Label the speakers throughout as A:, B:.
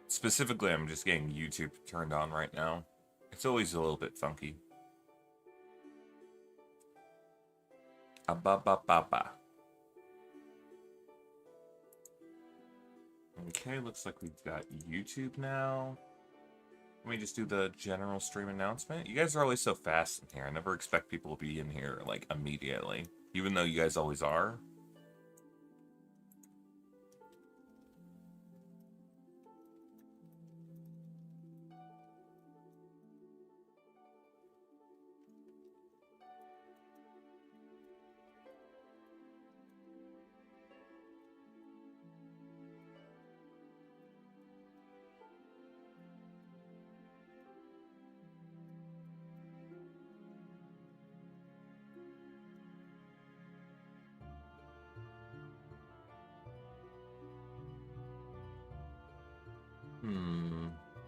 A: Specifically, I'm just getting YouTube turned on right now. It's always a little bit funky. Ba. Okay, looks like we've got YouTube now. Let me just do the general stream announcement. You guys are always so fast in here. I never expect people to be in here, like, immediately. Even though you guys always are.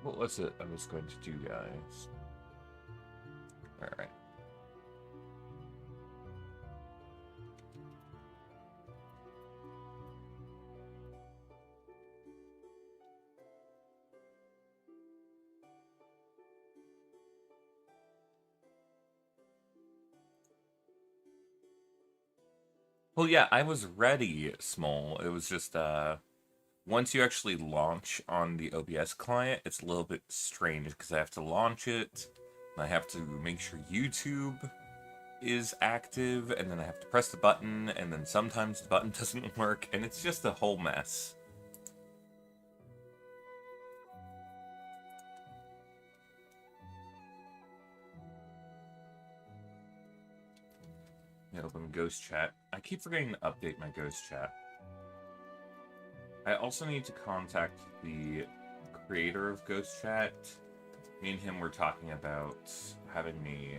A: What was it I was going to do, guys? Alright. Well, yeah, I was ready, Small. It was just, once you actually launch on the OBS client, it's a little bit strange because I have to launch it, and I have to make sure YouTube is active, and then I have to press the button, and then sometimes the button doesn't work, and it's just a whole mess. Open Ghost Chat. I keep forgetting to update my Ghost Chat. I also need to contact the creator of Ghost Chat. Me and him were talking about having me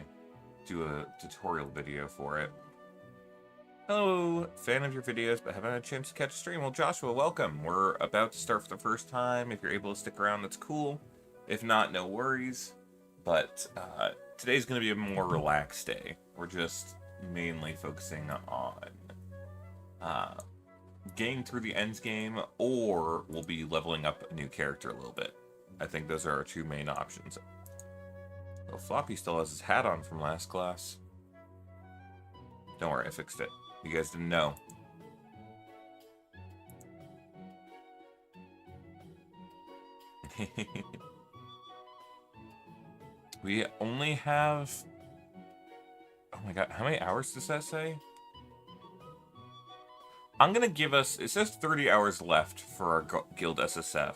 A: do a tutorial video for it. Hello, fan of your videos, but haven't had a chance to catch a stream. Well, Joshua, welcome. We're about to start for the first time. If you're able to stick around, that's cool. If not, no worries. But today's going to be a more relaxed day. We're just mainly focusing on getting through the ends game, or we'll be leveling up a new character a little bit. I think those are our two main options. Well, Floppy still has his hat on from last class. Don't worry, I fixed it. You guys didn't know. We only have... Oh my god, how many hours does that say? I'm gonna give us... It says 30 hours left for our Guild SSF.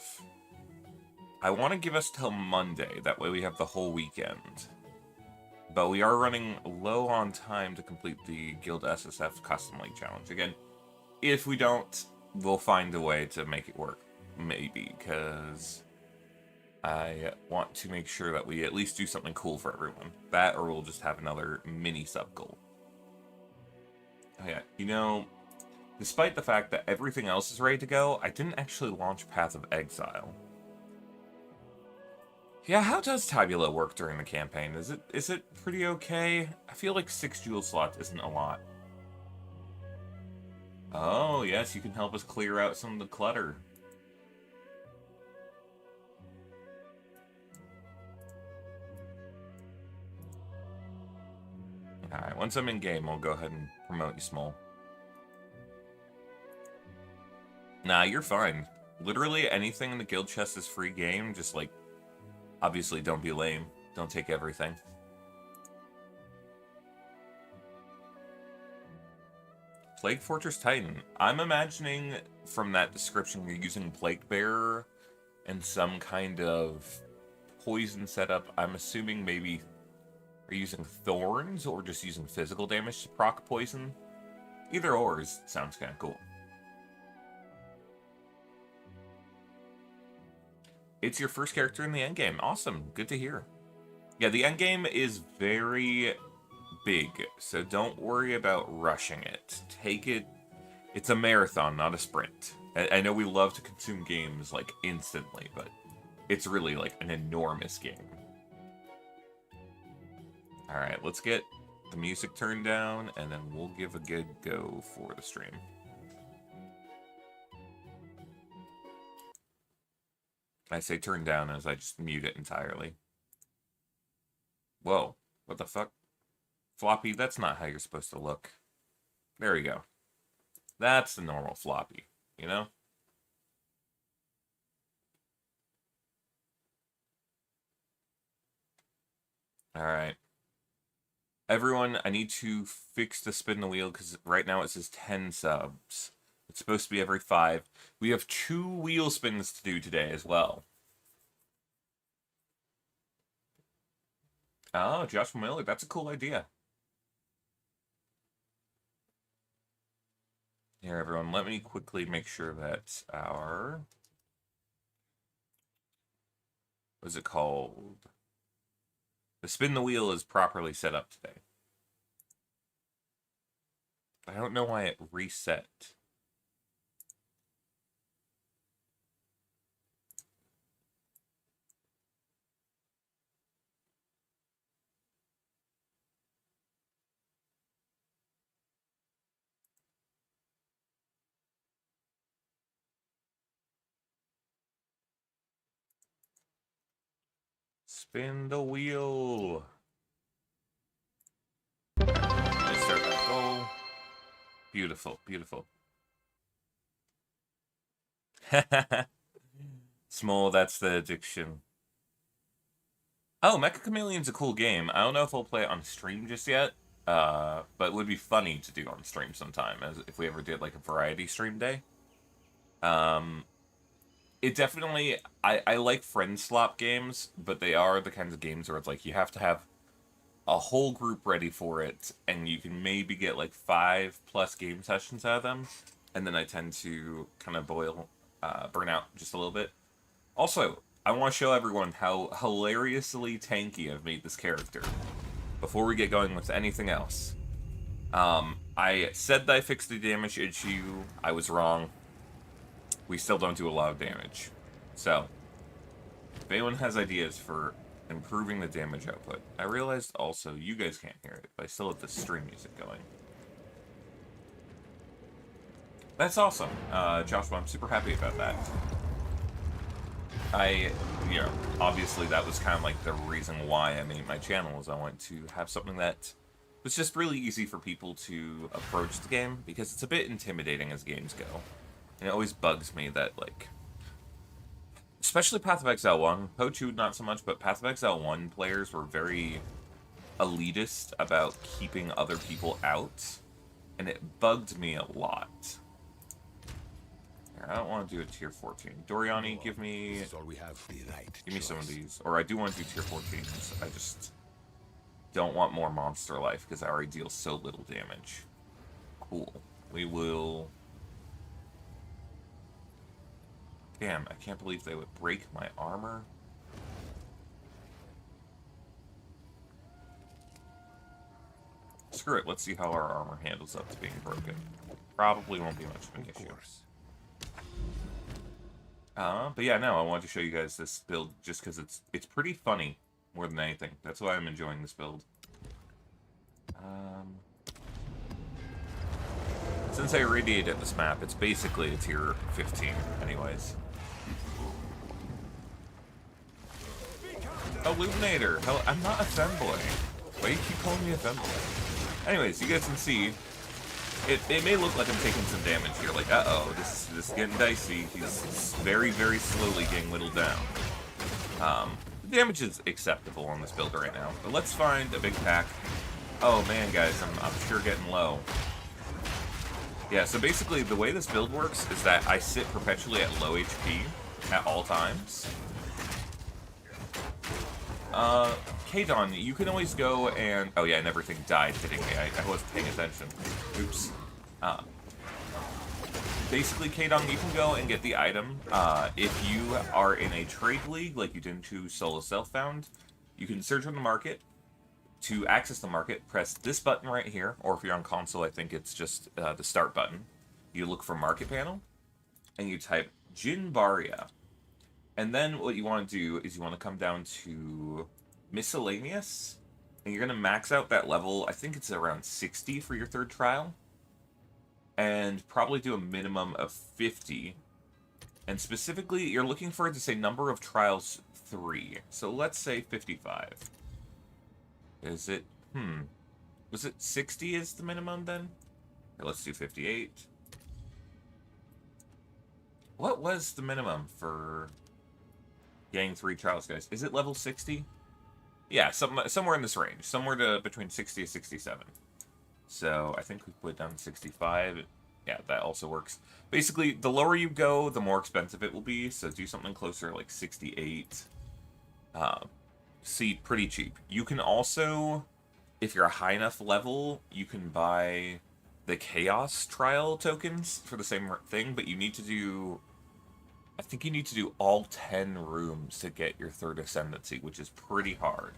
A: I want to give us till Monday, that way we have the whole weekend. But we are running low on time to complete the Guild SSF Custom League Challenge. Again, if we don't, we'll find a way to make it work. Maybe, because I want to make sure that we at least do something cool for everyone. That, or we'll just have another mini sub-goal. Oh yeah, you know, despite the fact that everything else is ready to go, I didn't actually launch Path of Exile. Yeah, how does Tabula work during the campaign? Is it pretty okay? I feel like 6 jewel slots isn't a lot. Oh, yes, you can help us clear out some of the clutter. Alright, once I'm in game, I'll go ahead and promote you, Small. Nah, you're fine. Literally anything in the guild chest is free game, just like... Obviously, don't be lame. Don't take everything. Plague Fortress Titan. I'm imagining from that description you're using Plague Bearer and some kind of poison setup. I'm assuming maybe are you using thorns or just using physical damage to proc poison? Either or sounds kind of cool. It's your first character in the endgame. Awesome. Good to hear. Yeah, the endgame is very big, so don't worry about rushing it. Take it... It's a marathon, not a sprint. I know we love to consume games, like, instantly, but it's really, like, an enormous game. Alright, let's get the music turned down, and then we'll give a good go for the stream. I say turn down as I just mute it entirely. Whoa, what the fuck? Floppy, that's not how you're supposed to look. There we go. That's the normal floppy, you know? Alright. Everyone, I need to fix the spin the wheel because right now it says 10 subs. It's supposed to be every 5. We have 2 wheel spins to do today as well. Oh, Joshua Miller, that's a cool idea. Here, everyone, let me quickly make sure that our... What is it called? The spin the wheel is properly set up today. I don't know why it reset. Spin the wheel. Let's start that goal. Beautiful, beautiful. Small, that's the addiction. Oh, Mecha Chameleon's a cool game. I don't know if I'll play it on stream just yet, but it would be funny to do on stream sometime, as if we ever did like a variety stream day. It definitely, I like friend slop games, but they are the kinds of games where it's like you have to have a whole group ready for it, and you can maybe get like 5+ game sessions out of them, and then I tend to kind of burn out just a little bit. Also, I want to show everyone how hilariously tanky I've made this character before we get going with anything else. I said that I fixed the damage issue. I was wrong. We still don't do a lot of damage. So, if anyone has ideas for improving the damage output. I realized also you guys can't hear it, but I still have the stream music going. That's awesome. Joshua, I'm super happy about that. Obviously that was kind of like the reason why I made my channel, is I wanted to have something that was just really easy for people to approach the game, because it's a bit intimidating as games go. And it always bugs me that, like, especially Path of Exile 1, PoE 2 not so much, but Path of Exile 1 players were very elitist about keeping other people out, and it bugged me a lot. I don't want to do a tier 14. Doriani, give me some of these. Or I do want to do tier 14s. I just don't want more monster life because I already deal so little damage. Cool. We will... Damn, I can't believe they would break my armor. Screw it, let's see how our armor handles up to being broken. Probably won't be much of an issue. But yeah, no, I wanted to show you guys this build just because it's pretty funny more than anything. That's why I'm enjoying this build. Since I irradiated this map, it's basically a tier 15 anyways. Illuminator! Hell, I'm not a femboy. Why do you keep calling me a femboy? Anyways, you guys can see, it may look like I'm taking some damage here. Like, uh-oh, this is getting dicey. He's very, very slowly getting whittled down. The damage is acceptable on this build right now. But let's find a big pack. Oh man, guys, I'm sure getting low. Yeah, so basically the way this build works is that I sit perpetually at low HP at all times. Kadon, you can always go and... Oh yeah, and everything died hitting me. I wasn't paying attention. Oops. Basically, Kadon, you can go and get the item. If you are in a trade league, like you did into Solo Self-Found, you can search on the market. To access the market, press this button right here, or if you're on console, I think it's just the start button. You look for market panel, and you type Jinbaria. And then what you want to do is you want to come down to miscellaneous, and you're going to max out that level. I think it's around 60 for your third trial, and probably do a minimum of 50 And specifically, you're looking for it to say number of trials 3. So let's say 55. Is it... Was it 60 is the minimum then? Or let's do 58. What was the minimum for getting 3 trials, guys? Is it level 60? Yeah, somewhere in this range. Somewhere to between 60 and 67. So I think we put down 65. Yeah, that also works. Basically, the lower you go, the more expensive it will be. So do something closer, like 68. See, pretty cheap. You can also, if you're a high enough level, you can buy the Chaos Trial tokens for the same thing, but you need to do... I think you need to do all 10 rooms to get your third ascendancy, which is pretty hard.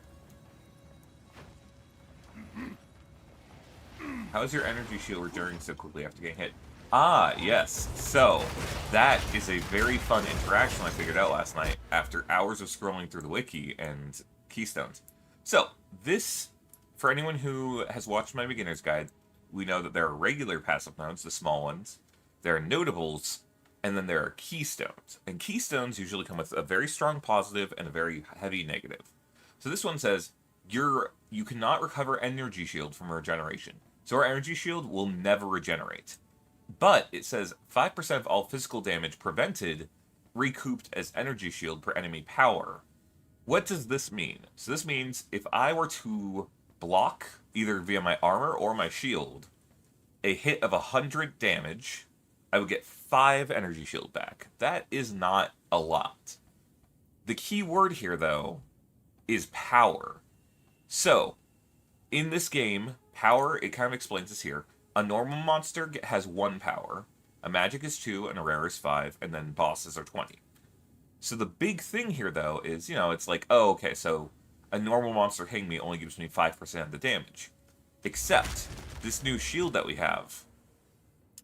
A: How is your energy shield regenerating so quickly after getting hit? Ah, yes. So, that is a very fun interaction I figured out last night after hours of scrolling through the wiki and keystones. So, this, for anyone who has watched my beginner's guide, we know that there are regular passive nodes, the small ones. There are notables, and then there are keystones. And keystones usually come with a very strong positive and a very heavy negative. So this one says, you cannot recover energy shield from regeneration. So our energy shield will never regenerate. But it says 5% of all physical damage prevented recouped as energy shield per enemy power. What does this mean? So this means if I were to block, either via my armor or my shield, a hit of 100 damage, I would get 5 energy shield back. That is not a lot. The key word here, though, is power. So, in this game, power, it kind of explains this here. A normal monster has 1 power, a magic is 2, and a rare is 5, and then bosses are 20. So the big thing here, though, is, it's like, oh, okay, so a normal monster hitting me only gives me 5% of the damage. Except, this new shield that we have,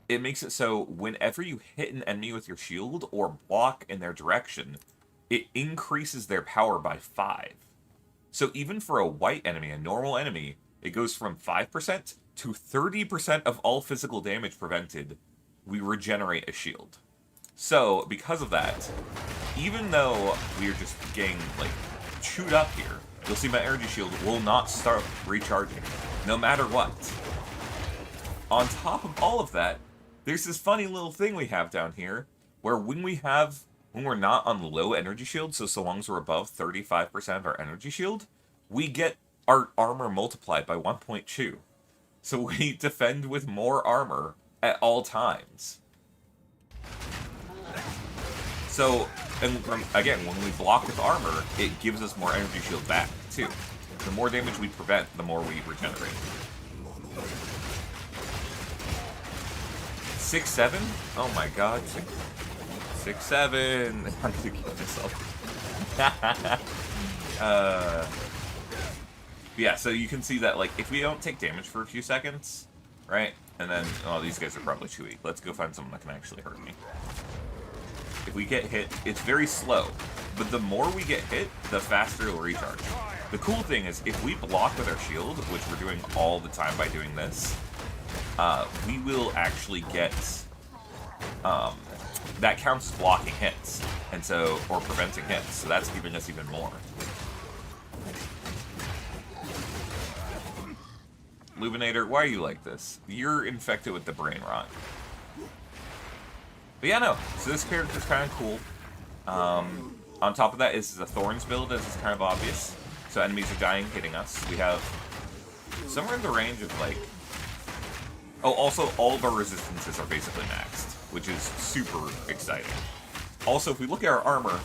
A: it makes it so whenever you hit an enemy with your shield or block in their direction, it increases their power by 5. So even for a white enemy, a normal enemy, it goes from 5% to 30% of all physical damage prevented, we regenerate a shield. So, because of that, even though we are just getting, chewed up here, you'll see my energy shield will not start recharging, no matter what. On top of all of that, there's this funny little thing we have down here, where when we're not on low energy shield, so long as we're above 35% of our energy shield, we get our armor multiplied by 1.2. So we defend with more armor at all times. So, and again, when we block with armor, it gives us more energy shield back, too. The more damage we prevent, the more we regenerate. 6-7? Oh my god. 6-7. I'm gonna kill myself. Yeah, so you can see that, if we don't take damage for a few seconds, right? And then, oh, these guys are probably too weak. Let's go find someone that can actually hurt me. If we get hit, it's very slow. But the more we get hit, the faster it'll recharge. The cool thing is, if we block with our shield, which we're doing all the time by doing this, we will actually get, that counts as blocking hits, and so, or preventing hits, so that's giving us even more. Lubinator, why are you like this? You're infected with the brain rot. But yeah, no, so this character's kind of cool. On top of that, this is a Thorns build, as is kind of obvious. So enemies are dying, hitting us. We have somewhere in the range of, oh, also, all of our resistances are basically maxed, which is super exciting. Also, if we look at our armor,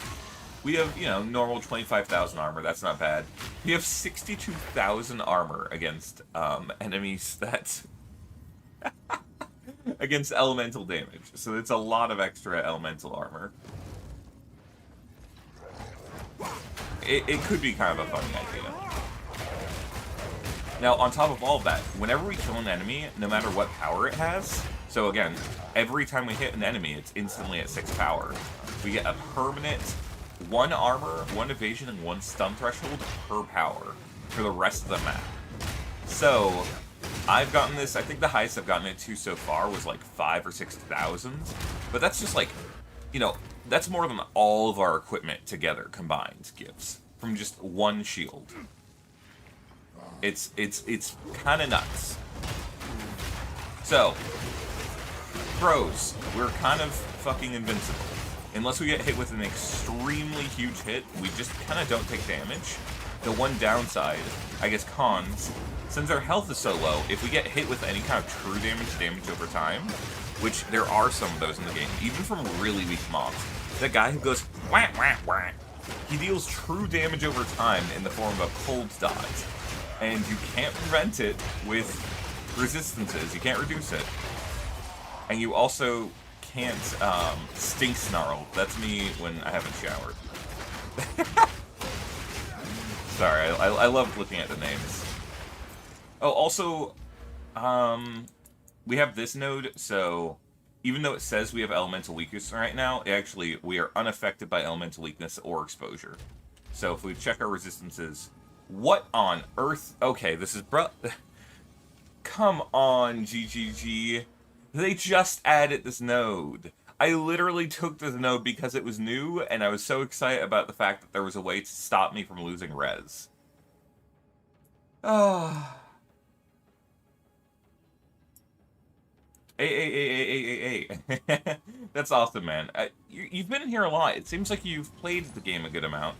A: we have, normal 25,000 armor. That's not bad. We have 62,000 armor against enemies that... against elemental damage. So it's a lot of extra elemental armor. It could be kind of a funny idea. Now, on top of all of that, whenever we kill an enemy, no matter what power it has, so again, every time we hit an enemy, it's instantly at 6 power. We get a permanent 1 armor, 1 evasion, and 1 stun threshold per power for the rest of the map. So, I've gotten this, I think the highest I've gotten it to so far was 5,000 or 6,000. But that's just That's more than all of our equipment together combined gives from just one shield. It's kind of nuts. So, pros, we're kind of fucking invincible. Unless we get hit with an extremely huge hit, we just kind of don't take damage. The one downside, I guess cons, since our health is so low, if we get hit with any kind of true damage over time, which there are some of those in the game, even from really weak mobs, that guy who goes wah wah wah, he deals true damage over time in the form of a cold dodge. And you can't prevent it with resistances, you can't reduce it. And you also can't stink snarl. That's me when I haven't showered. Sorry, I love looking at the names. Oh, also, we have this node, so even though it says we have elemental weakness right now, actually, we are unaffected by elemental weakness or exposure. So if we check our resistances, what on earth? Okay, this is come on, GGG. They just added this node. I literally took this node because it was new, and I was so excited about the fact that there was a way to stop me from losing res. Ah. Hey. That's awesome, man. You've been in here a lot. It seems like you've played the game a good amount.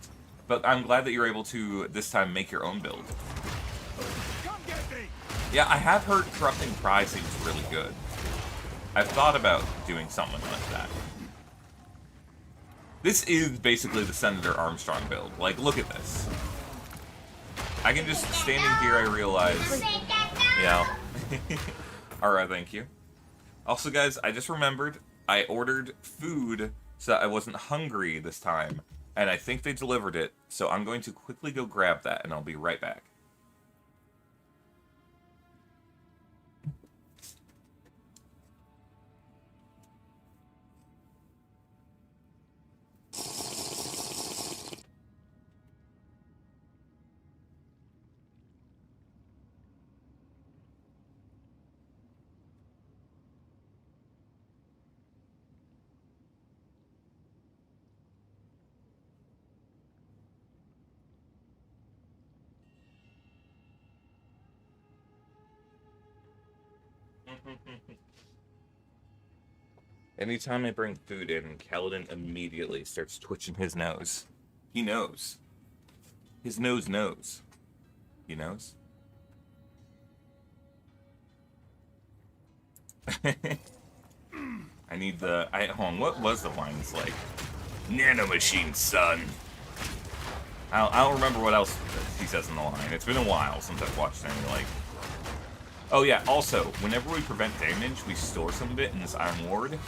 A: But I'm glad that you're able to, this time, make your own build. Yeah, I have heard Corrupting Cry seems really good. I've thought about doing something like that. This is basically the Senator Armstrong build. Like, look at this. I can just, standing here, I realize... Yeah. Alright, thank you. Also, guys, I just remembered, I ordered food so that I wasn't hungry this time. And I think they delivered it, so I'm going to quickly go grab that, and I'll be right back. Anytime I bring food in, Kaladin immediately starts twitching his nose. He knows. His nose knows. He knows? I need the... hold on, what was the line? It's like... Nanomachine, son. I don't remember what else he says in the line. It's been a while since I've watched any, like... Oh yeah, also, whenever we prevent damage, we store some of it in this Iron Ward,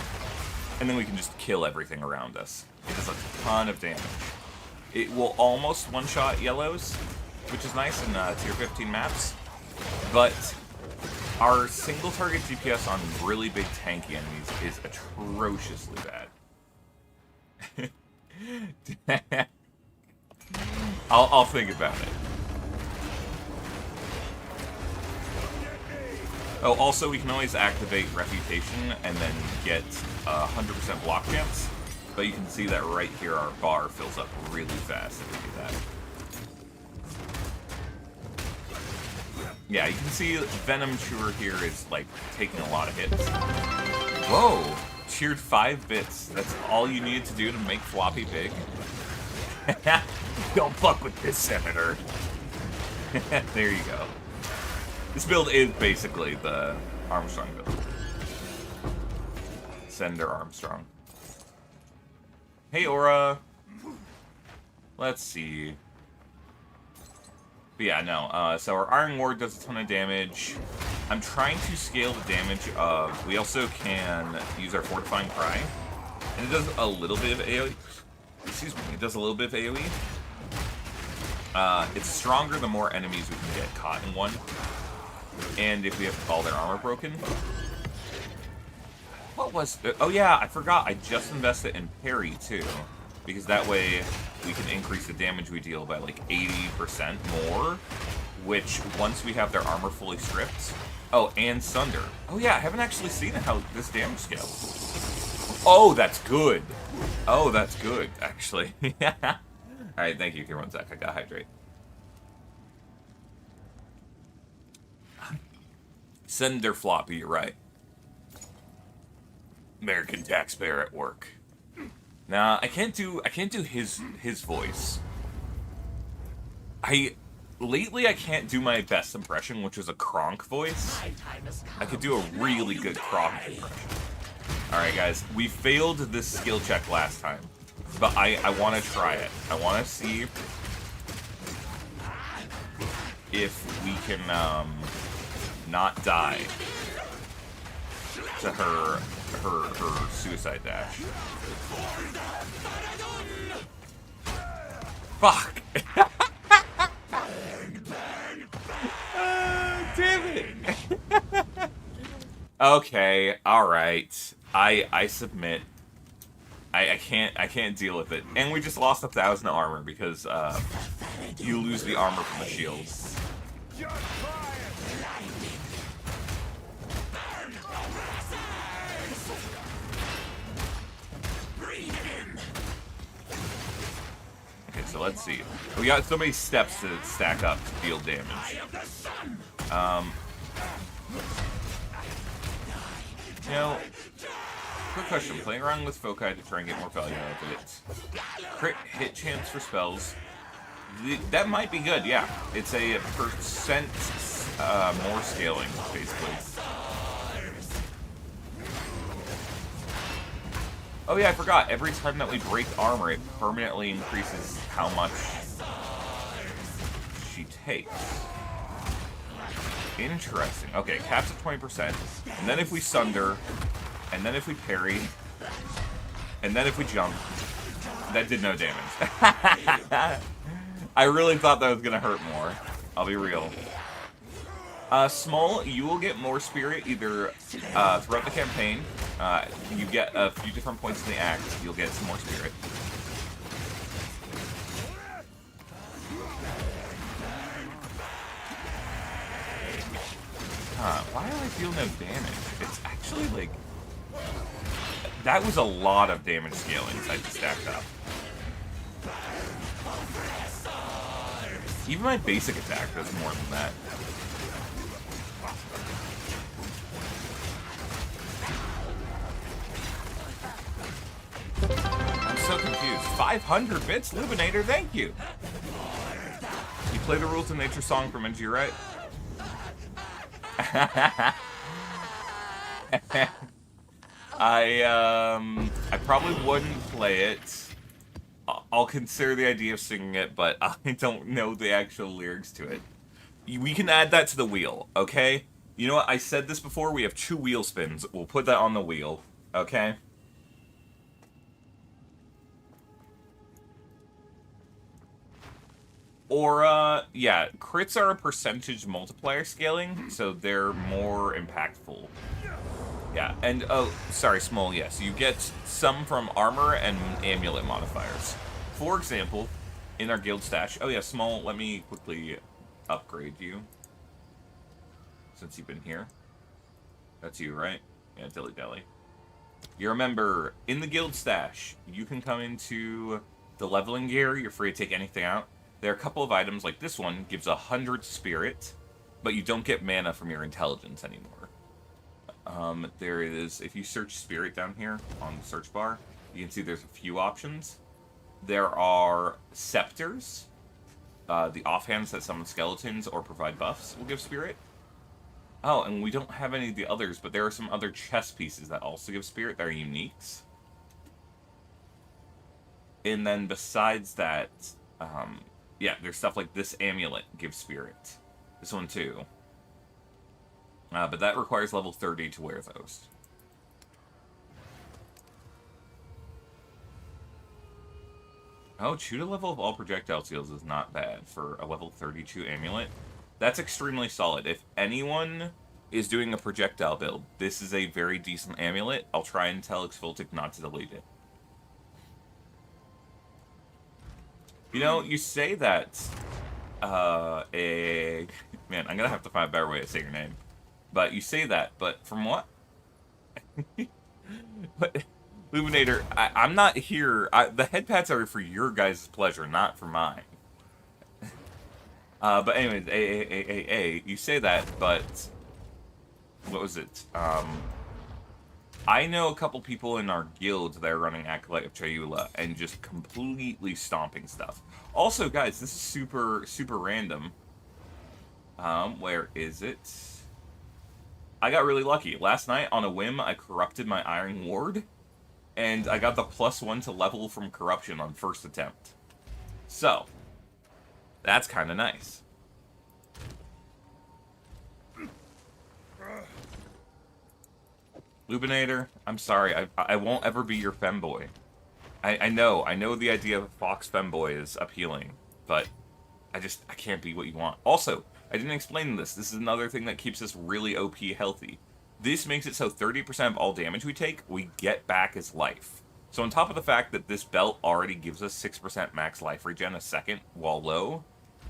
A: and then we can just kill everything around us. It does a ton of damage. It will almost one-shot yellows, which is nice in tier 15 maps, but our single target DPS on really big tanky enemies is atrociously bad. I'll think about it. Oh, also, we can always activate Reputation and then get 100% block chance. But you can see that right here, our bar fills up really fast if we do that. Yeah, you can see Venom Chewer here is, like, taking a lot of hits. Whoa! Cheered 5 bits. That's all you needed to do to make Floppy big. Don't fuck with this, Senator. There you go. This build is basically the Armstrong build. Senator Armstrong. Hey, Aura. Let's see. But yeah, no. So our Iron Ward does a ton of damage. I'm trying to scale the damage of... We also can use our Fortifying Cry. And it does a little bit of AoE. Excuse me. It does a little bit of AoE. It's stronger the more enemies we can get caught in one. And if we have to call their armor broken. What was... Oh yeah, I forgot. I just invested in parry, too. Because that way we can increase the damage we deal by like 80% more. Which, once we have their armor fully stripped... Oh, and Sunder. Oh yeah, I haven't actually seen how this damage scales. Oh, that's good. Oh, that's good, actually. Alright, thank you. Here, one sec. I gotta hydrate. Senator Floppy, you're right. American taxpayer at work. Nah, I can't do his voice. Lately I can't do my best impression, which was a Kronk voice. I could do a really good Kronk impression. Alright guys, we failed this skill check last time. But I want to try it. I want to see if we can not die to her suicide dash. Fuck! Damn it! Okay, alright. I submit. I can't deal with it. And we just lost 1,000 armor because you lose the armor from the shield. Okay, so let's see. We got so many steps to stack up to deal damage. You know, quick question. Playing around with Foci to try and get more value out of it. Crit hit chance for spells. That might be good, yeah. It's a percent more scaling, basically. Oh yeah, I forgot. Every time that we break armor, it permanently increases how much she takes. Interesting. Okay, caps at 20%. And then if we sunder, and then if we parry, and then if we jump, that did no damage. I really thought that was gonna hurt more. I'll be real. Small, you will get more spirit either throughout the campaign. You get a few different points in the act. You'll get some more spirit. Why do I feel no damage? It's actually like... That was a lot of damage scalings I just stacked up. Even my basic attack does more than that. I'm so confused. 500 bits? Lubinator, thank you! You play the rules of Nature Song from NG, right? I probably wouldn't play it. I'll consider the idea of singing it, but I don't know the actual lyrics to it. We can add that to the wheel, okay? You know what? I said this before. We have 2 wheel spins. We'll put that on the wheel, okay? Or, yeah, crits are a percentage multiplier scaling, so they're more impactful. Yeah, and, oh, sorry, small, yes. You get some from armor and amulet modifiers. For example, in our guild stash... Oh, yeah, small, let me quickly upgrade you. Since you've been here. That's you, right? Yeah, dilly dally. You remember, in the guild stash, you can come into the leveling gear. You're free to take anything out. There are a couple of items, like this one, gives 100 spirit, but you don't get mana from your intelligence anymore. There is, if you search spirit down here on the search bar, you can see there's a few options. There are scepters. The offhands that summon skeletons or provide buffs will give spirit. Oh, and we don't have any of the others, but there are some other chess pieces that also give spirit. They're uniques. And then besides that, yeah, there's stuff like this amulet gives spirit. This one too. But that requires level 30 to wear those. Oh, chew to level of all projectile seals is not bad for a level 32 amulet. That's extremely solid. If anyone is doing a projectile build, this is a very decent amulet. I'll try and tell Xvoltic not to delete it. You know, you say that, man, I'm gonna have to find a better way to say your name. But you say that, but from what? Luminator, I'm not here. The head pats are for your guys' pleasure, not for mine. But anyways, you say that, but what was it? I know a couple people in our guild that are running Acolyte of Chayula and just completely stomping stuff. Also, guys, this is super random. Where is it? I got really lucky. Last night, on a whim, I corrupted my Iron Ward, and I got the +1 to level from corruption on first attempt. So, that's kind of nice. Lubinator, I'm sorry, I won't ever be your femboy. I know the idea of a fox femboy is appealing, but I can't be what you want. Also, I didn't explain this. This is another thing that keeps us really OP healthy. This makes it so 30% of all damage we take, we get back as life. So on top of the fact that this belt already gives us 6% max life regen a second while low,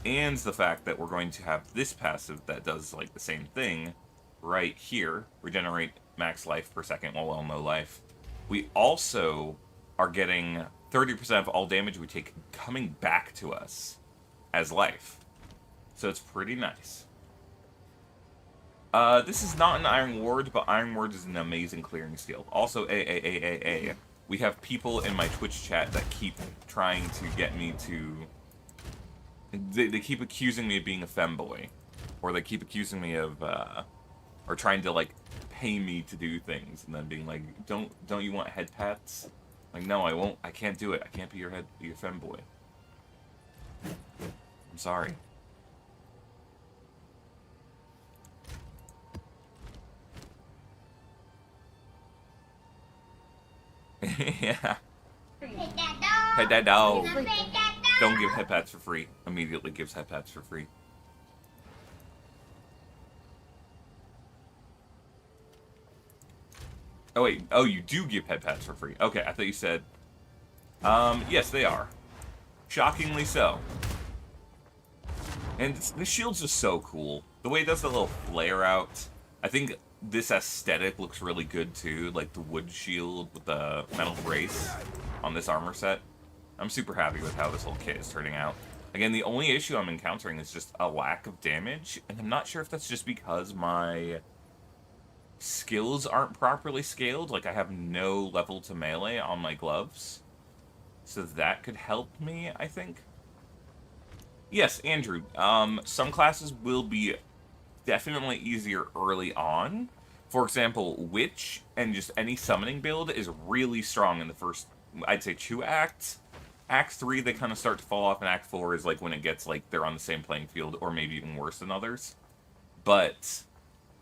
A: and the fact that we're going to have this passive that does like the same thing right here, regenerate max life per second while on low life, we also are getting 30% of all damage we take coming back to us as life. So it's pretty nice. This is not an Iron Ward, but Iron Ward is an amazing clearing skill. Also, we have people in my Twitch chat that keep trying to get me to... They keep accusing me of being a femboy. Or they keep accusing me of, or trying to, like, pay me to do things. And then being like, don't you want head pats? Like, no, I won't. I can't do it. I can't be your femboy. I'm sorry. Yeah. Pet that dog. Don't give head pats for free. Immediately gives head pats for free. Oh wait, oh you do give head pats for free. Okay, I thought you said... yes they are. Shockingly so. And the shield's just so cool. The way it does the little flare out. I think this aesthetic looks really good too. Like the wood shield with the metal brace on this armor set. I'm super happy with how this whole kit is turning out. Again, the only issue I'm encountering is just a lack of damage. And I'm not sure if that's just because my skills aren't properly scaled. Like I have no level to melee on my gloves. So that could help me, I think. Yes, Andrew. Some classes will be definitely easier early on. For example, Witch and just any summoning build is really strong in the first, I'd say, 2 acts. Act 3, they kind of start to fall off, and Act 4 is like when it gets like they're on the same playing field, or maybe even worse than others. But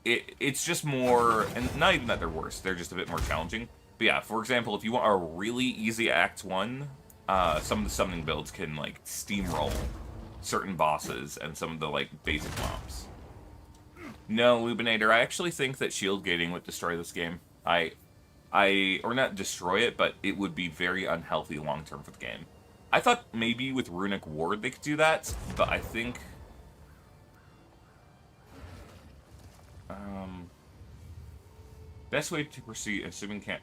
A: it's just more, and not even that they're worse, they're just a bit more challenging. But yeah, for example, if you want a really easy Act 1, some of the summoning builds can like steamroll certain bosses and some of the like basic mobs. No, Lubinator, I actually think that shield gating would destroy this game. Or not destroy it, but it would be very unhealthy long-term for the game. I thought maybe with Runic Ward they could do that, but I think... best way to proceed, assuming can't...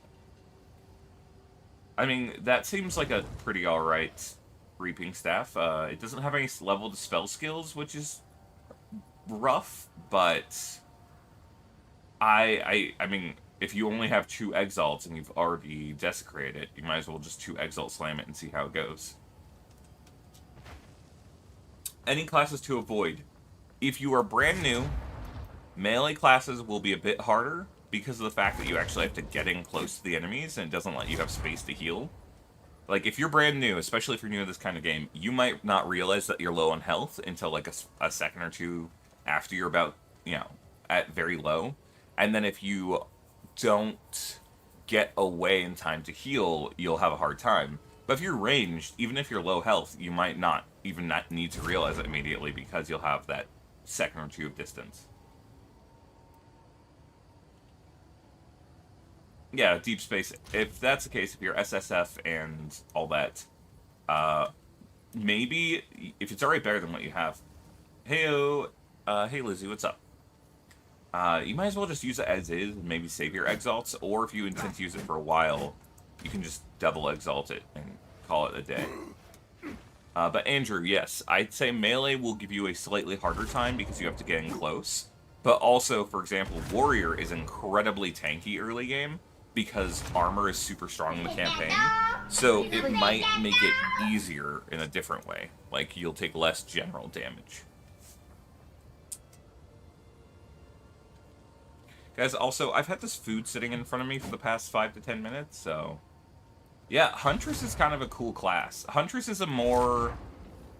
A: I mean, that seems like a pretty alright reaping staff. It doesn't have any level to spell skills, which is rough, but I mean, if you only have 2 exalts and you've already desecrated it, you might as well just 2 exalt slam it and see how it goes. Any classes to avoid. If you are brand new, melee classes will be a bit harder because of the fact that you actually have to get in close to the enemies and it doesn't let you have space to heal. Like, if you're brand new, especially if you're new to this kind of game, you might not realize that you're low on health until, like, a second or two after you're about, you know, at very low. And then if you don't get away in time to heal, you'll have a hard time. But if you're ranged, even if you're low health, you might not even need to realize it immediately because you'll have that second or two of distance. Yeah, deep space. If that's the case, if you're SSF and all that, maybe, if it's already better than what you have, hey Lizzie, what's up? You might as well just use it as is and maybe save your exalts, or if you intend to use it for a while, you can just double exalt it and call it a day. But Andrew, yes, I'd say melee will give you a slightly harder time because you have to get in close. But also, for example, Warrior is incredibly tanky early game because armor is super strong in the campaign. So it might make it easier in a different way. Like, you'll take less general damage. Guys, also, I've had this food sitting in front of me for the past 5 to 10 minutes, so... Yeah, Huntress is kind of a cool class. Huntress is a more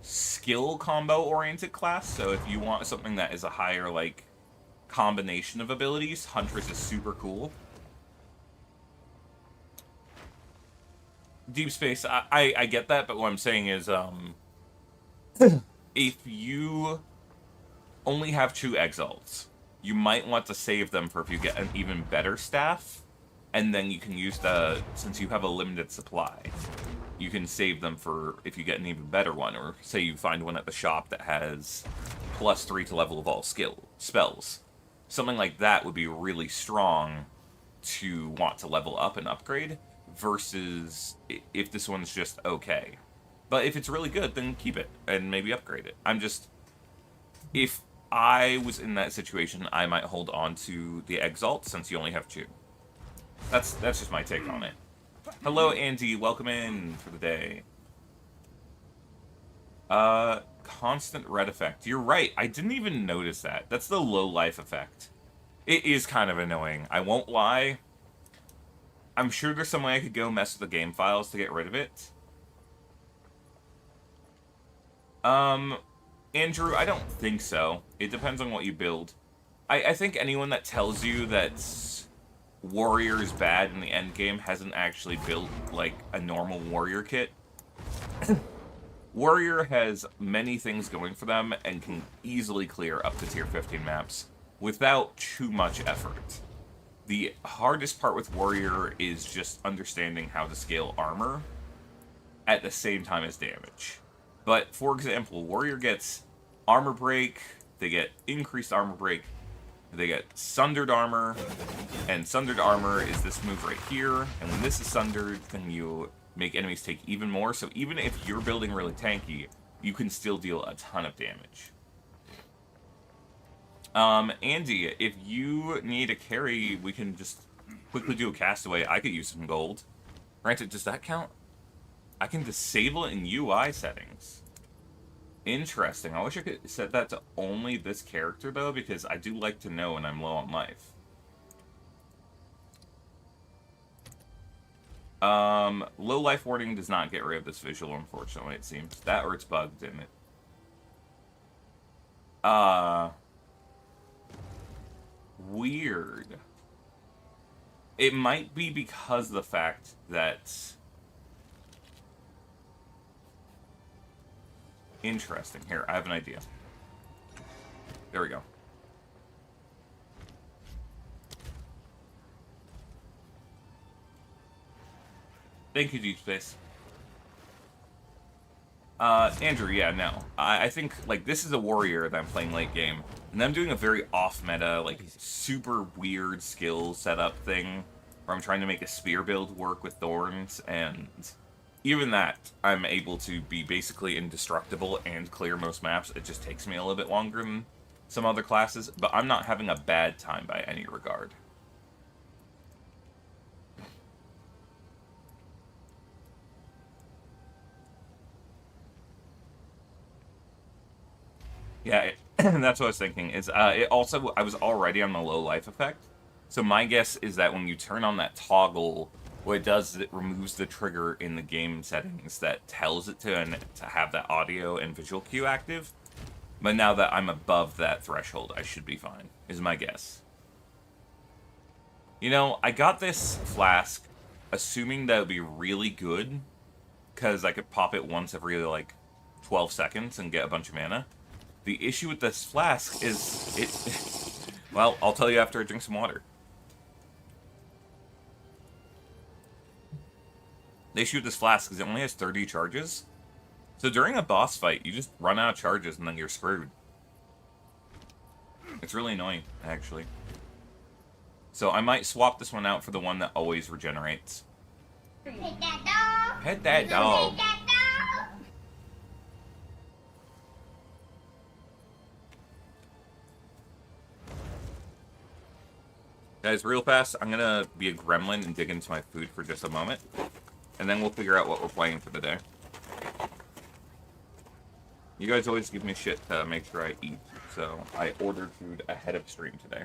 A: skill combo-oriented class, so if you want something that is a higher, like, combination of abilities, Huntress is super cool. Deep Space, I get that, but what I'm saying is, if you only have 2 exalts, you might want to save them for if you get an even better staff, and then you can use the, since you have a limited supply, you can save them for if you get an even better one, or say you find one at the shop that has +3 to level of all spells. Something like that would be really strong to want to level up and upgrade, versus if this one's just okay. But if it's really good, then keep it, and maybe upgrade it. If I was in that situation, I might hold on to the Exalt, since you only have 2. That's just my take on it. Hello, Andy. Welcome in for the day. Constant red effect. You're right. I didn't even notice that. That's the low life effect. It is kind of annoying. I won't lie. I'm sure there's some way I could go mess with the game files to get rid of it. Andrew, I don't think so. It depends on what you build. I think anyone that tells you that Warrior is bad in the end game hasn't actually built, like, a normal Warrior kit. Warrior has many things going for them and can easily clear up to tier 15 maps without too much effort. The hardest part with Warrior is just understanding how to scale armor at the same time as damage. But, for example, Warrior gets armor break, they get increased armor break, they get sundered armor, and sundered armor is this move right here, and when this is sundered, then you make enemies take even more, so even if you're building really tanky, you can still deal a ton of damage. Andy, if you need a carry, we can just quickly do a castaway. I could use some gold. Granted, does that count? I can disable it in UI settings. Interesting. I wish I could set that to only this character, though, because I do like to know when I'm low on life. Low life warning does not get rid of this visual, unfortunately, it seems. That or it's bugged, isn't it? Weird. It might be because of the fact that... Interesting. Here, I have an idea. There we go. Thank you, Deep Space. Andrew, yeah, no. I think, like, this is a Warrior that I'm playing late game, and I'm doing a very off-meta, like, super weird skill setup thing, where I'm trying to make a spear build work with thorns, and... even that, I'm able to be basically indestructible and clear most maps. It just takes me a little bit longer than some other classes, but I'm not having a bad time by any regard. Yeah, that's what I was thinking. Is it also, I was already on the low life effect, so my guess is that when you turn on that toggle, what it does is it removes the trigger in the game settings that tells it to have that audio and visual cue active. But now that I'm above that threshold, I should be fine, is my guess. You know, I got this flask assuming that it would be really good, because I could pop it once every, like, 12 seconds and get a bunch of mana. The issue with this flask is it... well, I'll tell you after I drink some water. The issue with this flask is it only has 30 charges. So during a boss fight, you just run out of charges and then you're screwed. It's really annoying, actually. So I might swap this one out for the one that always regenerates.
B: Pet that dog.
A: Pet that dog.
B: Pet that dog.
A: Guys, real fast, I'm gonna be a gremlin and dig into my food for just a moment. And then we'll figure out what we're playing for the day. You guys always give me shit to make sure I eat, so I ordered food ahead of stream today.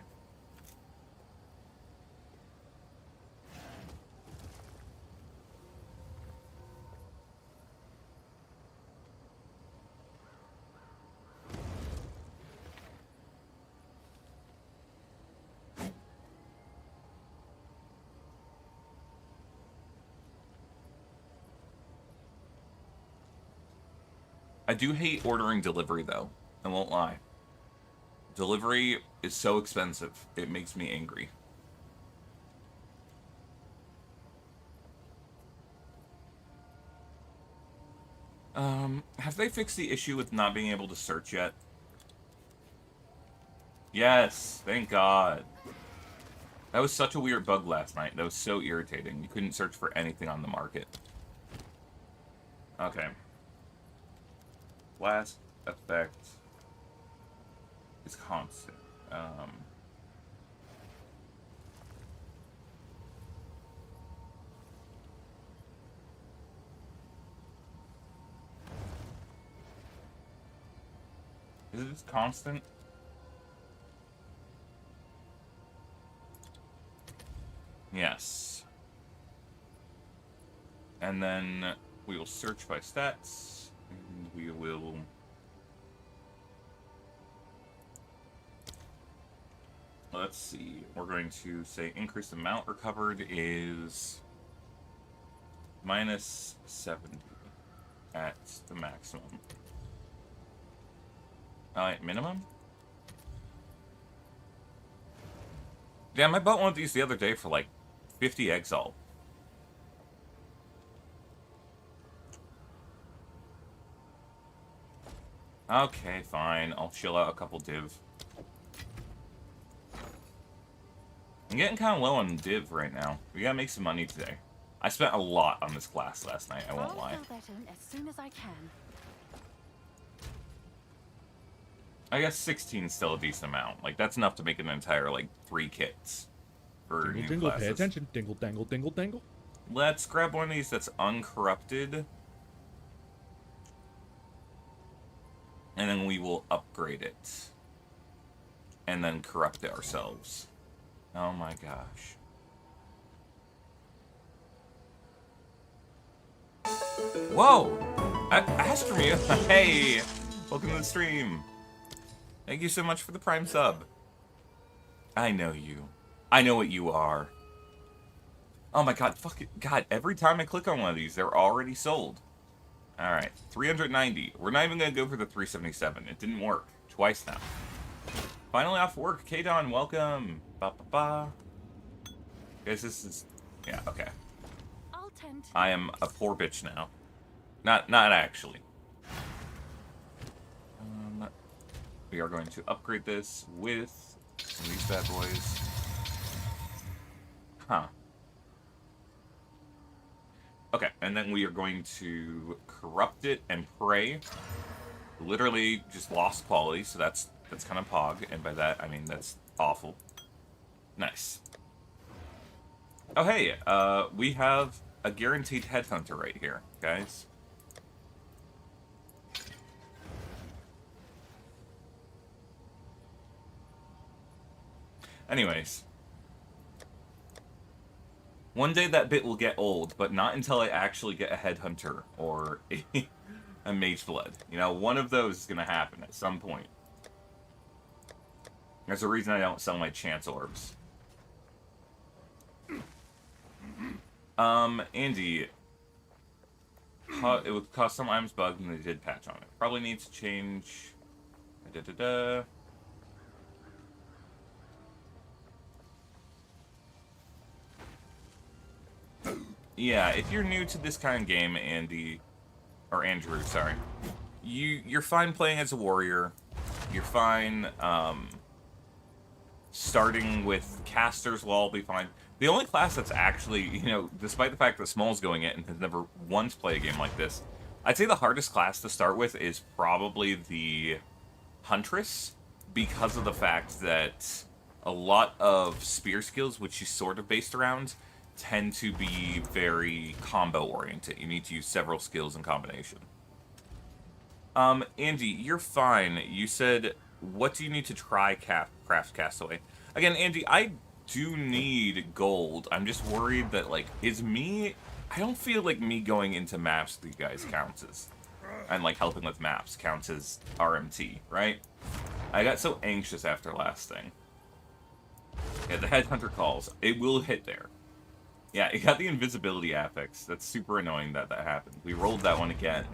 A: I do hate ordering delivery, though. I won't lie. Delivery is so expensive. It makes me angry. Have they fixed the issue with not being able to search yet? Yes, thank God. That was such a weird bug last night. That was so irritating. You couldn't search for anything on the market. Okay. Last effect is constant. Is it constant? Yes. And then we will search by stats. And we will... Let's see. We're going to say increase amount recovered is minus 70 at the maximum. Minimum? Damn, I bought one of these the other day for like 50 exalt. Okay, fine. I'll chill out a couple div. I'm getting kind of low on div right now. We gotta make some money today. I spent a lot on this class last night, I won't lie.
C: I'll fill that in as soon as I can.
A: I guess 16 is still a decent amount. Like, that's enough to make an entire, like, 3 kits for
D: Dingle,
A: new
D: dingle,
A: classes.
D: pay attention. Dingle, dangle, dingle, dangle.
A: Let's grab one of these that's uncorrupted. And then we will upgrade it. And then corrupt it ourselves. Oh my gosh. Whoa! Astromia! Hey! Welcome to the stream. Thank you so much for the Prime sub. I know you. I know what you are. Oh my god, fuck it. God, every time I click on one of these, they're already sold. Alright, 390. We're not even gonna go for the 377. It didn't work. Twice now. Finally off work. K-Don, welcome. Ba-ba-ba. Guys, this is... Yeah, okay.
C: I'll tend to...
A: I am a poor bitch now. Not actually. We are going to upgrade this with some of these bad boys. Huh. Okay, and then we are going to corrupt it and pray. Literally just lost quality, so that's kind of pog, and by that I mean that's awful. Nice. Oh hey, we have a guaranteed headhunter right here, guys. Anyways. One day that bit will get old, but not until I actually get a headhunter or a mage blood. You know, one of those is going to happen at some point. There's a reason I don't sell my chance orbs. Andy. It would cause some items bugged and they did patch on it. Probably needs to change... Da-da-da. Yeah, if you're new to this kind of game, Andy, or Andrew, sorry, you're fine playing as a warrior. You're fine, starting with casters will all be fine. The only class that's actually, you know, despite the fact that Small's going it and has never once played a game like this, I'd say the hardest class to start with is probably the Huntress, because of the fact that a lot of spear skills, which she's sort of based around, tend to be very combo-oriented. You need to use several skills in combination. Andy, you're fine. You said, what do you need to try Craft Castaway? Again, Andy, I do need gold. I'm just worried that, like, I don't feel like me going into maps with you guys counts as, and, like, helping with maps counts as RMT, right? I got so anxious after last thing. Yeah, the Headhunter calls. It will hit there. Yeah, it got the invisibility affix. That's super annoying that that happened. We rolled that one again.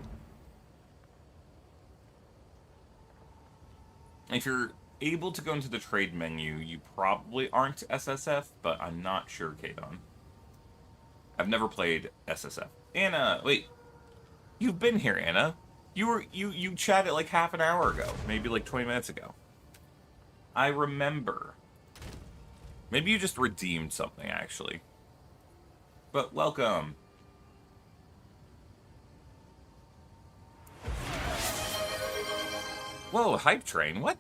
A: If you're able to go into the trade menu, you probably aren't SSF, but I'm not sure, Kadon. I've never played SSF. Anna, wait. You've been here, Anna. You chatted like half an hour ago, maybe like 20 minutes ago. I remember. Maybe you just redeemed something, actually. But welcome. Whoa, hype train, what?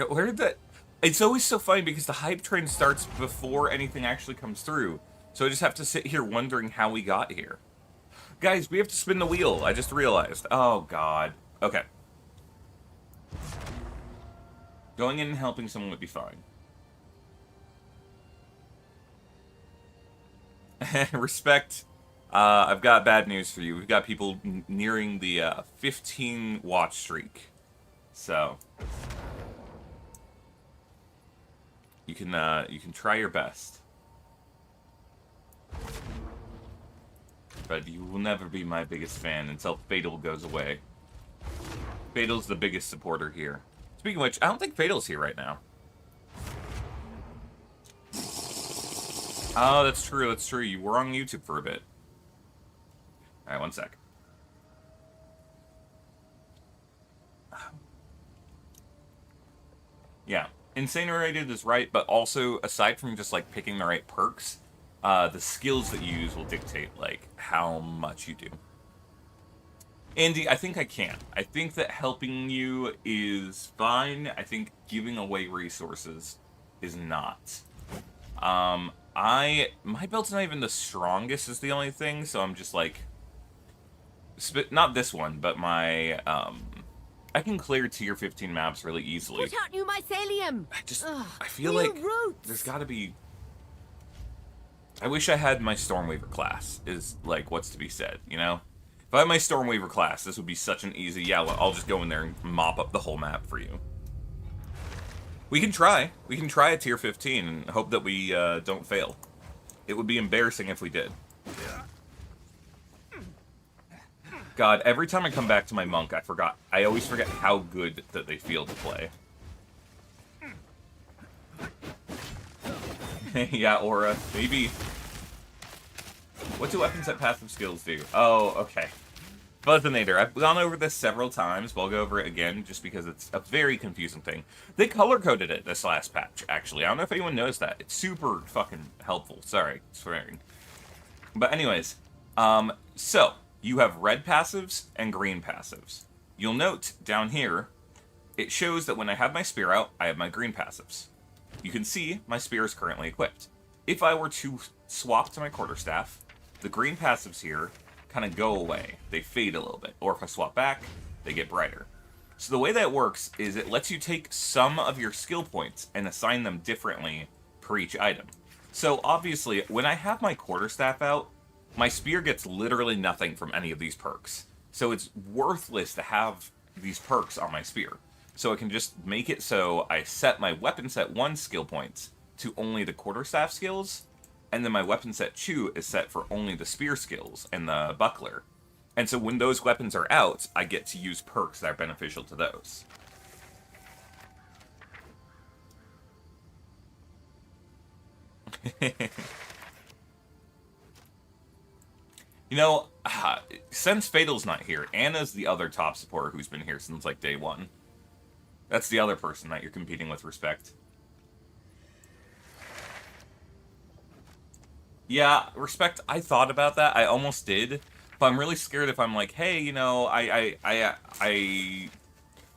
A: Where did that... It's always so funny because the hype train starts before anything actually comes through. So I just have to sit here wondering how we got here. Guys, we have to spin the wheel, I just realized. Oh, God. Okay. Going in and helping someone would be fine. Respect. I've got bad news for you. We've got people nearing the 15 watch streak. So you can try your best. But you will never be my biggest fan until Fatal goes away. Fatal's the biggest supporter here. Speaking of which, I don't think Fatal's here right now. Oh, that's true, that's true. You were on YouTube for a bit. Alright, one sec. Yeah, Incinerated is right, but also, aside from just, like, picking the right perks, the skills that you use will dictate, like, how much you do. Andy, I think I can. I think that helping you is fine. I think giving away resources is not. My build's not even the strongest is the only thing, so I'm just, like... Not this one, but my, I can clear tier 15 maps really easily.
E: Put out new mycelium!
A: I feel
E: new
A: like
E: roots.
A: there's gotta be... I wish I had my Stormweaver class, is, like, what's to be said, you know? If I had my Stormweaver class, this would be such an easy, yeah, well, I'll just go in there and mop up the whole map for you. We can try. We can try a tier 15 and hope that we don't fail. It would be embarrassing if we did. God, every time I come back to my monk, I always forget how good that they feel to play. Yeah, Aura, maybe. What do weapons at passive skills do? Oh, okay. Buzzinator. I've gone over this several times, but I'll go over it again just because it's a very confusing thing. They color-coded it this last patch, actually. I don't know if anyone knows that. It's super fucking helpful. Sorry, swearing. But anyways, so... You have red passives and green passives. You'll note down here, it shows that when I have my spear out, I have my green passives. You can see my spear is currently equipped. If I were to swap to my quarterstaff, the green passives here kind of go away. They fade a little bit. Or if I swap back, they get brighter. So the way that works is it lets you take some of your skill points and assign them differently per each item. So obviously, when I have my quarterstaff out, my spear gets literally nothing from any of these perks. So it's worthless to have these perks on my spear. So I can just make it so I set my weapon set 1 skill points to only the quarterstaff skills, and then my weapon set 2 is set for only the spear skills and the buckler. And so when those weapons are out, I get to use perks that are beneficial to those. You know, since Fatal's not here, Anna's the other top supporter who's been here since, like, day 1. That's the other person that you're competing with, Respect. Yeah, Respect, I thought about that. I almost did. But I'm really scared if I'm like, hey, you know, I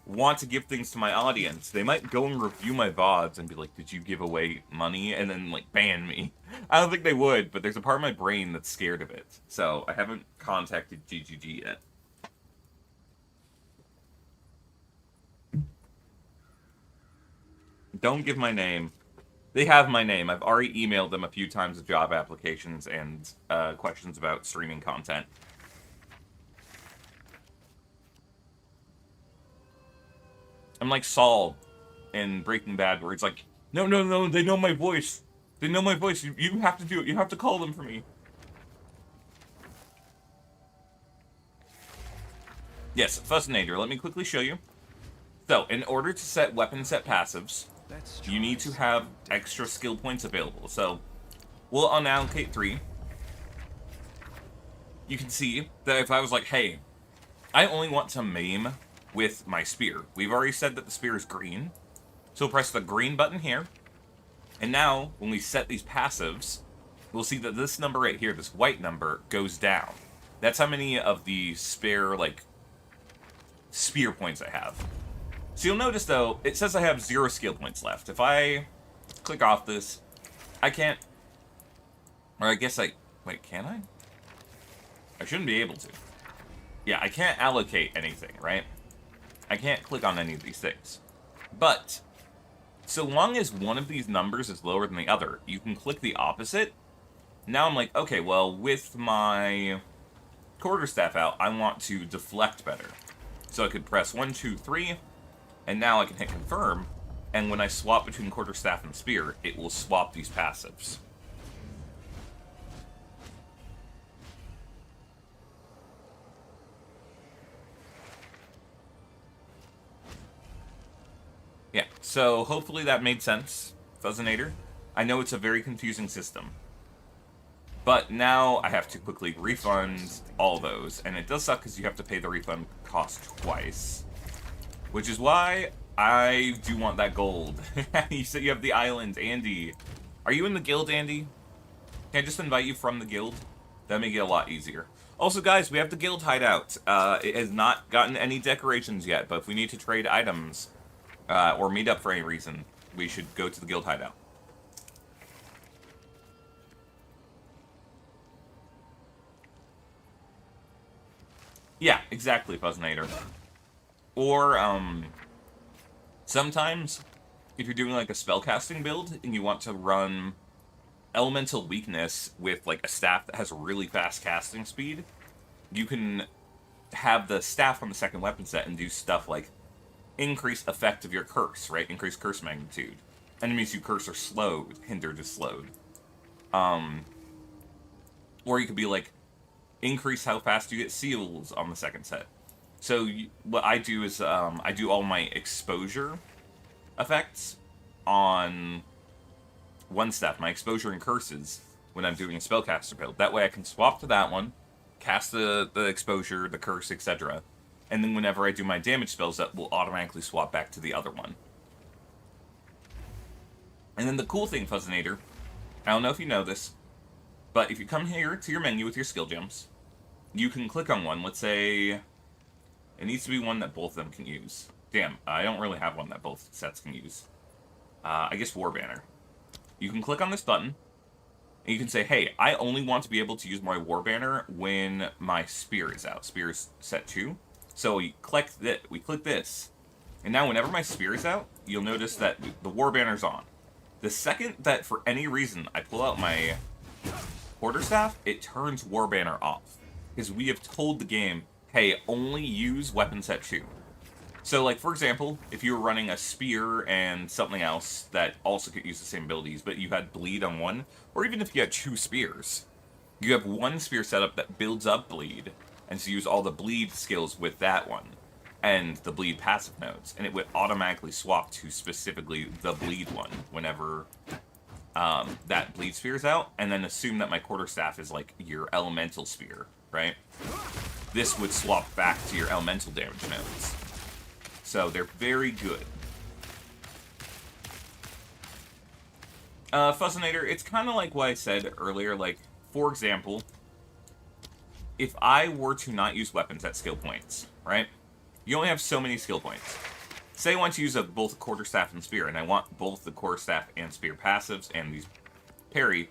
A: want to give things to my audience. They might go and review my VODs and be like, did you give away money? And then, like, ban me. I don't think they would, but there's a part of my brain that's scared of it. So, I haven't contacted GGG yet. Don't give my name. They have my name. I've already emailed them a few times with job applications and questions about streaming content. I'm like Saul in Breaking Bad, where it's like, no, no, no, they know my voice. They know my voice. You have to do it. You have to call them for me. Yes, Fuzzinator, let me quickly show you. So, in order to set weapon set passives, you need to have extra skill points available. So, we'll unallocate 3. You can see that if I was like, hey, I only want to maim with my spear. We've already said that the spear is green. So press the green button here. And now, when we set these passives, we'll see that this number right here, this white number, goes down. That's how many of the spare, like, spear points I have. So you'll notice, though, it says I have 0 skill points left. If I click off this, I can't... Or I guess I... Wait, can I? I shouldn't be able to. Yeah, I can't allocate anything, right? I can't click on any of these things. But, so long as one of these numbers is lower than the other, you can click the opposite. Now I'm like, okay, well, with my quarterstaff out, I want to deflect better. So I could press 1, 2, 3, and now I can hit confirm, and when I swap between quarterstaff and spear, it will swap these passives. Yeah, so hopefully that made sense, Fuzzinator. I know it's a very confusing system. But now I have to quickly refund all those, and it does suck because you have to pay the refund cost twice. Which is why I do want that gold. You said you have the island, Andy. Are you in the guild, Andy? Can I just invite you from the guild? That'd make it a lot easier. Also, guys, we have the guild hideout. It has not gotten any decorations yet, but if we need to trade items, or meet up for any reason, we should go to the guild hideout. Yeah, exactly, Fuzzinator. Or, sometimes, if you're doing, like, a spellcasting build, and you want to run elemental weakness with, like, a staff that has really fast casting speed, you can have the staff on the second weapon set and do stuff like increase effect of your curse, right? Increase curse magnitude. Enemies you curse are slowed, hindered is slowed. Or you could be like, increase how fast you get seals on the second set. So what I do is I do all my exposure effects on one staff, my exposure and curses, when I'm doing a spellcaster build. That way I can swap to that one, cast the exposure, the curse, etc. And then whenever I do my damage spells, that will automatically swap back to the other one. And then the cool thing, Fuzzinator, I don't know if you know this, but if you come here to your menu with your skill gems, you can click on one. Let's say it needs to be one that both of them can use. Damn, I don't really have one that both sets can use. I guess War Banner. You can click on this button, and you can say, hey, I only want to be able to use my War Banner when my Spear is out. Spear is set 2. So we click this, and now whenever my Spear is out, you'll notice that the War Banner's on. The second that, for any reason, I pull out my quarterstaff, it turns War Banner off. Because we have told the game, hey, only use weapon set 2. So, like, for example, if you were running a Spear and something else that also could use the same abilities, but you had Bleed on one, or even if you had 2 Spears, you have one Spear setup that builds up Bleed, and so use all the Bleed skills with that one, and the Bleed passive nodes, and it would automatically swap to specifically the Bleed one whenever that Bleed Spear is out, and then assume that my quarterstaff is like your Elemental Spear, right? This would swap back to your Elemental damage nodes. So they're very good. Fuzzinator, it's kind of like what I said earlier. Like, for example, if I were to not use weapons at skill points, right? You only have so many skill points. Say I want to use both a quarterstaff and spear, and I want both the quarterstaff and spear passives and these parry.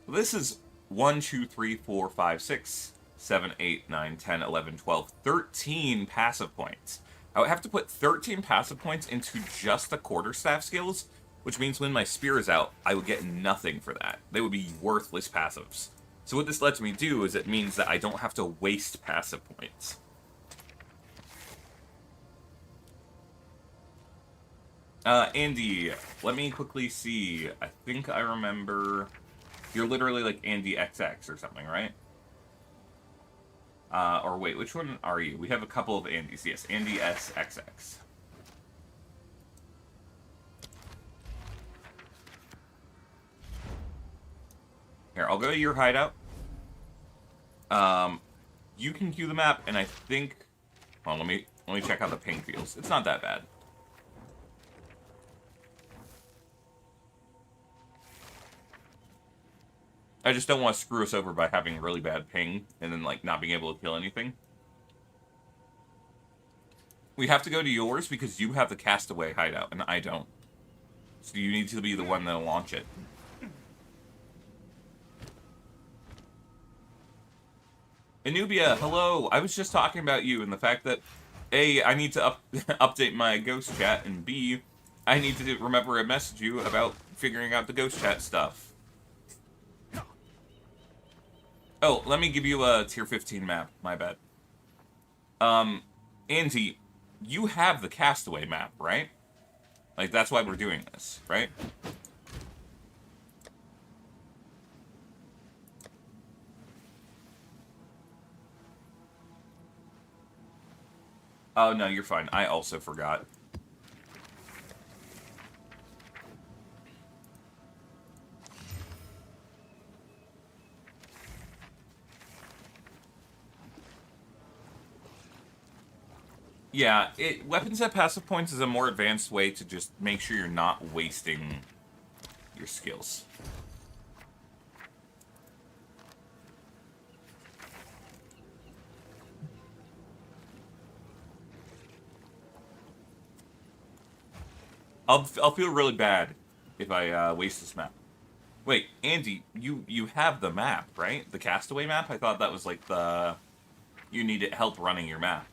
A: This is 1, 2, 3, 4, 5, 6, 7, 8, 9, 10, 11, 12, 13 passive points. I would have to put 13 passive points into just the quarterstaff skills, which means when my spear is out, I would get nothing for that. They would be worthless passives. So what this lets me do is it means that I don't have to waste passive points. Andy, let me quickly see. I think I remember... You're literally like Andy XX or something, right? Or wait, which one are you? We have a couple of Andys. Yes, Andy SXX. Here, I'll go to your hideout. You can queue the map, and I think... Hold on, let me check how the ping feels. It's not that bad. I just don't want to screw us over by having really bad ping, and then, like, not being able to kill anything. We have to go to yours because you have the Castaway hideout, and I don't. So you need to be the one that'll launch it. Anubia, hello! I was just talking about you and the fact that, A, I need to update my ghost chat, and B, I need to remember to message you about figuring out the ghost chat stuff. Oh, let me give you a tier 15 map. My bad. Andy, you have the Castaway map, right? Like, that's why we're doing this, right? Oh, no, you're fine. I also forgot. Yeah, weapons at passive points is a more advanced way to just make sure you're not wasting your skills. I'll feel really bad if I waste this map. Wait, Andy, you have the map, right? The Castaway map? I thought that was like you needed help running your map.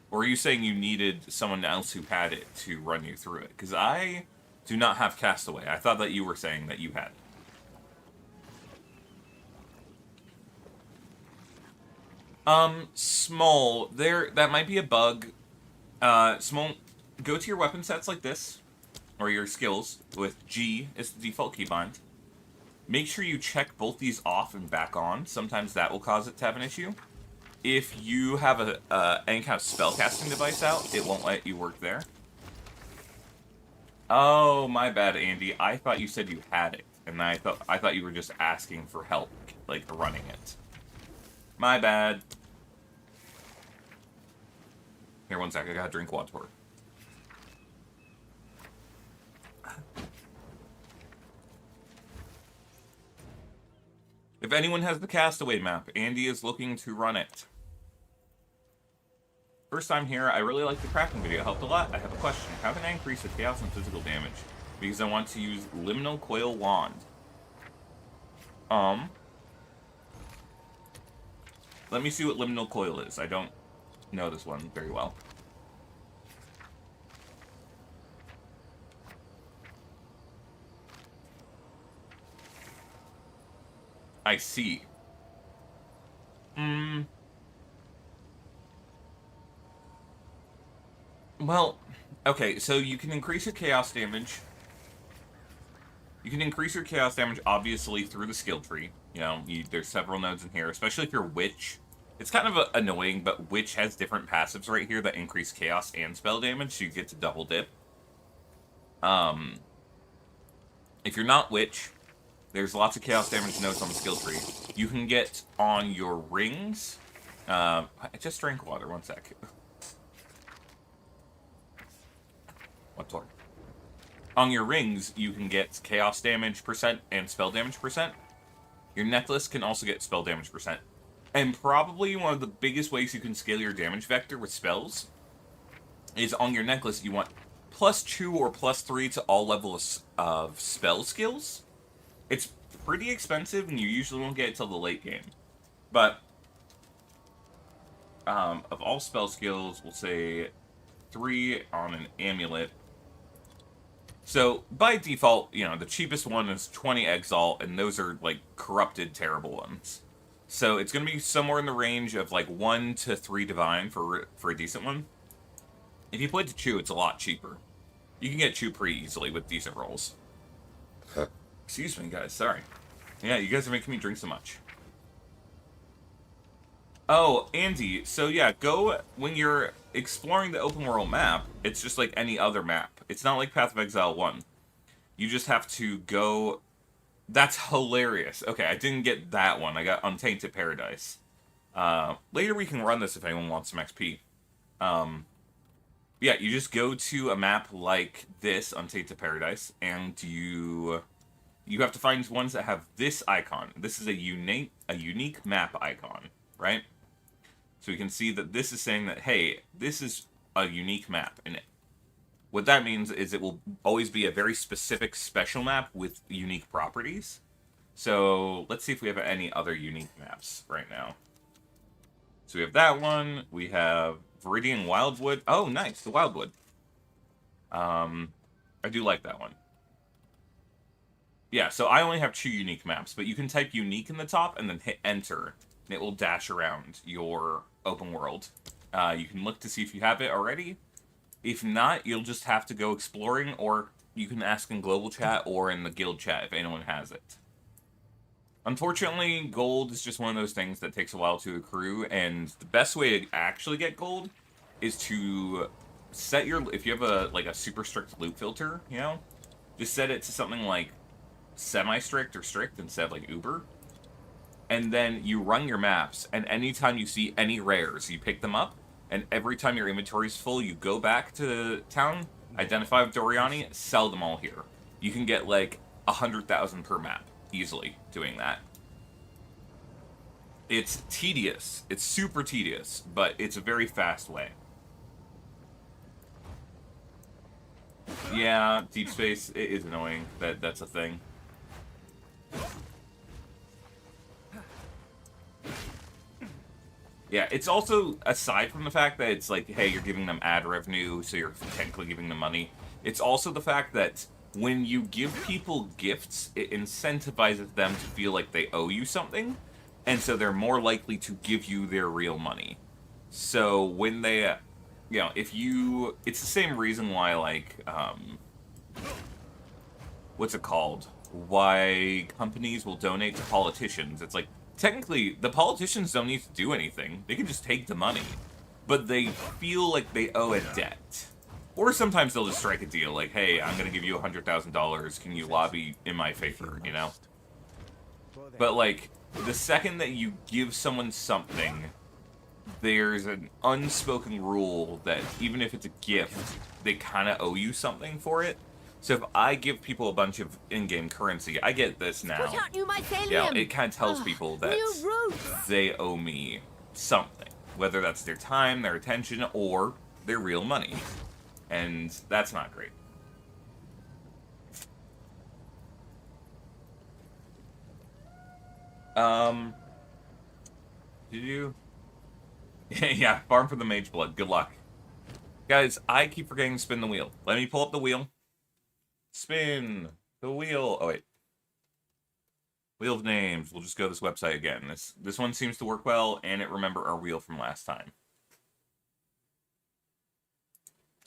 A: Or are you saying you needed someone else who had it to run you through it? Because I do not have Castaway. I thought that you were saying that you had it. Small. That might be a bug. Small, go to your weapon sets like this. Or your skills with G is the default keybind. Make sure you check both these off and back on. Sometimes that will cause it to have an issue. If you have any kind of spellcasting device out, it won't let you work there. Oh, my bad, Andy. I thought you said you had it, and I thought you were just asking for help, like running it. My bad. Here, one sec. I gotta drink water. If anyone has the Castaway map, Andy is looking to run it. First time here, I really like the crafting video. It helped a lot. I have a question. How can I increase the chaos and physical damage? Because I want to use Liminal Coil Wand. Let me see what Liminal Coil is. I don't know this one very well. I see. Well, okay, so you can increase your chaos damage. You can increase your chaos damage, obviously, through the skill tree. You know, there's several nodes in here, especially if you're Witch. It's kind of annoying, but Witch has different passives right here that increase chaos and spell damage, so you get to double dip. If you're not Witch, there's lots of chaos damage nodes on the skill tree. You can get on your rings. I just drank water, one sec. Water. On your rings, you can get chaos damage percent and spell damage percent. Your necklace can also get spell damage percent. And probably one of the biggest ways you can scale your damage vector with spells is on your necklace you want +2 or +3 to all levels of spell skills. It's pretty expensive and you usually won't get it till the late game. But of all spell skills, we'll say 3 on an amulet. So, by default, you know, the cheapest one is 20 Exalt, and those are, like, corrupted, terrible ones. So, it's going to be somewhere in the range of, like, 1 to 3 Divine for a decent one. If you play to Chew, it's a lot cheaper. You can get Chew pretty easily with decent rolls. Excuse me, guys, sorry. Yeah, you guys are making me drink so much. Oh, Andy, so yeah, go, when you're exploring the open world map, it's just like any other map. It's not like Path of Exile 1. You just have to go... That's hilarious. Okay, I didn't get that one. I got Untainted Paradise. Later we can run this if anyone wants some XP. Yeah, you just go to a map like this, Untainted Paradise, and you have to find ones that have this icon. This is a unique map icon, right? So we can see that this is saying that, hey, this is a unique map. And what that means is it will always be a very specific special map with unique properties. So let's see if we have any other unique maps right now. So we have that one. We have Viridian Wildwood. Oh, nice, the Wildwood. I do like that one. Yeah, so I only have 2 unique maps, but you can type unique in the top and then hit enter, and it will dash around your open world. You can look to see if you have it already. If not, you'll just have to go exploring, or you can ask in global chat or in the guild chat if anyone has it. Unfortunately, gold is just one of those things that takes a while to accrue, and the best way to actually get gold is to set your... If you have a super strict loot filter, you know, just set it to something like semi-strict or strict instead of like uber. And then you run your maps, and anytime you see any rares, you pick them up, and every time your inventory is full, you go back to town, identify with Doriani, sell them all here. You can get like 100,000 per map, easily, doing that. It's tedious. It's super tedious, but it's a very fast way. Yeah, deep space, it is annoying. That's a thing. Yeah, it's also, aside from the fact that it's like, hey, you're giving them ad revenue, so you're technically giving them money, it's also the fact that when you give people gifts, it incentivizes them to feel like they owe you something, and so they're more likely to give you their real money. So when they, you know, if you, it's the same reason why, like, what's it called? Why companies will donate to politicians. It's like, technically, the politicians don't need to do anything. They can just take the money. But they feel like they owe a debt. Or sometimes they'll just strike a deal, like, hey, I'm gonna give you $100,000, can you lobby in my favor, you know? But, like, the second that you give someone something, there's an unspoken rule that even if it's a gift, they kind of owe you something for it. So if I give people a bunch of in-game currency, I get this now. Yeah, it kind of tells people that they owe me something. Whether that's their time, their attention, or their real money. And that's not great. Did you? Yeah, farm for the mage blood. Good luck. Guys, I keep forgetting to spin the wheel. Let me pull up the wheel. Spin the wheel. Oh, wait. Wheel of names. We'll just go to this website again. This one seems to work well, and it remembered our wheel from last time.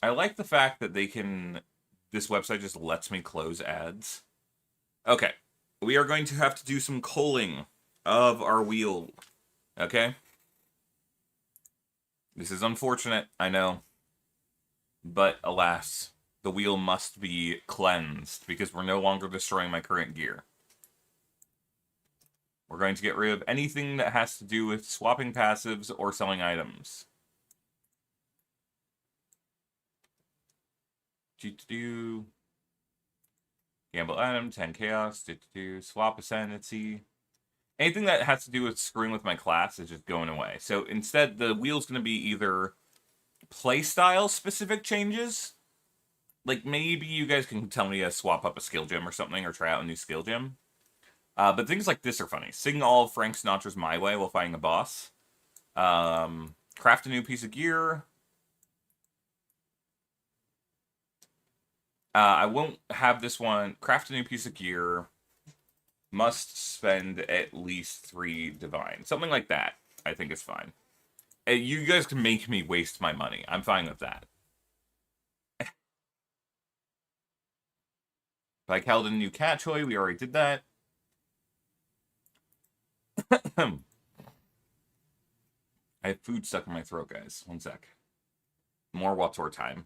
A: I like the fact that they can... This website just lets me close ads. Okay. We are going to have to do some culling of our wheel. Okay? This is unfortunate, I know. But, alas... The wheel must be cleansed, because we're no longer destroying my current gear. We're going to get rid of anything that has to do with swapping passives or selling items. Gamble item, 10 chaos, swap ascendancy. Anything that has to do with screwing with my class is just going away. So instead, the wheel's going to be either playstyle specific changes. Like, maybe you guys can tell me to swap up a skill gem or something, or try out a new skill gem. But things like this are funny. Sing all of Frank Sinatra's My Way while fighting a boss. Craft a new piece of gear. I won't have this one. Craft a new piece of gear. Must spend at least 3 divine. Something like that, I think is fine. You guys can make me waste my money. I'm fine with that. Like held a new cat toy. We already did that. I have food stuck in my throat, guys. One sec. More Wator time.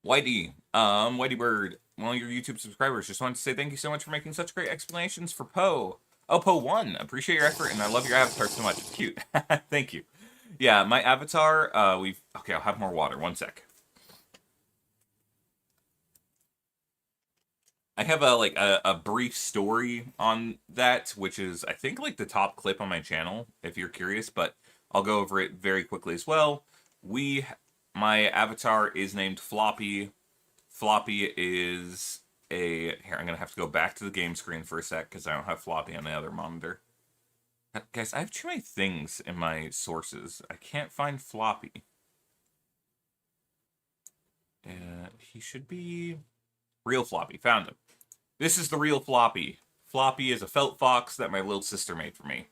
A: Whitey, Whitey Bird, one of your YouTube subscribers, just wanted to say thank you so much for making such great explanations for PoE. Oh, PoE 1. Appreciate your effort, and I love your avatar so much. It's cute. Thank you. Yeah, my avatar, okay, I'll have more water. One sec. I have a brief story on that, which is, I think, like the top clip on my channel, if you're curious, but I'll go over it very quickly as well. My avatar is named Floppy. Floppy is here, I'm going to have to go back to the game screen for a sec, because I don't have Floppy on the other monitor. Guys, I have too many things in my sources. I can't find Floppy. He should be... Real Floppy. Found him. This is the real Floppy. Floppy is a felt fox that my little sister made for me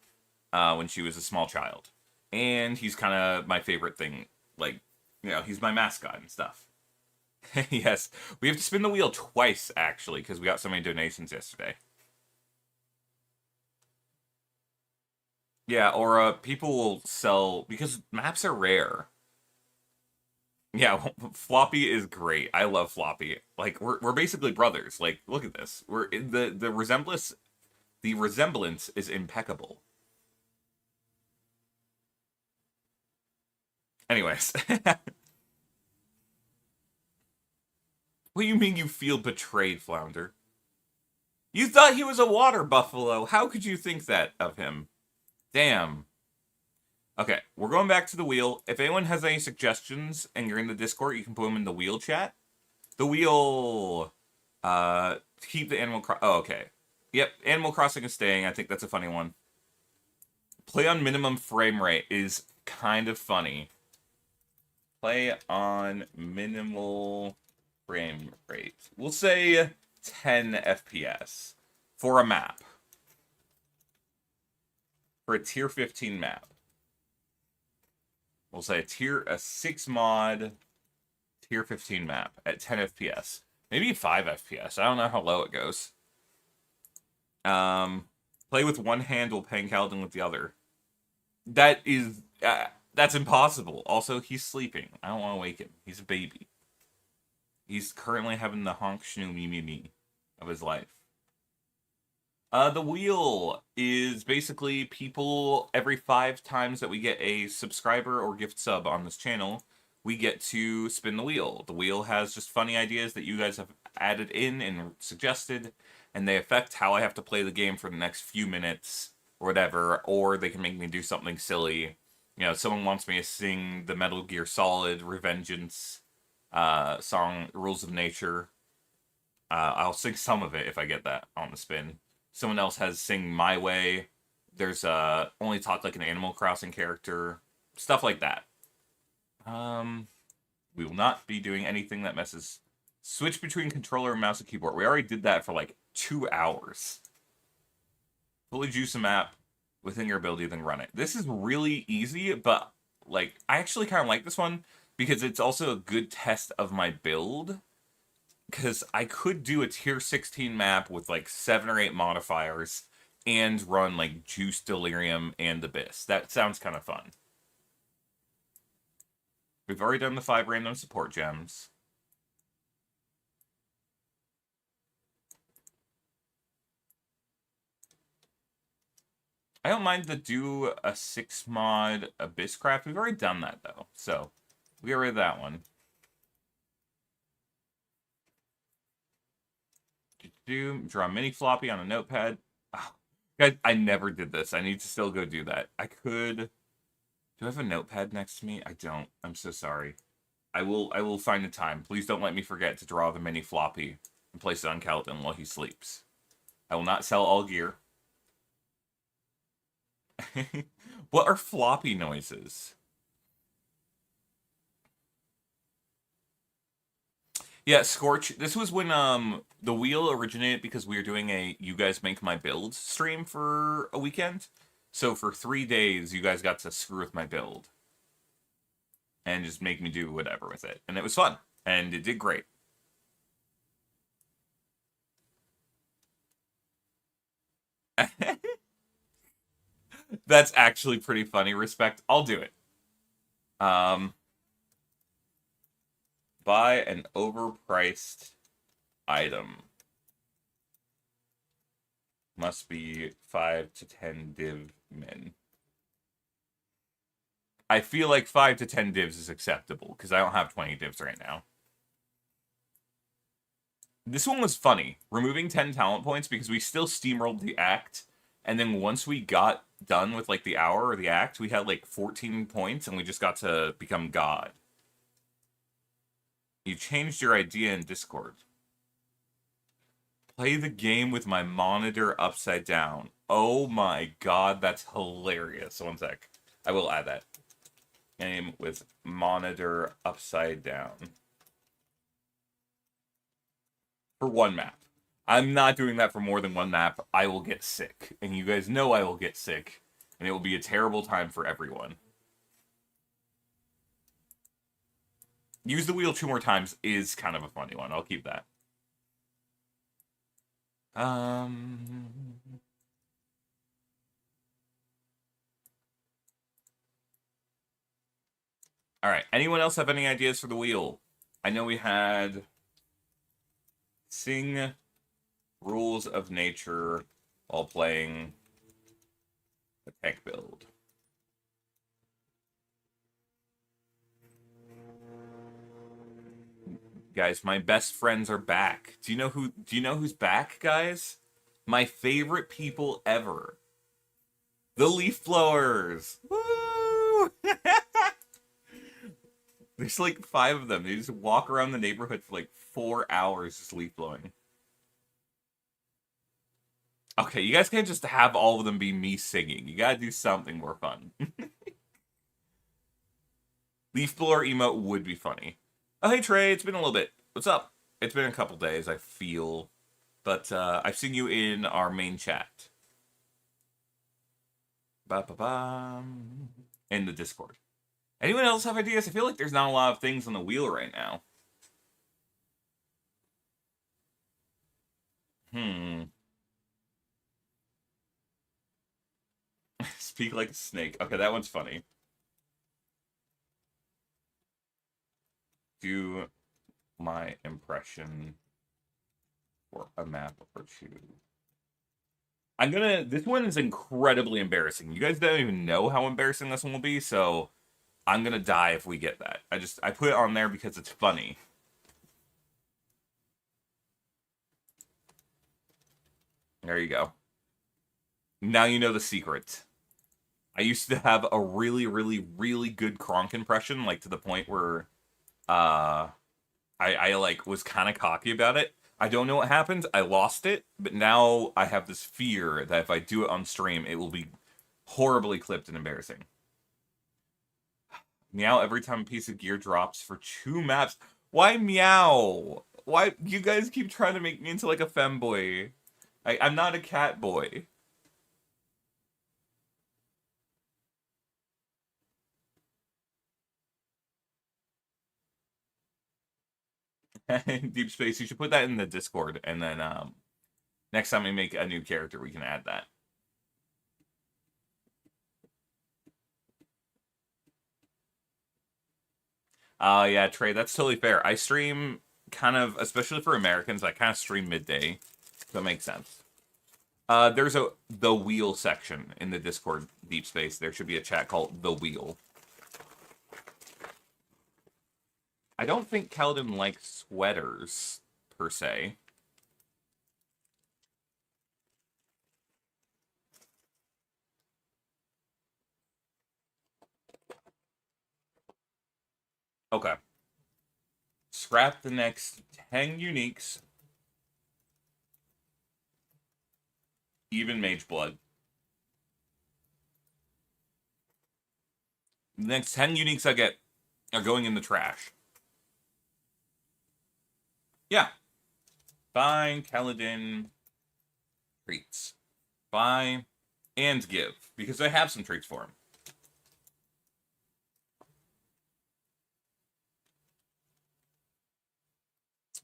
A: when she was a small child. And he's kind of my favorite thing. Like, you know, he's my mascot and stuff. Yes. We have to spin the wheel twice, actually, because we got so many donations yesterday. Yeah, or people will sell... Because maps are rare. Yeah, Floppy is great. I love Floppy. Like, we're basically brothers. Like, look at this. We're the resemblance is impeccable. Anyways. What do you mean you feel betrayed, Flounder? You thought he was a water buffalo. How could you think that of him? Damn. Okay, we're going back to the wheel. If anyone has any suggestions and you're in the Discord, you can put them in the wheel chat. The wheel... keep the Animal Crossing... Oh, okay. Yep, Animal Crossing is staying. I think that's a funny one. Play on minimum frame rate is kind of funny. Play on minimal frame rate. We'll say 10 FPS for a map. For a tier 15 map. We'll say a 6 mod tier 15 map at 10 FPS. Maybe 5 FPS. I don't know how low it goes. Play with one hand while playing Paladin with the other. That is... that's impossible. Also, he's sleeping. I don't want to wake him. He's a baby. He's currently having the honk schnoo me me me of his life. The wheel is basically people, every 5 times that we get a subscriber or gift sub on this channel, we get to spin the wheel. The wheel has just funny ideas that you guys have added in and suggested, and they affect how I have to play the game for the next few minutes or whatever, or they can make me do something silly. You know, someone wants me to sing the Metal Gear Solid Revengeance song, Rules of Nature. I'll sing some of it if I get that on the spin. Someone else has Sing My Way. There's Only Talk Like an Animal Crossing character. Stuff like that. We will not be doing anything that messes... Switch between controller and mouse and keyboard. We already did that for like 2 hours. Fully juice a map within your ability, then run it. This is really easy, but like I actually kind of like this one because it's also a good test of my build. Because I could do a tier 16 map with like 7 or 8 modifiers and run like Juice, Delirium, and Abyss. That sounds kind of fun. We've already done the 5 random support gems. I don't mind to do a 6 mod Abyss craft. We've already done that though, so we got rid of that one. Draw a mini floppy on a notepad. Oh, guys, I never did this. I need to still go do that. I could. Do I have a notepad next to me? I don't. I'm so sorry. I will find the time. Please don't let me forget to draw the mini floppy and place it on Kaladin while he sleeps. I will not sell all gear. What are floppy noises? Yeah, Scorch. This was when the wheel originated because we were doing a "You Guys Make My Build" stream for a weekend. So for 3 days, you guys got to screw with my build and just make me do whatever with it, and it was fun, and it did great. That's actually pretty funny. Respect. I'll do it. Buy an overpriced item. Must be 5 to 10 div min. I feel like 5 to 10 divs is acceptable, because I don't have 20 divs right now. This one was funny. Removing 10 talent points because we still steamrolled the act, and then once we got done with, like, the hour or the act, we had, like, 14 points, and we just got to become God. You changed your idea in Discord. Play the game with my monitor upside down. Oh my god, that's hilarious. One sec. I will add that. Game with monitor upside down. For one map. I'm not doing that for more than one map. I will get sick. And you guys know I will get sick. And it will be a terrible time for everyone. Use the wheel 2 more times is kind of a funny one. I'll keep that. Alright, anyone else have any ideas for the wheel? I know we had sing Rules of Nature while playing a tech build. Guys, my best friends are back. Do you know who's back, guys? My favorite people ever. The leaf blowers. Woo! There's like 5 of them. They just walk around the neighborhood for like 4 hours just leaf blowing. Okay, you guys can't just have all of them be me singing. You gotta do something more fun. Leaf blower emote would be funny. Oh, hey Trey, it's been a little bit. What's up? It's been a couple days, I feel. But I've seen you in our main chat. Ba-ba-bam. In the Discord. Anyone else have ideas? I feel like there's not a lot of things on the wheel right now. Speak like a snake. Okay, that one's funny. Do my impression for a map or 2. This one is incredibly embarrassing. You guys don't even know how embarrassing this one will be, so I'm gonna die if we get that. I put it on there because it's funny. There you go. Now you know the secret. I used to have a really, really, really good Kronk impression, like to the point where I like was kind of cocky about it. I don't know what happened. I lost it, but now I have this fear that if I do it on stream, it will be horribly clipped and embarrassing. Meow every time a piece of gear drops for 2 maps. Why meow? Why you guys keep trying to make me into like a femboy? I'm not a cat boy. Deep Space, you should put that in the Discord, and then next time we make a new character, we can add that. Yeah, Trey, that's totally fair. I stream kind of, especially for Americans, I kind of stream midday. So that makes sense. There's the wheel section in the Discord, Deep Space. There should be a chat called The Wheel. I don't think Kaladin likes sweaters, per se. Okay. Scrap the next 10 uniques. Even Mage Blood. The next 10 uniques I get are going in the trash. Yeah. Buy Kaladin treats. Buy and give. Because I have some treats for him.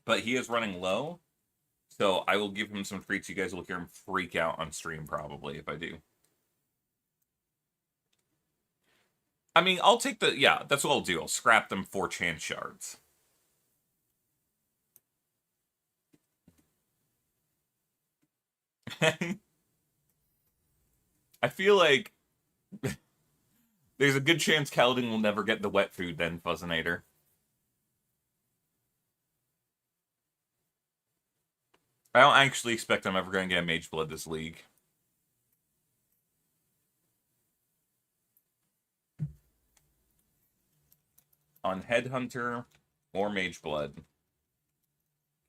A: But he is running low. So I will give him some treats. You guys will hear him freak out on stream probably if I do. I mean, I'll take the... Yeah, that's what I'll do. I'll scrap them for chance shards. I feel like there's a good chance Kaladin will never get the wet food then, Fuzzinator. I don't actually expect I'm ever going to get a Mage Blood this league. On Headhunter or Mage Blood,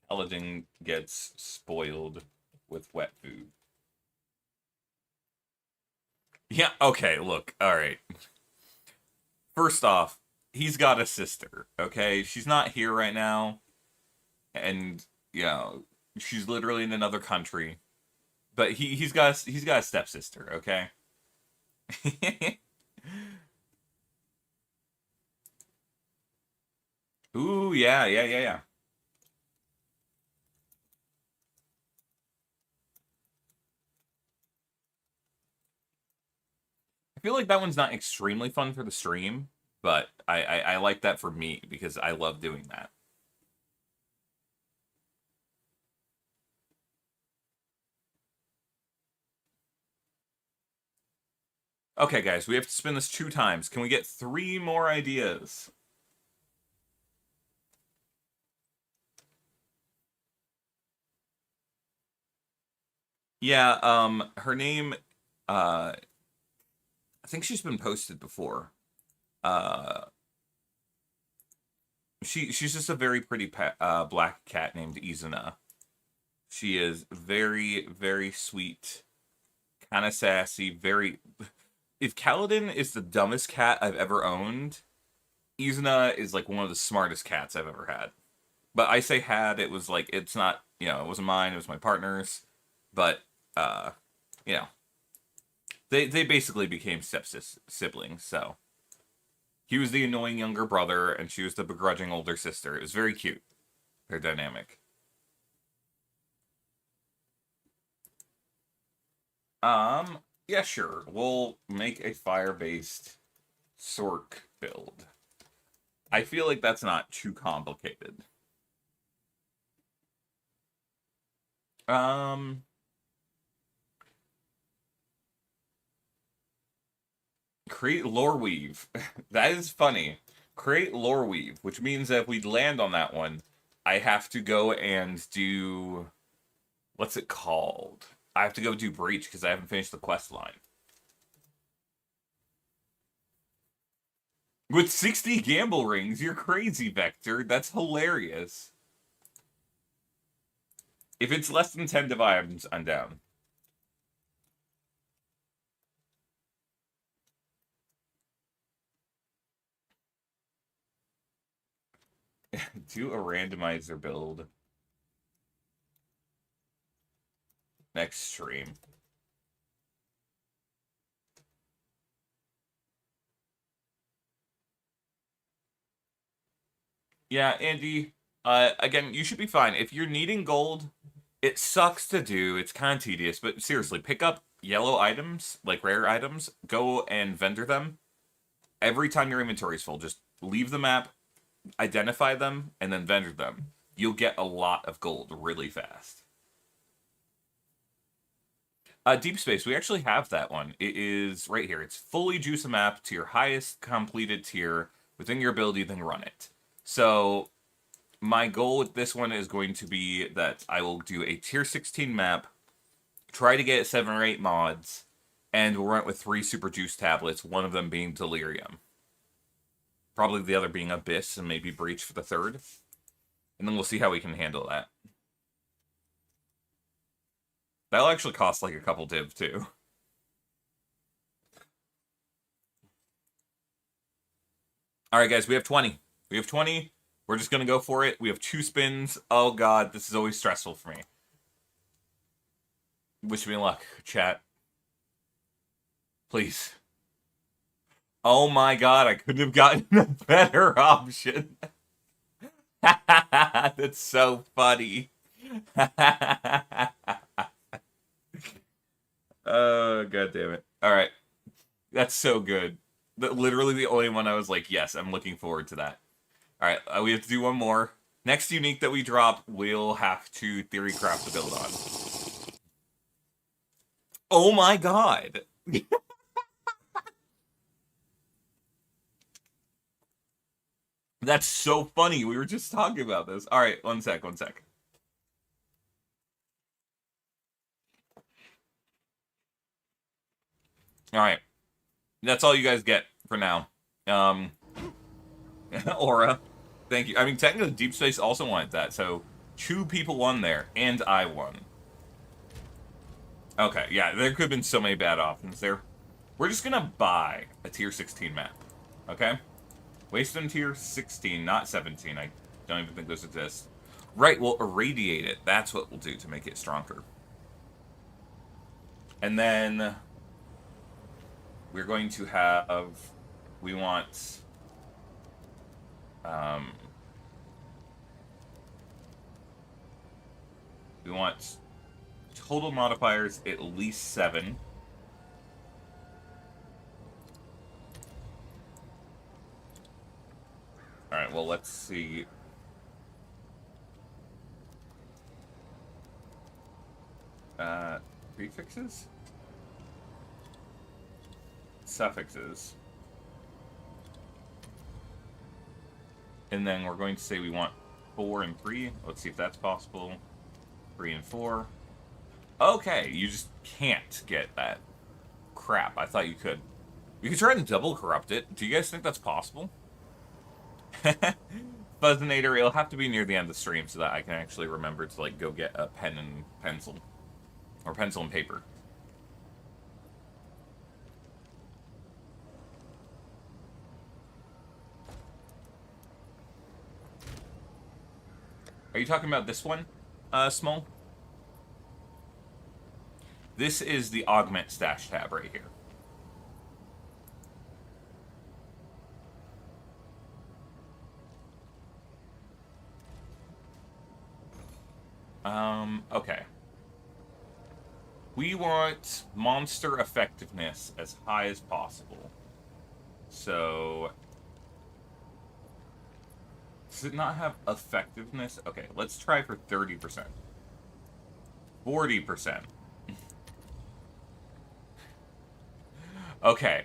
A: Kaladin gets spoiled with wet food. Yeah, okay, look, alright. First off, he's got a sister, okay? She's not here right now. And, you know, she's literally in another country. But he's got a stepsister, okay? Ooh, yeah. I feel like that one's not extremely fun for the stream, but I like that for me because I love doing that. Okay, guys, we have to spin this 2 times. Can we get 3 more ideas? Yeah, her name, I think she's been posted before. She's just a very pretty black cat named Izuna. She is very, very sweet, kind of sassy, very... If Kaladin is the dumbest cat I've ever owned, Izuna is like one of the smartest cats I've ever had. But I say had, it was like, it's not, you know, it wasn't mine, it was my partner's. But, you know, they basically became siblings, so. He was the annoying younger brother, and she was the begrudging older sister. It was very cute. Very dynamic. Yeah, sure. We'll make a fire-based Sork build. I feel like that's not too complicated. Create lore weave. That is funny. Create lore weave, which means that if we land on that one, I have to go and do... What's it called? I have to go do Breach because I haven't finished the quest line. With 60 gamble rings, you're crazy, Vector. That's hilarious. If it's less than 10 divides, I'm down. Do a randomizer build. Next stream. Yeah, Andy, again, you should be fine. If you're needing gold, it sucks to do. It's kind of tedious, but seriously, pick up yellow items, like rare items, go and vendor them. Every time your inventory is full, just leave the map, identify them, and then vendor them. You'll get a lot of gold really fast. Deep Space, we actually have that one. It is right here. It's fully juice a map to your highest completed tier within your ability, then run it. So my goal with this one is going to be that I will do a tier 16 map, try to get 7 or 8 mods, and we'll run it with 3 super juice tablets, one of them being Delirium. Probably the other being Abyss and maybe Breach for the third. And then we'll see how we can handle that. That'll actually cost like a couple div too. Alright guys, we have 20. We have 20. We're just gonna go for it. We have 2 spins. Oh god, this is always stressful for me. Wish me luck, chat. Please. Oh my god, I couldn't have gotten a better option. That's so funny. Oh, god damn it. Alright. That's so good. Literally the only one I was like, yes, I'm looking forward to that. Alright, we have to do one more. Next unique that we drop, we'll have to theory craft the build on. Oh my god! That's so funny. We were just talking about this. Alright, one sec. Alright. That's all you guys get for now. Aura. Thank you. I mean, technically, Deep Space also wanted that, so 2 people won there, and I won. Okay, yeah, there could have been so many bad options there. We're just gonna buy a tier 16 map, okay? Waste on tier 16, not 17. I don't even think those exist. Right, we'll irradiate it. That's what we'll do to make it stronger. And then we're going to have... We want... we want total modifiers at least 7. Alright, well, let's see. Prefixes? Suffixes. And then we're going to say we want 4 and 3. Let's see if that's possible. 3 and 4. Okay, you just can't get that. Crap, I thought you could. You could try to double corrupt it. Do you guys think that's possible? Fuzzinator, it'll have to be near the end of the stream so that I can actually remember to, like, go get a pen and pencil. Or pencil and paper. Are you talking about this one, Small? This is the Augment Stash tab right here. Okay. We want monster effectiveness as high as possible. So... does it not have effectiveness? Okay, let's try for 30%. 40%. Okay.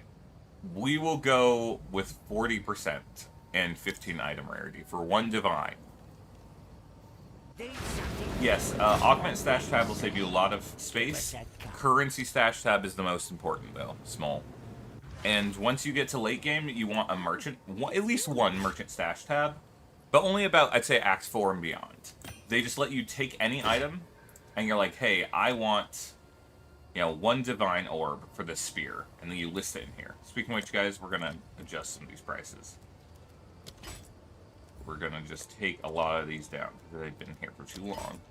A: We will go with 40% and 15 item rarity for 1 divine. Yes, Augment Stash Tab will save you a lot of space. Currency Stash Tab is the most important, though. Small. And once you get to late game, you want a merchant, at least 1 merchant Stash Tab. But only about, I'd say, Act 4 and beyond. They just let you take any item, and you're like, hey, I want, you know, 1 divine orb for this spear. And then you list it in here. Speaking of which, guys, we're going to adjust some of these prices. We're going to just take a lot of these down, because they've been here for too long.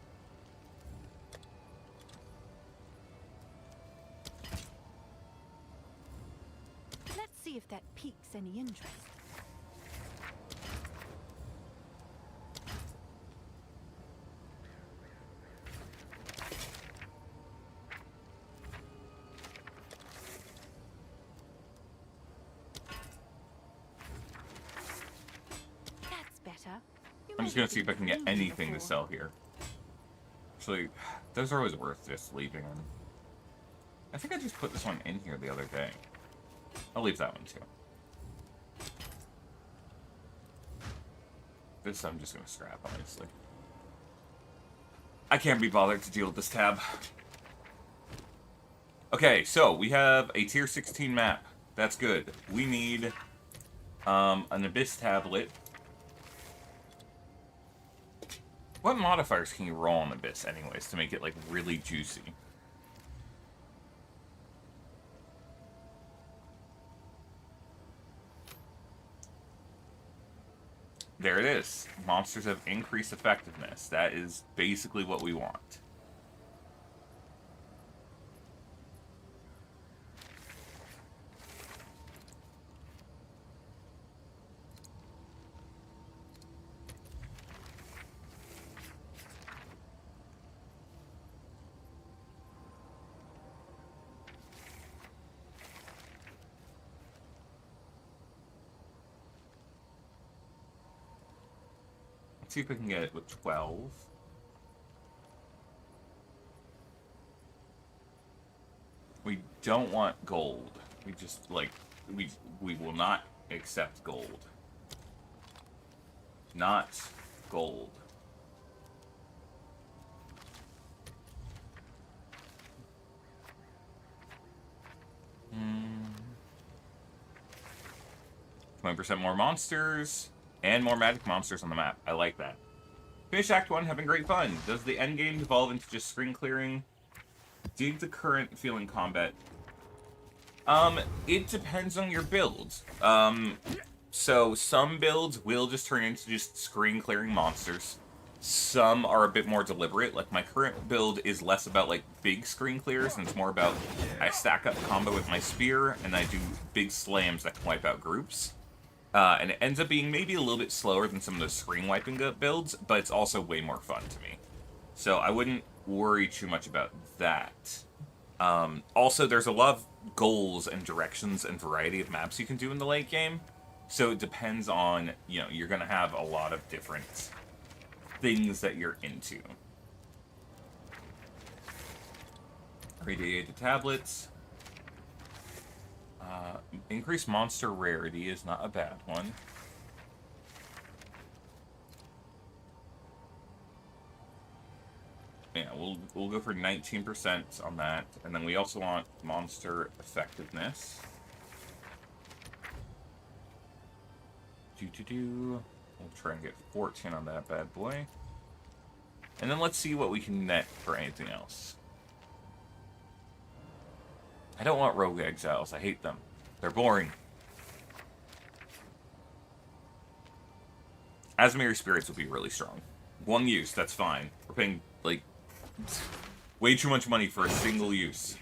C: Let's see if that piques any interest.
A: I'm just gonna see if I can get anything to sell here. Actually, those are always worth just leaving them. I think I just put this one in here the other day. I'll leave that one too. This I'm just gonna scrap, honestly. I can't be bothered to deal with this tab. Okay, so we have a tier 16 map. That's good. We need An Abyss tablet. What modifiers can you roll on Abyss, anyways, to make it, like, really juicy? There it is. Monsters have increased effectiveness. That is basically what we want. Let's see if we can get it with 12. We don't want gold. We just, like, we will not accept gold. Not gold. Hmm. 20% more monsters. And more magic monsters on the map. I like that. Finish Act 1, having great fun. Does the endgame devolve into just screen clearing? Dig the current feeling combat. It depends on your build. So some builds will just turn into just screen clearing monsters. Some are a bit more deliberate. Like, my current build is less about, like, big screen clears, and it's more about I stack up combo with my spear, and I do big slams that can wipe out groups. And it ends up being maybe a little bit slower than some of the screen wiping builds, but it's also way more fun to me. So I wouldn't worry too much about that. Also, there's a lot of goals and directions and variety of maps you can do in the late game. So it depends on, you know, you're going to have a lot of different things that you're into. Radiated tablets. Increased monster rarity is not a bad one. Yeah, we'll go for 19% on that, and then we also want monster effectiveness. We'll try and get 14 on that bad boy, and then let's see what we can net for anything else. I don't want rogue exiles. I hate them. They're boring. Asmiri spirits will be really strong. One use, that's fine. We're paying, like, way too much money for a single use.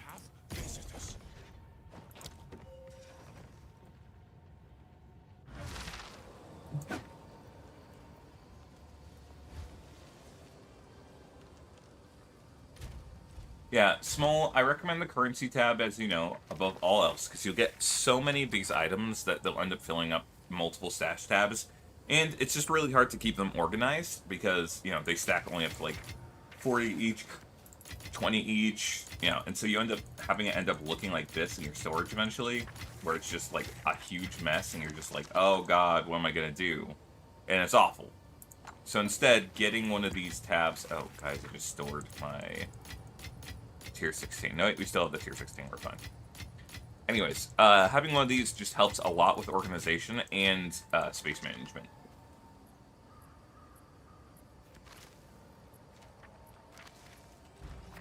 A: Yeah, small, I recommend the currency tab, as you know, above all else, because you'll get so many of these items that they'll end up filling up multiple stash tabs, and it's just really hard to keep them organized, because, you know, they stack only up to, like, 40 each, 20 each, you know, and so you end up having it end up looking like this in your storage eventually, where it's just, like, a huge mess, and you're just like, oh god, what am I gonna do? And it's awful. So instead, getting one of these tabs, oh, guys, I just stored my tier 16. No, wait, we still have the tier 16. We're fine. Anyways, having one of these just helps a lot with organization and space management.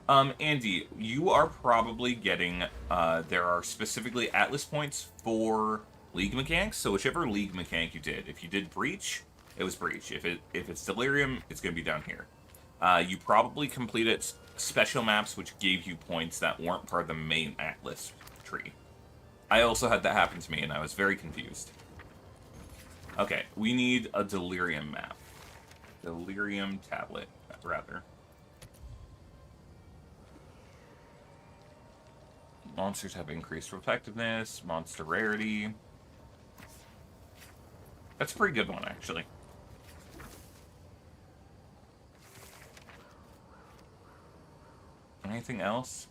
A: Andy, you are probably getting, there are specifically Atlas points for League mechanics, so whichever League mechanic you did. If you did Breach, it was Breach. If it's Delirium, it's going to be down here. You probably completed special maps which gave you points that weren't part of the main Atlas tree. I also had that happen to me, and I was very confused. Okay, we need a Delirium map. Delirium tablet, rather. Monsters have increased effectiveness, monster rarity. That's a pretty good one, actually. Anything else?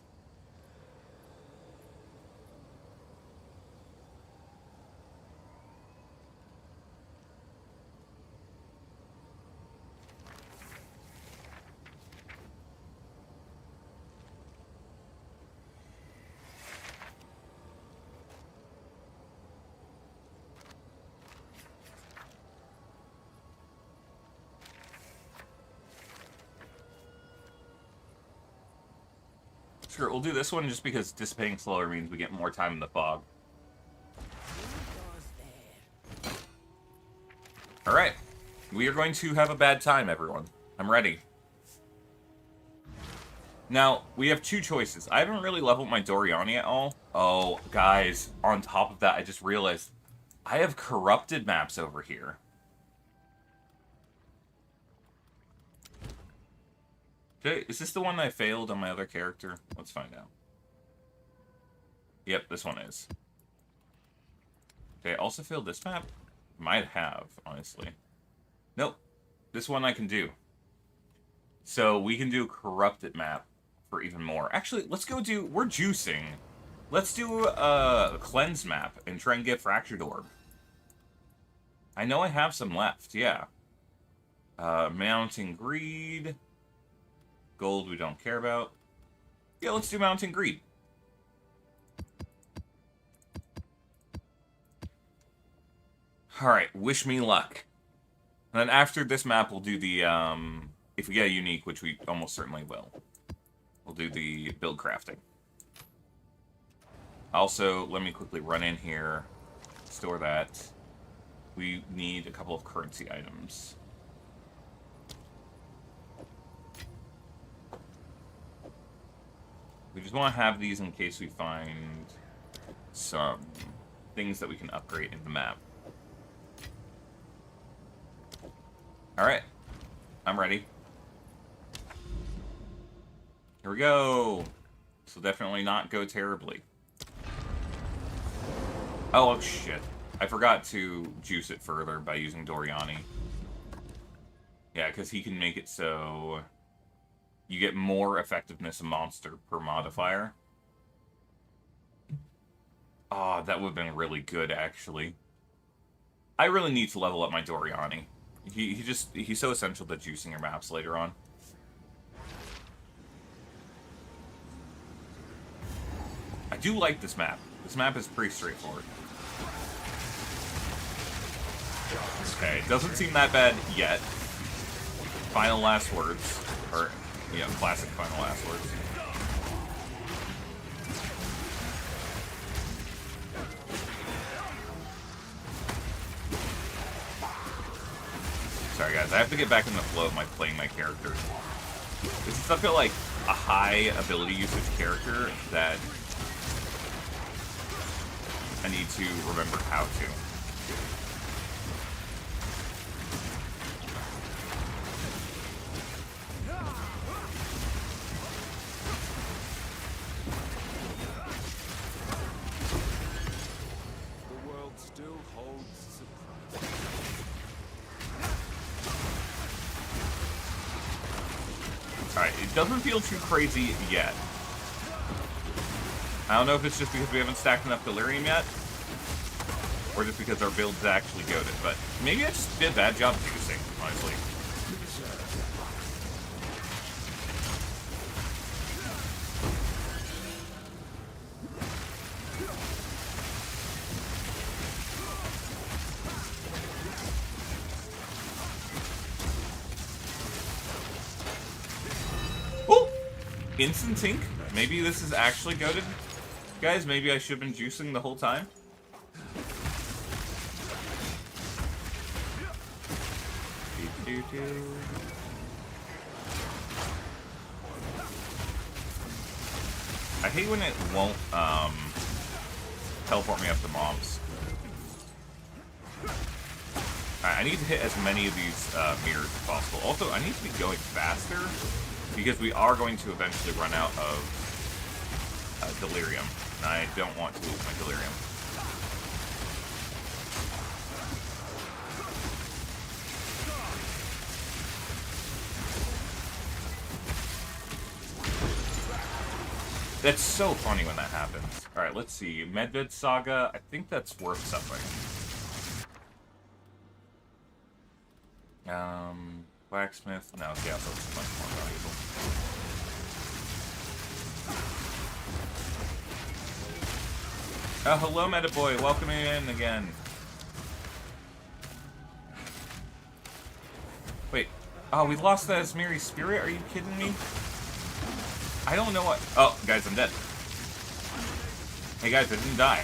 A: Sure, we'll do this one just because dissipating slower means we get more time in the fog. Alright. We are going to have a bad time, everyone. I'm ready. Now, we have two choices. I haven't really leveled my Doriani at all. Oh, guys, on top of that, I just realized I have corrupted maps over here. Okay, is this the one I failed on my other character? Let's find out. Yep, this one is. Okay, I also failed this map? Might have, honestly. Nope. This one I can do. So we can do a corrupted map for even more. Actually, let's go do... We're juicing. Let's do a cleanse map and try and get Fractured Orb. I know I have some left, yeah. Mounting Greed... Gold we don't care about. Yeah, let's do Mountain Greed. Alright, wish me luck. And then after this map, we'll do the, if we get a unique, which we almost certainly will, we'll do the build crafting. Also, let me quickly run in here, store that. We need a couple of currency items. We just want to have these in case we find some things that we can upgrade in the map. Alright. I'm ready. Here we go. This will definitely not go terribly. Oh, shit. I forgot to juice it further by using Doriani. Yeah, because he can make it so... you get more effectiveness a monster per modifier. Ah, that would have been really good, actually. I really need to level up my Doriani. He's so essential to juicing your maps later on. I do like this map. This map is pretty straightforward. Okay, it doesn't seem that bad yet. Final last words. Or... yeah, classic final last words. Sorry guys, I have to get back in the flow of playing my characters. This is, I feel like, a high ability usage character that I need to remember how to. Alright, it doesn't feel too crazy yet. I don't know if it's just because we haven't stacked enough Delirium yet, or just because our build's actually goated, but maybe I just did a bad job juicing, honestly. Instant Tink? Maybe this is actually goated? Guys, maybe I should have been juicing the whole time? I hate when it won't, teleport me up to mobs. Alright, I need to hit as many of these, mirrors as possible. Also, I need to be going faster, because we are going to eventually run out of Delirium. And I don't want to lose my Delirium. That's so funny when that happens. Alright, let's see. Medved Saga, I think that's worth something. Blacksmith, no, yeah, that's much more valuable. Hello, Metaboy, welcome in again. Wait, oh, we lost the Asmiri Spirit? Are you kidding me? I don't know what... Oh, guys, I'm dead. Hey, guys, I didn't die.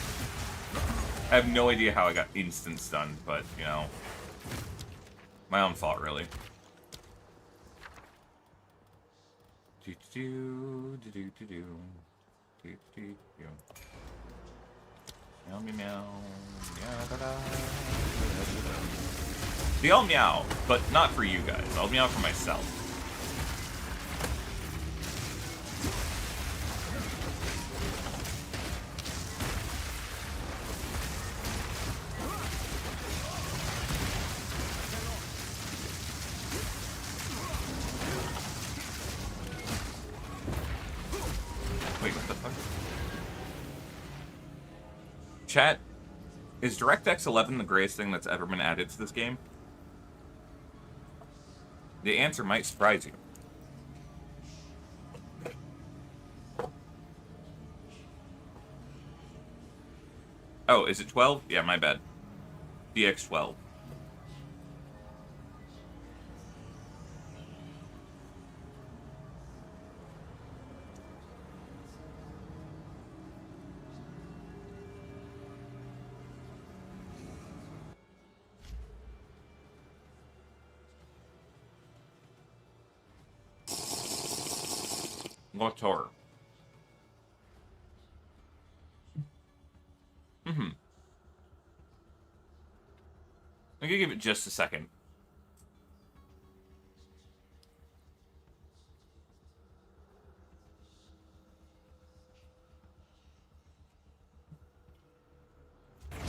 A: I have no idea how I got instant stunned, but, you know... My own fault, really. Meow, meow, meow. Meow, da, da. See, I'll meow, but not for you guys. I'll meow for myself. Wait, what the fuck? Chat, is DirectX 11 the greatest thing that's ever been added to this game? The answer might surprise you. Oh, is it 12? Yeah, my bad. DX12. Lotor. I'm gonna give it just a second.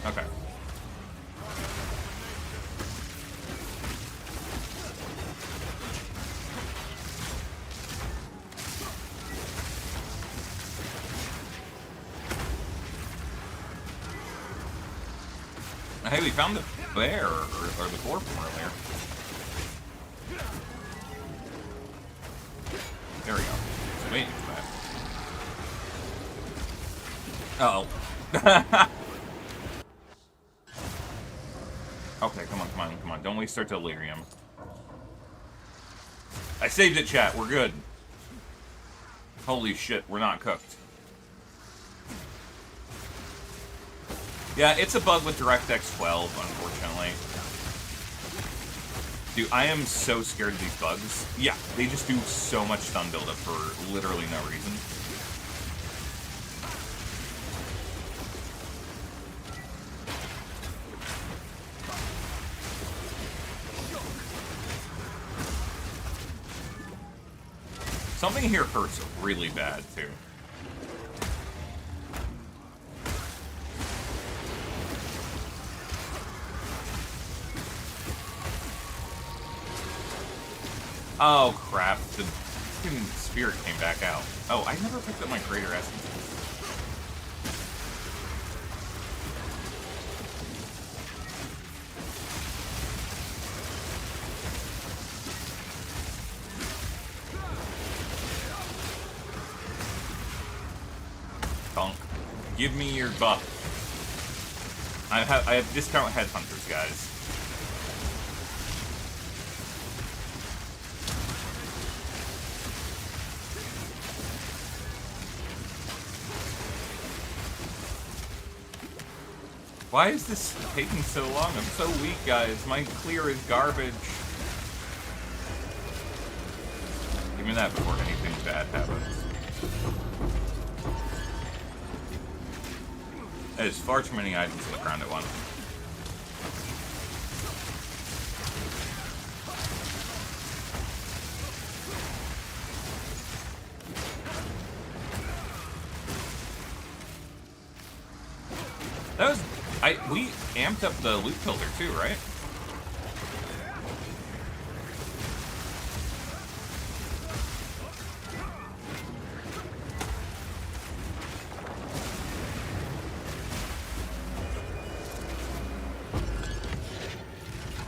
A: Okay. Hey, we found the bear, or the boar from earlier. There we go. Just waiting for that. Uh-oh. Okay, come on, come on, come on. Don't waste our delirium. I saved it, chat. We're good. Holy shit, we're not cooked. Yeah, it's a bug with DirectX 12, unfortunately. Dude, I am so scared of these bugs. Yeah, they just do so much stun buildup for literally no reason. Something here hurts really bad, too. Oh, crap. The fucking spirit came back out. Oh, I never picked up my greater essence. Punk. Give me your buff. I have discount headhunters, guys. Why is this taking so long? I'm so weak, guys. My clear is garbage. Give me that before anything bad happens. There's far too many items on the ground at once. That was... we amped up the loot filter too, right?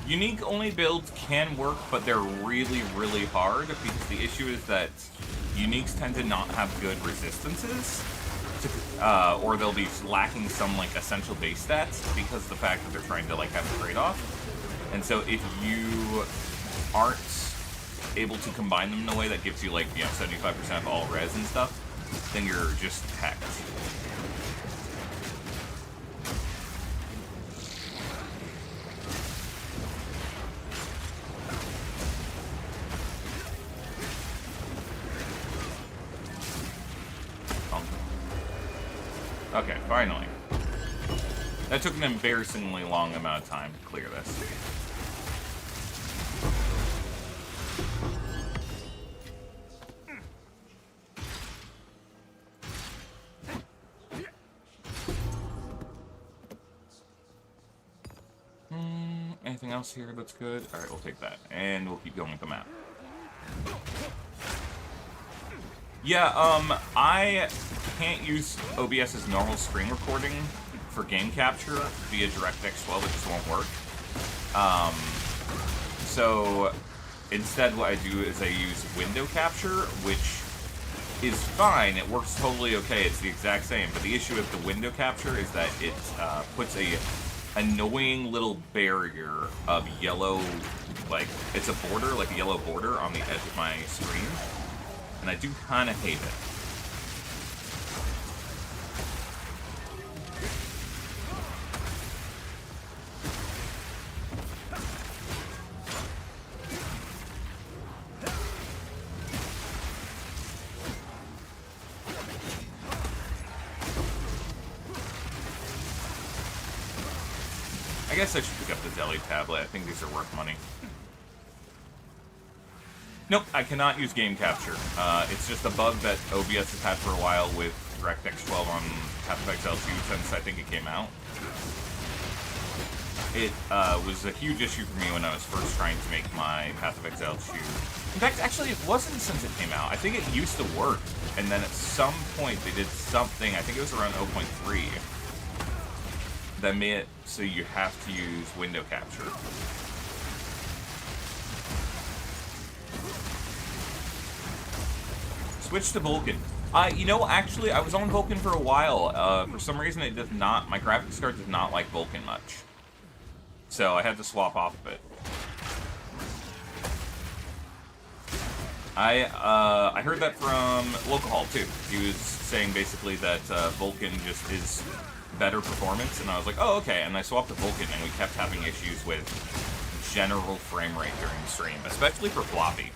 A: Unique only builds can work, but they're really, really hard because the issue is that uniques tend to not have good resistances. Or they'll be lacking some, like, essential base stats because of the fact that they're trying to, like, have a trade-off. And so if you aren't able to combine them in a way that gives you, like, you know, 75% of all res and stuff, then you're just hecked. Okay, finally. That took an embarrassingly long amount of time to clear this. Anything else here that's good? Alright, we'll take that. And we'll keep going with the map. Yeah, I can't use OBS's normal screen recording for game capture via DirectX 12. It just won't work. So instead what I do is I use window capture, which is fine. It works totally okay. It's the exact same. But the issue with the window capture is that it puts a annoying little barrier of yellow, like, it's a border, like a yellow border on the edge of my screen. And I do kind of hate it. I guess I should pick up the deli tablet. I think these are worth money. Nope, I cannot use game capture. It's just a bug that OBS has had for a while with DirectX 12 on Path of Exile 2 since I think it came out. It was a huge issue for me when I was first trying to make my Path of Exile 2. In fact, actually, it wasn't since it came out. I think it used to work, and then at some point they did something, I think it was around 0.3, that made it so you have to use window capture. Switch to Vulkan. You know, actually, I was on Vulkan for a while. For some reason, it does not, my graphics card does not like Vulkan much. So I had to swap off of it. I heard that from Localhaul too. He was saying basically that Vulkan just is better performance, and I was like, oh, okay. And I swapped to Vulkan, and we kept having issues with general frame rate during the stream, especially for Floppy.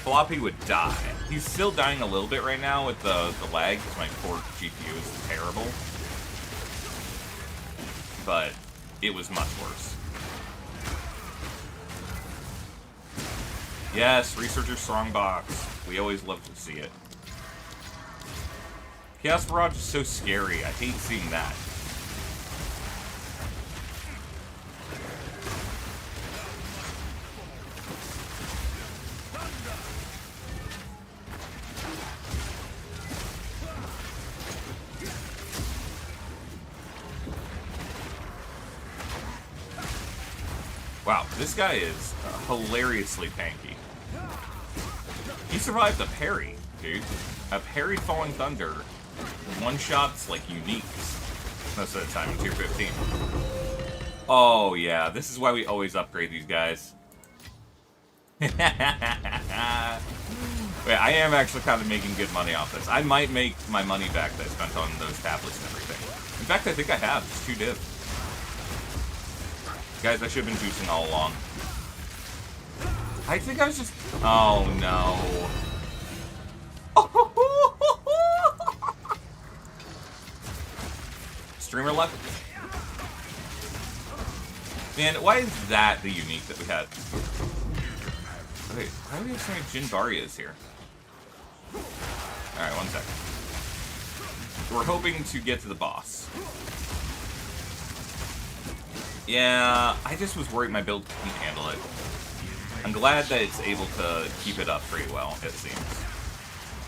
A: Floppy would die. He's still dying a little bit right now with the lag, because my core GPU is terrible. But it was much worse. Yes, Researcher Strongbox. We always love to see it. Chaos Barrage is so scary. I hate seeing that. Wow, this guy is hilariously tanky. He survived a parry, dude. A parry Falling Thunder. One-shots like uniques most of the time in Tier 15. Oh yeah, this is why we always upgrade these guys. Wait, I am actually kind of making good money off this. I might make my money back that I spent on those tablets and everything. In fact, I think I have. It's 2 div. Guys, I should have been juicing all along. I think I was just... Oh, no. Streamer luck? Man, why is that the unique that we had? Wait, why do we have so many Jinbarias here? Alright, 1 second. We're hoping to get to the boss. Yeah, I just was worried my build couldn't handle it. I'm glad that it's able to keep it up pretty well, it seems.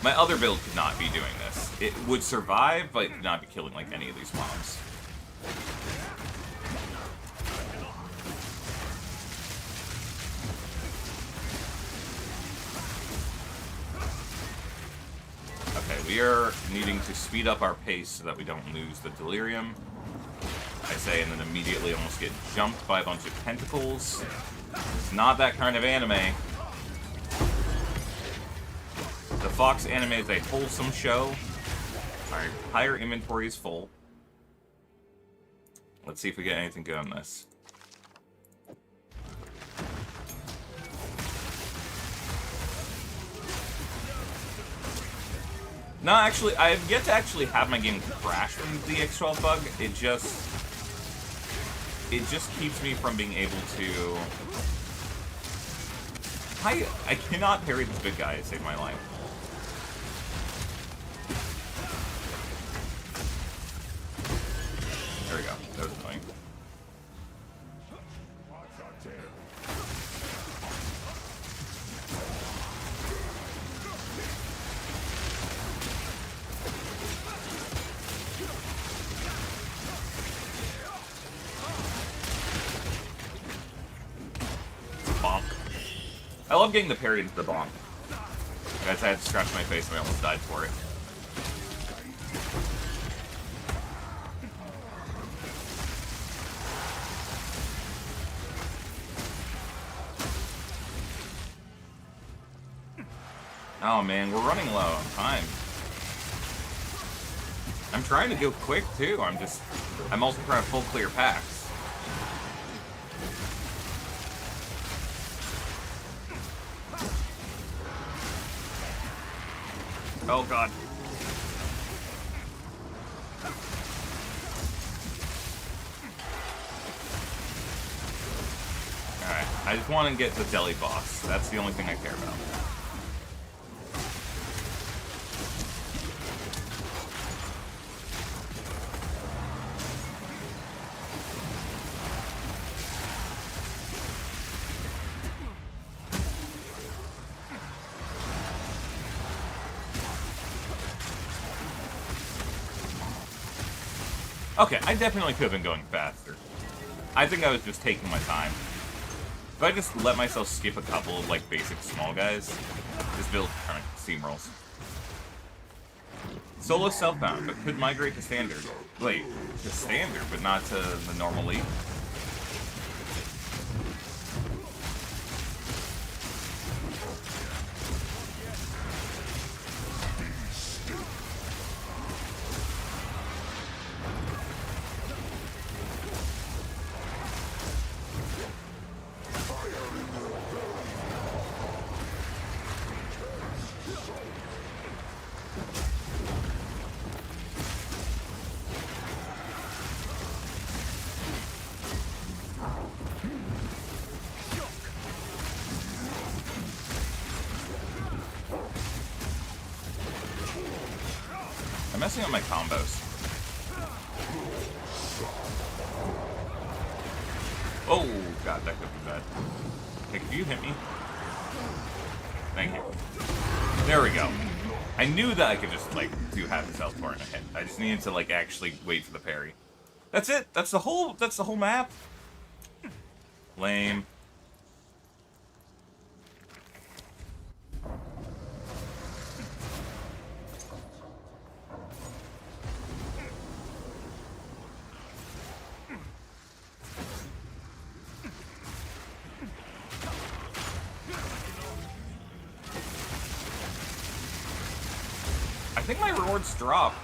A: My other build could not be doing this. It would survive, but it could not be killing, like, any of these mobs. Okay, we are needing to speed up our pace so that we don't lose the Delirium. I say, and then immediately almost get jumped by a bunch of tentacles. It's not that kind of anime. The Fox anime is a wholesome show. Our entire inventory is full. Let's see if we get anything good on this. No, actually, I've yet to actually have my game crash from the X12 bug. It just keeps me from being able to... I cannot parry this big guy to save my life. There we go. That was annoying. Bonk. I love getting the parry into the bonk. Guys, I had to scratch my face and I almost died for it. Oh man, we're running low on time. I'm trying to go quick too. I'm also trying to full clear packs. Oh god. Alright, I just want to get the deli boss. That's the only thing I care about. Okay, I definitely could have been going faster. I think I was just taking my time. If I just let myself skip a couple of, like, basic small guys, this build kind of steamrolls. Solo self-bound, but could migrate to standard. Wait, to standard, but not to the normal league? I'm messing up my combos. Oh, god, that could be bad. Hey, could you hit me? Thank you. There we go. I knew that I could just, like, do half his health bar in a hit. I just needed to, like, actually wait for the parry. That's it! That's the whole map! Lame. I think my rewards drop,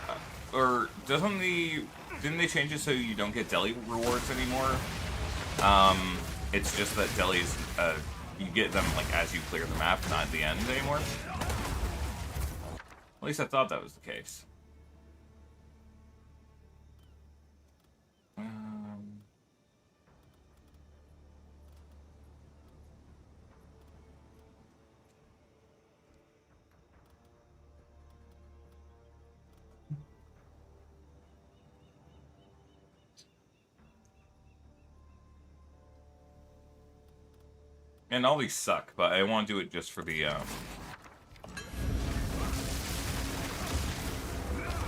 A: or didn't they change it so you don't get deli rewards anymore? It's just that delis, you get them like as you clear the map, not at the end anymore. At least I thought that was the case. And all these suck, but I want to do it just for the,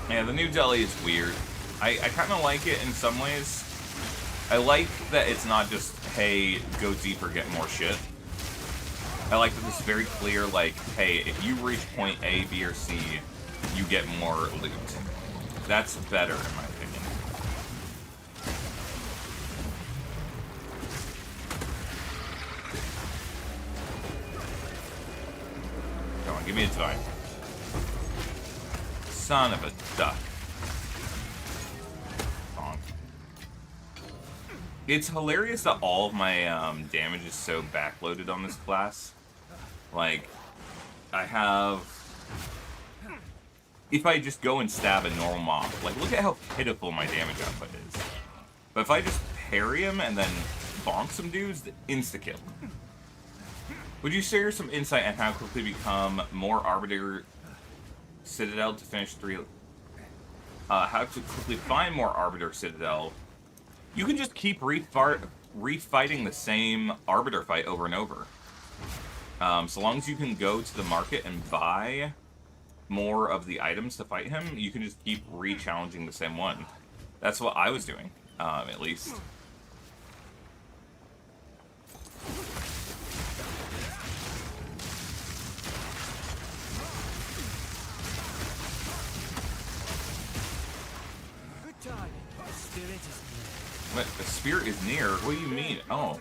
A: Yeah, the new deli is weird. I kind of like it in some ways. I like that it's not just, hey, go deeper, get more shit. I like that it's very clear, like, hey, if you reach point A, B, or C, you get more loot. That's better, in my opinion. Come on, give me a time. Son of a duck. Bonk. It's hilarious that all of my damage is so backloaded on this class. Like, I have... If I just go and stab a normal mob, like, look at how pitiful my damage output is. But if I just parry him and then bonk some dudes, insta-kill. Would you share some insight on how quickly become more Arbiter Citadel to finish 3... how to quickly find more Arbiter Citadel? You can just keep refighting the same Arbiter fight over and over. So long as you can go to the market and buy more of the items to fight him, you can just keep re-challenging the same one. That's what I was doing, at least.
E: Good timing. The spirit is near.
A: What? The spirit is near? What do you mean? Oh.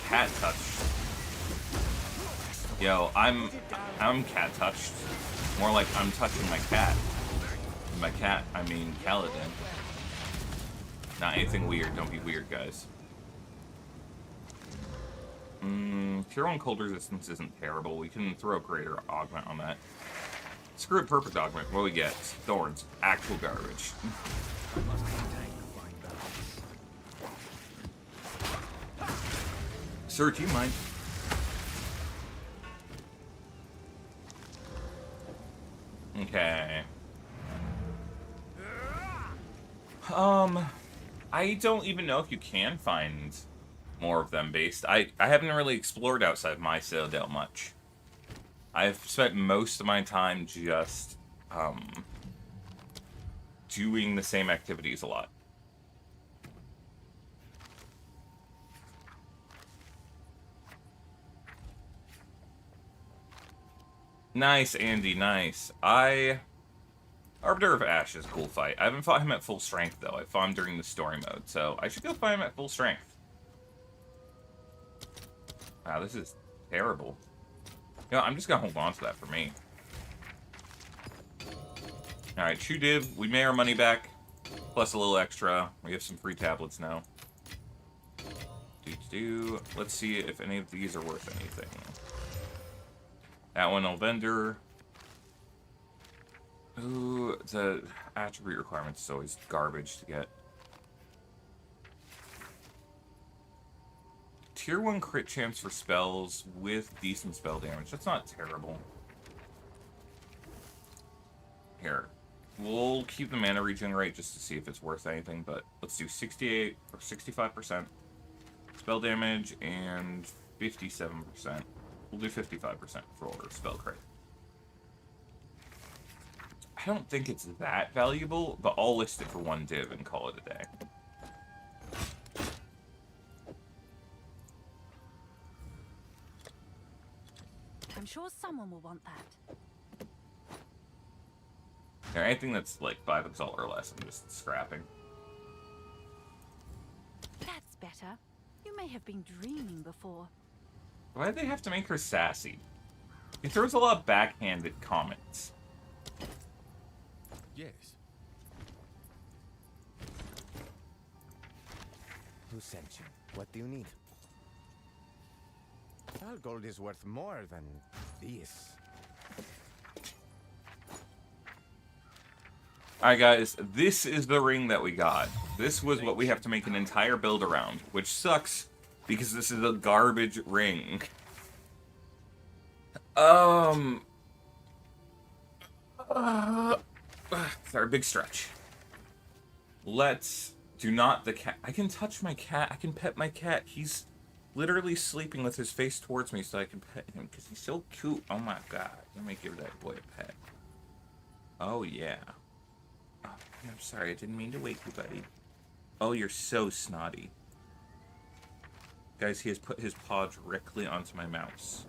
A: Cat touch. Yo, I'm cat touched. More like I'm touching my cat. By cat, I mean Kaladin. Not anything weird. Don't be weird, guys. Tier 1 cold resistance isn't terrible. We can throw a greater augment on that. Screw it, perfect augment. What do we get? Thorns. Actual garbage. Sir, do you mind? Okay. I don't even know if you can find more of them based. I haven't really explored outside my Citadel much. I've spent most of my time just, doing the same activities a lot. Nice, Andy, nice. Arbiter of Ash is a cool fight. I haven't fought him at full strength, though. I fought him during the story mode, so I should go fight him at full strength. Wow, this is terrible. You know, I'm just gonna hold on to that for me. Alright, Chew Div, we made our money back, plus a little extra. We have some free tablets now. Let's see if any of these are worth anything. That one, Elvender. Ooh, the attribute requirements is always garbage to get. Tier 1 crit chance for spells with decent spell damage. That's not terrible. Here. We'll keep the mana regen rate just to see if it's worth anything, but let's do 68 or 65% spell damage and 57%. We'll do 55% for spell crit. I don't think it's that valuable, but I'll list it for 1 div and call it a day.
C: I'm sure someone will want that.
A: Or anything that's like 5 exalt or less, I'm just scrapping.
C: That's better. You may have been dreaming before.
A: Why did they have to make her sassy? He throws a lot of backhanded comments.
E: Yes. Who sent you? What do you need? Our gold is worth more than this.
A: Alright guys, this is the ring that we got. This was what we have to make an entire build around, which sucks because this is a garbage ring. Sorry, big stretch. Let's do not the cat. I can touch my cat. I can pet my cat. He's literally sleeping with his face towards me so I can pet him because he's so cute. Oh my god. Let me give that boy a pet. Oh yeah. Oh, I'm sorry. I didn't mean to wake you, buddy. Oh, you're so snotty. Guys, he has put his paw directly onto my mouse.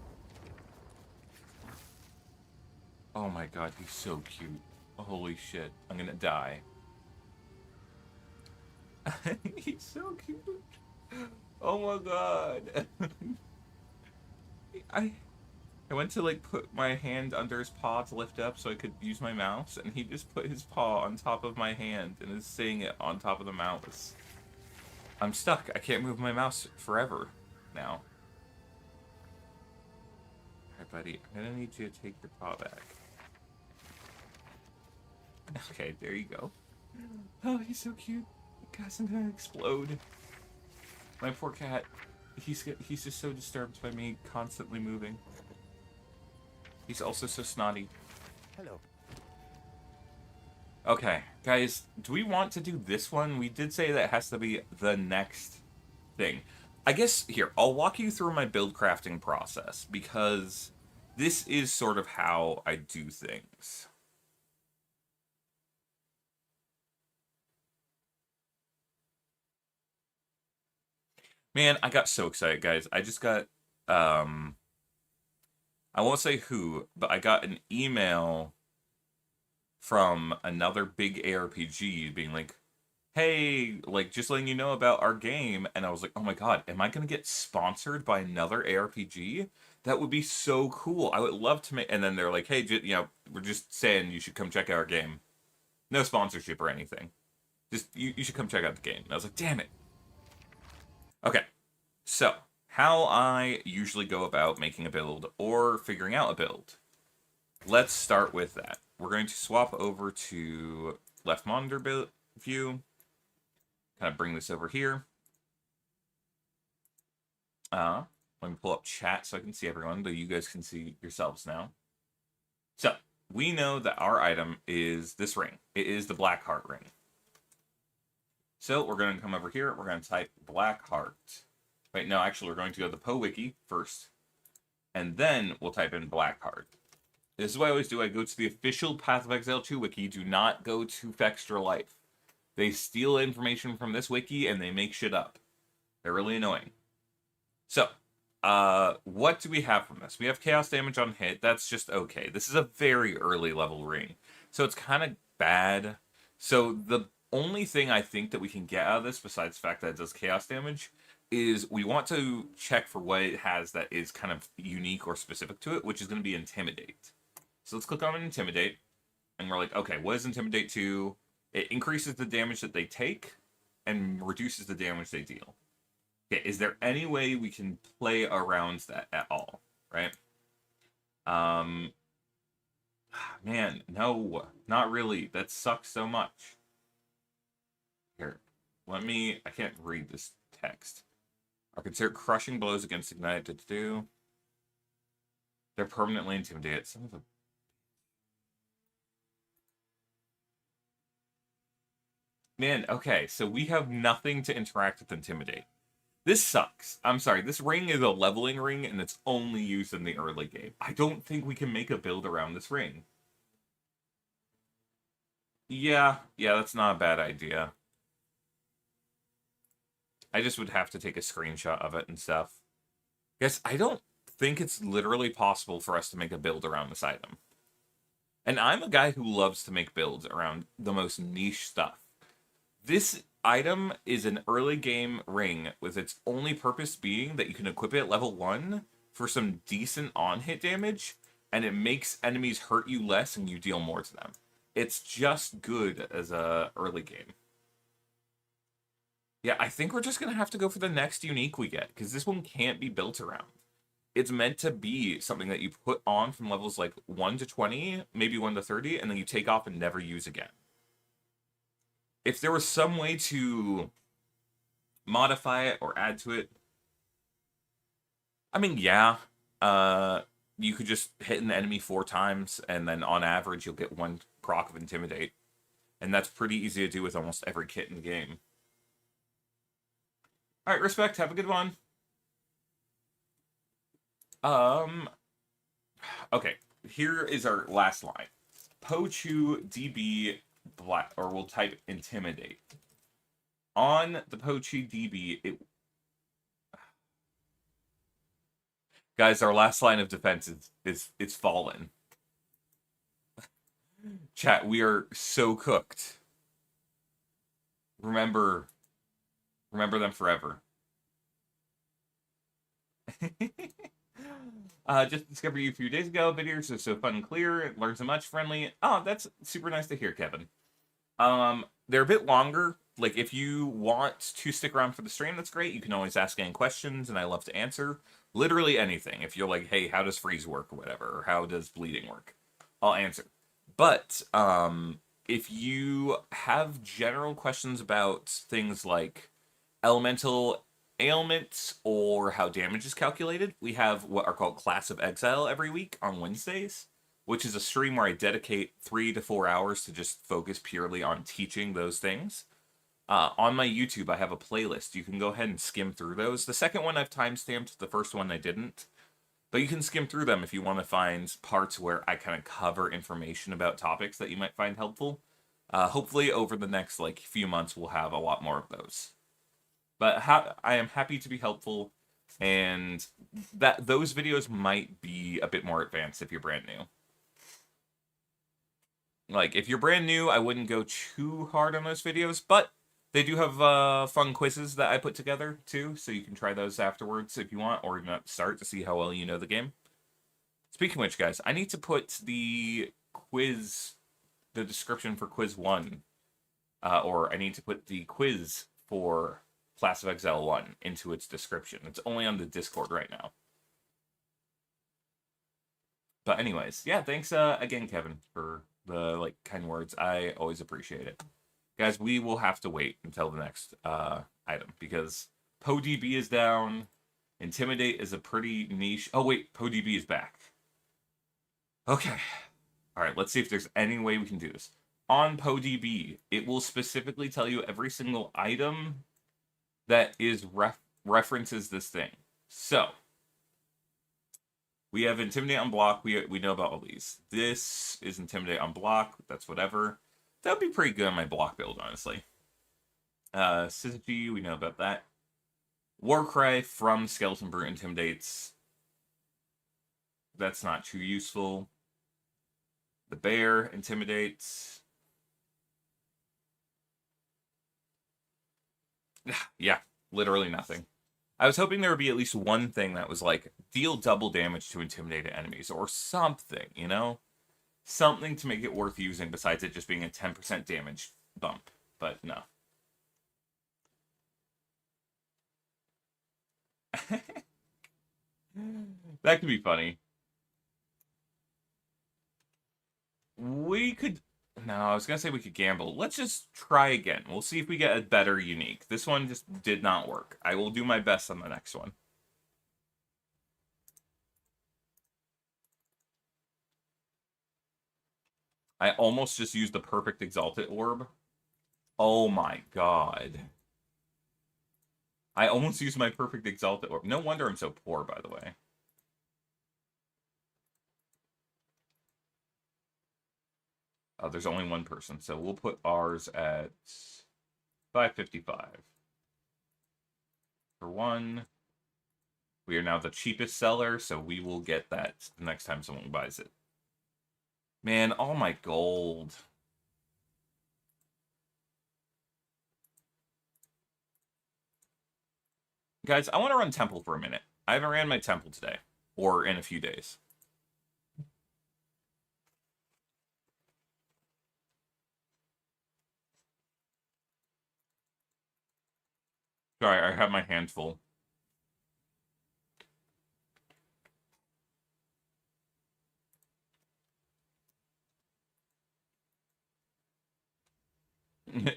A: Oh my god, he's so cute. Holy shit, I'm gonna die. He's so cute. Oh my god. I I went to like put my hand under his paw to lift up so I could use my mouse, and he just put his paw on top of my hand and is sitting it on top of the mouse. I'm stuck. I can't move my mouse forever now. Alright, buddy. I'm gonna need you to take your paw back. Okay, there you go. Oh, he's so cute. Gosh, I'm gonna explode. My poor cat. He's just so disturbed by me constantly moving. He's also so snotty.
E: Hello.
A: Okay, guys, do we want to do this one? We did say that has to be the next thing. I guess, here, I'll walk you through my build crafting process, because this is sort of how I do things. Man, I got so excited, guys. I just got, I won't say who, but I got an email from another big ARPG being like, hey, like, just letting you know about our game. And I was like, oh my god, am I going to get sponsored by another ARPG? That would be so cool. I would love to make... And then they're like, hey, you know, we're just saying you should come check out our game. No sponsorship or anything. Just, you should come check out the game. And I was like, damn it. Okay, so how I usually go about making a build or figuring out a build. Let's start with that. We're going to swap over to left monitor view. Kind of bring this over here. Let me pull up chat so I can see everyone, though you guys can see yourselves now. So, we know that our item is this ring. It is the black heart ring. So we're going to come over here. We're going to type black heart. Wait, no, actually, we're going to go to the PoE wiki first. And then we'll type in black heart. This is what I always do. I go to the official Path of Exile 2 wiki. Do not go to Fextra Life. They steal information from this wiki and they make shit up. They're really annoying. So, what do we have from this? We have chaos damage on hit. That's just okay. This is a very early level ring. So it's kind of bad. So the only thing I think that we can get out of this, besides the fact that it does chaos damage, is we want to check for what it has that is kind of unique or specific to it, which is going to be Intimidate. So let's click on Intimidate, and we're like, okay, what is Intimidate to? It increases the damage that they take, and reduces the damage they deal. Okay, is there any way we can play around that at all, right? Man, no, not really. That sucks so much. Here, I can't read this text. Are considered crushing blows against ignited to do. They're permanently intimidated. Some of the... Man, okay, so we have nothing to interact with Intimidate. This sucks. I'm sorry, this ring is a leveling ring, and it's only used in the early game. I don't think we can make a build around this ring. Yeah, that's not a bad idea. I just would have to take a screenshot of it and stuff. Guess I don't think it's literally possible for us to make a build around this item. And I'm a guy who loves to make builds around the most niche stuff. This item is an early game ring with its only purpose being that you can equip it at level 1 for some decent on-hit damage, and it makes enemies hurt you less and you deal more to them. It's just good as a early game. Yeah, I think we're just going to have to go for the next unique we get, because this one can't be built around. It's meant to be something that you put on from levels like 1 to 20, maybe 1 to 30, and then you take off and never use again. If there was some way to modify it or add to it, I mean, yeah, you could just hit an enemy 4 times, and then on average, you'll get 1 proc of Intimidate. And that's pretty easy to do with almost every kit in the game. Alright, respect, have a good one. Okay, here is our last line. Pochu DB black, or we'll type Intimidate. On the Pochu DB, guys, our last line of defense is fallen. Chat, we are so cooked. Remember them forever. Just discovered you a few days ago. Videos are so fun and clear. Learn so much. Friendly. Oh, that's super nice to hear, Kevin. They're a bit longer. Like, if you want to stick around for the stream, that's great. You can always ask any questions, and I love to answer. Literally anything. If you're like, hey, how does freeze work or whatever, or how does bleeding work, I'll answer. But, if you have general questions about things like elemental ailments or how damage is calculated, we have what are called Class of Exile every week on Wednesdays, which is a stream where I dedicate 3 to 4 hours to just focus purely on teaching those things. On my YouTube, I have a playlist. You can go ahead and skim through those. The second one I've timestamped, the first one I didn't. But you can skim through them if you want to find parts where I kind of cover information about topics that you might find helpful. Hopefully over the next few months, we'll have a lot more of those. But I am happy to be helpful, and that those videos might be a bit more advanced if you're brand new. Like, if you're brand new, I wouldn't go too hard on those videos, but they do have fun quizzes that I put together, too, so you can try those afterwards if you want, or even at the start to see how well you know the game. Speaking of which, guys, I need to put the description for Quiz 1, or I need to put the quiz for Class of Exile 1 into its description. It's only on the Discord right now. But anyways, yeah, thanks again, Kevin, for the kind words. I always appreciate it. Guys, we will have to wait until the next item, because PoEDB is down. Intimidate is a pretty niche... Oh, wait, PoEDB is back. Okay. Alright, let's see if there's any way we can do this. On PoEDB, it will specifically tell you every single item that is references this thing. So, we have Intimidate on block. We know about all these. This is Intimidate on block. That's whatever. That would be pretty good on my block build, honestly. Syzygy, we know about that. Warcry from Skeleton Brute intimidates. That's not too useful. The Bear intimidates. Yeah, literally nothing. I was hoping there would be at least one thing that was like, deal double damage to intimidated enemies, or something, you know? Something to make it worth using besides it just being a 10% damage bump, but no. That could be funny. We could... No, I was going to say we could gamble. Let's just try again. We'll see if we get a better unique. This one just did not work. I will do my best on the next one. I almost just used the perfect Exalted Orb. Oh my god. I almost used my perfect Exalted Orb. No wonder I'm so poor, by the way. Oh, there's only one person, so we'll put ours at 555. For one, we are now the cheapest seller, so we will get that the next time someone buys it. Man, all my gold. Guys, I want to run Temple for a minute. I haven't ran my Temple today, or in a few days. Sorry, I have my hands full.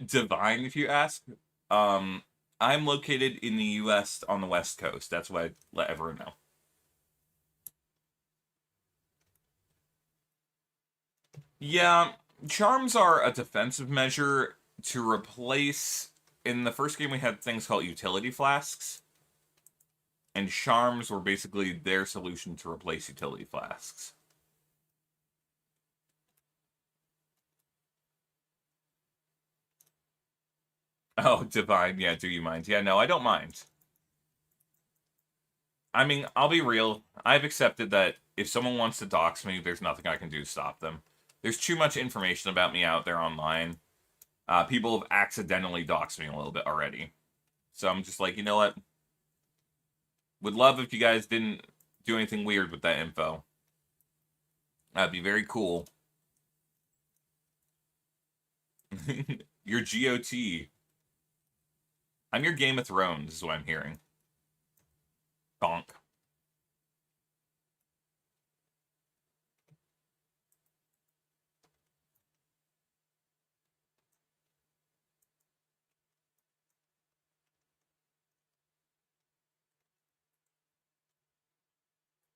A: Divine, if you ask. I'm located in the U.S. on the West Coast. That's why I let everyone know. Yeah, charms are a defensive measure to replace... In the first game, we had things called utility flasks. And charms were basically their solution to replace utility flasks. Oh, Divine. Yeah, do you mind? Yeah, no, I don't mind. I mean, I'll be real. I've accepted that if someone wants to dox me, there's nothing I can do to stop them. There's too much information about me out there online. People have accidentally doxed me a little bit already. So I'm just like, you know what? Would love if you guys didn't do anything weird with that info. That'd be very cool. Your GOT. I'm your Game of Thrones, is what I'm hearing. Bonk.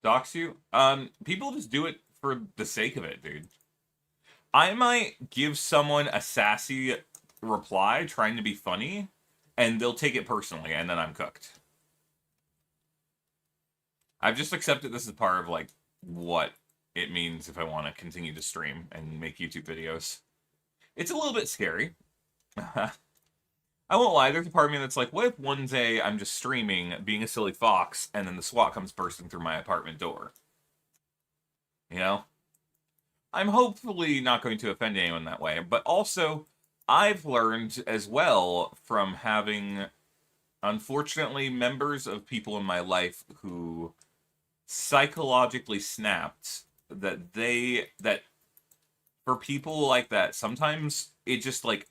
A: Dox you? People just do it for the sake of it, dude. I might give someone a sassy reply trying to be funny, and they'll take it personally, and then I'm cooked. I've just accepted this as part of, like, what it means if I want to continue to stream and make YouTube videos. It's a little bit scary. I won't lie, there's a part of me that's like, what if one day I'm just streaming, being a silly fox, and then the SWAT comes bursting through my apartment door? You know? I'm hopefully not going to offend anyone that way, but also, I've learned as well from having, unfortunately, members of people in my life who psychologically snapped that for people like that, sometimes it just, like,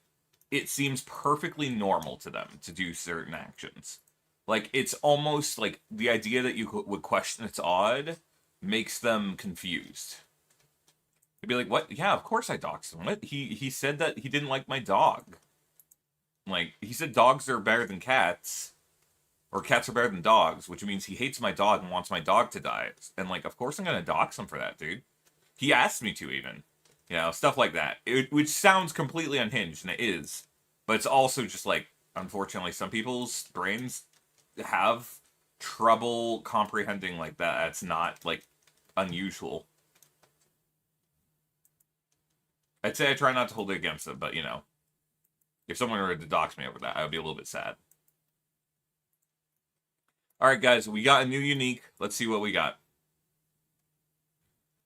A: it seems perfectly normal to them to do certain actions. Like, it's almost like the idea that you would question it's odd makes them confused. They'd be like, what? Yeah, of course I doxed him. What? He said that he didn't like my dog. Like, he said dogs are better than cats. Or cats are better than dogs, which means he hates my dog and wants my dog to die. And, like, of course I'm gonna dox him for that, dude. He asked me to, even. You know, stuff like that. Which sounds completely unhinged, and it is. But it's also just, like, unfortunately, some people's brains have trouble comprehending, like, that. That's not, like, unusual. I'd say I try not to hold it against them, but, you know, if someone were to dox me over that, I would be a little bit sad. Alright, guys, we got a new unique. Let's see what we got.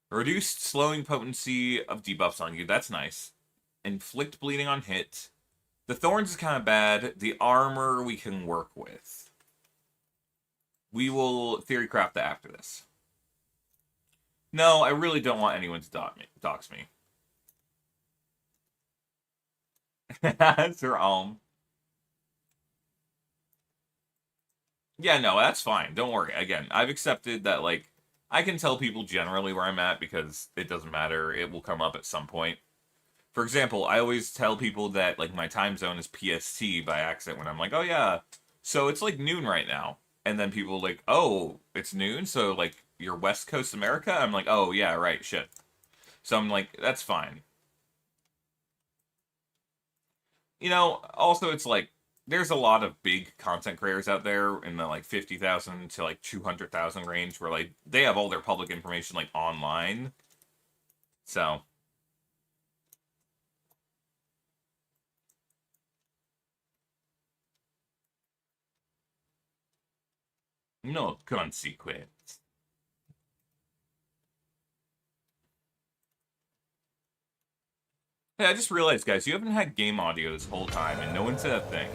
A: Reduced slowing potency of debuffs on you. That's nice. Inflict bleeding on hit. The thorns is kind of bad. The armor we can work with. We will theory craft that after this. No, I really don't want anyone to dox me. That's her own. Yeah, no, that's fine. Don't worry. Again, I've accepted that, like, I can tell people generally where I'm at because it doesn't matter. It will come up at some point. For example, I always tell people that, like, my time zone is PST by accident when I'm like, oh, yeah, so it's, like, noon right now. And then people are like, oh, it's noon? So, like, you're West Coast America? I'm like, oh, yeah, right, shit. So I'm like, that's fine. You know, also, it's like, there's a lot of big content creators out there in the, like, 50,000 to, like, 200,000 range where, like, they have all their public information, like, online. So. No consequence. Hey, I just realized, guys, you haven't had game audio this whole time, and no one said a thing.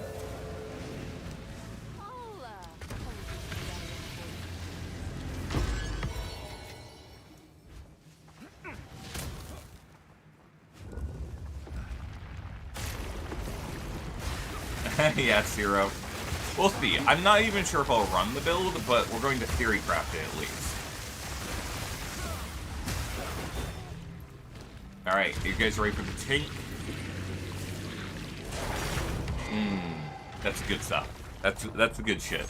A: Yeah, Zero. We'll see. I'm not even sure if I'll run the build, but we're going to theory craft it at least. Alright, you guys ready for the tink? That's good stuff. That's the good shit.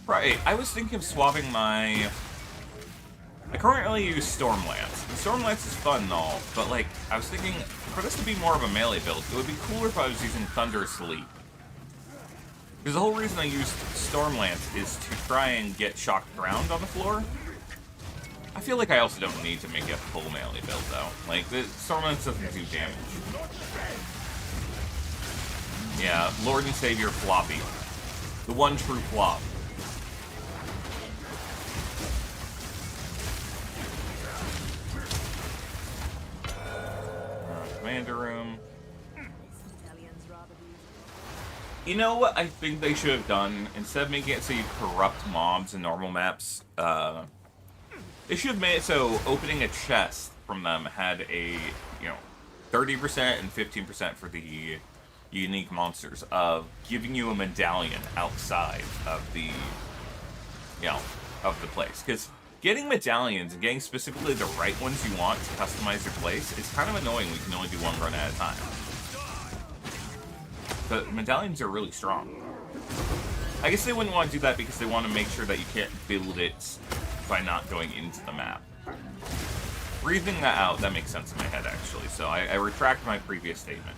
A: Right, I was thinking of swapping my... I currently use Stormlance. And Stormlance is fun and all, but, like, I was thinking, for this to be more of a melee build, it would be cooler if I was using Thunderous Leap. Because the whole reason I used Stormlance is to try and get shocked ground on the floor. I feel like I also don't need to make a full melee build, though. Like, the Stormlance doesn't do damage. Yeah, Lord and Savior Floppy. The one true flop. commander room. You know what I think they should have done? Instead of making it so you corrupt mobs in normal maps, they should have made it so opening a chest from them had a, 30% and 15% for the unique monsters of giving you a medallion outside of the, of the place. Because getting medallions and getting specifically the right ones you want to customize your place is kind of annoying. We can only do one run at a time. But medallions are really strong. I guess they wouldn't want to do that because they want to make sure that you can't build it by not going into the map. Breathing that out, that makes sense in my head, actually. So I retract my previous statement.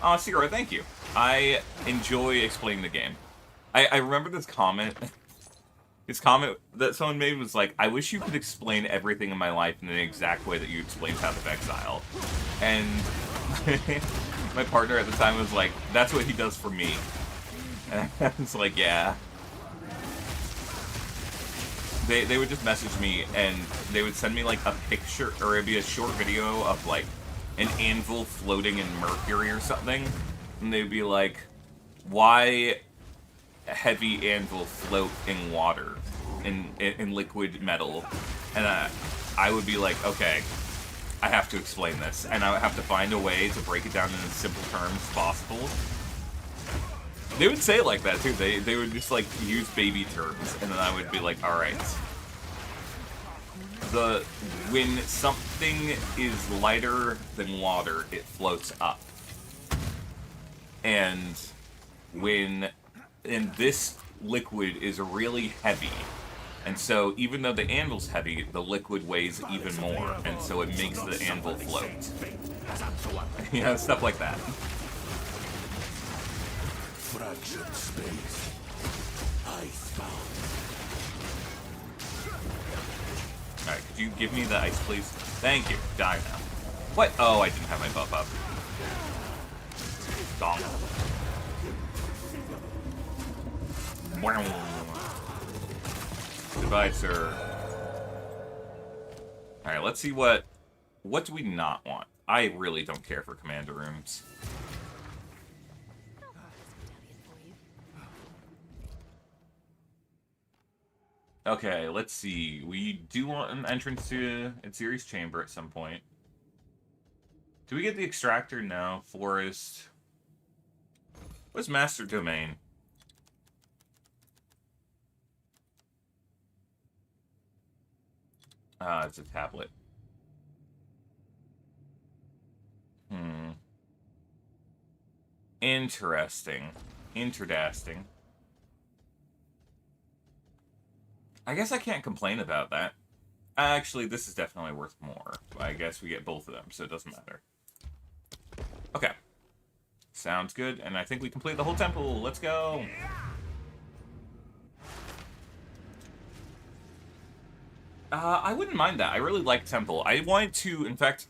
A: Oh, Sierra, thank you. I enjoy explaining the game. I remember this comment. This comment that someone made was like, I wish you could explain everything in my life in the exact way that you explained Path of Exile. And my partner at the time was like, that's what he does for me. And I was like, yeah. They would just message me, and they would send me, like, a picture, or it'd be a short video of, like, an anvil floating in mercury or something. And they'd be like, why heavy anvil float in water, in liquid metal? And I would be like, okay, I have to explain this. And I would have to find a way to break it down in as simple terms as possible. They would say it like that, too. They would just, like, use baby terms, and then I would be like, alright. When something is lighter than water, it floats up. And this liquid is really heavy. And so, even though the anvil's heavy, the liquid weighs even more, and so it makes the anvil float. Yeah, stuff like that.
F: Fractured space. Icebound.
A: Alright, could you give me the ice, please? Thank you. Die now. What? Oh, I didn't have my buff up. Donk. Goodbye, sir. Alright, let's see what do we not want? I really don't care for commander rooms. Okay, let's see. We do want an entrance to Ensiri's chamber at some point. Do we get the extractor? No. Forest. What's Master Domain? It's a tablet. Interesting. Interdasting. I guess I can't complain about that. Actually, this is definitely worth more. I guess we get both of them, so it doesn't matter. Okay. Sounds good, and I think we complete the whole temple. Let's go! I wouldn't mind that. I really like Temple. I wanted to, in fact,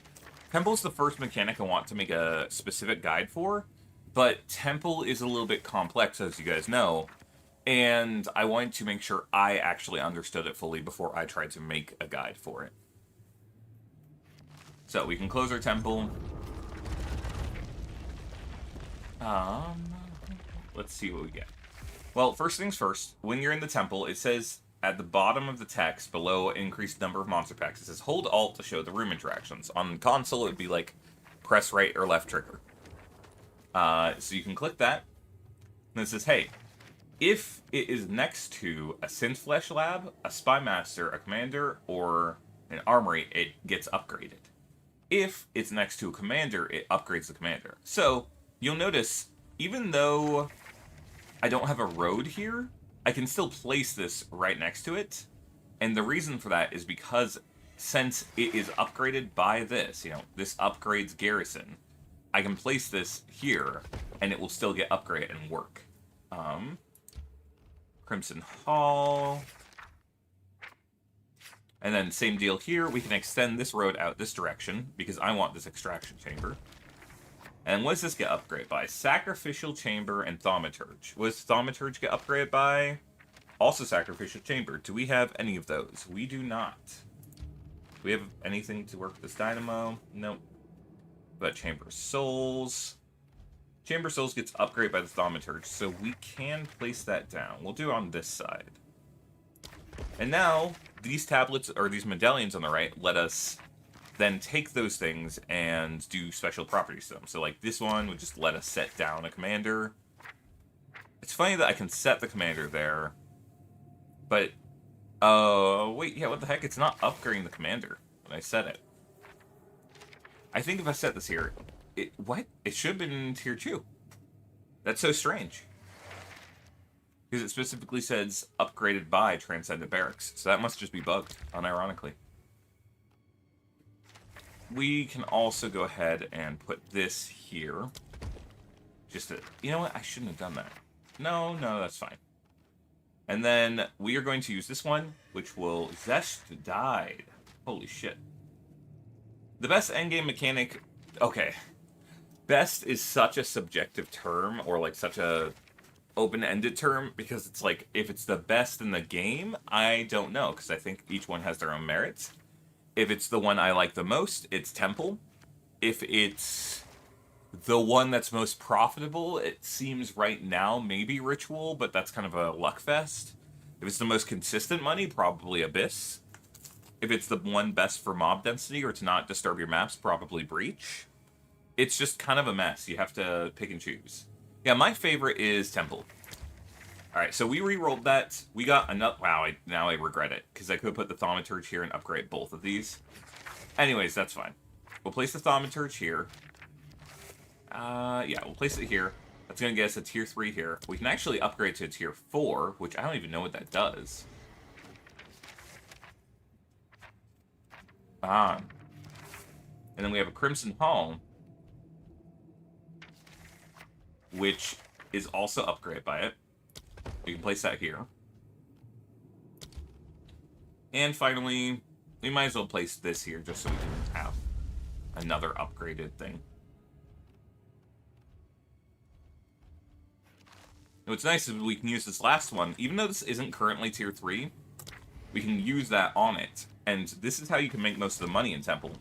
A: Temple's the first mechanic I want to make a specific guide for, but Temple is a little bit complex, as you guys know, and I wanted to make sure I actually understood it fully before I tried to make a guide for it. So, we can close our temple. Let's see what we get. Well, first things first, when you're in the temple, it says at the bottom of the text, below increased number of monster packs, it says hold Alt to show the room interactions. On console, it would be like press right or left trigger. So you can click that, and it says, hey, if it is next to a synth flesh lab, a spy master, a commander, or an armory, it gets upgraded. If it's next to a commander, it upgrades the commander. So, you'll notice, even though I don't have a road here, I can still place this right next to it. And the reason for that is because since it is upgraded by this, this upgrades garrison, I can place this here, and it will still get upgraded and work. Crimson Hall. And then same deal here, we can extend this road out this direction, because I want this extraction chamber. And what does this get upgraded by? Sacrificial Chamber and Thaumaturge. What does Thaumaturge get upgraded by? Also Sacrificial Chamber. Do we have any of those? We do not. Do we have anything to work with this dynamo? Nope. But Chamber of Souls. Chamber of Souls gets upgraded by the Thaumaturge, so we can place that down. We'll do it on this side. And now, these tablets, or these medallions on the right, let us then take those things and do special properties to them. So like this one would just let us set down a commander. It's funny that I can set the commander there, but, wait, yeah, what the heck? It's not upgrading the commander when I set it. I think if I set this here, what? It should have been in tier 2. That's so strange. Because it specifically says upgraded by Transcendent Barracks. So that must just be bugged, unironically. We can also go ahead and put this here. Just to, you know what? I shouldn't have done that. No, that's fine. And then we are going to use this one, which will Zest died. Holy shit. The best endgame mechanic... Okay. Best is such a subjective term, or like such a open-ended term, because it's like, if it's the best in the game, I don't know, because I think each one has their own merits. If it's the one I like the most, it's Temple. If it's the one that's most profitable, it seems right now maybe Ritual, but that's kind of a luck fest. If it's the most consistent money, probably Abyss. If it's the one best for mob density or to not disturb your maps, probably Breach. It's just kind of a mess. You have to pick and choose. Yeah, my favorite is Temple. Alright, so we re-rolled that. We got another... Wow, now I regret it, because I could put the Thaumaturge here and upgrade both of these. Anyways, that's fine. We'll place the Thaumaturge here. Yeah, we'll place it here. That's going to get us a tier 3 here. We can actually upgrade to a tier 4, which I don't even know what that does. And then we have a Crimson Hall, which is also upgraded by it. We can place that here. And finally, we might as well place this here just so we can have another upgraded thing. And what's nice is we can use this last one. Even though this isn't currently tier 3, we can use that on it. And this is how you can make most of the money in Temple.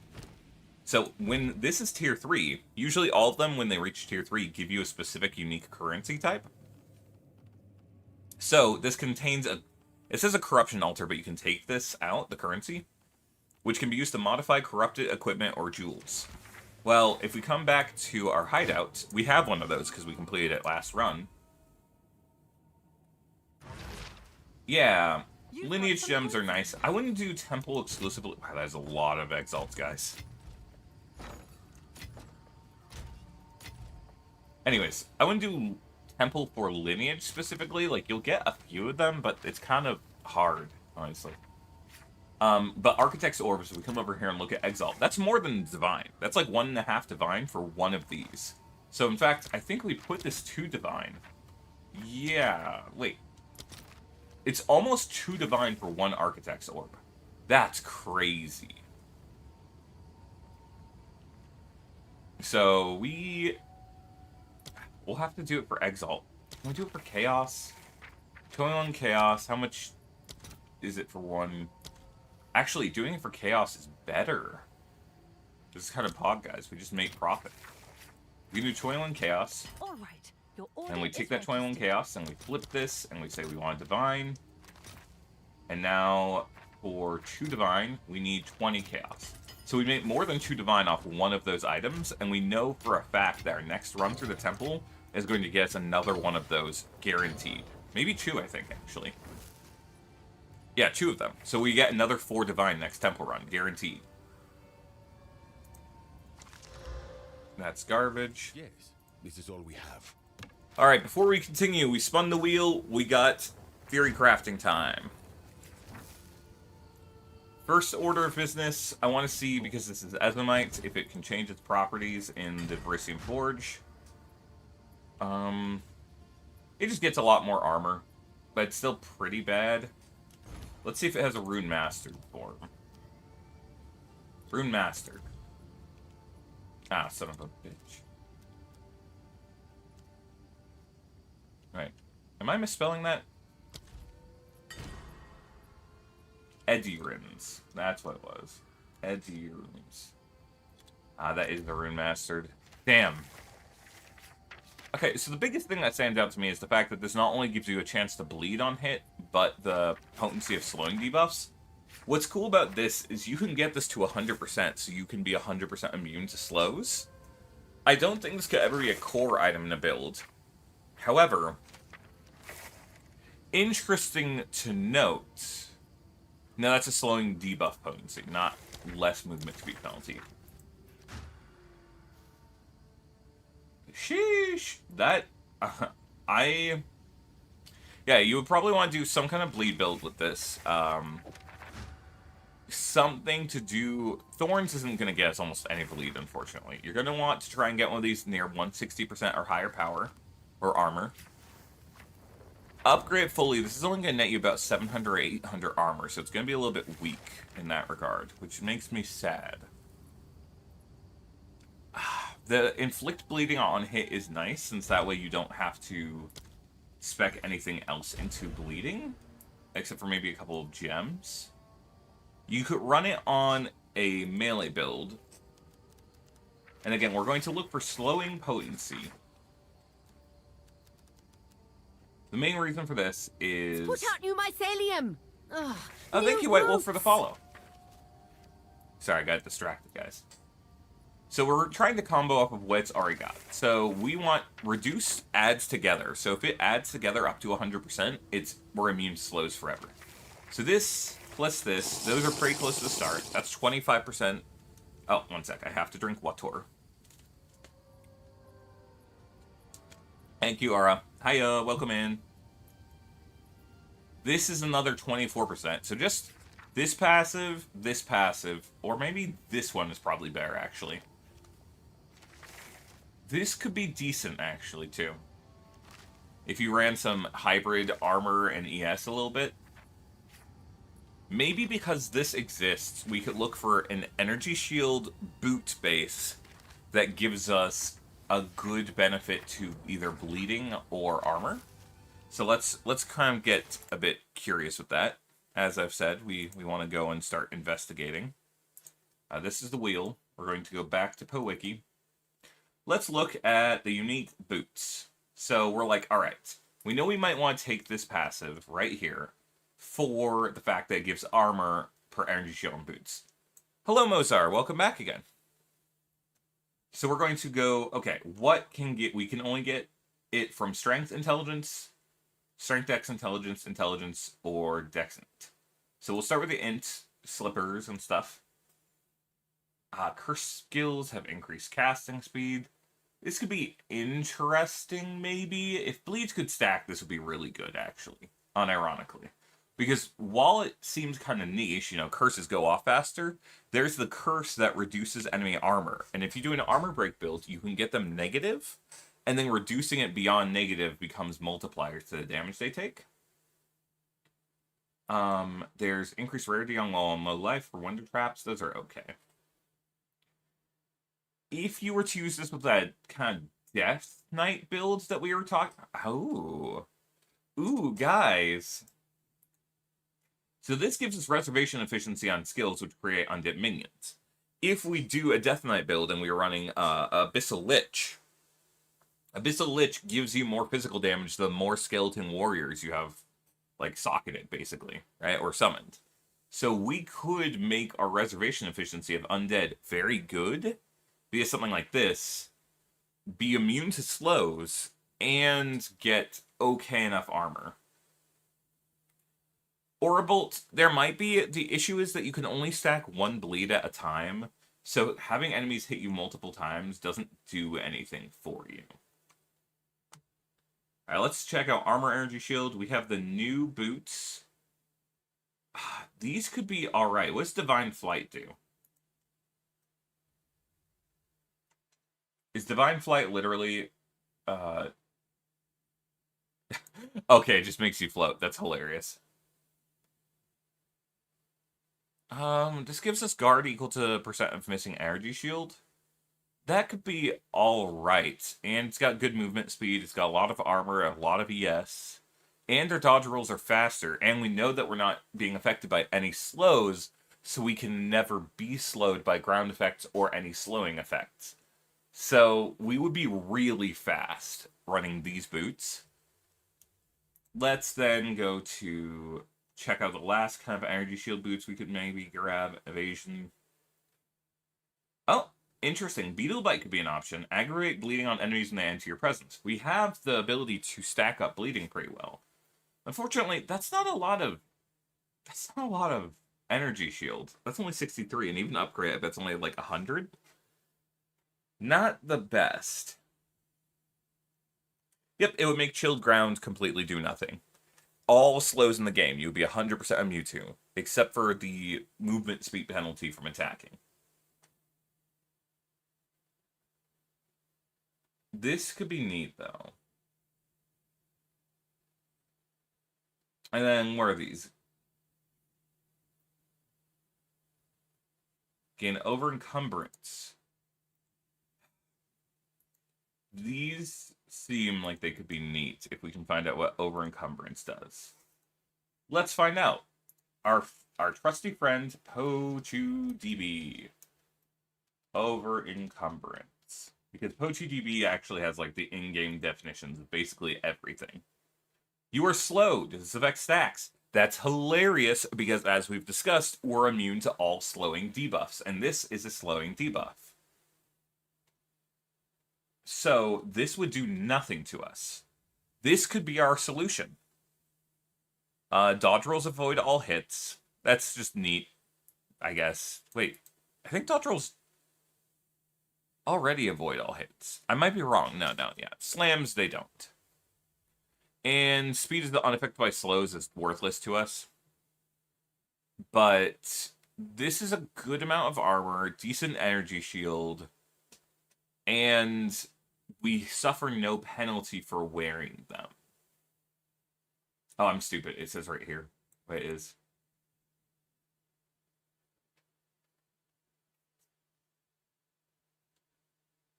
A: So when this is tier 3, usually all of them, when they reach tier 3, give you a specific unique currency type. So this contains a... It says a corruption altar, but you can take this out, the currency, which can be used to modify corrupted equipment or jewels. Well, if we come back to our hideout, we have one of those because we completed it last run. Yeah, lineage gems are nice. I wouldn't do temple exclusively. Wow, that is a lot of exalts, guys. Anyways, I wouldn't do temple for lineage specifically. Like, you'll get a few of them, but it's kind of hard, honestly. But Architect's Orbs, we come over here and look at Exalt. That's more than Divine. That's like 1.5 Divine for one of these. So, in fact, I think we put this to Divine. Yeah, wait. It's almost 2 Divine for 1 Architect's Orb. That's crazy. So, we'll have to do it for Exalt. Can we do it for Chaos? 21 Chaos, how much is it for 1? Actually, doing it for Chaos is better. This is kind of pod, guys. We just make profit. We do 21 Chaos.
C: All right. Your order
A: And we take
C: is
A: that 21
C: registered.
A: Chaos and we flip this and we say we want Divine. And now for 2 Divine, we need 20 Chaos. So we make more than 2 Divine off one of those items, and we know for a fact that our next run through the temple is going to get us another one of those guaranteed. Maybe 2, I think, actually. Yeah, 2 of them. So we get another 4 Divine next temple run, guaranteed. That's garbage.
F: Yes, this is all we have.
A: Alright, before we continue, we spun the wheel, we got theory crafting time. First order of business, I want to see, because this is Ezomite, if it can change its properties in the Verisium Forge. It just gets a lot more armor, but it's still pretty bad. Let's see if it has a Rune Mastered form. Rune Mastered. Ah, son of a bitch. Right. Am I misspelling that? Edirins. That's what it was. Add to your runes. Ah, that is the rune mastered. Damn. Okay, so the biggest thing that stands out to me is the fact that this not only gives you a chance to bleed on hit, but the potency of slowing debuffs. What's cool about this is you can get this to 100%, so you can be 100% immune to slows. I don't think this could ever be a core item in a build. However, interesting to note... No, that's a slowing debuff potency, not less movement speed penalty. Sheesh! That... Yeah, you would probably want to do some kind of bleed build with this. Something to do... Thorns isn't going to get us almost any bleed, unfortunately. You're going to want to try and get one of these near 160% or higher power. Or armor. Upgrade fully, this is only going to net you about 700 or 800 armor, so it's going to be a little bit weak in that regard, which makes me sad. The inflict bleeding on hit is nice, since that way you don't have to spec anything else into bleeding, except for maybe a couple of gems. You could run it on a melee build, and again, we're going to look for slowing potency. The main reason for this is...
G: Put out new mycelium! Ugh,
A: oh, thank
G: new
A: you, White Wolf,
G: roots.
A: for the follow. Sorry, I got distracted, guys. So we're trying to combo up of what it's already got. So we want reduce adds together. So if it adds together up to 100%, we're immune to slows forever. So this plus this, those are pretty close to the start. That's 25%. Oh, one sec. I have to drink water. Thank you, Ara. Hiya, welcome in. This is another 24%. So just this passive, or maybe this one is probably better, actually. This could be decent, actually, too. If you ran some hybrid armor and ES a little bit. Maybe because this exists, we could look for an energy shield boot base that gives us a good benefit to either bleeding or armor. So let's kind of get a bit curious with that. As I've said, we want to go and start investigating. This is the wheel. We're going to go back to PoE. Let's look at the unique boots. So we're like, alright, we know we might want to take this passive right here for the fact that it gives armor per energy shield and boots. Hello, Mozart. Welcome back again. So we're going to go, okay, what can we can only get it from strength, intelligence, dex, intelligence, or dex int. So we'll start with the int, slippers and stuff. Curse skills have increased casting speed. This could be interesting, maybe. If bleeds could stack, this would be really good, actually. Unironically. Because while it seems kind of niche, curses go off faster, there's the curse that reduces enemy armor. And if you do an armor break build, you can get them negative, and then reducing it beyond negative becomes multipliers to the damage they take. There's increased rarity on low and low life for wonder traps. Those are okay. If you were to use this with that kind of Death Knight builds that we were talking... Oh. Ooh, guys. So this gives us reservation efficiency on skills which create undead minions. If we do a Death Knight build and we're running Abyssal Lich gives you more physical damage the more skeleton warriors you have, like, socketed, basically, right? Or summoned. So we could make our reservation efficiency of undead very good via something like this, be immune to slows, and get okay enough armor. Orbolt, there might be... The issue is that you can only stack one bleed at a time, so having enemies hit you multiple times doesn't do anything for you. Alright, let's check out Armor Energy Shield. We have the new boots. These could be alright. What's Divine Flight do? Is Divine Flight literally... Okay, it just makes you float. That's hilarious. This gives us guard equal to percent of missing energy shield. That could be alright. And it's got good movement speed. It's got a lot of armor, a lot of ES. And our dodge rolls are faster. And we know that we're not being affected by any slows. so we can never be slowed by ground effects or any slowing effects. So we would be really fast running these boots. Let's then go to check out the last kind of energy shield boots we could maybe grab. Evasion. Oh, interesting. Beetle Bite could be an option. Aggravate bleeding on enemies when they enter your presence. We have the ability to stack up bleeding pretty well. Unfortunately, that's not a lot of energy shield. That's only 63, and even upgrade that's only like 100. Not the best. Yep, it would make Chilled Ground completely do nothing. All slows in the game, you would be 100% a Mewtwo, except for the movement speed penalty from attacking. This could be neat, though. And then, where are these? Gain over encumbrance. These seem like they could be neat if we can find out what over encumbrance does. Let's find out. Our trusty friend PoE over encumbrance, because PoE actually has like the in-game definitions of basically everything. You are slowed. This affects stacks. That's hilarious because, as we've discussed, we're immune to all slowing debuffs, and this is a slowing debuff. So, this would do nothing to us. This could be our solution. Dodge rolls avoid all hits. That's just neat, I guess. Wait, I think dodge rolls already avoid all hits. I might be wrong. No, yeah. Slams, they don't. And speed is unaffected by slows is worthless to us. But this is a good amount of armor, decent energy shield, and we suffer no penalty for wearing them. Oh, I'm stupid. It says right here what it is.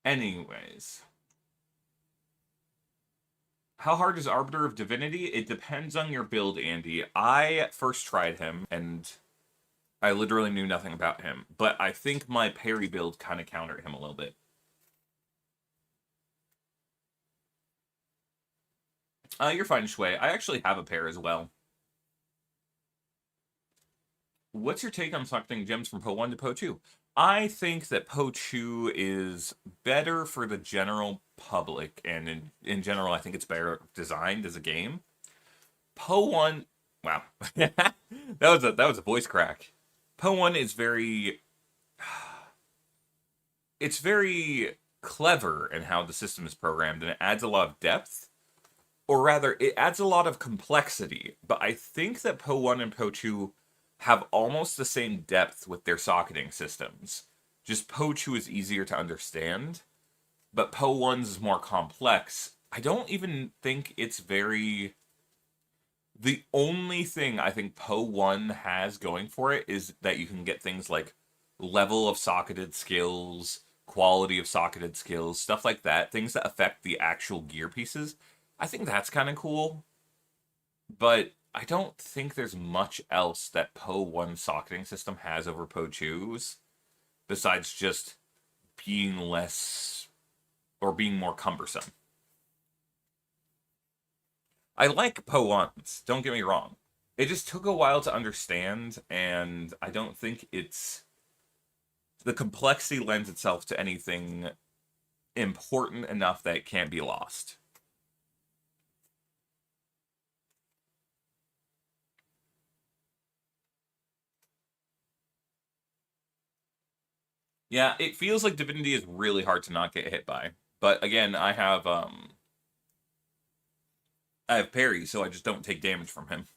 A: Anyways. How hard is Arbiter of Divinity? It depends on your build, Andy. I first tried him, and I literally knew nothing about him. But I think my parry build kind of countered him a little bit. You're fine, Shui. I actually have a pair as well. What's your take on selecting gems from PoE 1 to PoE 2? I think that PoE 2 is better for the general public, and in general, I think it's better designed as a game. PoE 1, wow, that was a voice crack. PoE 1 is it's very clever in how the system is programmed, and it adds a lot of depth, or rather, it adds a lot of complexity. But I think that PoE 1 and PoE 2 have almost the same depth with their socketing systems. Just PoE 2 is easier to understand, but PoE 1 is more complex. I don't even think it's very... The only thing I think PoE 1 has going for it is that you can get things like level of socketed skills, quality of socketed skills, stuff like that, things that affect the actual gear pieces. I think that's kind of cool, but I don't think there's much else that PoE 1 socketing system has over PoE 2's, besides just being less, or being more cumbersome. I like PoE 1's, don't get me wrong. It just took a while to understand, and I don't think it's... The complexity lends itself to anything important enough that it can't be lost. Yeah, it feels like Divinity is really hard to not get hit by. But again, I have parry, so I just don't take damage from him.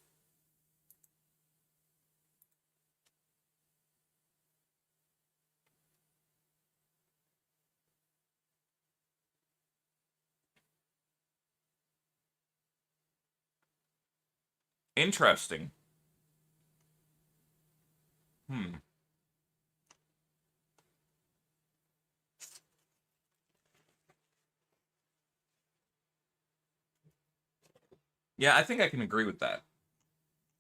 A: Interesting. Yeah, I think I can agree with that,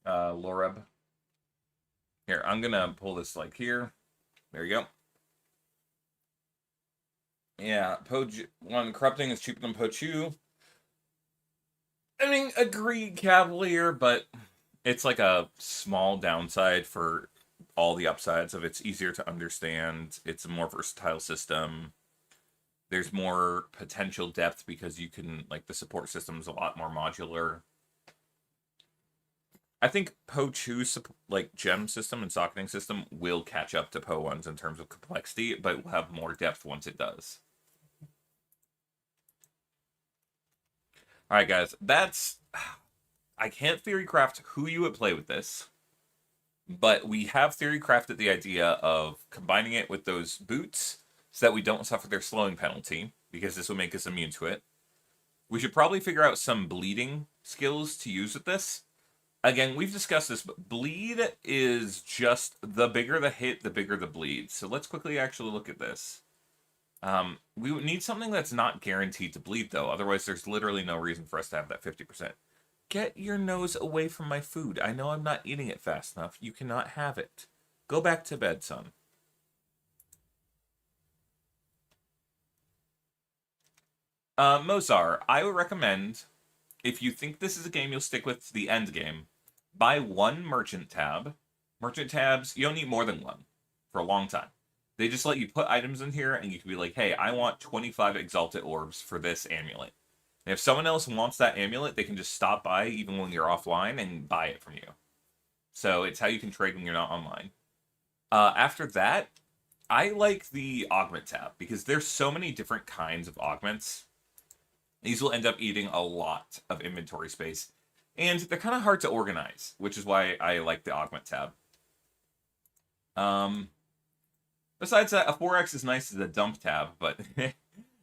A: Loreb. Here, I'm gonna pull this like here. There you go. Yeah, one corrupting is cheaper than Pochu. I mean, agreed, Cavalier, but it's like a small downside for all the upsides of it's easier to understand. It's a more versatile system. There's more potential depth because you can, like, the support system is a lot more modular. I think Po2's like gem system and socketing system will catch up to Po1's in terms of complexity, but will have more depth once it does. Alright guys, that's... I can't theory craft who you would play with this, but we have theory crafted the idea of combining it with those boots so that we don't suffer their slowing penalty, because this will make us immune to it. We should probably figure out some bleeding skills to use with this. Again, we've discussed this, but bleed is just the bigger the hit, the bigger the bleed. So let's quickly actually look at this. We would need something that's not guaranteed to bleed, though. Otherwise, there's literally no reason for us to have that 50%. Get your nose away from my food. I know I'm not eating it fast enough. You cannot have it. Go back to bed, son. Mozart, I would recommend, if you think this is a game you'll stick with to the end game, buy one merchant tab. Merchant tabs, you don't need more than one for a long time. They just let you put items in here, and you can be like, hey, I want 25 Exalted Orbs for this amulet. And if someone else wants that amulet, they can just stop by, even when you're offline, and buy it from you. So it's how you can trade when you're not online. After that, I like the Augment tab, because there's so many different kinds of augments. These will end up eating a lot of inventory space. And they're kind of hard to organize, which is why I like the Augment tab. Besides that, a 4x is nice as a dump tab, but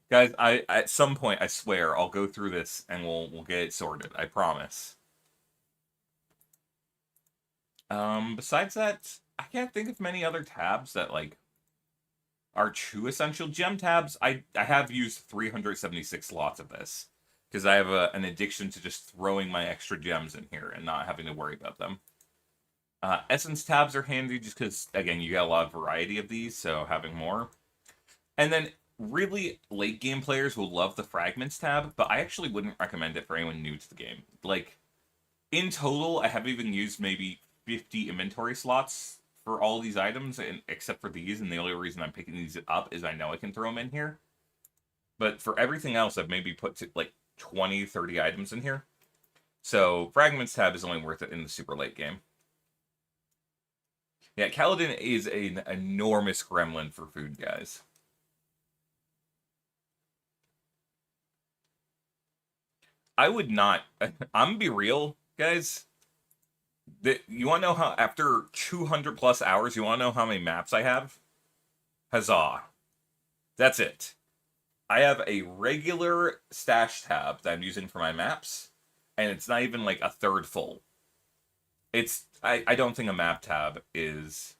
A: guys, at some point, I swear, I'll go through this and we'll get it sorted. I promise. Besides that, I can't think of many other tabs that, like, are true essential. Gem tabs, I have used 376 slots of this, because I have an addiction to just throwing my extra gems in here and not having to worry about them. Essence tabs are handy just because, again, you get a lot of variety of these, so having more. And then, really, late game players will love the Fragments tab, but I actually wouldn't recommend it for anyone new to the game. Like, in total, I haven't even used maybe 50 inventory slots for all these items, and except for these, and the only reason I'm picking these up is I know I can throw them in here. But for everything else, I've maybe put like 20, 30 items in here. So Fragments tab is only worth it in the super late game. Yeah, Kaladin is an enormous gremlin for food, guys. I would not... I'm gonna be real, guys. You want to know how, after 200 plus hours, you want to know how many maps I have? Huzzah. That's it. I have a regular stash tab that I'm using for my maps, and it's not even like a third full. I don't think a map tab is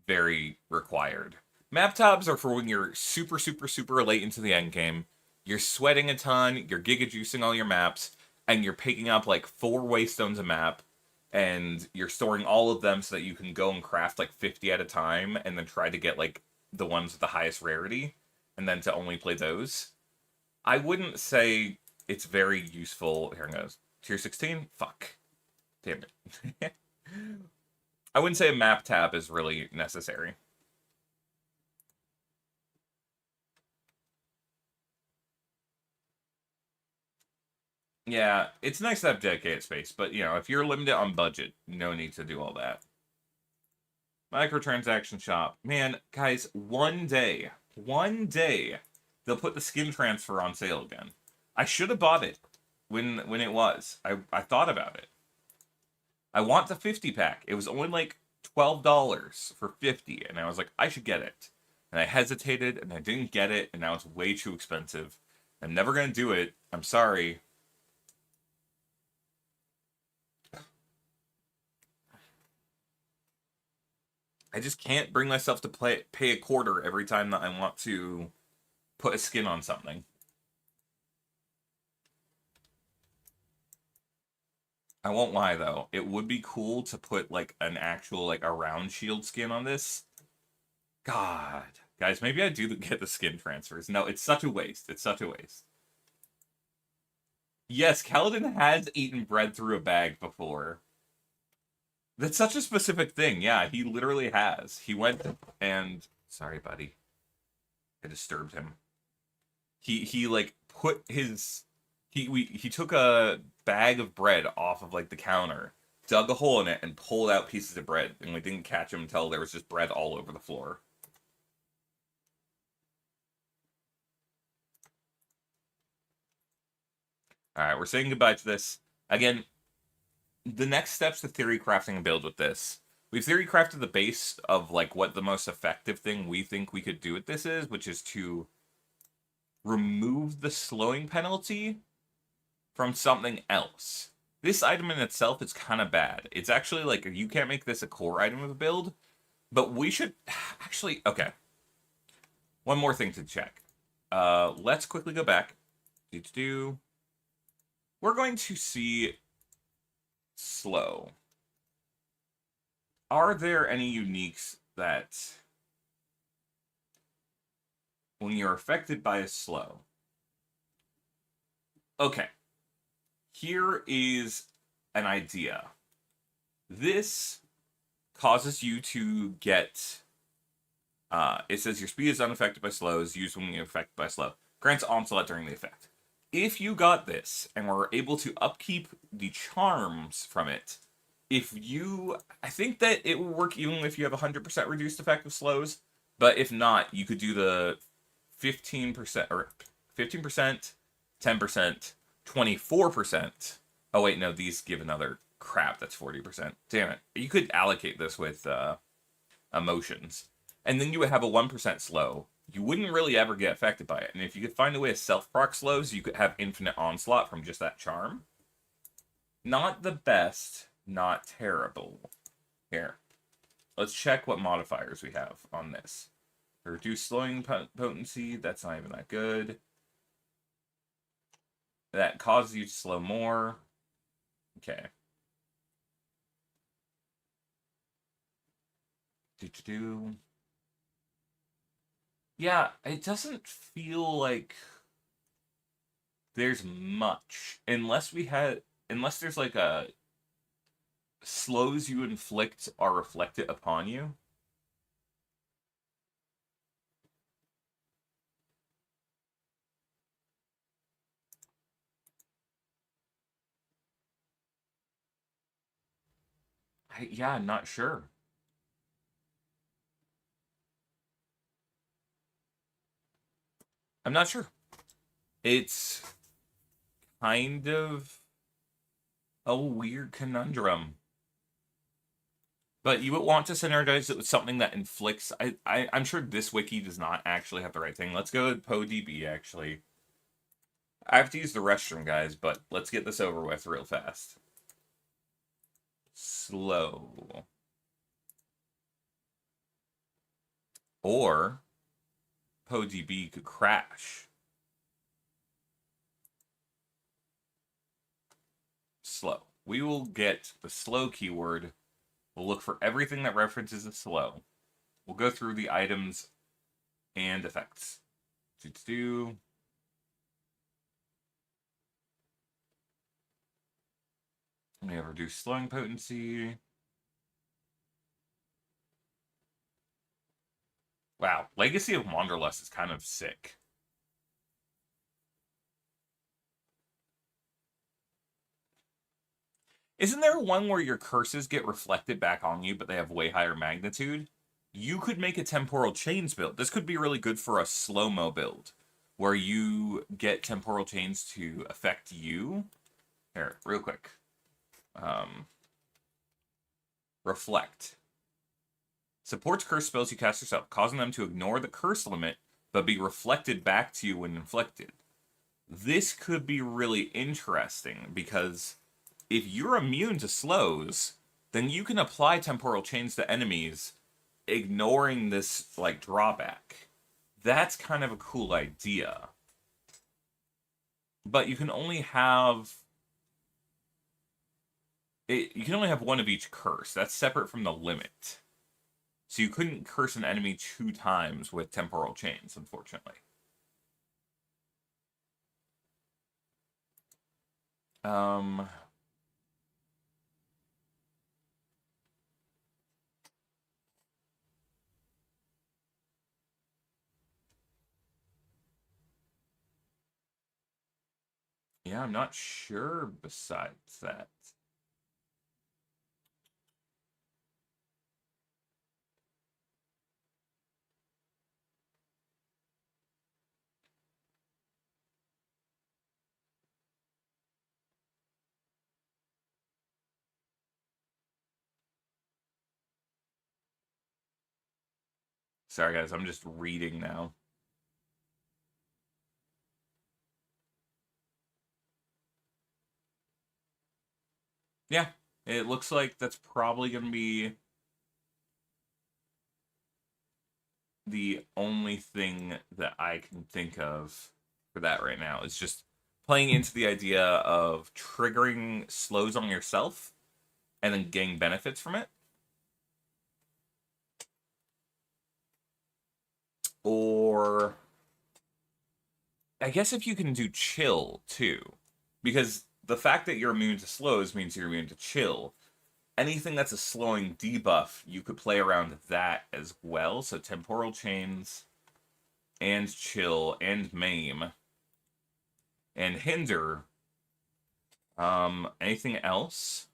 A: very required. Map tabs are for when you're super, super, super late into the end game, you're sweating a ton, you're giga juicing all your maps, and you're picking up like 4 waystones a map, and you're storing all of them so that you can go and craft like 50 at a time, and then try to get like the ones with the highest rarity, and then to only play those. I wouldn't say it's very useful. Here it goes. Tier 16? Fuck. Damn it. I wouldn't say a map tab is really necessary. Yeah, it's nice to have dedicated space, but, you know, if you're limited on budget, no need to do all that. Microtransaction shop. Man, guys, one day, they'll put the skin transfer on sale again. I should have bought it when it was. I thought about it. I want the 50 pack. It was only like $12 for 50, and I was like, I should get it. And I hesitated, and I didn't get it, and now it's way too expensive. I'm never going to do it. I'm sorry. I just can't bring myself to pay a quarter every time that I want to put a skin on something. I won't lie though, it would be cool to put like an actual like a round shield skin on this. God, guys, maybe I do get the skin transfers. No, it's such a waste. It's such a waste. Yes, Kaladin has eaten bread through a bag before. That's such a specific thing. Yeah, he literally has. He went and sorry, buddy. I disturbed him. He like put his he took a bag of bread off of like the counter, dug a hole in it, and pulled out pieces of bread, and we didn't catch him until there was just bread all over the floor. Alright, we're saying goodbye to this. Again, the next steps to theory crafting a build with this. We've theory crafted the base of like what the most effective thing we think we could do with this is, which is to remove the slowing penalty from something else. This item in itself is kind of bad. It's actually like, you can't make this a core item of a build, but we should actually, okay. One more thing to check. Let's quickly go back. We're going to see slow. Are there any uniques that when you're affected by a slow? Okay. Here is an idea. This causes you to get it says your speed is unaffected by slows, used when you're affected by slow. Grants onslaught during the effect. If you got this and were able to upkeep the charms from it, I think that it will work even if you have 100% reduced effect of slows, but if not, you could do the 15% or 15%, 10%, 24%. Oh wait, no, these give another crap that's 40%. Damn it. You could allocate this with emotions. And then you would have a 1% slow. You wouldn't really ever get affected by it. And if you could find a way to self-proc slows, you could have infinite onslaught from just that charm. Not the best, not terrible. Here. Let's check what modifiers we have on this. Reduce slowing potency, that's not even that good. That causes you to slow more. Okay. Yeah, it doesn't feel like there's much. Unless there's like a slows you inflict are reflected upon you. Yeah, I'm not sure. I'm not sure. It's kind of a weird conundrum. But you would want to synergize it with something that inflicts... I'm sure this wiki does not actually have the right thing. Let's go with PoE, actually. I have to use the restroom, guys, but let's get this over with real fast. Slow. Or PoE could crash. Slow. We will get the slow keyword. We'll look for everything that references a slow. We'll go through the items and effects. We have reduced slowing potency. Wow, Legacy of Wanderlust is kind of sick. Isn't there one where your curses get reflected back on you, but they have way higher magnitude? You could make a temporal chains build. This could be really good for a slow-mo build, where you get temporal chains to affect you. Here, real quick. Reflect. Supports curse spells you cast yourself, causing them to ignore the curse limit, but be reflected back to you when inflicted. This could be really interesting, because if you're immune to slows, then you can apply temporal chains to enemies, ignoring this, like, drawback. That's kind of a cool idea. But you can only have You can only have one of each curse. That's separate from the limit. So you couldn't curse an enemy 2 times with temporal chains, unfortunately. Um... Yeah, I'm not sure besides that. Sorry, guys, I'm just reading now. Yeah, it looks like that's probably going to be the only thing that I can think of for that right now. Is just playing into the idea of triggering slows on yourself and then getting benefits from it. Or I guess if you can do chill too. Because the fact that you're immune to slows means you're immune to chill. Anything that's a slowing debuff, you could play around that as well. So temporal chains and chill and maim and hinder. Anything else?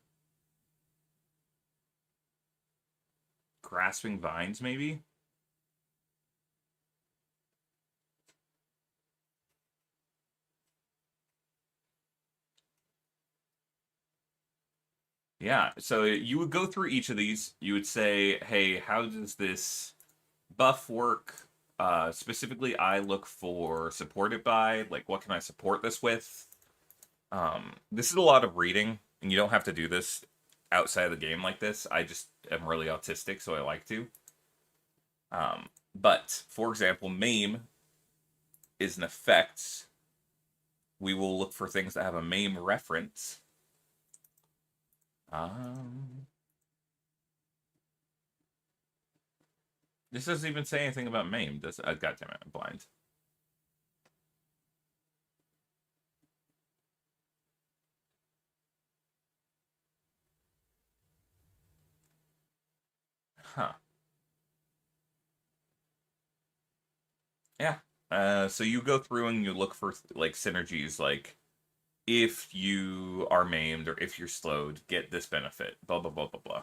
A: Grasping vines, maybe? Yeah, so you would go through each of these. You would say, hey, how does this buff work? Specifically, I look for supported by, like, what can I support this with? This is a lot of reading, and you don't have to do this outside of the game like this. I just am really autistic, so I like to. But, for example, maim is an effect. We will look for things that have a maim reference. This doesn't even say anything about maim. Does God damn it, I'm blind. Huh. Yeah. So you go through and you look for like synergies, like if you are maimed or if you're slowed, get this benefit. Blah blah blah blah blah.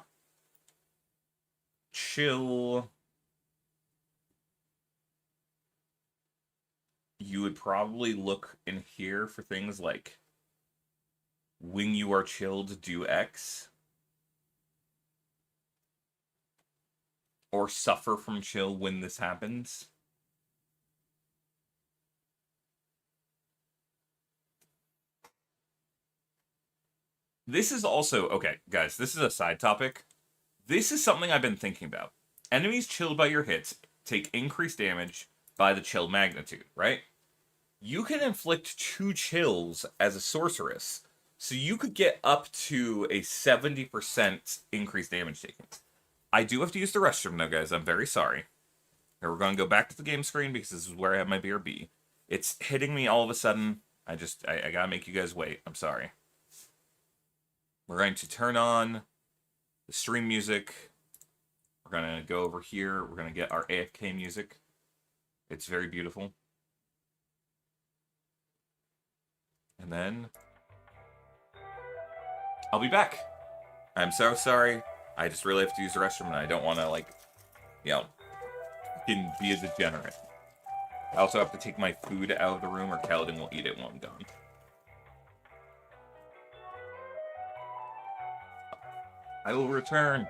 A: Chill. You would probably look in here for things like when you are chilled, do X. Or suffer from chill when this happens. This is also, okay, guys, this is a side topic. This is something I've been thinking about. Enemies chilled by your hits take increased damage by the chill magnitude, right? You can inflict 2 chills as a sorceress, so you could get up to a 70% increased damage taken. I do have to use the restroom though, guys. I'm very sorry. Now we're going to go back to the game screen because this is where I have my BRB. It's hitting me all of a sudden. I gotta make you guys wait. I'm sorry. We're going to turn on the stream music. We're going to go over here. We're going to get our AFK music. It's very beautiful. And then I'll be back. I'm so sorry. I just really have to use the restroom and I don't want to, like, you know, be a degenerate. I also have to take my food out of the room or Kaladin will eat it when I'm done. I will return.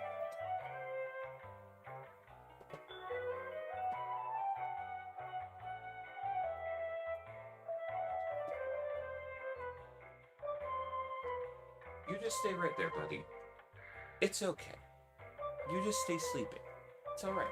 A: You just stay right there, buddy. It's okay. You just stay sleeping. It's alright.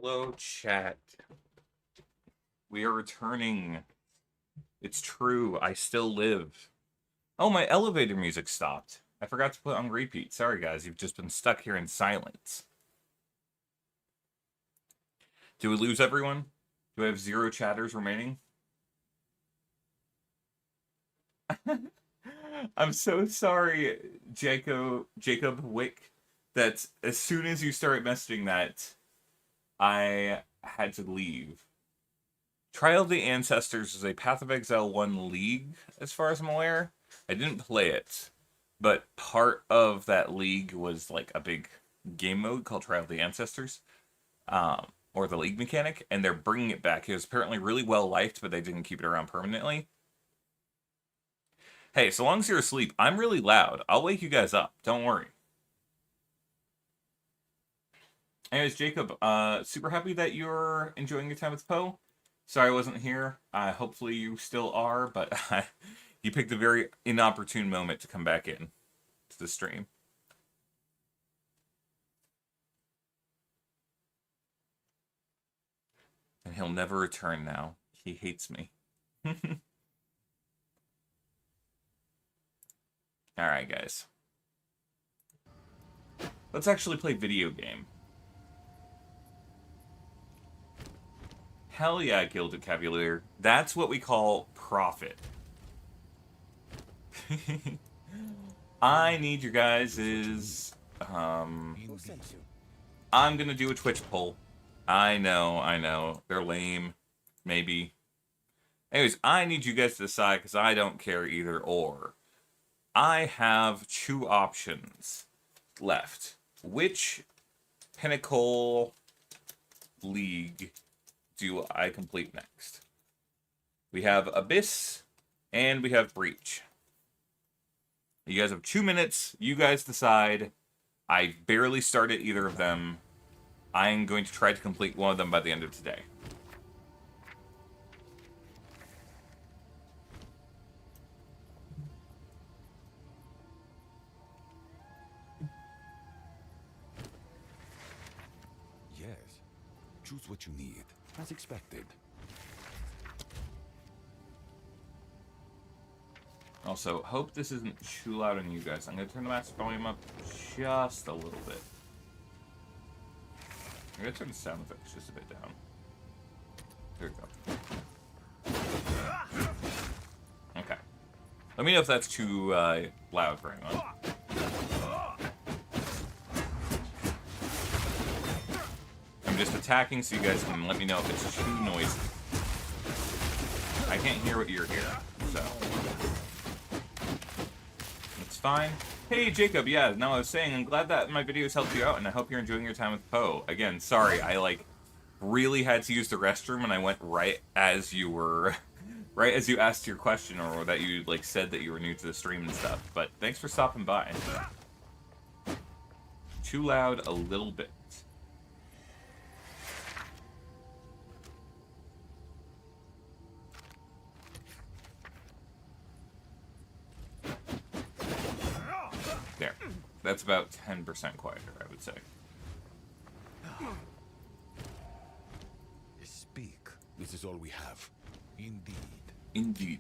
A: Hello, chat. We are returning. It's true. I still live. Oh, my elevator music stopped. I forgot to put on repeat. Sorry, guys. You've just been stuck here in silence. Do we lose everyone? Do I have 0 chatters remaining? I'm so sorry, Jacob Wick, that as soon as you started messaging that, I had to leave. Trial of the Ancestors is a Path of Exile 1 league, as far as I'm aware. I didn't play it, but part of that league was like a big game mode called Trial of the Ancestors, or the league mechanic, and they're bringing it back. It was apparently really well liked, but they didn't keep it around permanently. Hey, so long as you're asleep, I'm really loud. I'll wake you guys up. Don't worry. Anyways, Jacob, super happy that you're enjoying your time with Poe. Sorry I wasn't here. Hopefully you still are, but you picked a very inopportune moment to come back in to the stream. And he'll never return now. He hates me. Alright, guys. Let's actually play video game. Hell yeah, Gilded Cavalier. That's what we call profit. I need your guys's...
E: Who sent you?
A: I'm gonna do a Twitch poll. I know. They're lame. Maybe. Anyways, I need you guys to decide, because I don't care either or. I have 2 options left. Which Pinnacle League do I complete next? We have Abyss, and we have Breach. You guys have 2 minutes. You guys decide. I barely started either of them. I'm going to try to complete one of them by the end of today.
F: Yes. Choose what you need, as expected.
A: Also, hope this isn't too loud on you guys. I'm going to turn the master volume up just a little bit. I'm going to turn the sound effects just a bit down. There we go. Okay. Let me know if that's too loud for anyone. I'm just attacking so you guys can let me know if it's too noisy. I can't hear what you're hearing, so... It's fine. Hey, Jacob, yeah, no, I was saying, I'm glad that my videos helped you out, and I hope you're enjoying your time with Poe. Again, sorry, I, really had to use the restroom, and I went right as you were... right as you asked your question, or that you, said that you were new to the stream and stuff. But thanks for stopping by. Too loud a little bit. There. That's about 10% quieter, I would say.
F: Speak. This is all we have. Indeed.
A: Indeed.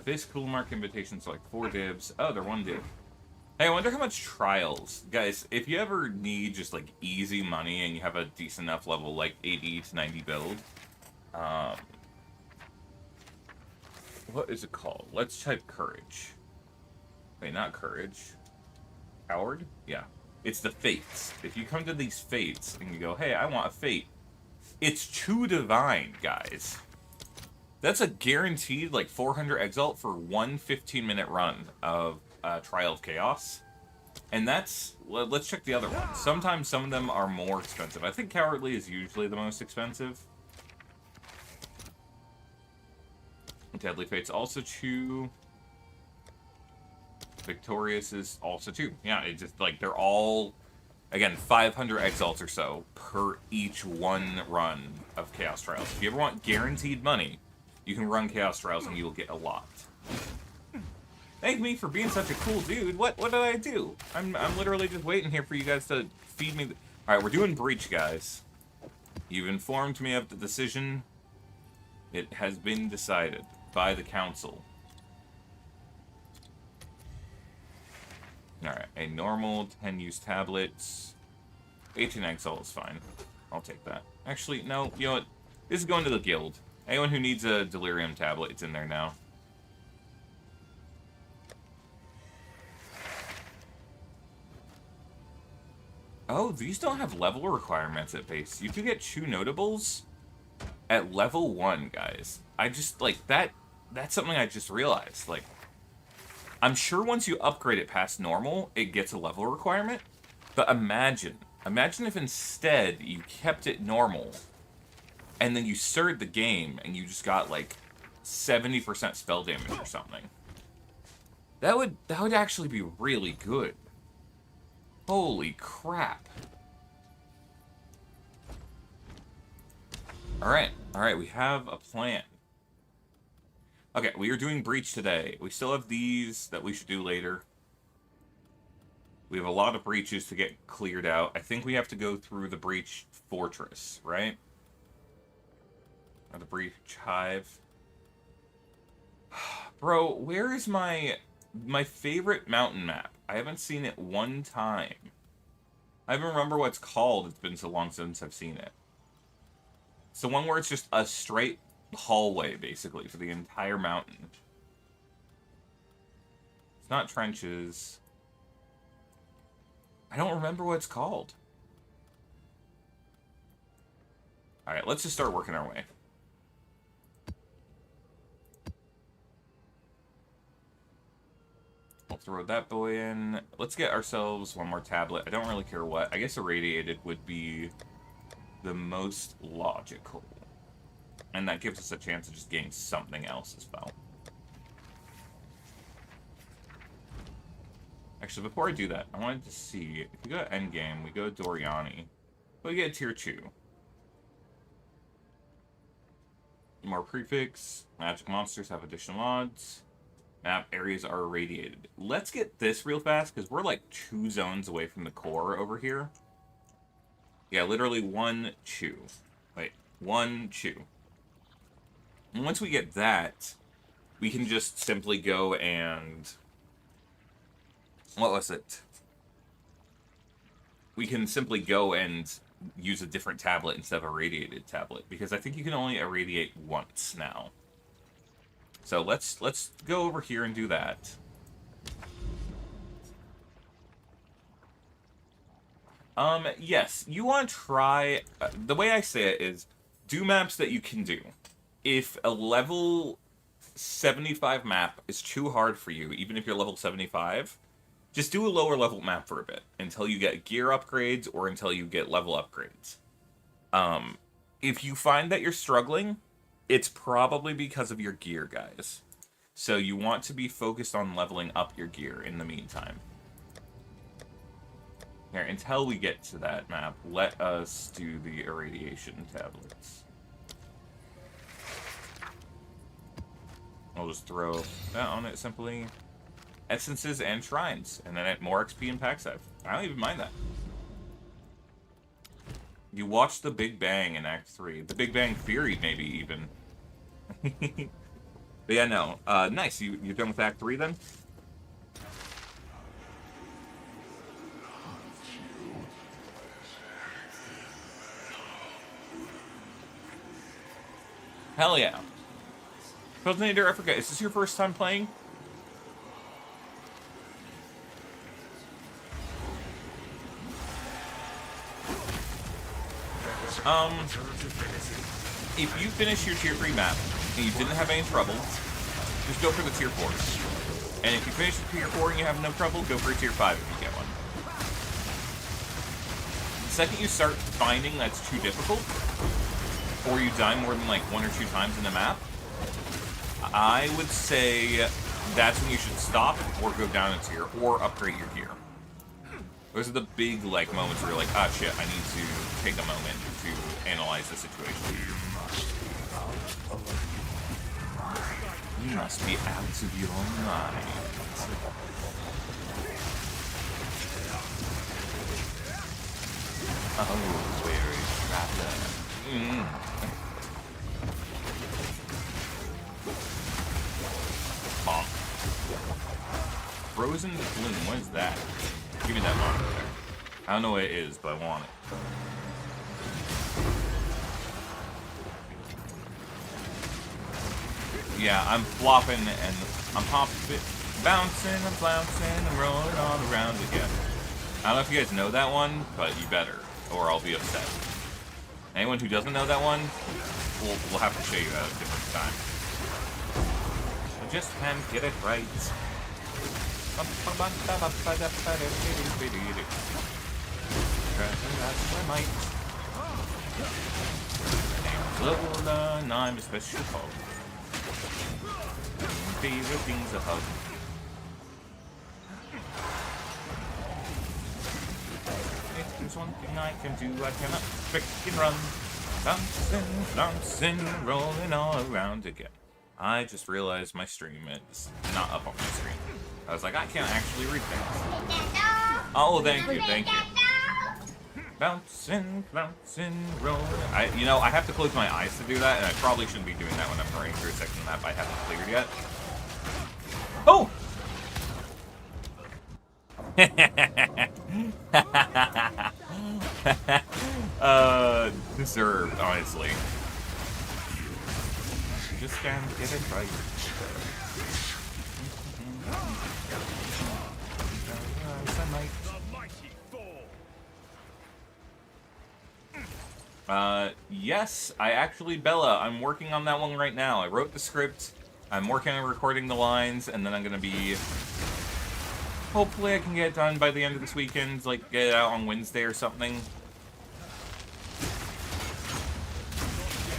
A: This cool mark invitations are 4 divs. Oh, they're 1 div. Hey, I wonder how much trials. Guys, if you ever need just, easy money and you have a decent enough level, 80 to 90 build, what is it called? Let's type courage. Wait, not courage. Coward? Yeah. It's the fates. If you come to these fates and you go, hey, I want a fate, it's 2 divine, guys. That's a guaranteed, 400 exalt for 1 15-minute run of Trial of Chaos. And that's... let's check the other ones. Sometimes some of them are more expensive. I think Cowardly is usually the most expensive. Deadly Fate's also 2. Victorious is also 2. Yeah, it's just, they're all... Again, 500 exalts or so per each 1 run of Chaos Trials. If you ever want guaranteed money, you can run Chaos Trials and you will get a lot. Thank me for being such a cool dude. What did I do? I'm literally just waiting here for you guys to feed me. All right, we're doing breach, guys. You've informed me of the decision. It has been decided by the council. All right, a normal 10-use tablets. 18 exile is fine. I'll take that. Actually, no. You know what? This is going to the guild. Anyone who needs a delirium tablet, it's in there now. Oh, these don't have level requirements at base. You do get 2 notables at level 1, guys. I just, like, that's something I just realized. Like, I'm sure once you upgrade it past normal, it gets a level requirement. But imagine if instead you kept it normal, and then you stirred the game, and you just got, like, 70% spell damage or something. That would actually be really good. Holy crap. Alright, we have a plan. Okay, we are doing breach today. We still have these that we should do later. We have a lot of breaches to get cleared out. I think we have to go through the breach fortress, right? Or the breach hive. Bro, where is my favorite mountain map? I haven't seen it one time. I even remember what it's called. It's been so long since I've seen it. It's the one where it's just a straight hallway, basically, for the entire mountain. It's not trenches. I don't remember what it's called. Alright, let's just start working our way. I'll throw that boy in. Let's get ourselves one more tablet. I don't really care what. I guess irradiated would be the most logical. And that gives us a chance of just getting something else as well. Actually, before I do that, I wanted to see, if we go to endgame, we go to Doriani, we get a tier 2. More prefix, magic monsters have additional mods. Map areas are irradiated. Let's get this real fast, because we're like 2 zones away from the core over here. Yeah, literally 1, 2. Wait, 1, 2. And once we get that, we can just simply go and... What was it? We can simply go and use a different tablet instead of a irradiated tablet, because I think you can only irradiate once now. So let's go over here and do that. Yes, you want to try... the way I say it is, do maps that you can do. If a level 75 map is too hard for you, even if you're level 75, just do a lower level map for a bit, until you get gear upgrades, or until you get level upgrades. If you find that you're struggling, it's probably because of your gear, guys. So you want to be focused on leveling up your gear in the meantime. Here, until we get to that map, let us do the irradiation tablets. I'll just throw that on it simply. Essences and shrines, and then at more XP and pack size. I don't even mind that. You watched The Big Bang in Act 3. The Big Bang Theory, maybe, even. But yeah, no. Nice. You're done with Act 3, then? Hell yeah. President Africa, is this your first time playing? If you finish your tier 3 map and you didn't have any trouble, just go for the tier 4. And if you finish the tier 4 and you have no trouble, go for a tier 5 if you get one. The second you start finding that's too difficult, or you die more than like 1 or 2 times in the map, I would say that's when you should stop or go down a tier or upgrade your gear. Those are the big like moments where you're like, ah shit, I need to take a moment to analyze the situation. You must be out of your mind. Oh, weary traveler. Bonk. Frozen bloom, what is that? Give me that monitor there. I don't know what it is, but I want it. Yeah, I'm flopping and I'm hopping, bouncing and flouncing and rolling all around again. I don't know if you guys know that one, but you better, or I'll be upset. Anyone who doesn't know that one, we'll have to show you at a different time. I just can't get it right. That's my might. Lola, and I'm a special hog. Favorite things a hug. If there's one thing I can do, I cannot frickin' run. Bouncing, bouncing, rolling all around again. I just realized my stream is not up on my screen. I was like, I can't actually read things. Oh, thank you, thank you. Bouncing, bouncing, rolling. You know, I have to close my eyes to do that, and I probably shouldn't be doing that when I'm running through a section of the map I haven't cleared yet. Oh! Deserved, honestly. Just can't get it right. Yes, Bella, I'm working on that one right now. I wrote the script, I'm working on recording the lines, and then I'm gonna be... Hopefully I can get it done by the end of this weekend, like, get it out on Wednesday or something.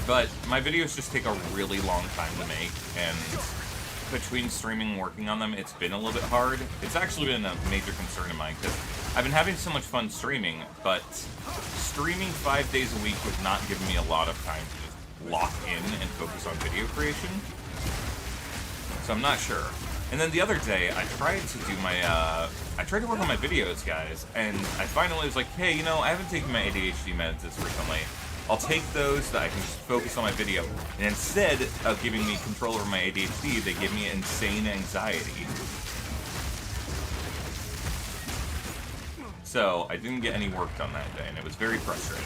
A: But my videos just take a really long time to make, and between streaming and working on them, it's been a little bit hard. It's actually been a major concern of mine, because I've been having so much fun streaming, but streaming 5 days a week was not giving me a lot of time to just lock in and focus on video creation. So I'm not sure. And then the other day, I tried to do my, I tried to work on my videos, guys, and I finally was like, hey, you know, I haven't taken my ADHD meds this recently. I'll take those so that I can just focus on my video. And instead of giving me control over my ADHD, they give me insane anxiety. So, I didn't get any work done that day, and it was very frustrating.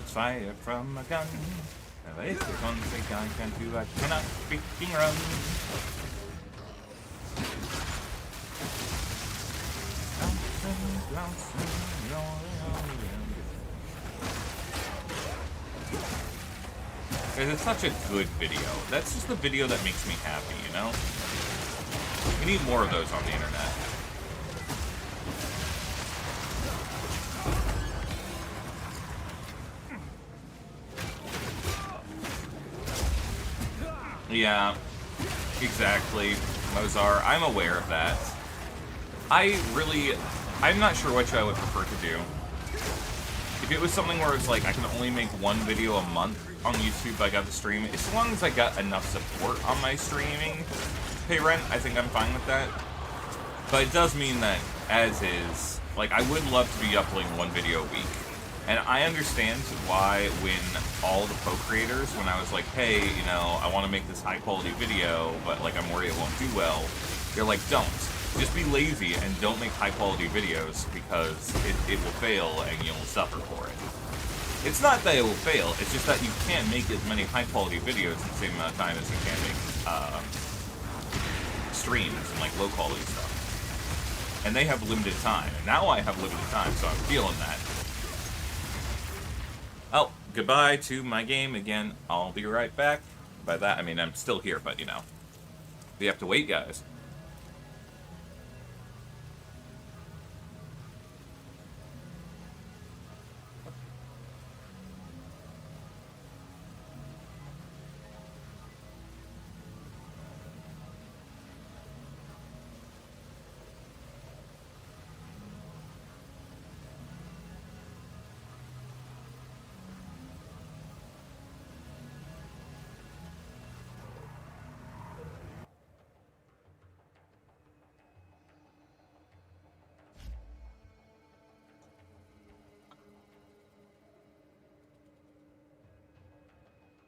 A: Fire from a gun. Now, if there's one thing I can do, I cannot freaking run. Because it's such a good video. That's just the video that makes me happy, you know? We need more of those on the internet. Yeah, exactly, Mozart. I'm aware of that. I'm not sure which I would prefer to do. If it was something where it's like I can only make one video a month on YouTube, I got the stream, as long as I got enough support on my streaming to pay rent, I think I'm fine with that. But it does mean that, as is, like, I would love to be uploading one video a week. And I understand why when all the PoE creators, when I was like, hey, you know, I want to make this high-quality video, but, like, I'm worried it won't do well, they're like, don't. Just be lazy and don't make high-quality videos, because it will fail and you'll suffer for it. It's not that it will fail, it's just that you can't make as many high-quality videos at the same amount of time as you can make streams and, like, low-quality stuff. And they have limited time, and now I have limited time, so I'm feeling that. Oh, goodbye to my game again. I'll be right back. By that, I mean I'm still here, but, you know. You have to wait, guys.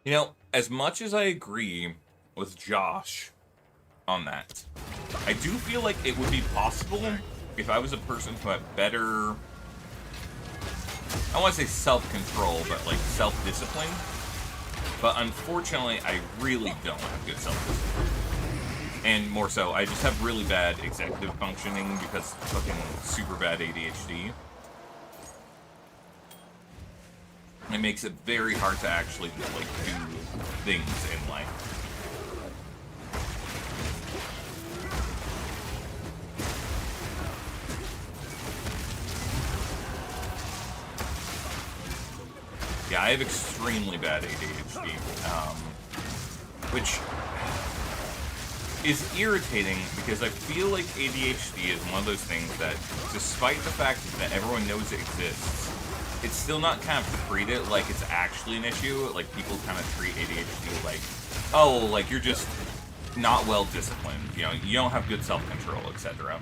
A: You know, as much as I agree with Josh on that, I do feel like it would be possible if I was a person who had better, I don't want to say self-control, but like self-discipline. But unfortunately, I really don't have good self-discipline. And more so, I just have really bad executive functioning because fucking super bad ADHD. It makes it very hard to actually, like, do things in life. Yeah, I have extremely bad ADHD, which is irritating because I feel like ADHD is one of those things that, despite the fact that everyone knows it exists, it's still not kind of treated like it's actually an issue. Like, people kind of treat ADHD like, oh, like, you're just not well disciplined, you know, you don't have good self-control, etc.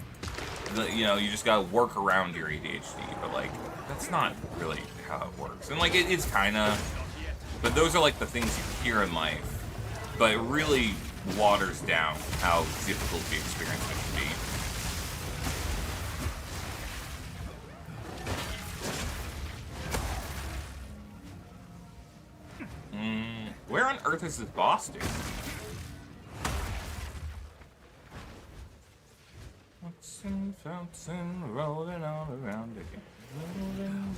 A: You know, you just gotta work around your ADHD, but, like, that's not really how it works. And, like, it's kinda, but those are, like, the things you hear in life, but it really waters down how difficult the experience can be. Where on earth is this boss dude? Watson, fountain, rolling all around again. Moving,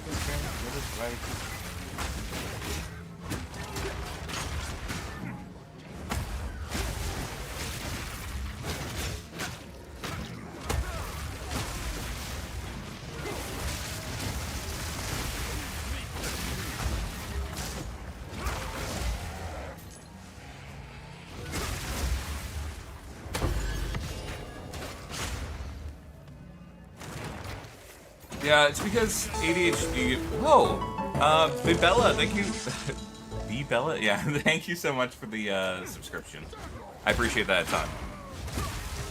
A: the strength of its right. Yeah, it's because ADHD. Whoa, Bella, thank you. Bella, yeah, thank you so much for the subscription. I appreciate that a ton.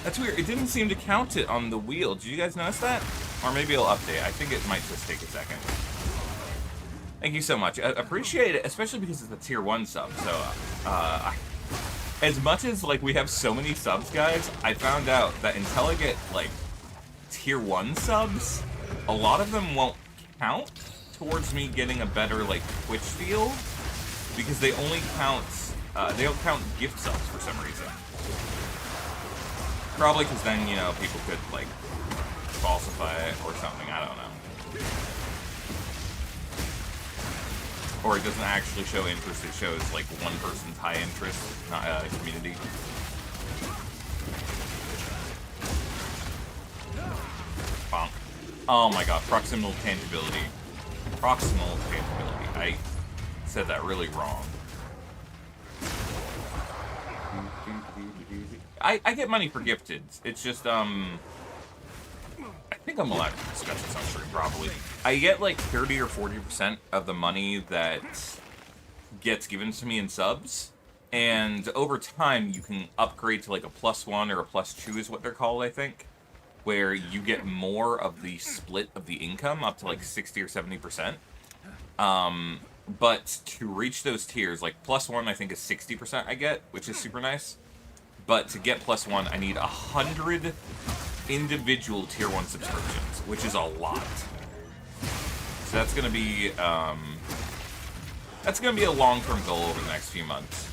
A: That's weird. It didn't seem to count it on the wheel. Did you guys notice that? Or maybe it'll update. I think it might just take a second. Thank you so much. I appreciate it, especially because it's a tier 1 sub. So, as much as like we have so many subs, guys, I found out that until I get like tier 1 subs, a lot of them won't count towards me getting a better, like, Twitch feel, because they only count, they don't count gift subs for some reason. Probably because then, you know, people could, like, falsify it or something, I don't know. Or it doesn't actually show interest, it shows, like, one person's high interest, not community. Bonk. Oh my god, proximal tangibility. Proximal tangibility. I said that really wrong. I get money for gifted. It's just, I think I'm allowed to discuss this on stream, probably. I get like 30 or 40% of the money that gets given to me in subs. And over time, you can upgrade to like a +1 or a +2 is what they're called, I think. Where you get more of the split of the income, up to like 60 or 70%. But to reach those tiers, like +1 I think is 60% I get, which is super nice. But to get +1, I need 100 individual tier 1 subscriptions, which is a lot. So that's gonna be a long-term goal over the next few months.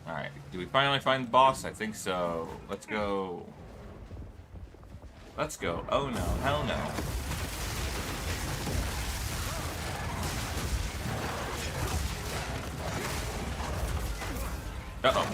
A: Alright, do we finally find the boss? I think so. Let's go. Let's go. Oh no, hell no. Uh-oh.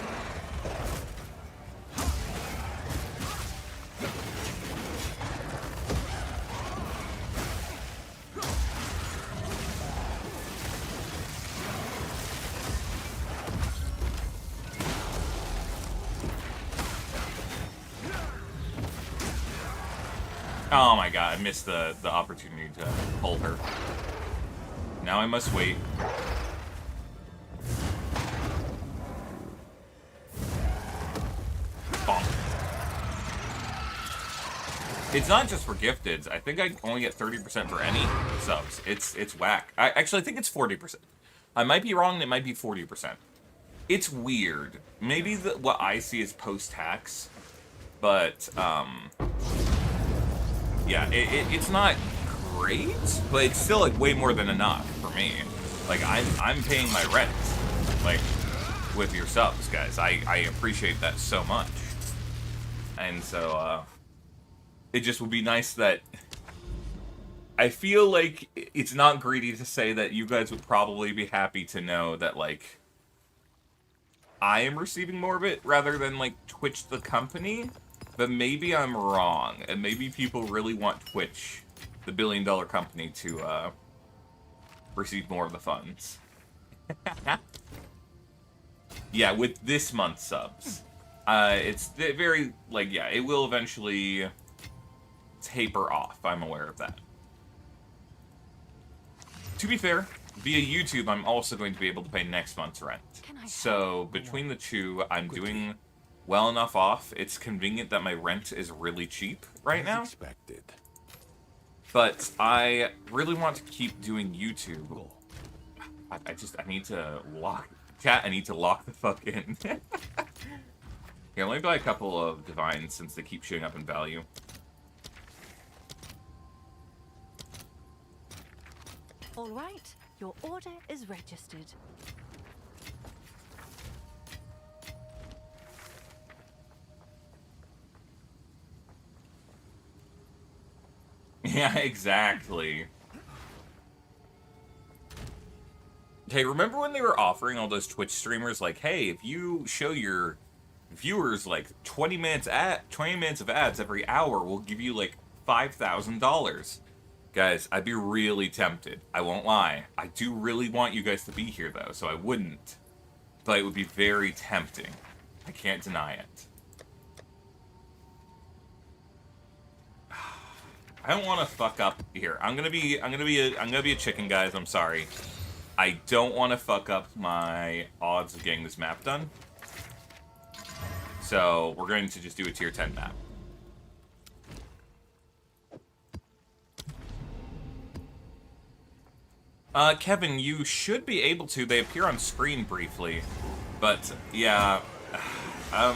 A: Oh my god, I missed the opportunity to hold her. Now I must wait. bonk. It's not just for gifteds. I think I only get 30% for any subs. It's whack. I think it's 40%. I might be wrong, and it might be 40%. It's weird. Maybe what I see is post-tax, but, yeah, it's not great, but it's still, like, way more than enough for me. Like, I'm paying my rent, like, with your subs, guys. I appreciate that so much. And so, it just would be nice that... I feel like it's not greedy to say that you guys would probably be happy to know that, like, I am receiving more of it rather than, like, Twitch the company. But maybe I'm wrong, and maybe people really want Twitch, the billion-dollar company, to, receive more of the funds. Yeah, with this month's subs. It's very, like, yeah, it will eventually taper off. I'm aware of that. To be fair, via YouTube, I'm also going to be able to pay next month's rent. So, between the two, I'm doing well enough off. It's convenient that my rent is really cheap right now.
F: Expected.
A: But I really want to keep doing YouTube. I need to lock... Chat, I need to lock the fuck in. Here, let me buy a couple of divines since they keep shooting up in value.
C: All right, your order is registered.
A: Yeah, exactly. Hey, remember when they were offering all those Twitch streamers, like, hey, if you show your viewers, like, 20 minutes of ads every hour, we'll give you, like, $5,000. Guys, I'd be really tempted. I won't lie. I do really want you guys to be here, though, so I wouldn't. But it would be very tempting. I can't deny it. I don't want to fuck up here. I'm gonna be a chicken, guys. I'm sorry. I don't want to fuck up my odds of getting this map done. So we're going to just do a tier 10 map. Kevin, you should be able to. They appear on screen briefly, but yeah, I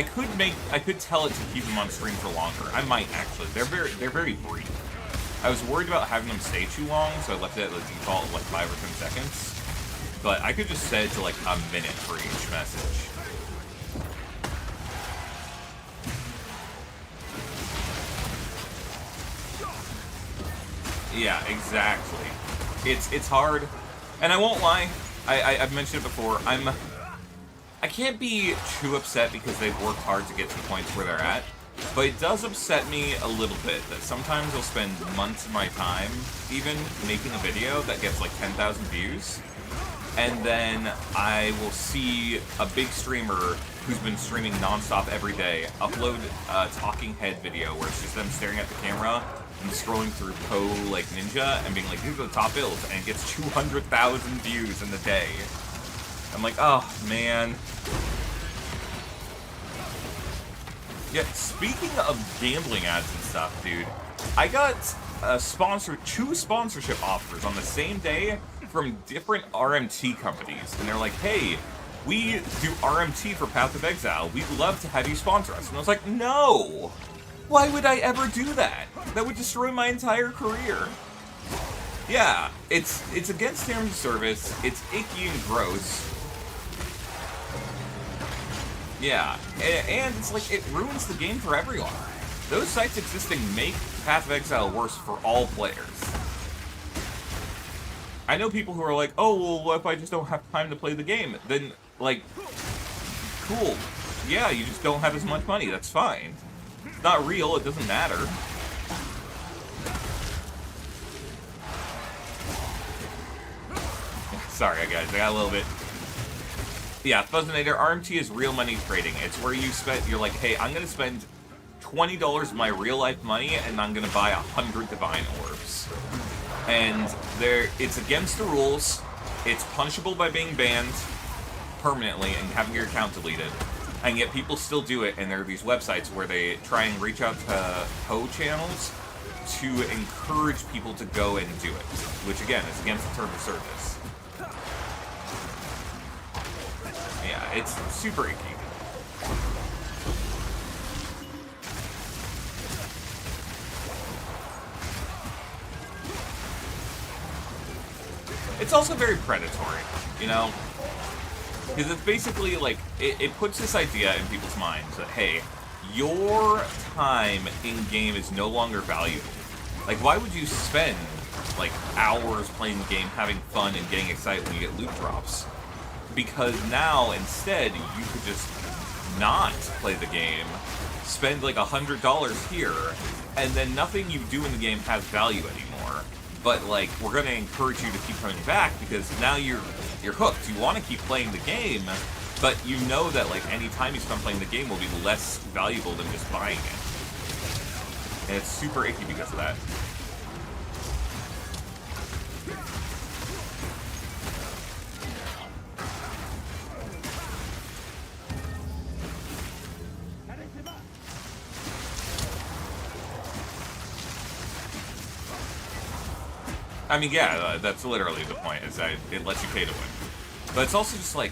A: could tell it to keep them on screen for longer. I might actually. They're very brief. I was worried about having them stay too long, so I left it at the default of like 5 or 10 seconds. But I could just set it to like a minute for each message. Yeah, exactly. It's hard, and I won't lie. I've mentioned it before. I can't be too upset because they've worked hard to get to the points where they're at, but it does upset me a little bit that sometimes I'll spend months of my time even making a video that gets like 10,000 views, and then I will see a big streamer who's been streaming nonstop every day upload a talking head video where it's just them staring at the camera and scrolling through PoE like Ninja and being like, these are the top builds, and it gets 200,000 views in the day. I'm like, oh, man. Yeah, speaking of gambling ads and stuff, dude, I got two sponsorship offers on the same day from different RMT companies. And they're like, hey, we do RMT for Path of Exile. We'd love to have you sponsor us. And I was like, no! Why would I ever do that? That would destroy my entire career. Yeah, it's against terms of service. It's icky and gross. Yeah, and it's like, it ruins the game for everyone. Those sites existing make Path of Exile worse for all players. I know people who are like, oh, well, what if I just don't have time to play the game? Then, like, cool. Yeah, you just don't have as much money, that's fine. It's not real, it doesn't matter. Sorry, guys, I got a little bit... Yeah, Fuzzinator, RMT is real money trading. It's where you spend, you're like, hey, I'm gonna spend $20 of my real life money and I'm gonna buy 100 Divine Orbs. And it's against the rules, it's punishable by being banned permanently and having your account deleted. And yet people still do it, and there are these websites where they try and reach out to PoE channels to encourage people to go and do it, which again is against the terms of service. Yeah, it's super icky. It's also very predatory, you know? Because it's basically like, it puts this idea in people's minds that, hey, your time in-game is no longer valuable. Like, why would you spend, like, hours playing the game, having fun, and getting excited when you get loot drops? Because now, instead, you could just not play the game, spend, like, $100 here, and then nothing you do in the game has value anymore. But, like, we're going to encourage you to keep coming back, because now you're hooked. You want to keep playing the game, but you know that, like, any time you spend playing the game will be less valuable than just buying it. And it's super icky because of that. I mean, yeah, that's literally the point, is that it lets you pay to win. But it's also just like,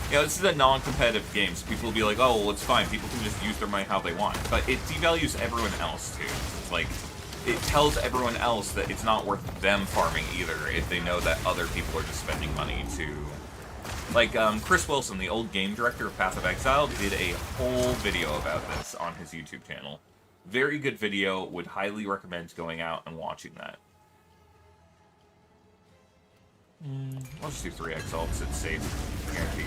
A: you know, this is a non-competitive game, so people will be like, oh, well, it's fine, people can just use their money how they want. But it devalues everyone else, too. It's like, it tells everyone else that it's not worth them farming either, if they know that other people are just spending money to... Like, Chris Wilson, the old game director of Path of Exile, did a whole video about this on his YouTube channel. Very good video, would highly recommend going out and watching that. I'll just do 3 exalts, it's safe. Guaranteed.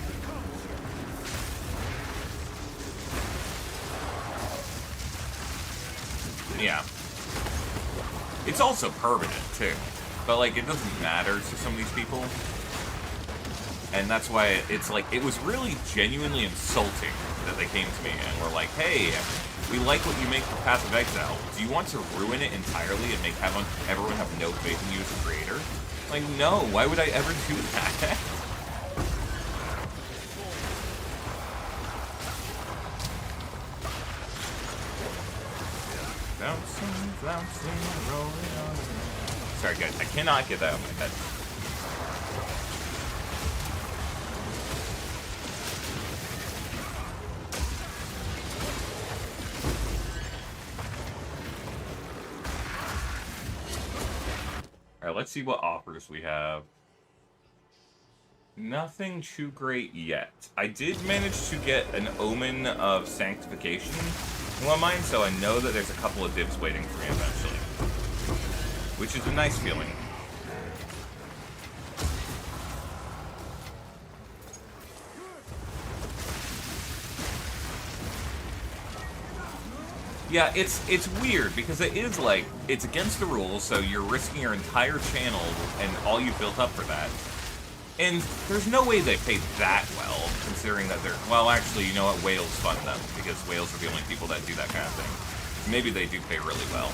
A: Yeah. It's also permanent, too. But, like, it doesn't matter to some of these people. And that's why it's like, it was really genuinely insulting that they came to me and were like, hey, we like what you make for Path of Exile. Do you want to ruin it entirely and make everyone have no faith in you as a creator? Like, no, why would I ever do that? Bouncing, bouncing, rolling on. Sorry, guys, I cannot get that out of my head. Alright, let's see what offers we have. Nothing too great yet. I did manage to get an Omen of Sanctification in one of mine, so I know that there's a couple of divs waiting for me eventually. Which is a nice feeling. Yeah, it's weird, because it is like, it's against the rules, so you're risking your entire channel and all you built up for that. And there's no way they pay that well, considering that they're... Well, actually, you know what? Whales fund them, because whales are the only people that do that kind of thing. Maybe they do pay really well.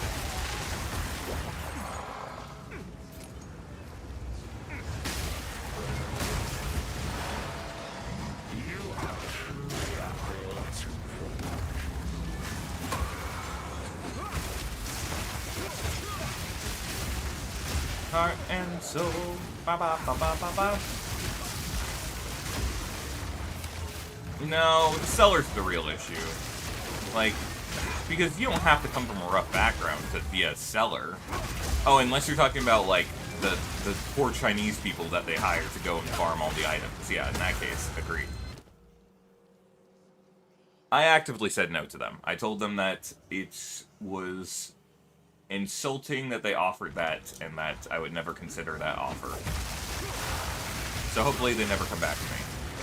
A: Heart and soul. Ba ba ba ba ba ba. No, the seller's the real issue. Like, because you don't have to come from a rough background to be a seller. Oh, unless you're talking about, like, the poor Chinese people that they hire to go and farm all the items. Yeah, in that case, agreed. I actively said no to them. I told them that it was insulting that they offered that, and that I would never consider that offer. So hopefully they never come back to me.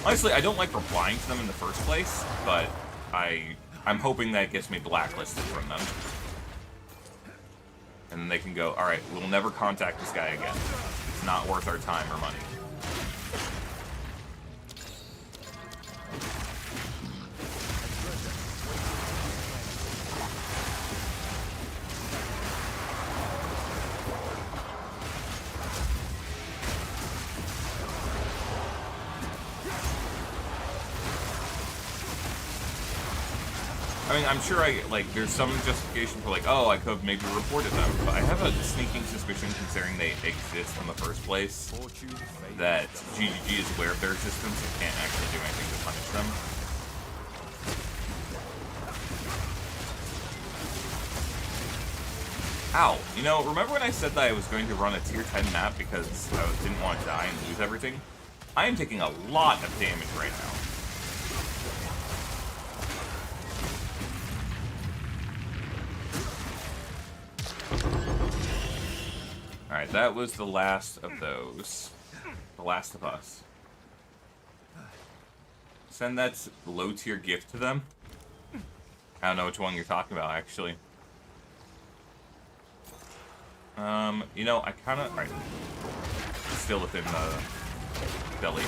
A: Honestly, I don't like replying to them in the first place, but I'm hoping that gets me blacklisted from them. And then they can go, alright, we'll never contact this guy again. It's not worth our time or money. I mean, I'm sure there's some justification for, oh, I could have maybe reported them, but I have a sneaking suspicion, considering they exist in the first place, that GGG is aware of their existence and can't actually do anything to punish them. Ow. You know, remember when I said that I was going to run a tier 10 map because I didn't want to die and lose everything? I am taking a lot of damage right now. Alright, that was the last of those. The Last of Us. Send that low-tier gift to them. I don't know which one you're talking about, actually. You know, I kinda... Alright. It's still within the belly.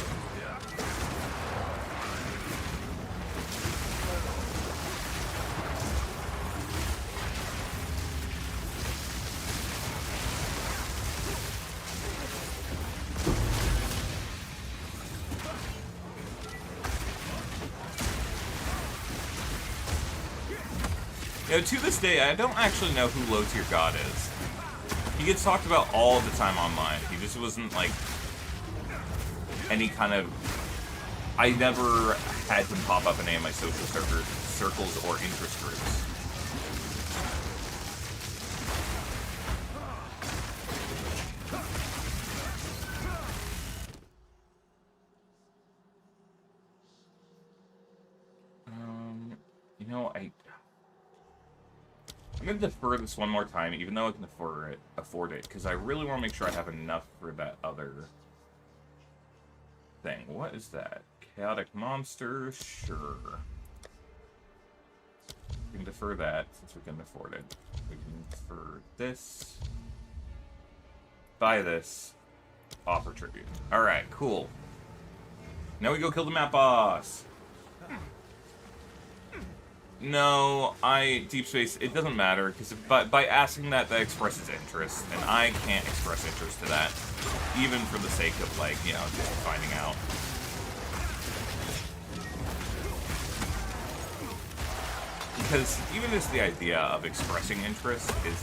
A: You know, to this day, I don't actually know who Low Tier God is. He gets talked about all the time online. He just wasn't, any kind of... I never had him pop up in any of my social circles or interest groups. You know, I'm going to defer this one more time, even though I can afford it, because I really want to make sure I have enough for that other thing. What is that? Chaotic monster? Sure. We can defer that, since we can afford it. We can defer this. Buy this. Offer tribute. Alright, cool. Now we go kill the map boss! No, Deep Space, it doesn't matter, because by asking that expresses interest, and I can't express interest to that, even for the sake of, just finding out. Because even just the idea of expressing interest is,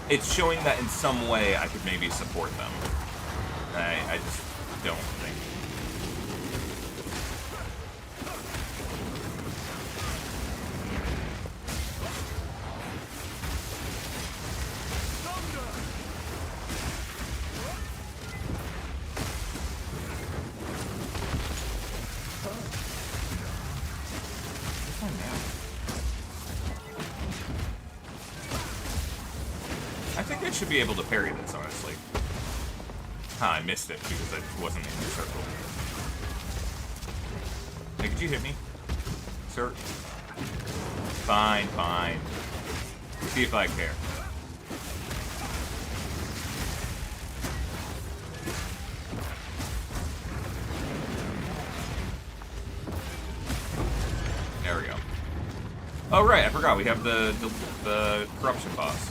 A: it's showing that in some way I could maybe support them. I just don't think. Should be able to parry this, honestly. I missed it because I wasn't in the circle. Hey, could you hit me, sir? Fine, fine. See if I care. There we go. Oh right, I forgot we have the corruption boss.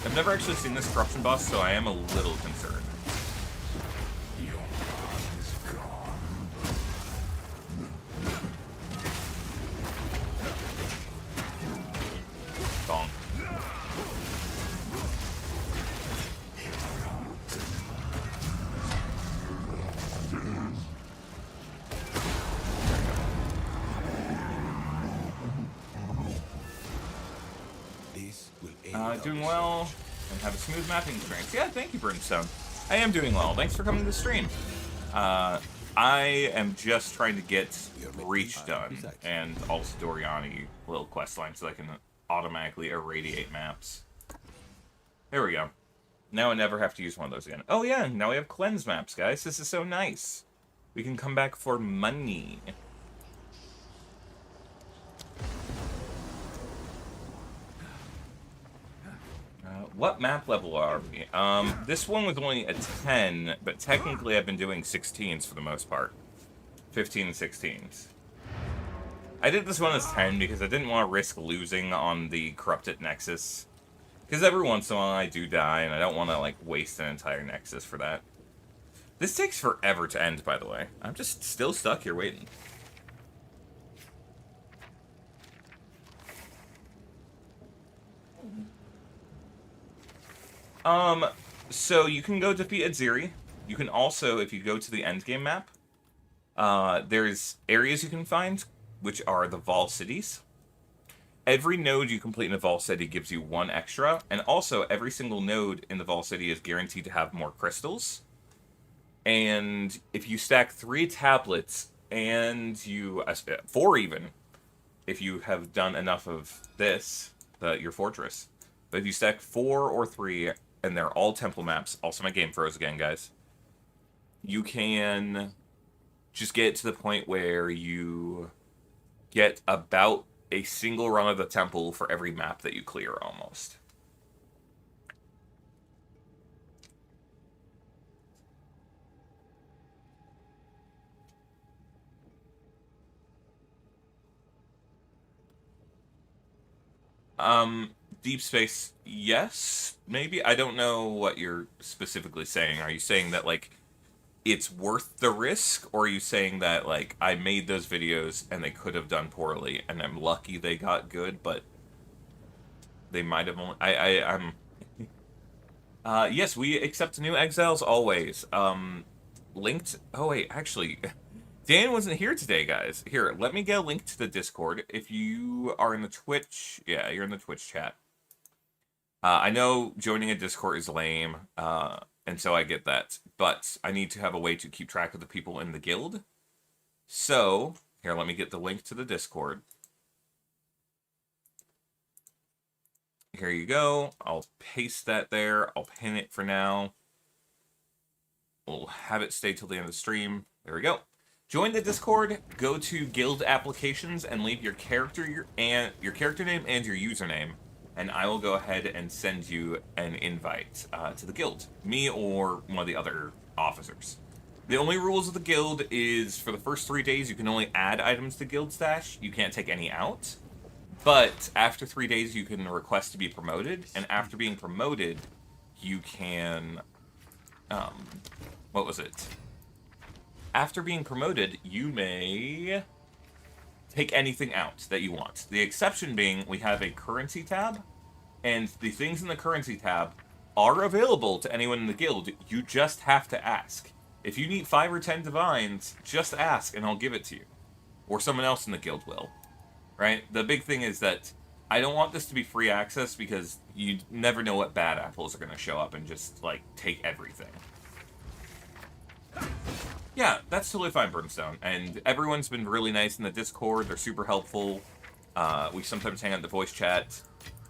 A: I've never actually seen this corruption boss, so I am a little concerned. Bonk. Doing well, and have a smooth mapping experience. Yeah, thank you, Brimstone. I am doing well. Thanks for coming to the stream. I am just trying to get Reach done, and also Doriani little questline so I can automatically irradiate maps. There we go. Now I never have to use one of those again. Oh yeah, now we have cleanse maps, guys. This is so nice. We can come back for money. What map level are we? This one was only a 10, but technically I've been doing 16s for the most part. 15 and 16s. I did this one as 10 because I didn't want to risk losing on the Corrupted Nexus. Because every once in a while I do die, and I don't want to, like, waste an entire Nexus for that. This takes forever to end, by the way. I'm just still stuck here waiting. So you can go defeat Adziri. You can also, if you go to the endgame map, there's areas you can find, which are the Vol cities. Every node you complete in a Vol city gives you 1 extra, and also every single node in the Vol city is guaranteed to have more crystals. And if you stack 3 tablets, and you 4 even, if you have done enough of this, your fortress. But if you stack 4 or 3, and they're all temple maps, also my game froze again, guys, you can just get to the point where you get about a single run of the temple for every map that you clear, almost. Deep space, yes, maybe. I don't know what you're specifically saying. Are you saying that, like, it's worth the risk, or are you saying that, like, I made those videos and they could have done poorly, and I'm lucky they got good, but they might have only... I'm... yes, we accept new exiles always. Linked... Oh, wait, actually... Dan wasn't here today, guys. Here, let me get a link to the Discord. If you are in the Twitch... Yeah, you're in the Twitch chat. I know joining a Discord is lame, and so I get that. But I need to have a way to keep track of the people in the guild. So, here, let me get the link to the Discord. Here you go. I'll paste that there. I'll pin it for now. We'll have it stay till the end of the stream. There we go. Join the Discord, go to guild applications, and leave your character name and your username, and I will go ahead and send you an invite to the guild. Me or one of the other officers. The only rules of the guild is for the first 3 days you can only add items to guild stash. You can't take any out. But after 3 days you can request to be promoted, and after being promoted you can... what was it? After being promoted, you may take anything out that you want. The exception being, we have a currency tab, and the things in the currency tab are available to anyone in the guild. You just have to ask. If you need 5 or 10 divines, just ask and I'll give it to you. Or someone else in the guild will. Right? The big thing is that I don't want this to be free access because you never know what bad apples are going to show up and just, like, take everything. Yeah, that's totally fine, Brimstone. And everyone's been really nice in the Discord. They're super helpful. We sometimes hang out in the voice chat.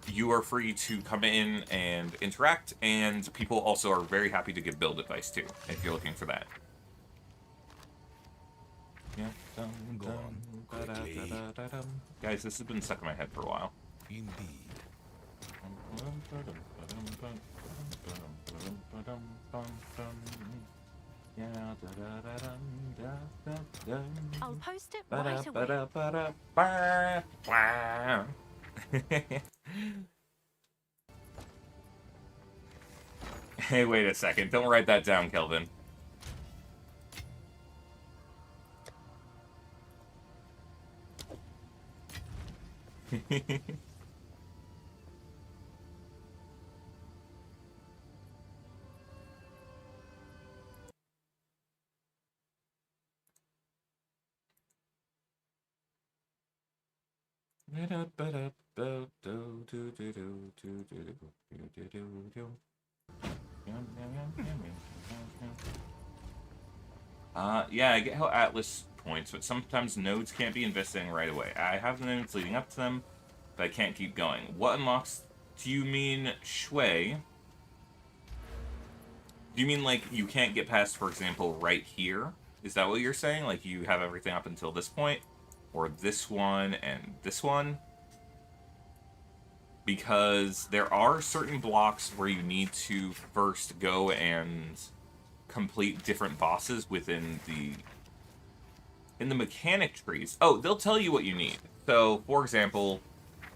A: You are free to come in and interact, and people also are very happy to give build advice, too, if you're looking for that. Yeah.
F: Go on, quickly.
A: Guys, this has been stuck in my head for a while.
F: Indeed.
C: I'll post it right away.
A: Hey, wait a second. Don't write that down, Kelvin. Yeah, I get how Atlas points, but sometimes nodes can't be investing right away. I have the nodes leading up to them, but I can't keep going. What unlocks... Do you mean Shui? Do you mean, like, you can't get past, for example, right here? Is that what you're saying? Like, you have everything up until this point? Or this one and this one? Because there are certain blocks where you need to first go and complete different bosses within the... in the mechanic trees. Oh, they'll tell you what you need. So, for example,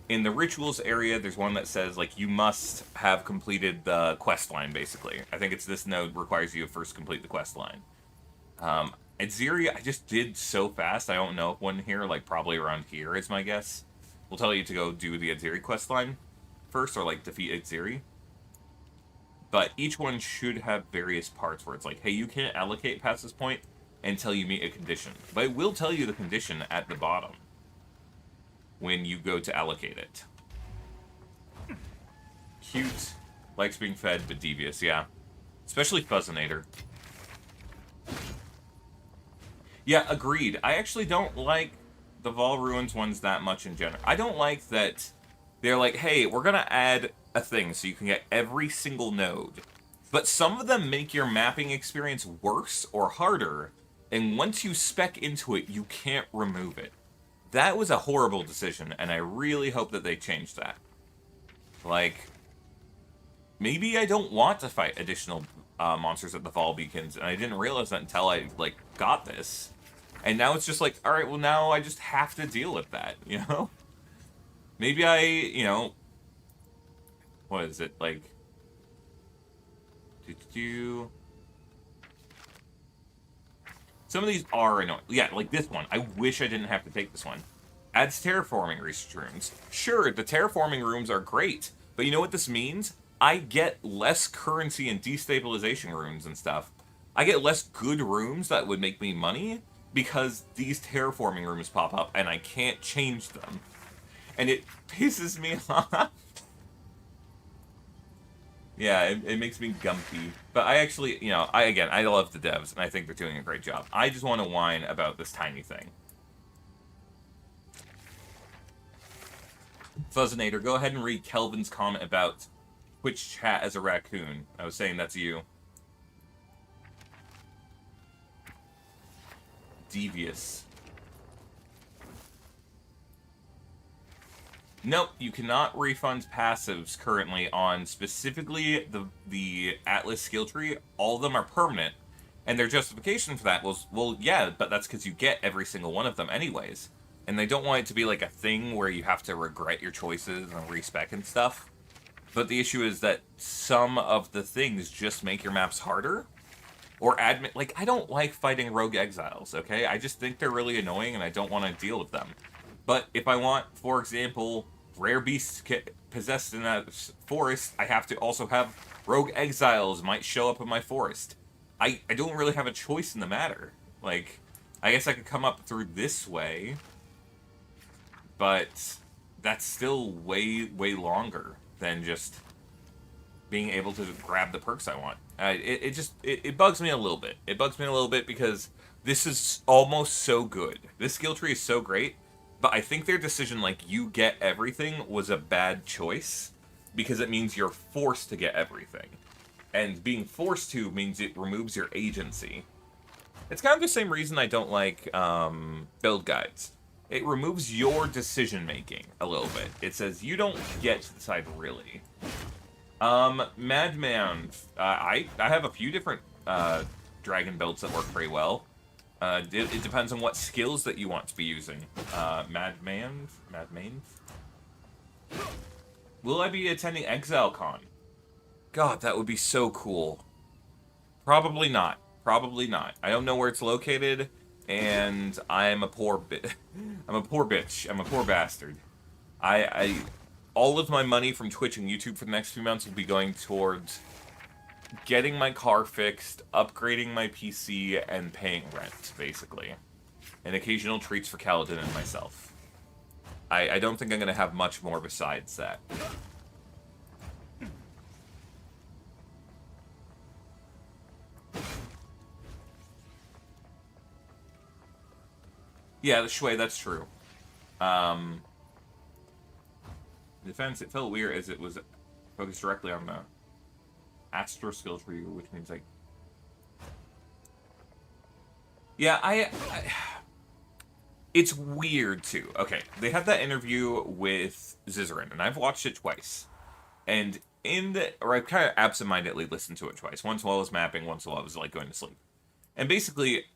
A: In the rituals area, there's one that says, like, you must have completed the quest line, basically. I think it's this node requires you to first complete the quest line. At Ziri, I just did so fast, I don't know if one here, like, probably around here is my guess. We'll tell you to go do the Aziri quest line first, or, like, defeat Aziri. But each one should have various parts where it's like, hey, you can't allocate past this point until you meet a condition. But it will tell you the condition at the bottom when you go to allocate it. Cute. Likes being fed, but devious, yeah. Especially Fuzzinator. Yeah, agreed. I actually don't like the Vol Ruins ones that much in general. I don't like that they're like, hey, we're gonna add a thing so you can get every single node. But some of them make your mapping experience worse or harder, and once you spec into it, you can't remove it. That was a horrible decision, and I really hope that they change that. Like, maybe I don't want to fight additional monsters at the Fall Beacons, and I didn't realize that until I, like, got this. And now it's just like, alright, well now I just have to deal with that, you know? Maybe I, you know... What is it, like... Some of these are annoying. Yeah, like this one. I wish I didn't have to take this one. Adds terraforming research rooms. Sure, the terraforming rooms are great, but you know what this means? I get less currency and destabilization rooms and stuff. I get less good rooms that would make me money because these terraforming rooms pop up and I can't change them. And it pisses me off. Yeah, it makes me gumpy. But I actually, you know, I love the devs, and I think they're doing a great job. I just want to whine about this tiny thing. Fuzzinator, go ahead and read Kelvin's comment about Twitch chat as a raccoon. I was saying that's you. Devious. Nope, you cannot refund passives currently on specifically the Atlas skill tree. All of them are permanent, and their justification for that was, well, yeah, but that's because you get every single one of them anyways. And they don't want it to be like a thing where you have to regret your choices and respec and stuff. But the issue is that some of the things just make your maps harder. Or admit, like, I don't like fighting rogue exiles, okay? I just think they're really annoying and I don't want to deal with them. But if I want, for example, rare beasts possessed in that forest, I have to also have rogue exiles might show up in my forest. I don't really have a choice in the matter. Like, I guess I could come up through this way, but that's still way, way longer than just being able to grab the perks I want. It bugs me a little bit. It bugs me a little bit because this is almost so good. This skill tree is so great, but I think their decision, like, you get everything, was a bad choice because it means you're forced to get everything. And being forced to means it removes your agency. It's kind of the same reason I don't like build guides. It removes your decision-making a little bit. It says you don't get to decide really. Madman, I have a few different dragon builds that work pretty well. It depends on what skills that you want to be using. Madman? Will I be attending ExileCon? God, that would be so cool. Probably not. Probably not. I don't know where it's located, and I'm a poor I'm a poor bitch. I'm a poor bastard. All of my money from Twitch and YouTube for the next few months will be going towards getting my car fixed, upgrading my PC, and paying rent, basically. And occasional treats for Kaladin and myself. I don't think I'm going to have much more besides that. Yeah, the Shui, that's true. Defense, it felt weird as it was focused directly on the Astro skill tree, which means, like... Yeah, it's weird, too. Okay, they had that interview with Zizarin, and I've watched it twice. And I've kind of absentmindedly listened to it twice. Once while I was mapping, once while I was, like, going to sleep. And basically,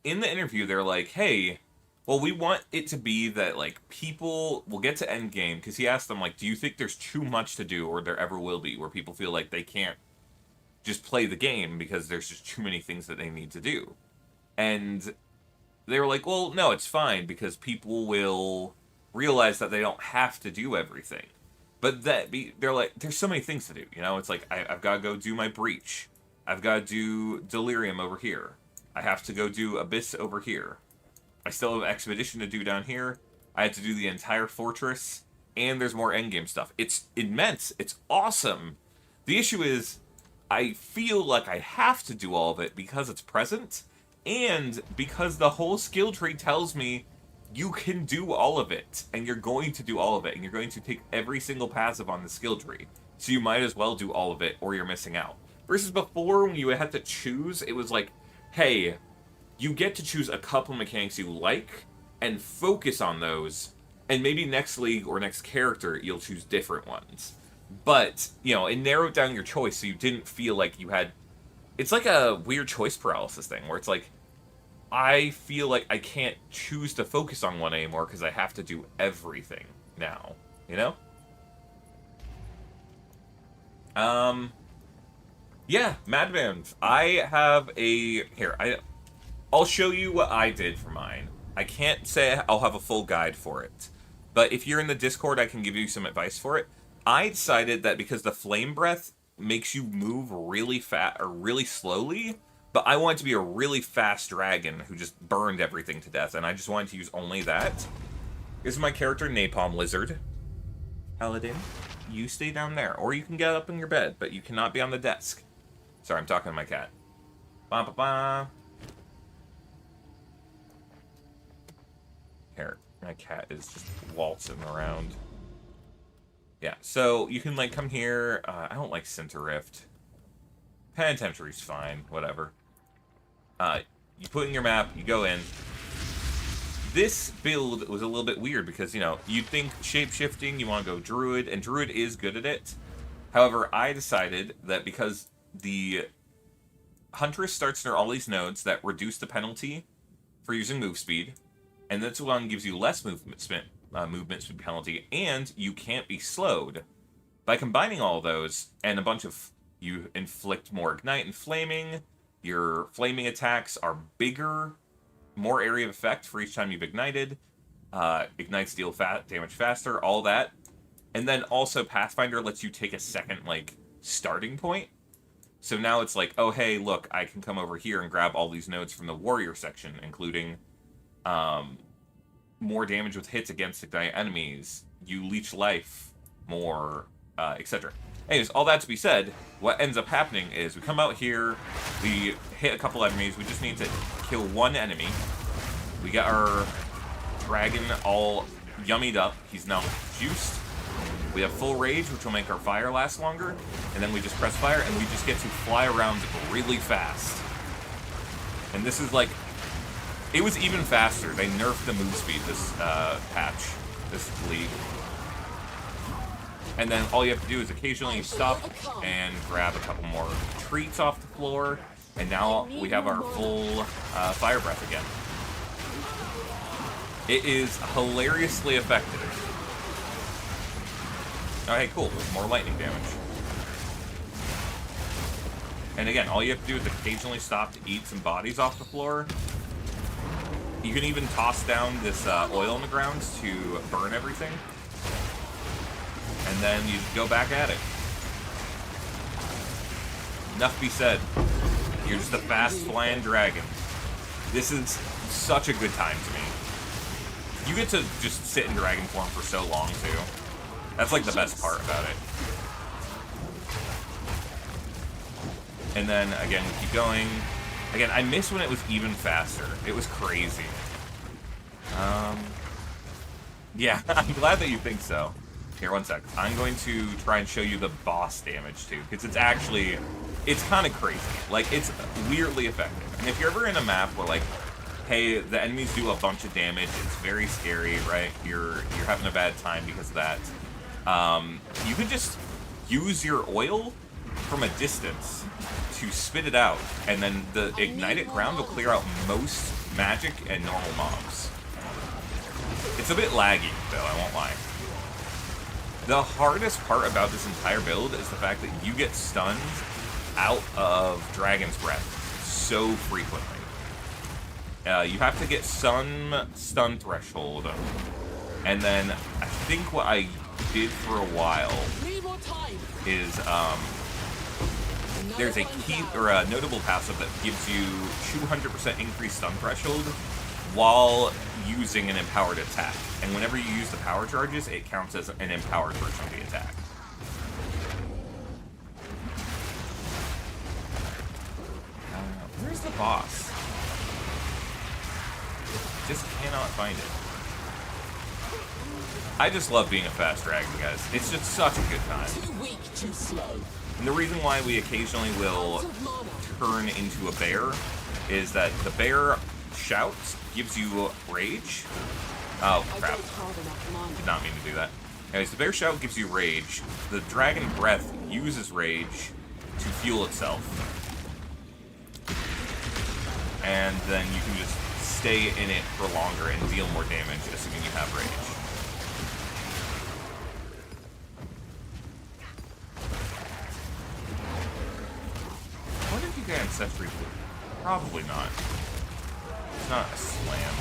A: in the interview, they're like, hey, Well, we want it to be that, like, people will get to endgame, because he asked them, like, do you think there's too much to do, or there ever will be, where people feel like they can't just play the game because there's just too many things that they need to do? And they were like, well, no, it's fine, because people will realize that they don't have to do everything. But they're like, there's so many things to do, you know? It's like, I've got to go do my breach. I've got to do Delirium over here. I have to go do Abyss over here. I still have Expedition to do down here. I had to do the entire fortress. And there's more endgame stuff. It's immense. It's awesome. The issue is, I feel like I have to do all of it because it's present. And because the whole skill tree tells me you can do all of it. And you're going to do all of it. And you're going to take every single passive on the skill tree. So you might as well do all of it or you're missing out. Versus before, when you had to choose, it was like, hey, you get to choose a couple mechanics you like and focus on those, and maybe next league or next character you'll choose different ones. But, you know, it narrowed down your choice so you didn't feel like you had... It's like a weird choice paralysis thing, where it's like, I feel like I can't choose to focus on one anymore because I have to do everything now, you know? Yeah, Madman. I have a... Here, I'll show you what I did for mine. I can't say I'll have a full guide for it. But if you're in the Discord, I can give you some advice for it. I decided that because the Flame Breath makes you move really fast or really slowly, but I wanted to be a really fast dragon who just burned everything to death, and I just wanted to use only that. This is my character, Napalm Lizard. Paladin, you stay down there, or you can get up in your bed, but you cannot be on the desk. Sorry, I'm talking to my cat. Ba-ba-ba. Here, my cat is just waltzing around. Yeah, so you can, like, come here. I don't like Center Rift. Penitentiary's fine, whatever. You put in your map, you go in. This build was a little bit weird because, you know, you'd think shape-shifting, you want to go Druid, and Druid is good at it. However, I decided that because the Huntress starts near all these nodes that reduce the penalty for using move speed, and this one gives you less movement speed penalty, and you can't be slowed. By combining all those, and a bunch of... You inflict more Ignite and Flaming, your Flaming attacks are bigger, more area of effect for each time you've ignited, Ignites deal damage faster, all that. And then also Pathfinder lets you take a second, like, starting point. So now it's like, oh hey, look, I can come over here and grab all these nodes from the Warrior section, including... more damage with hits against Ignite enemies, you leech life more, etc. Anyways, all that to be said, what ends up happening is we come out here, we hit a couple enemies, we just need to kill one enemy. We got our dragon all yummied up, he's now juiced. We have full rage, which will make our fire last longer, and then we just press fire, and we just get to fly around really fast. And this is like... It was even faster. They nerfed the move speed this patch, this league. And then all you have to do is occasionally stop and grab a couple more treats off the floor, and now we have our full fire breath again. It is hilariously effective. Oh, hey, cool. There's more lightning damage. And again, all you have to do is occasionally stop to eat some bodies off the floor. You can even toss down this oil on the ground to burn everything. And then you go back at it. Enough be said. You're just a fast-flying dragon. This is such a good time to me. You get to just sit in dragon form for so long, too. That's like the best part about it. And then, again, we keep going. Again, I miss when it was even faster. It was crazy. Yeah, I'm glad that you think so. Here, one sec. I'm going to try and show you the boss damage, too, because it's actually... It's kind of crazy. Like, it's weirdly effective. And if you're ever in a map where, like, hey, the enemies do a bunch of damage, it's very scary, right? You're having a bad time because of that. You can just use your oil from a distance to spit it out, and then the ignited ground will clear out most magic and normal mobs. It's a bit laggy, though, I won't lie. The hardest part about this entire build is the fact that you get stunned out of Dragon's Breath so frequently. You have to get some stun threshold, and then I think what I did for a while is there's a key or a notable passive that gives you 200% increased stun threshold while using an empowered attack. And whenever you use the power charges, it counts as an empowered version of the attack. Where's the boss? Just cannot find it. I just love being a fast dragon, guys. It's just such a good time.
G: Too weak, too slow.
A: And the reason why we occasionally will turn into a bear is that the bear shout gives you rage. Oh, crap. Did not mean to do that. Anyways, the bear shout gives you rage. The dragon breath uses rage to fuel itself. And then you can just stay in it for longer and deal more damage, assuming you have rage. What if you get Ancestry Blue? Probably not. It's not a slam.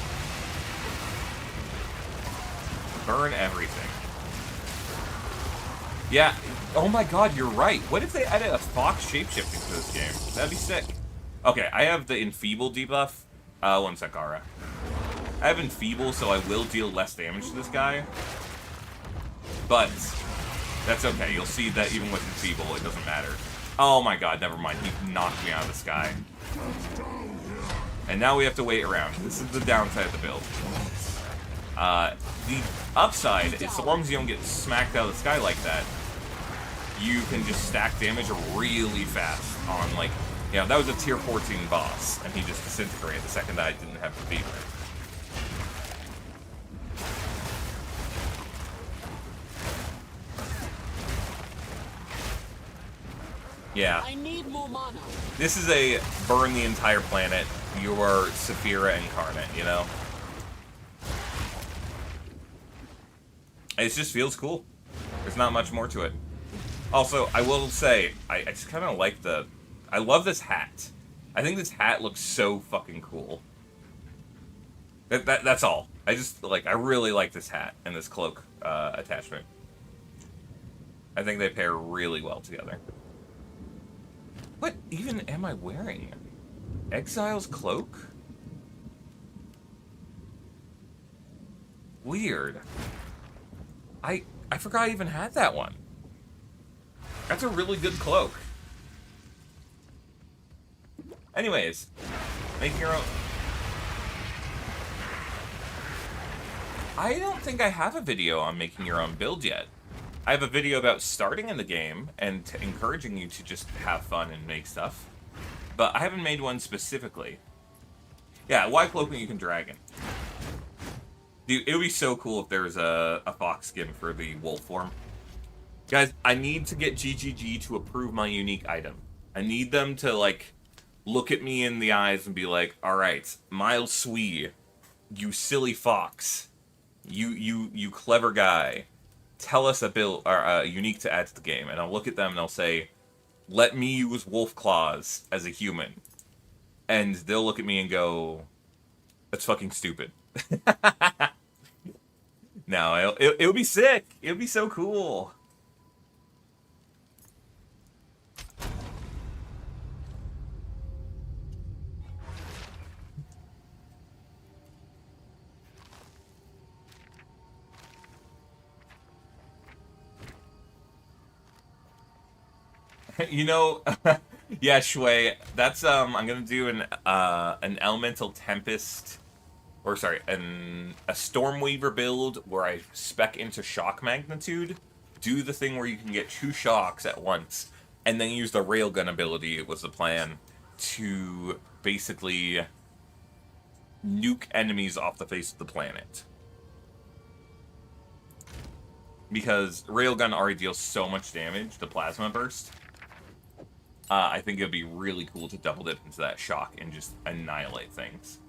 A: Burn everything. Yeah, oh my god, you're right. What if they added a fox shapeshifting to this game? That'd be sick. Okay, I have the Enfeeble debuff. One sec, Ara. I have Enfeeble, so I will deal less damage to this guy. But that's okay. You'll see that even with Enfeeble, it doesn't matter. Oh my god, never mind. He knocked me out of the sky. And now we have to wait around. This is the downside of the build. The upside is so long as you don't get smacked out of the sky like that, you can just stack damage really fast on, like, yeah, that was a tier 14 boss, and he just disintegrated the second I didn't have to beat him. Yeah.
G: I need more mana.
A: This is a burn the entire planet, your Saphira incarnate, you know? It just feels cool. There's not much more to it. Also, I will say, I just kind of like the... I love this hat. I think this hat looks so fucking cool. That's all. I just, like, I really like this hat and this cloak attachment. I think they pair really well together. What even am I wearing? Exile's cloak? Weird. I forgot I even had that one. That's a really good cloak. Anyways, make your own. I don't think I have a video on making your own build yet. I have a video about starting in the game and encouraging you to just have fun and make stuff. But I haven't made one specifically. Yeah, why cloak when you can dragon? Dude, it would be so cool if there was a fox skin for the wolf form. Guys, I need to get GGG to approve my unique item. I need them to, like, look at me in the eyes and be like, alright, Miles Swee, you silly fox. You clever guy. Tell us a build or unique to add to the game. And I'll look at them and I'll say, let me use wolf claws as a human. And they'll look at me and go, that's fucking stupid. No, it would be sick. It would be so cool. You know, yeah, Shui, that's, I'm gonna do an Elemental Tempest, or sorry, a Stormweaver build where I spec into Shock Magnitude, do the thing where you can get 2 shocks at once, and then use the Railgun ability, it was the plan, to basically nuke enemies off the face of the planet. Because Railgun already deals so much damage, the Plasma Burst. I think it would be really cool to double dip into that shock and just annihilate things.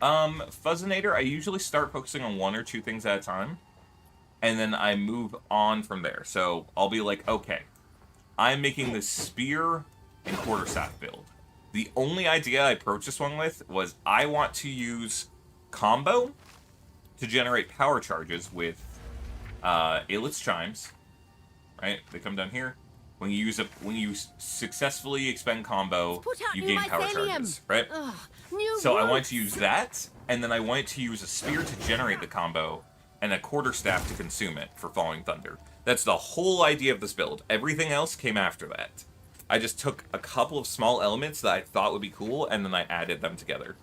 A: Fuzzinator, I usually start focusing on one or two things at a time, and then I move on from there. So I'll be like, okay, I'm making this spear and quarterstaff build. The only idea I approached this one with was I want to use combo to generate power charges with Aelith's Chimes, right? They come down here. When you successfully expend combo,
C: Put out
A: you
C: new
A: gain power
C: mycelium.
A: charges, right?
C: Ugh, new
A: So I wanted
C: roots.
A: to use that, and then I wanted to use a spear to generate the combo, and a quarterstaff to consume it for Falling Thunder. That's the whole idea of this build. Everything else came after that. I just took a couple of small elements that I thought would be cool, and then I added them together.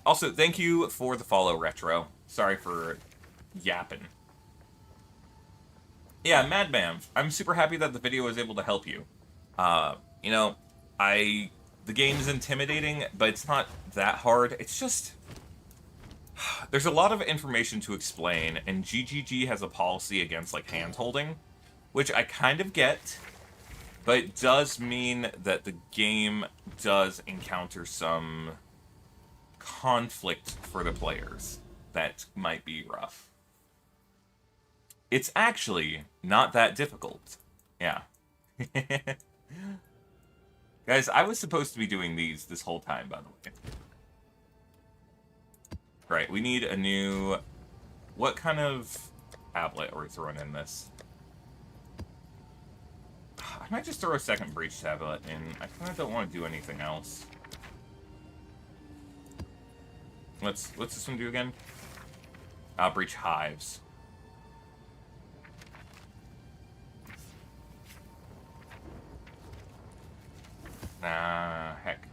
A: Also, thank you for the follow, Retro. Sorry for yapping. Yeah, Madman, I'm super happy that the video was able to help you. You know, the game is intimidating, but it's not that hard. It's just, there's a lot of information to explain, and GGG has a policy against, like, hand-holding, which I kind of get, but it does mean that the game does encounter some conflict for the players that might be rough. It's actually not that difficult. Yeah. Guys, I was supposed to be doing these this whole time, by the way. Right, we need a new... What kind of tablet are we throwing in this? I might just throw a second breach tablet in. I kind of don't want to do anything else. What's this one do again? Breach hives. Nah, heck.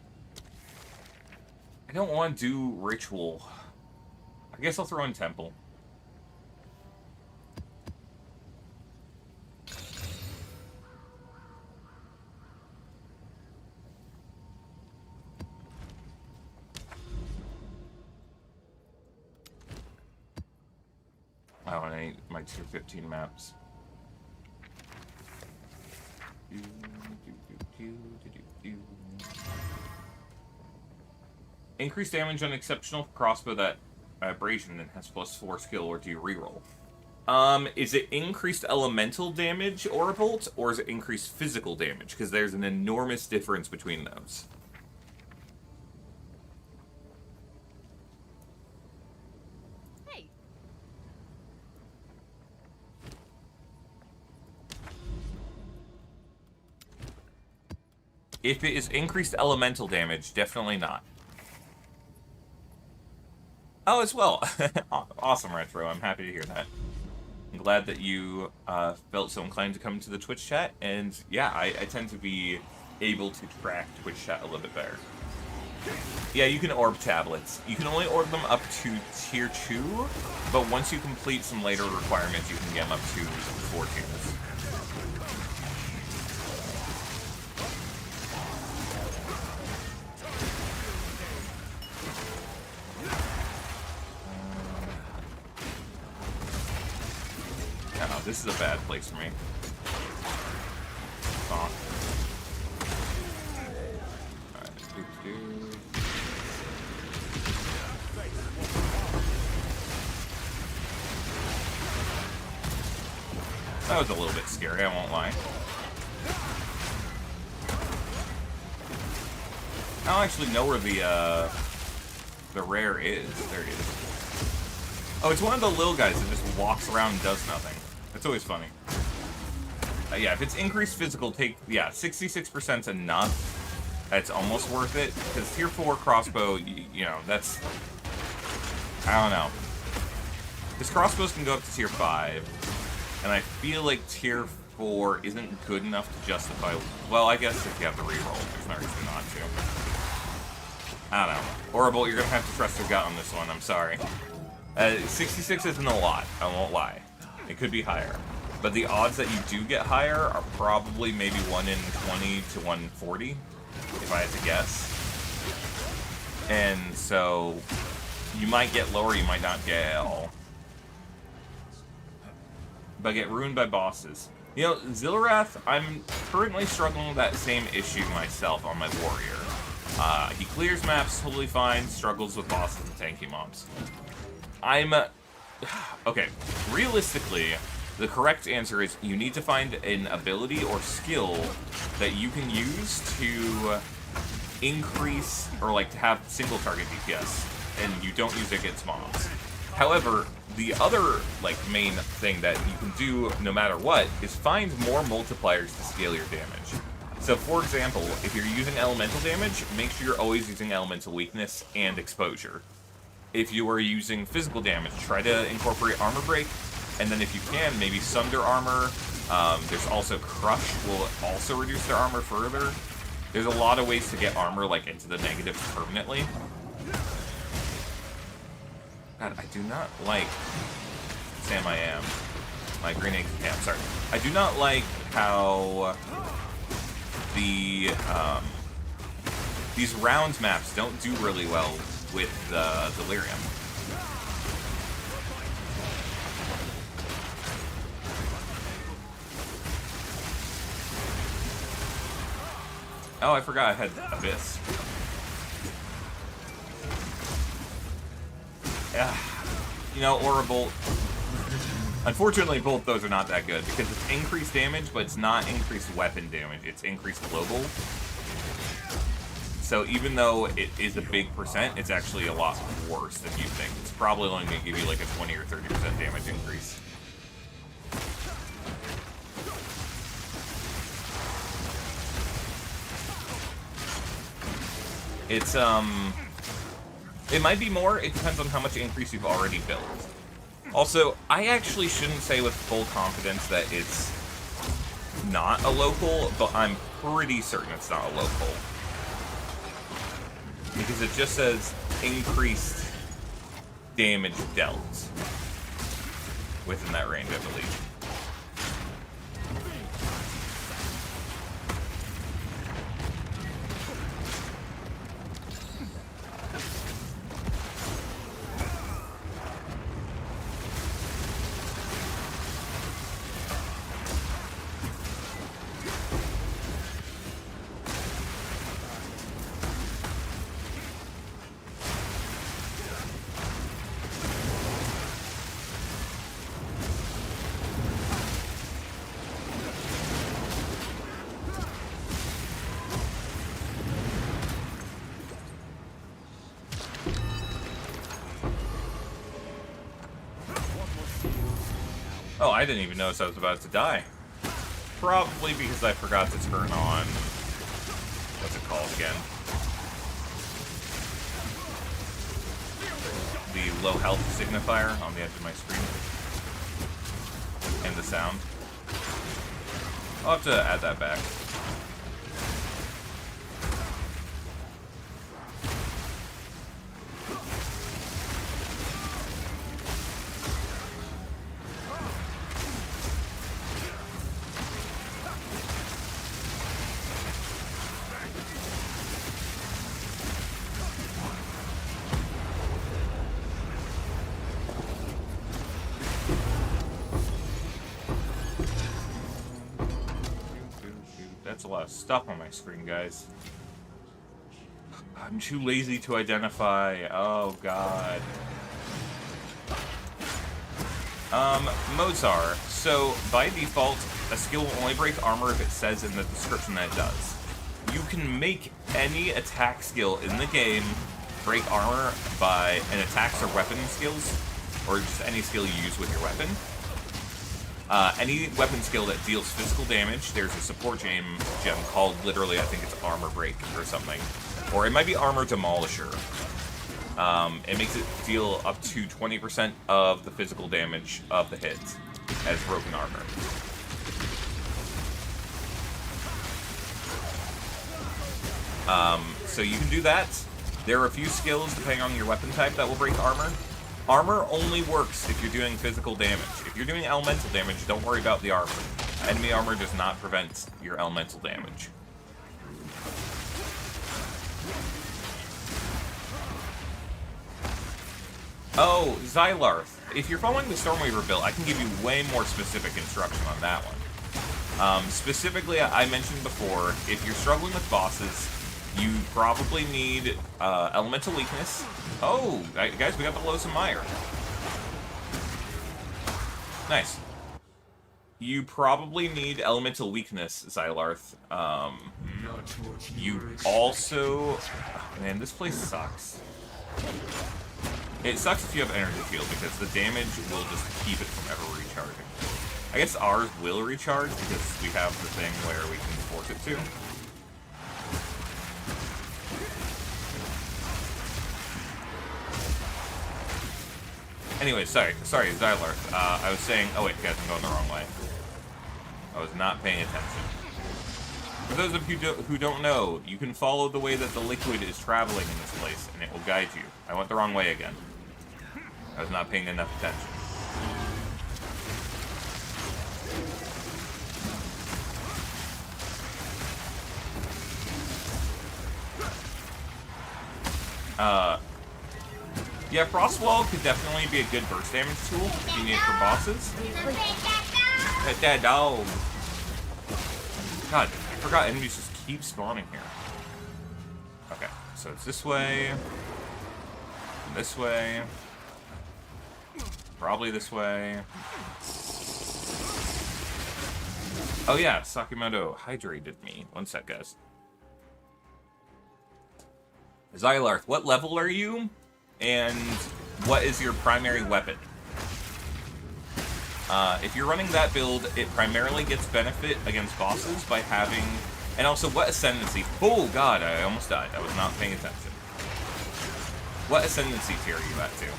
A: I don't want to do ritual. I guess I'll throw in temple. Oh, and I need my tier 15 maps. Increased damage on exceptional crossbow that abrasion and has +4 skill, or do you reroll? Is it increased elemental damage or a bolt, or is it increased physical damage? Because there's an enormous difference between those.
C: Hey,
A: If it is increased elemental damage, definitely not. Oh, as well. Awesome, Retro. I'm happy to hear that. I'm glad that you felt so inclined to come to the Twitch chat, and yeah, I tend to be able to track Twitch chat a little bit better. Yeah, you can orb tablets. You can only orb them up to tier 2, but once you complete some later requirements, you can get them up to 4 tiers. No, this is a bad place for me. Oh. Alright, that was a little bit scary, I won't lie. I don't actually know where the rare is. There he is. Oh, it's one of the little guys that just walks around and does nothing. That's always funny. Yeah, if it's increased physical, yeah, 66%'s enough. That's almost worth it, because tier 4 crossbow, you know, that's... I don't know. This crossbows can go up to tier 5, and I feel like tier 4 isn't good enough to justify... Well, I guess if you have to reroll, there's no reason not to. I don't know. Orbital, you're gonna have to trust your gut on this one, I'm sorry. 66 isn't a lot, I won't lie. It could be higher. But the odds that you do get higher are probably maybe 1 in 20 to 140, if I had to guess. And so, you might get lower, you might not get at all. But get ruined by bosses. You know, Zilrath, I'm currently struggling with that same issue myself on my warrior. He clears maps totally fine, struggles with bosses and tanky mobs. Okay, realistically, the correct answer is you need to find an ability or skill that you can use to increase, or like to have single target DPS, and you don't use it against mobs. However, the other like main thing that you can do no matter what is find more multipliers to scale your damage. So for example, if you're using elemental damage, make sure you're always using elemental weakness and exposure. If you are using physical damage, try to incorporate armor break, and then if you can, maybe sunder armor. There's also crush will also reduce their armor further. There's a lot of ways to get armor like into the negatives permanently. God, I do not like Sam I am. My green egg cam, sorry. I do not like how the these round maps don't do really well with Delirium. Oh, I forgot I had Abyss. Yeah, you know, or a Bolt. Unfortunately, both those are not that good, because it's increased damage, but it's not increased weapon damage. It's increased global. So even though it is a big percent, it's actually a lot worse than you think. It's probably only going to give you like a 20 or 30% damage increase. It's, it might be more, it depends on how much increase you've already built. Also, I actually shouldn't say with full confidence that it's not a local, but I'm pretty certain it's not a local. Because it just says increased damage dealt within that range, I believe. Oh, I didn't even notice I was about to die. Probably because I forgot to turn on... what's it called again? The low health signifier on the edge of my screen. And the sound. I'll have to add that back. That's a lot of stuff on my screen, guys. I'm too lazy to identify. Oh, God. Modes are. So, by default, a skill will only break armor if it says in the description that it does. You can make any attack skill in the game break armor by an attacks or weapon skills, or just any skill you use with your weapon. Any weapon skill that deals physical damage, there's a support gem called, literally, I think it's Armor Break or something. Or it might be Armor Demolisher. It makes it deal up to 20% of the physical damage of the hit as broken armor. So you can do that. There are a few skills, depending on your weapon type, that will break armor. Armor only works if you're doing physical damage. If you're doing elemental damage, don't worry about the armor. Enemy armor does not prevent your elemental damage. Oh, Xylarth. If you're following the Stormweaver build, I can give you way more specific instruction on that one. Specifically, I mentioned before, if you're struggling with bosses, You probably need elemental weakness. Oh, guys, we got the Loaves of Mire. Nice. You probably need elemental weakness, Xylarth. You also... Oh, man, this place sucks. It sucks if you have energy field, because the damage will just keep it from ever recharging. I guess ours will recharge, because we have the thing where we can force it to. Anyway, sorry, Xylarth. I was saying... Oh, wait, guys, I'm going the wrong way. I was not paying attention. For those of you who don't know, you can follow the way that the liquid is traveling in this place, and it will guide you. I went the wrong way again. I was not paying enough attention. Yeah, Frostwall could definitely be a good burst damage tool if you need it for bosses. Pet that dog. God, I forgot enemies just keep spawning here. Okay, so it's this way. And this way. Probably this way. Oh yeah, Sakimoto hydrated me. One sec, guys. Xylarth, what level are you? And what is your primary weapon? If you're running that build, it primarily gets benefit against bosses by having... And also, what ascendancy... Oh, God, I almost died. I was not paying attention. What ascendancy tier are you at, too?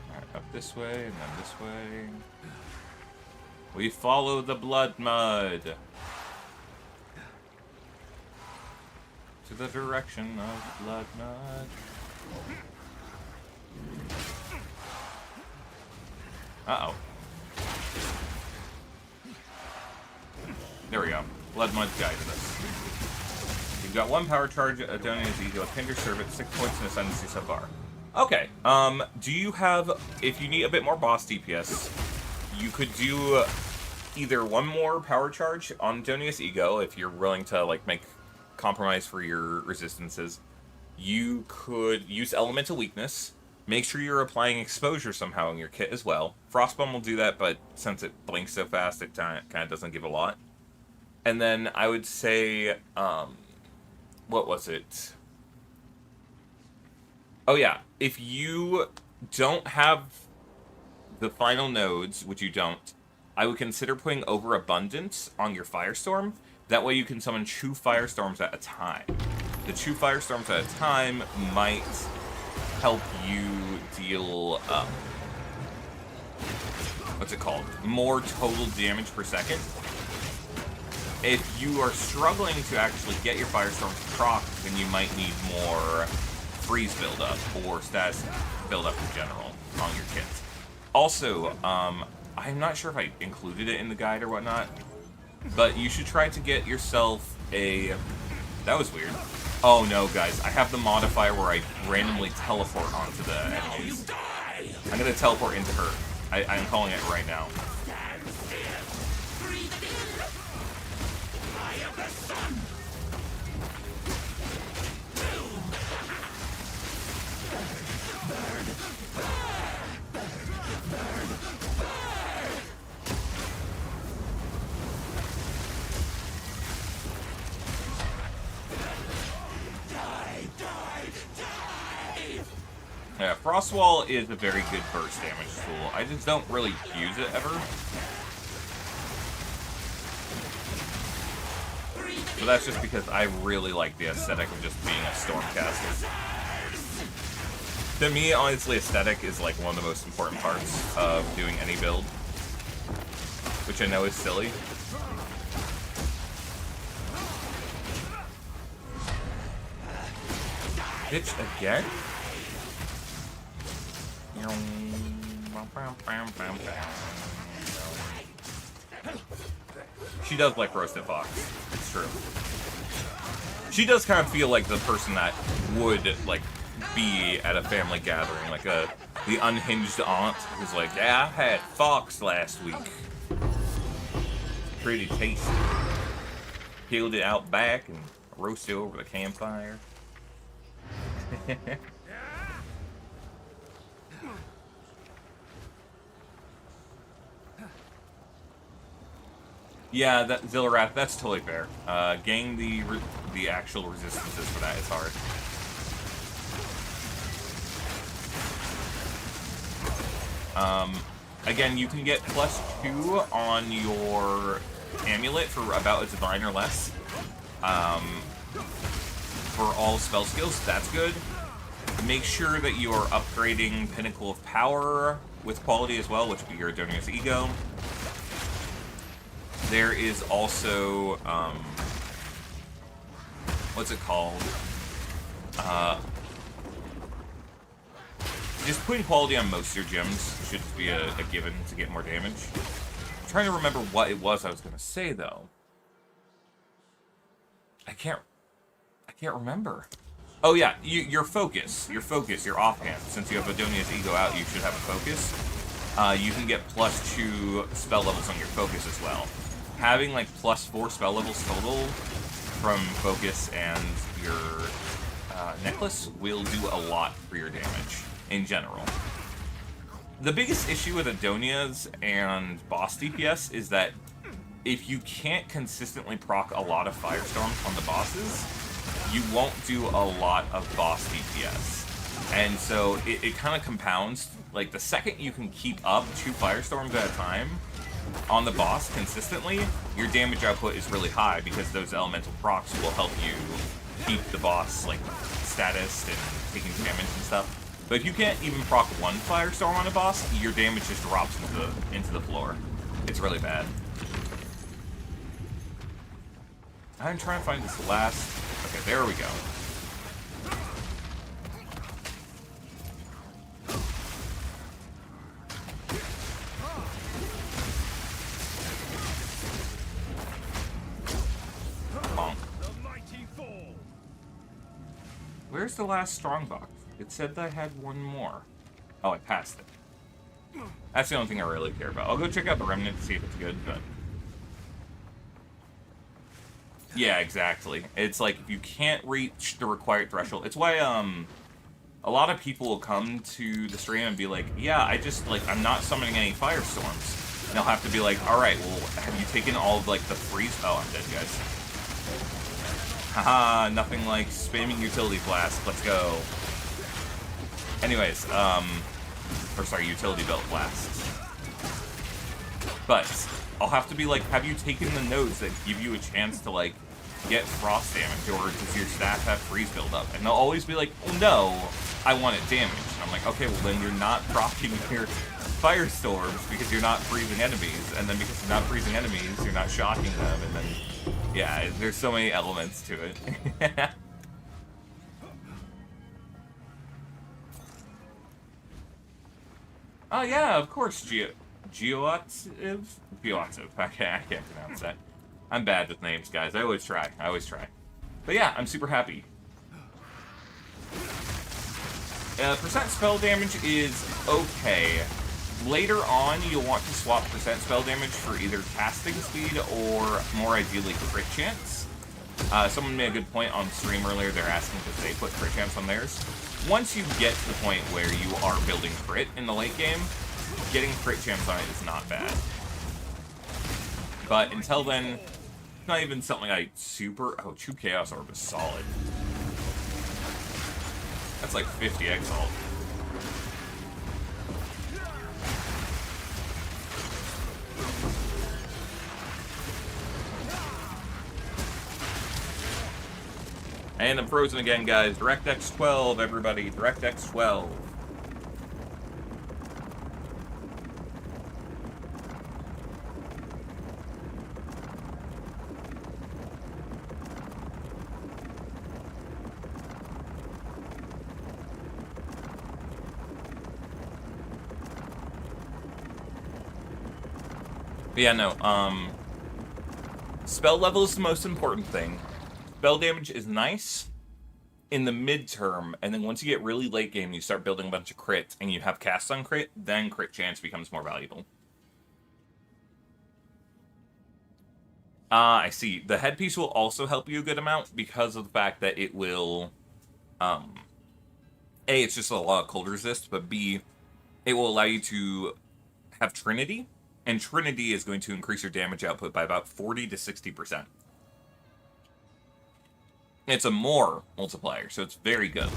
A: Alright, up this way, and then this way. We follow the blood mud. To the direction of blood mud. Uh-oh. There we go. Blood mud guided us. You've got one power charge, a donated ego, a Kinder Servant, 6 points in ascendancy so far. Okay. Do you have... If you need a bit more boss DPS, you could do either one more power charge on Donius Ego, if you're willing to, like, make compromise for your resistances. You could use Elemental Weakness. Make sure you're applying exposure somehow in your kit as well. Frostbomb will do that, but since it blinks so fast, it kind of doesn't give a lot. And then I would say, what was it? Oh yeah, if you don't have the final nodes, which you don't, I would consider putting Overabundance on your Firestorm. That way you can summon 2 Firestorms at a time. The 2 Firestorms at a time might help you deal, what's it called? More total damage per second. If you are struggling to actually get your Firestorms proc, then you might need more freeze buildup or status buildup in general on your kit. Also, I'm not sure if I included it in the guide or whatnot, but you should try to get yourself a... That was weird. Oh no, guys, I have the modifier where I randomly teleport onto the enemies. I'm gonna teleport into her. I'm calling it right now. Yeah, Frostwall is a very good burst damage tool. I just don't really use it ever. But that's just because I really like the aesthetic of just being a Stormcaster. To me, honestly, aesthetic is like one of the most important parts of doing any build. Which I know is silly. Bitch, again? She does like roasted fox. It's true. She does kind of feel like the person that would, like, be at a family gathering, like a The unhinged aunt who's like, yeah, I had fox last week. Pretty tasty. Killed it out back and roasted it over the campfire. Yeah, that Zillarath, that's totally fair. Getting the actual resistances for that is hard. Again, you can get +2 on your amulet for about a divine or less. For all spell skills, that's good. Make sure that you are upgrading Pinnacle of Power with quality as well, which would be your Adonia's Ego. There is also, what's it called? Just putting quality on most of your gems should be a given to get more damage. I'm trying to remember what it was I was going to say, though. I can't remember. Oh yeah, your focus, your offhand. Since you have Adonia's Ego out, you should have a focus. You can get +2 spell levels on your focus as well. Having like +4 spell levels total from focus and your necklace will do a lot for your damage in general. The biggest issue with Adonia's and boss DPS is that if you can't consistently proc a lot of Firestorms on the bosses, you won't do a lot of boss DPS. And so it kind of compounds. Like, the second you can keep up 2 Firestorms at a time on the boss consistently, your damage output is really high because those elemental procs will help you keep the boss, like, status and taking damage and stuff. But if you can't even proc 1 Firestorm on a boss, your damage just drops into the floor. It's really bad. I'm trying to find this last... Okay, there we go. Bonk. Where's the last strongbox? It said that I had one more. Oh, I passed it. That's the only thing I really care about. I'll go check out the Remnant to see if it's good, but... Yeah, exactly. It's like, if you can't reach the required threshold... It's why, a lot of people will come to the stream and be like, yeah, I'm not summoning any Firestorms. And they'll have to be like, alright, well, have you taken all of, like, the freeze... Oh, I'm dead, guys. Haha, nothing like spamming Utility Blast. Let's go. Anyways, Utility Belt Blasts. But I'll have to be like, have you taken the nodes that give you a chance to, like, get frost damage, or does your staff have freeze buildup? And they'll always be like, oh, no, I want it damaged. And I'm like, okay, well then you're not proccing your Firestorms because you're not freezing enemies, and then because you're not freezing enemies, you're not shocking them, and then, yeah, there's so many elements to it. Oh yeah, of course, Geoactive? I can't pronounce that. I'm bad with names, guys. I always try. But yeah, I'm super happy. Percent spell damage is okay. Later on, you'll want to swap percent spell damage for either casting speed or, more ideally, crit chance. Someone made a good point on stream earlier. They're asking if they put crit chance on theirs. Once you get to the point where you are building crit in the late game, getting crit chance on it is not bad. But until then, it's not even something I super... Oh, True Chaos Orb is solid. That's like 50 Exalt. And I'm frozen again, guys. DirectX 12, everybody. DirectX 12. But yeah, no, spell level is the most important thing. Spell damage is nice. in the midterm, and then once you get really late game, you start building a bunch of crits, and you have casts on crit, then crit chance becomes more valuable. I see. The headpiece will also help you a good amount because of the fact that it will, A, it's just a lot of cold resist, but B, it will allow you to have Trinity, and Trinity is going to increase your damage output by about 40 to 60%. It's a more multiplier, so it's very good.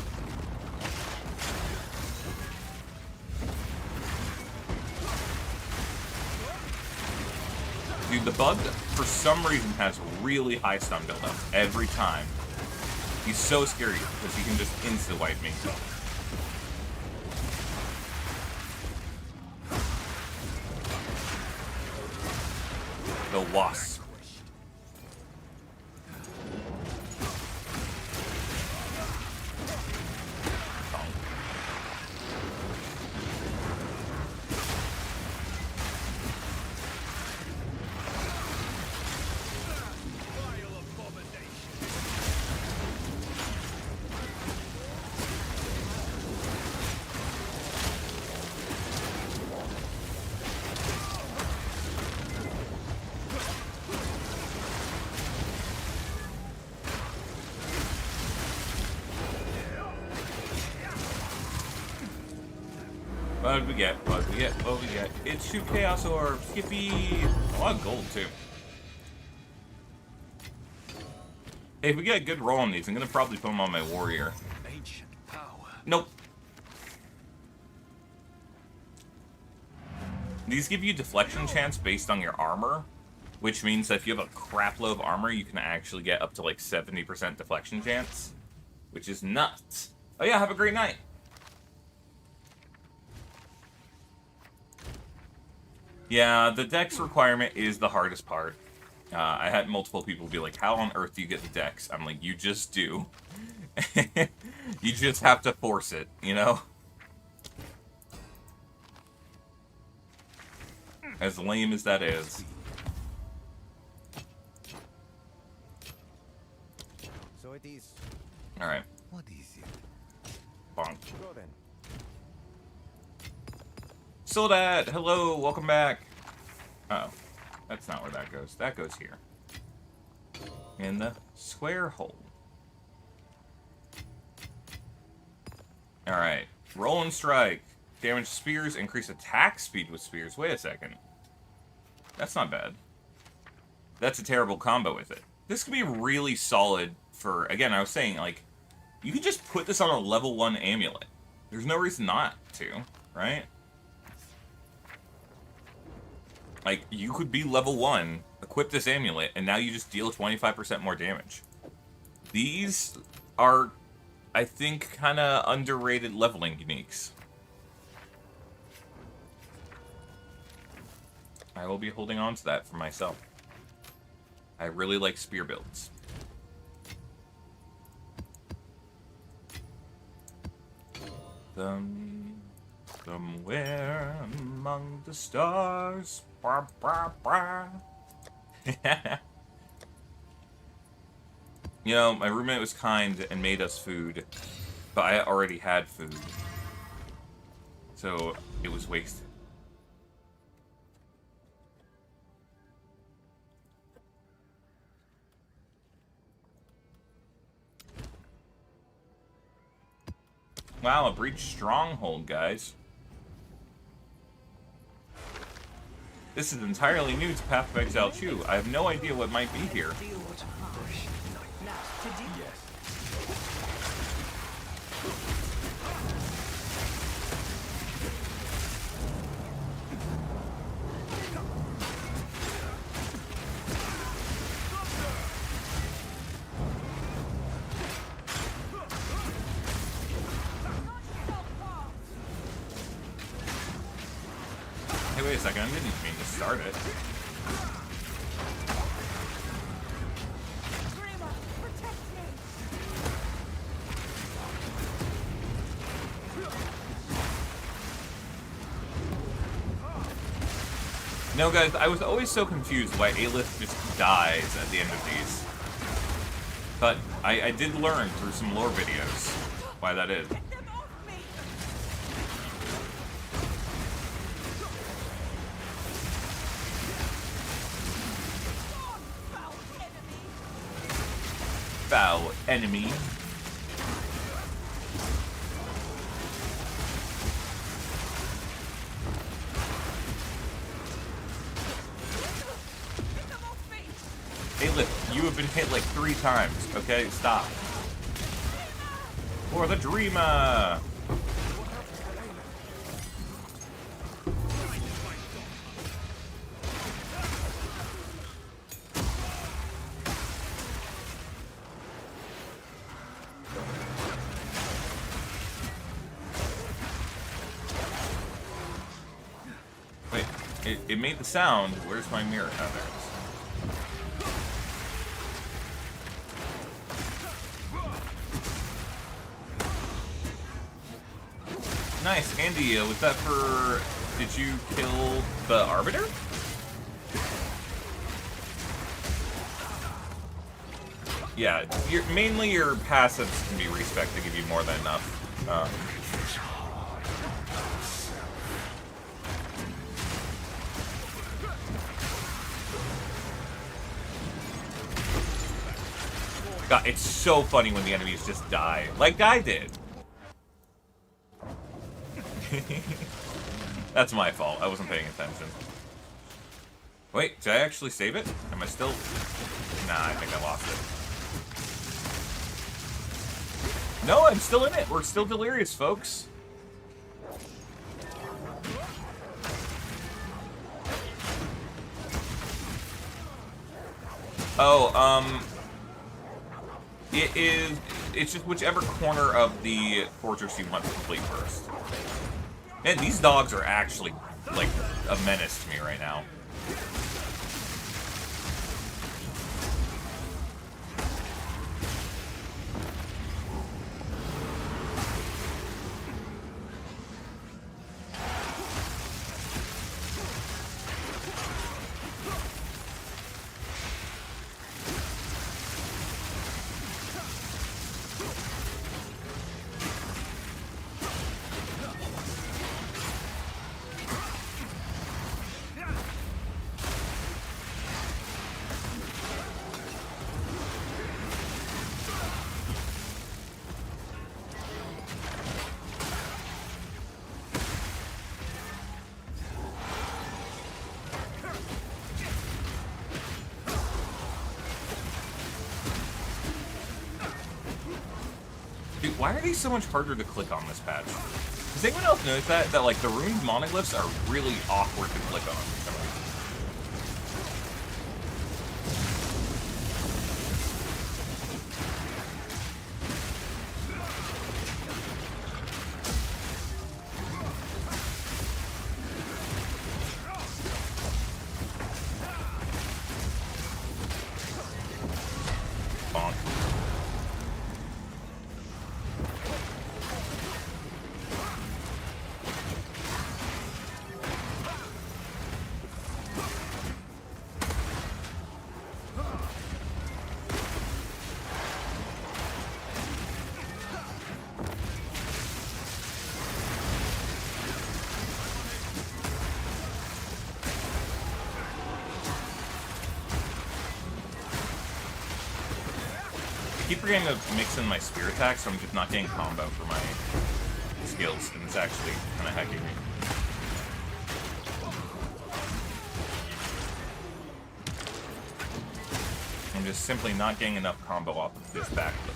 A: Dude, the bug, for some reason, has really high stun buildup every time. He's so scary because he can just insta-wipe me. The Wasp. What did we get? What did we get? What did we get? It's 2 Chaos Orbs. Yippee! A lot of gold, too. Hey, if we get a good roll on these, I'm gonna probably put them on my warrior.
F: Ancient power.
A: Nope. These give you deflection chance based on your armor, which means that if you have a crap load of armor, you can actually get up to like 70% deflection chance, which is nuts. Oh yeah, have a great night. Yeah, the dex requirement is the hardest part. I had multiple people be like, how on earth do you get the dex? I'm like, you just do. You just have to force it, you know? As lame as that is.
E: So it is.
A: Alright.
F: What is it?
A: Bonk.
E: Go then.
A: Soldat, hello, welcome back. Uh oh, that's not where that goes. That goes here. In the square hole. Alright, roll and strike. Damage spears, increase attack speed with spears. Wait a second. That's not bad. That's a terrible combo with it. This could be really solid for, again, I was saying, like, you could just put this on a level 1 amulet. There's no reason not to, right? Like, you could be level 1, equip this amulet, and now you just deal 25% more damage. These are, I think, kind of underrated leveling uniques. I will be holding on to that for myself. I really like spear builds. Somewhere among the stars. Bah, bah, bah. You know, my roommate was kind and made us food, but I already had food. So it was wasted. Wow, a breach stronghold, guys. This is entirely new to Path of Exile 2. I have no idea what might be here. Hey, wait a second, I didn't mean to start it. No, guys, I was always so confused why A-List just dies at the end of these. But I did learn through some lore videos why that is. Foul enemy. Hey, look, you have been hit like 3 times, okay? Stop. For the Dreamer! Wait, it made the sound. Where's my mirror? Oh, there it is. Nice, Andy, was that for... Did you kill the Arbiter? Yeah, mainly your passives can be respec to give you more than enough. God, it's so funny when the enemies just die. Like I did. That's my fault. I wasn't paying attention. Wait, did I actually save it? Am I still... Nah, I think I lost it. No, I'm still in it. We're still delirious, folks. Oh, it's just whichever corner of the fortress you want to complete first. Man, these dogs are actually, like, a menace to me right now. Dude, why are these so much harder to click on this patch? Does anyone else notice that? That, like, the runed monoglyphs are really awkward to click on for some reason. Bonk. I keep forgetting to mix in my spear attack, so I'm just not getting combo for my skills, and it's actually kind of hacking me. I'm just simply not getting enough combo off of this backflip.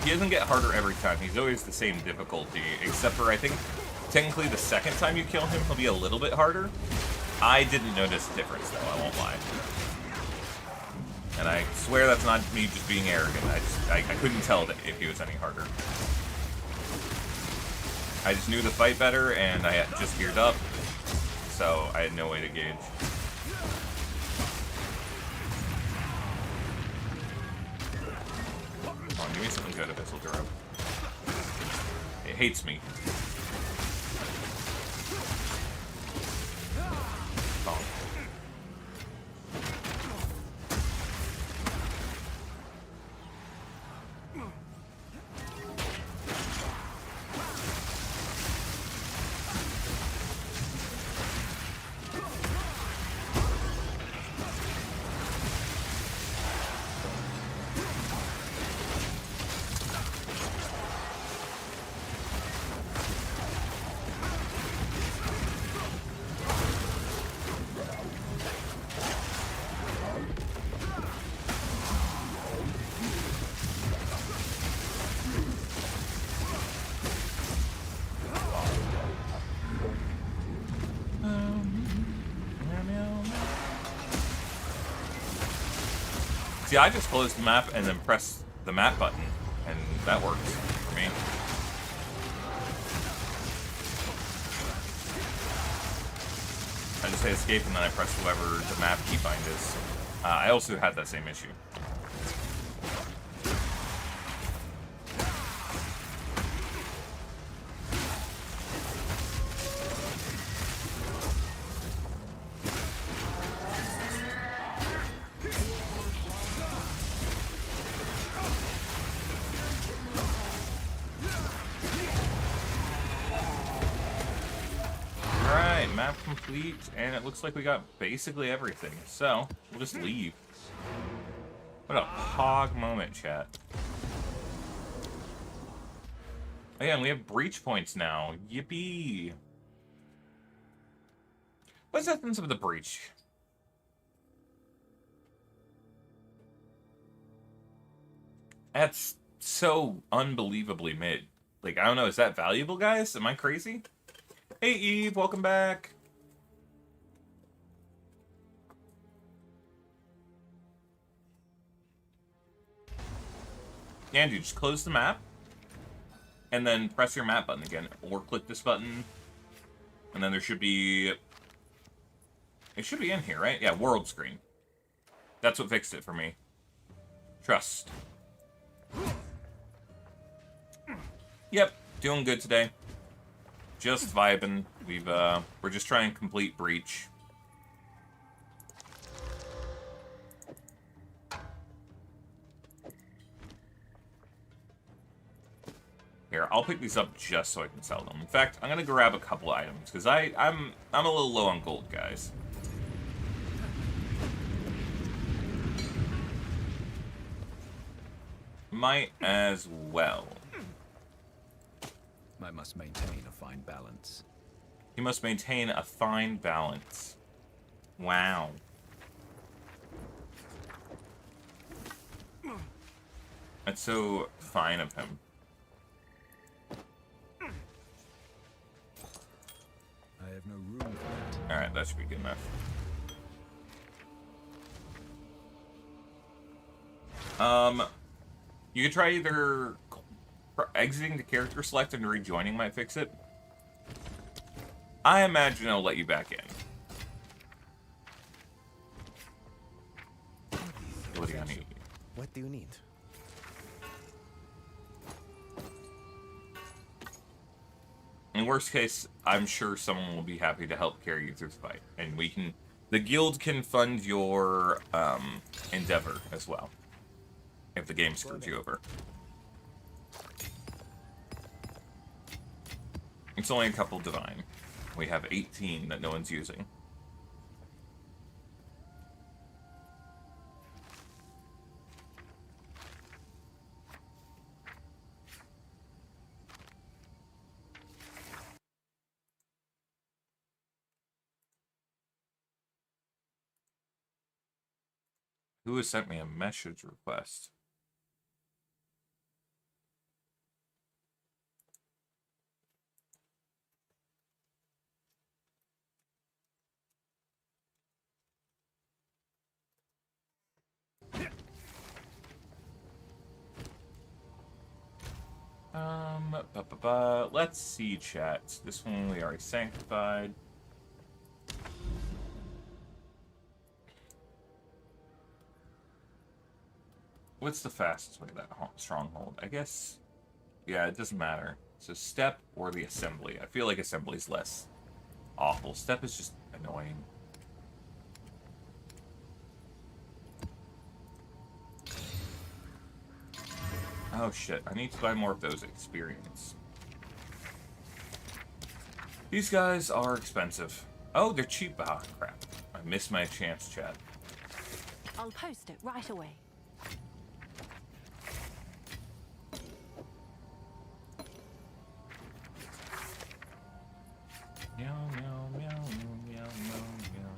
A: He doesn't get harder every time. He's always the same difficulty, except for, I think, technically the second time you kill him, he'll be a little bit harder. I didn't notice the difference, though, I won't lie. And I swear that's not me just being arrogant. I couldn't tell that if he was any harder. I just knew the fight better, and I had just geared up, so I had no way to gauge. Come on, give me something good, Abyssal Duro. It hates me. See, I just closed the map and then pressed the map button, and that works for me. I just hit escape and then I press whoever the map keybind is. I also had that same issue. Alright, map complete, and it looks like we got basically everything. So, we'll just leave. What a hog moment, chat. Oh yeah, and we have breach points now. Yippee! What's the essence of the breach? That's so unbelievably mid. Like, I don't know, is that valuable, guys? Am I crazy? Hey, Eve, welcome back. Andrew, just close the map, and then press your map button again, or click this button, and then there should be... It should be in here, right? Yeah, world screen. That's what fixed it for me. Trust. Yep, doing good today. Just vibing. We're just trying to complete breach. Here, I'll pick these up just so I can sell them. In fact, I'm gonna grab a couple items because I'm a little low on gold, guys. Might as well.
F: I must maintain a fine balance.
A: He must maintain a fine balance. Wow. That's so fine of him.
F: I have no room for that.
A: Alright, that should be good enough. You could try either exiting the character select and rejoining might fix it. I imagine it'll let you back in. What do you need?
E: What do you need?
A: In worst case, I'm sure someone will be happy to help carry you through the fight. And we can... The guild can fund your, endeavor as well. If the game screws you over. It's only a couple divine. We have 18 that no one's using. Who has sent me a message request? Let's see, chat. This one we already sanctified. What's the fastest way to that stronghold? I guess, yeah, it doesn't matter. So step or the assembly. I feel like assembly's less awful. Step is just annoying. Oh shit, I need to buy more of those experience. These guys are expensive. Oh, they're cheap. Ah, crap. I missed my chance, chat.
C: I'll post it right away.
A: Meow, meow, meow, meow, meow, meow.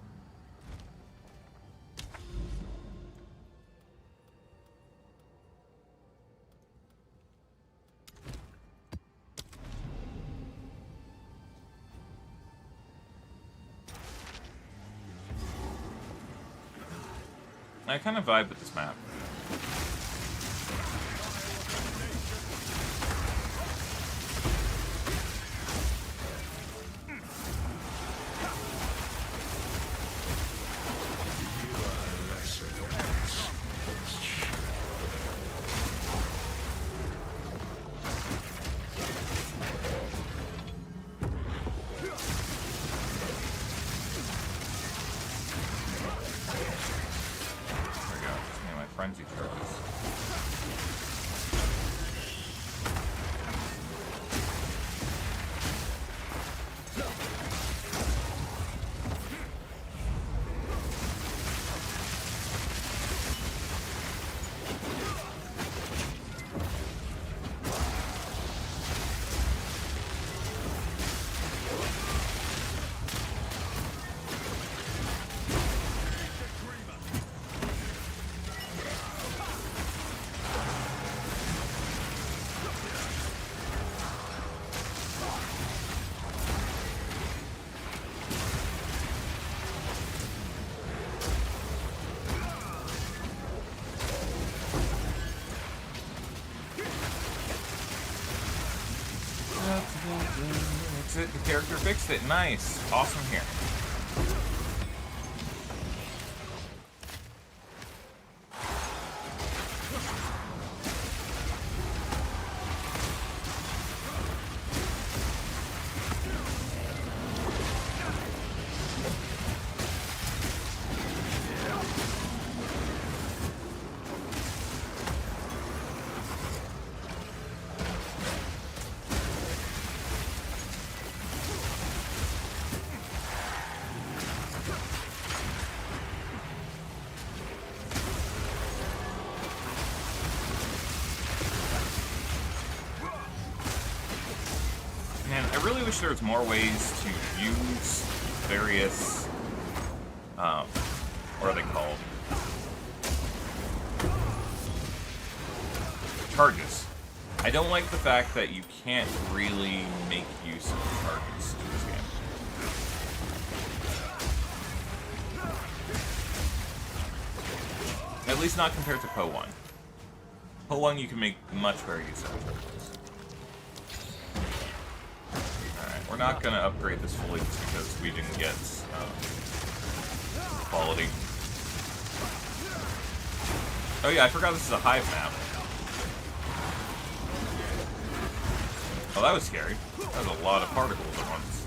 A: I kind of vibe with this map. character fixed it. Nice. Awesome here. Man, I really wish there was more ways to use various, what are they called? Charges. I don't like the fact that you can't really make use of charges in this game. At least not compared to PoE1. PoE1 you can make much better use of charges. We're not going to upgrade this fully just because we didn't get quality. Oh yeah, I forgot this is a hive map. Oh, that was scary. That was a lot of particles at once.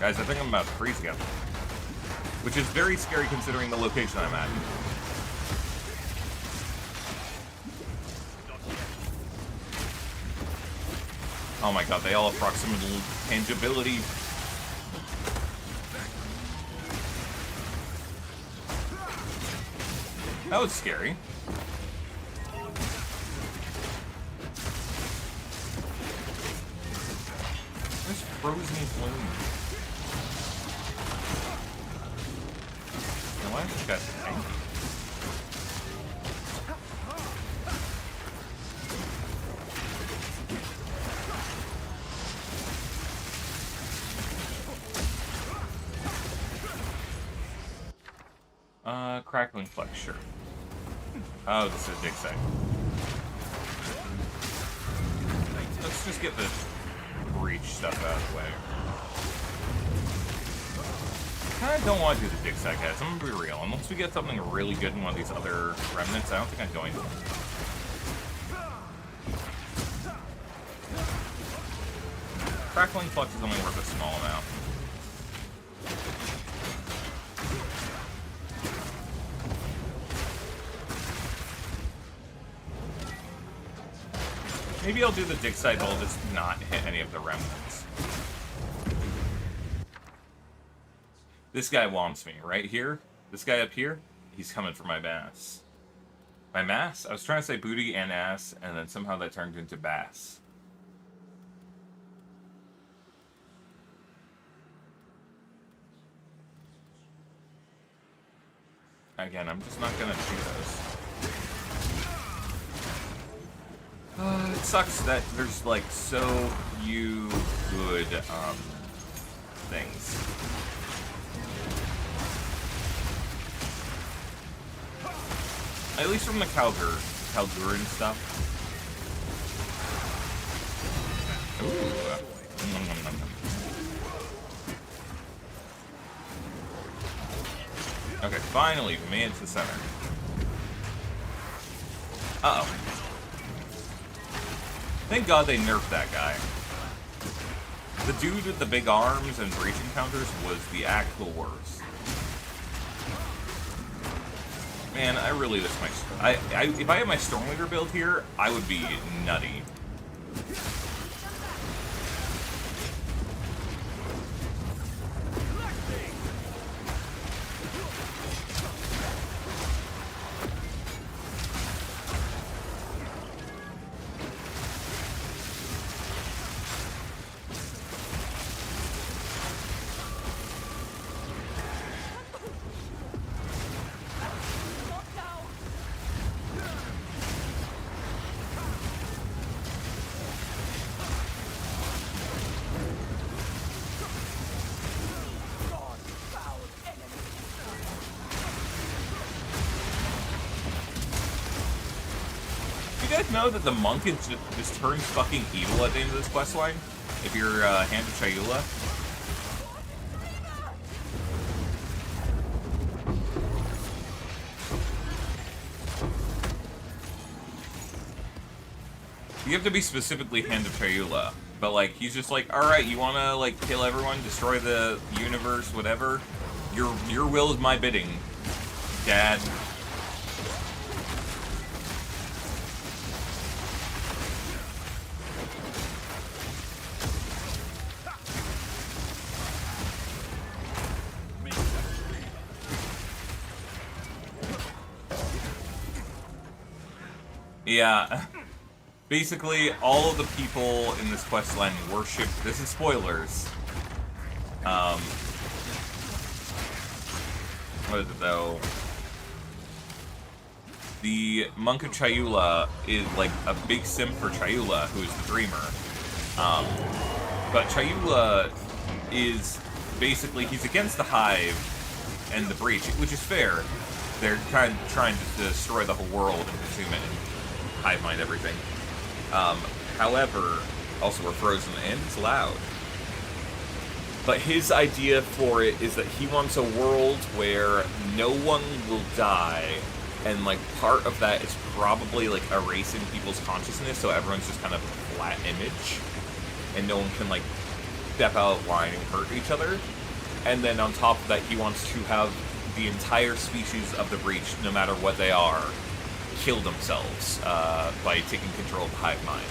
A: Guys, I think I'm about to freeze again. Which is very scary considering the location I'm at. Oh my god, they all have proximal tangibility. That was scary. There's frozen flume. Now, why is this guy so tanky? Crackling flex, sure. Oh, this is a dig site. Let's just get the breach stuff out of the way. I don't want to do the dig site, guys. I'm gonna be real. Unless we get something really good in one of these other remnants, I don't think I'm going to. Crackling flux is only worth a small amount. Maybe I'll do the dig site, but I'll just not hit any of the remnants. This guy wants me, right here. This guy up here, he's coming for my mass. My mass? I was trying to say booty and ass, and then somehow that turned into bass. Again, I'm just not gonna do those. It sucks that there's, like, so few good, things. At least from the Calguran stuff. Ooh. Okay, finally, we made it to the center. Uh-oh. Thank God they nerfed that guy. The dude with the big arms and breach encounters was the actual worst. Man, I really wish my... if I had my Stormleader build here, I would be nutty. guys know that the monk is just turns fucking evil at the end of this quest line? If you're Hand of Chayula? You have to be specifically Hand of Chayula. But, like, he's just like, alright, you wanna, like, kill everyone, destroy the universe, whatever? Your will is my bidding, Dad. Yeah. Basically, all of the people in this questline worship... This is spoilers. What is it, though? The Monk of Chayula is, like, a big simp for Chayula, who is the Dreamer. But Chayula is... Basically, he's against the Hive and the Breach, which is fair. They're kind of trying to destroy the whole world and consume it and hive mind everything. However, also we're frozen and it's loud. But his idea for it is that he wants a world where no one will die, and like part of that is probably like erasing people's consciousness so everyone's just kind of a flat image, and no one can like step out of line and hurt each other. And then on top of that, he wants to have the entire species of the Breach, no matter what they are, kill themselves by taking control of the hive mind.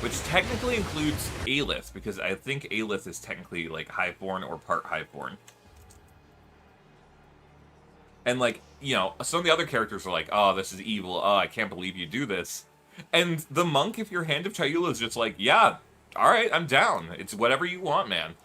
A: Which technically includes Aelith, because I think Aelith is technically like Hiveborn or part Hiveborn. And like, you know, some of the other characters are like, oh, this is evil, oh, I can't believe you do this. And the monk, if you're Hand of Chayula, is just like, yeah, alright, I'm down. It's whatever you want, man.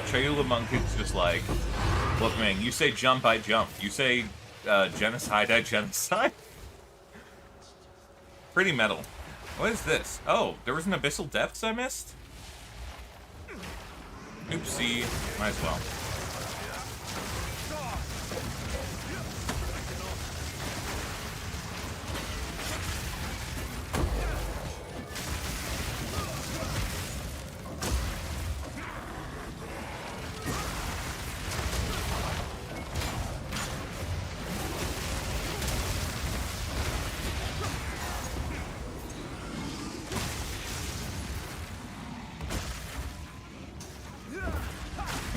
A: Chayula Monk is just like, look, man, you say jump, I jump. You say genocide, I genocide. Pretty metal. What is this? Oh, there was an Abyssal Depths I missed? Oopsie. Might as well.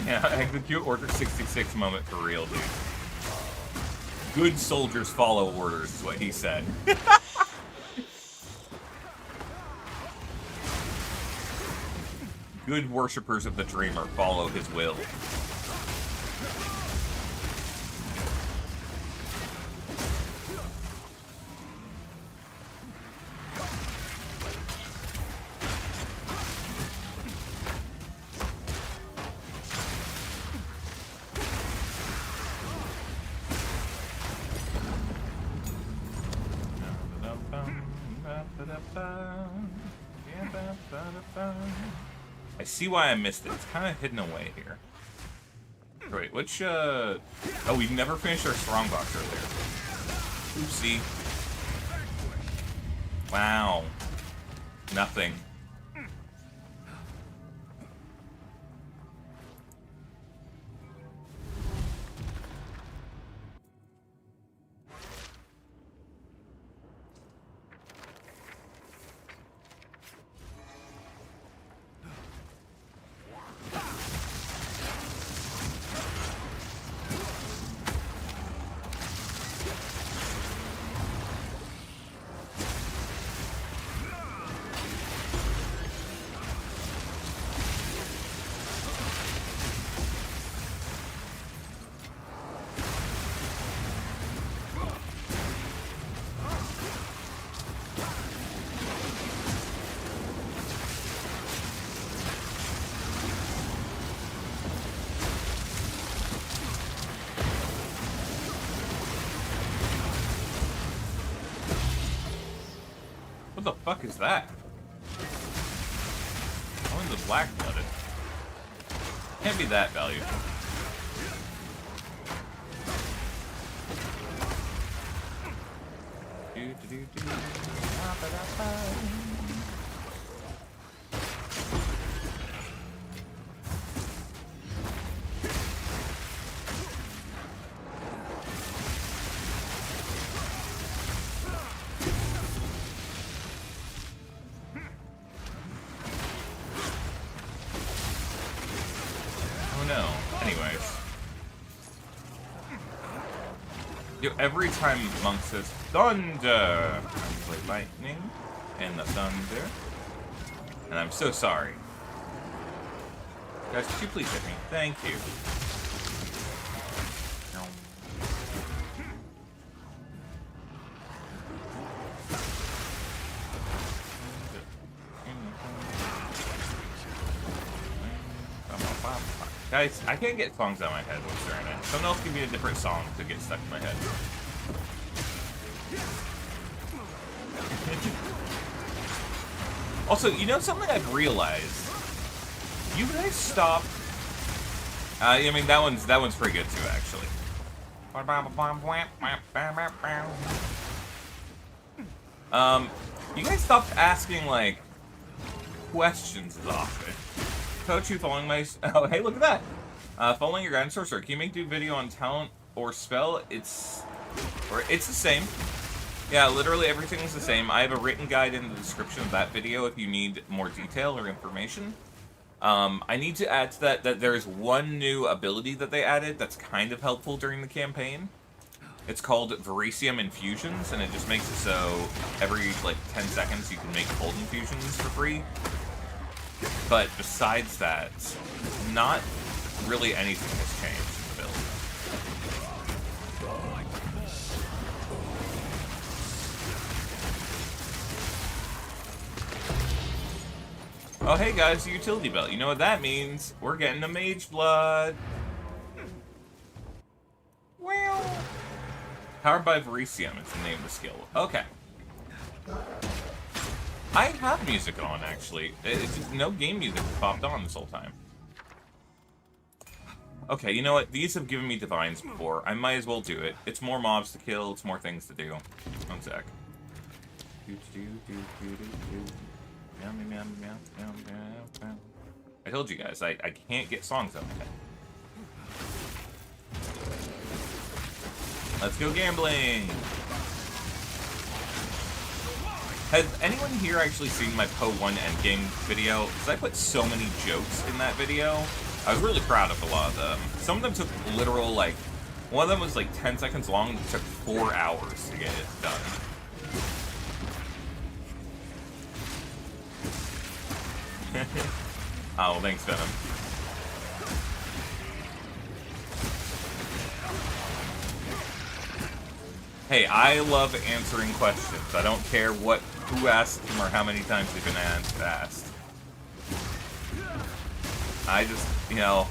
A: Yeah, execute Order 66 moment for real, dude. Good soldiers follow orders, is what he said. Good worshippers of the Dreamer follow his will. I see why I missed it. It's kind of hidden away here. Wait, which, Oh, we never finished our strongbox earlier. Oopsie. Wow. Nothing. What the fuck is that? Only the black-blooded. Can't be that valuable. Oh no. Anyways. Yo, every time Monk says thunder, I play lightning and the thunder. And I'm so sorry. Guys, could you please hit me? Thank you. Guys, I can't get songs out of my head what's during it. Someone else give me a different song to get stuck in my head. Also, you know something I've realized? You guys stop. I mean that one's pretty good too, actually. You guys stopped asking like questions as often. Coach, you following my... Oh, hey, look at that. Following your guidance sorcerer. Can you make do video on talent or spell? It's the same. Yeah, literally everything's the same. I have a written guide in the description of that video if you need more detail or information. I need to add to that there's one new ability that they added that's kind of helpful during the campaign. It's called Verisium Infusions, and it just makes it so every, like, 10 seconds you can make cold infusions for free. But besides that, not really anything has changed in the build. Oh hey guys, the utility belt. You know what that means? We're getting a mage blood. Well, powered by Verisium, it's the name of the skill. Okay. I have music on, actually. It's just no game music popped on this whole time. Okay, you know what? These have given me divines before. I might as well do it. It's more mobs to kill. It's more things to do. One sec. I told you guys, I can't get songs out of my head. Let's go gambling! Has anyone here actually seen my PoE 1 endgame video? Because I put so many jokes in that video. I was really proud of a lot of them. Some of them took literal, like... One of them was like 10 seconds long and it took 4 hours to get it done. Oh, well, thanks, Venom. Hey, I love answering questions. I don't care who asked them or how many times they've been asked. I just, you know,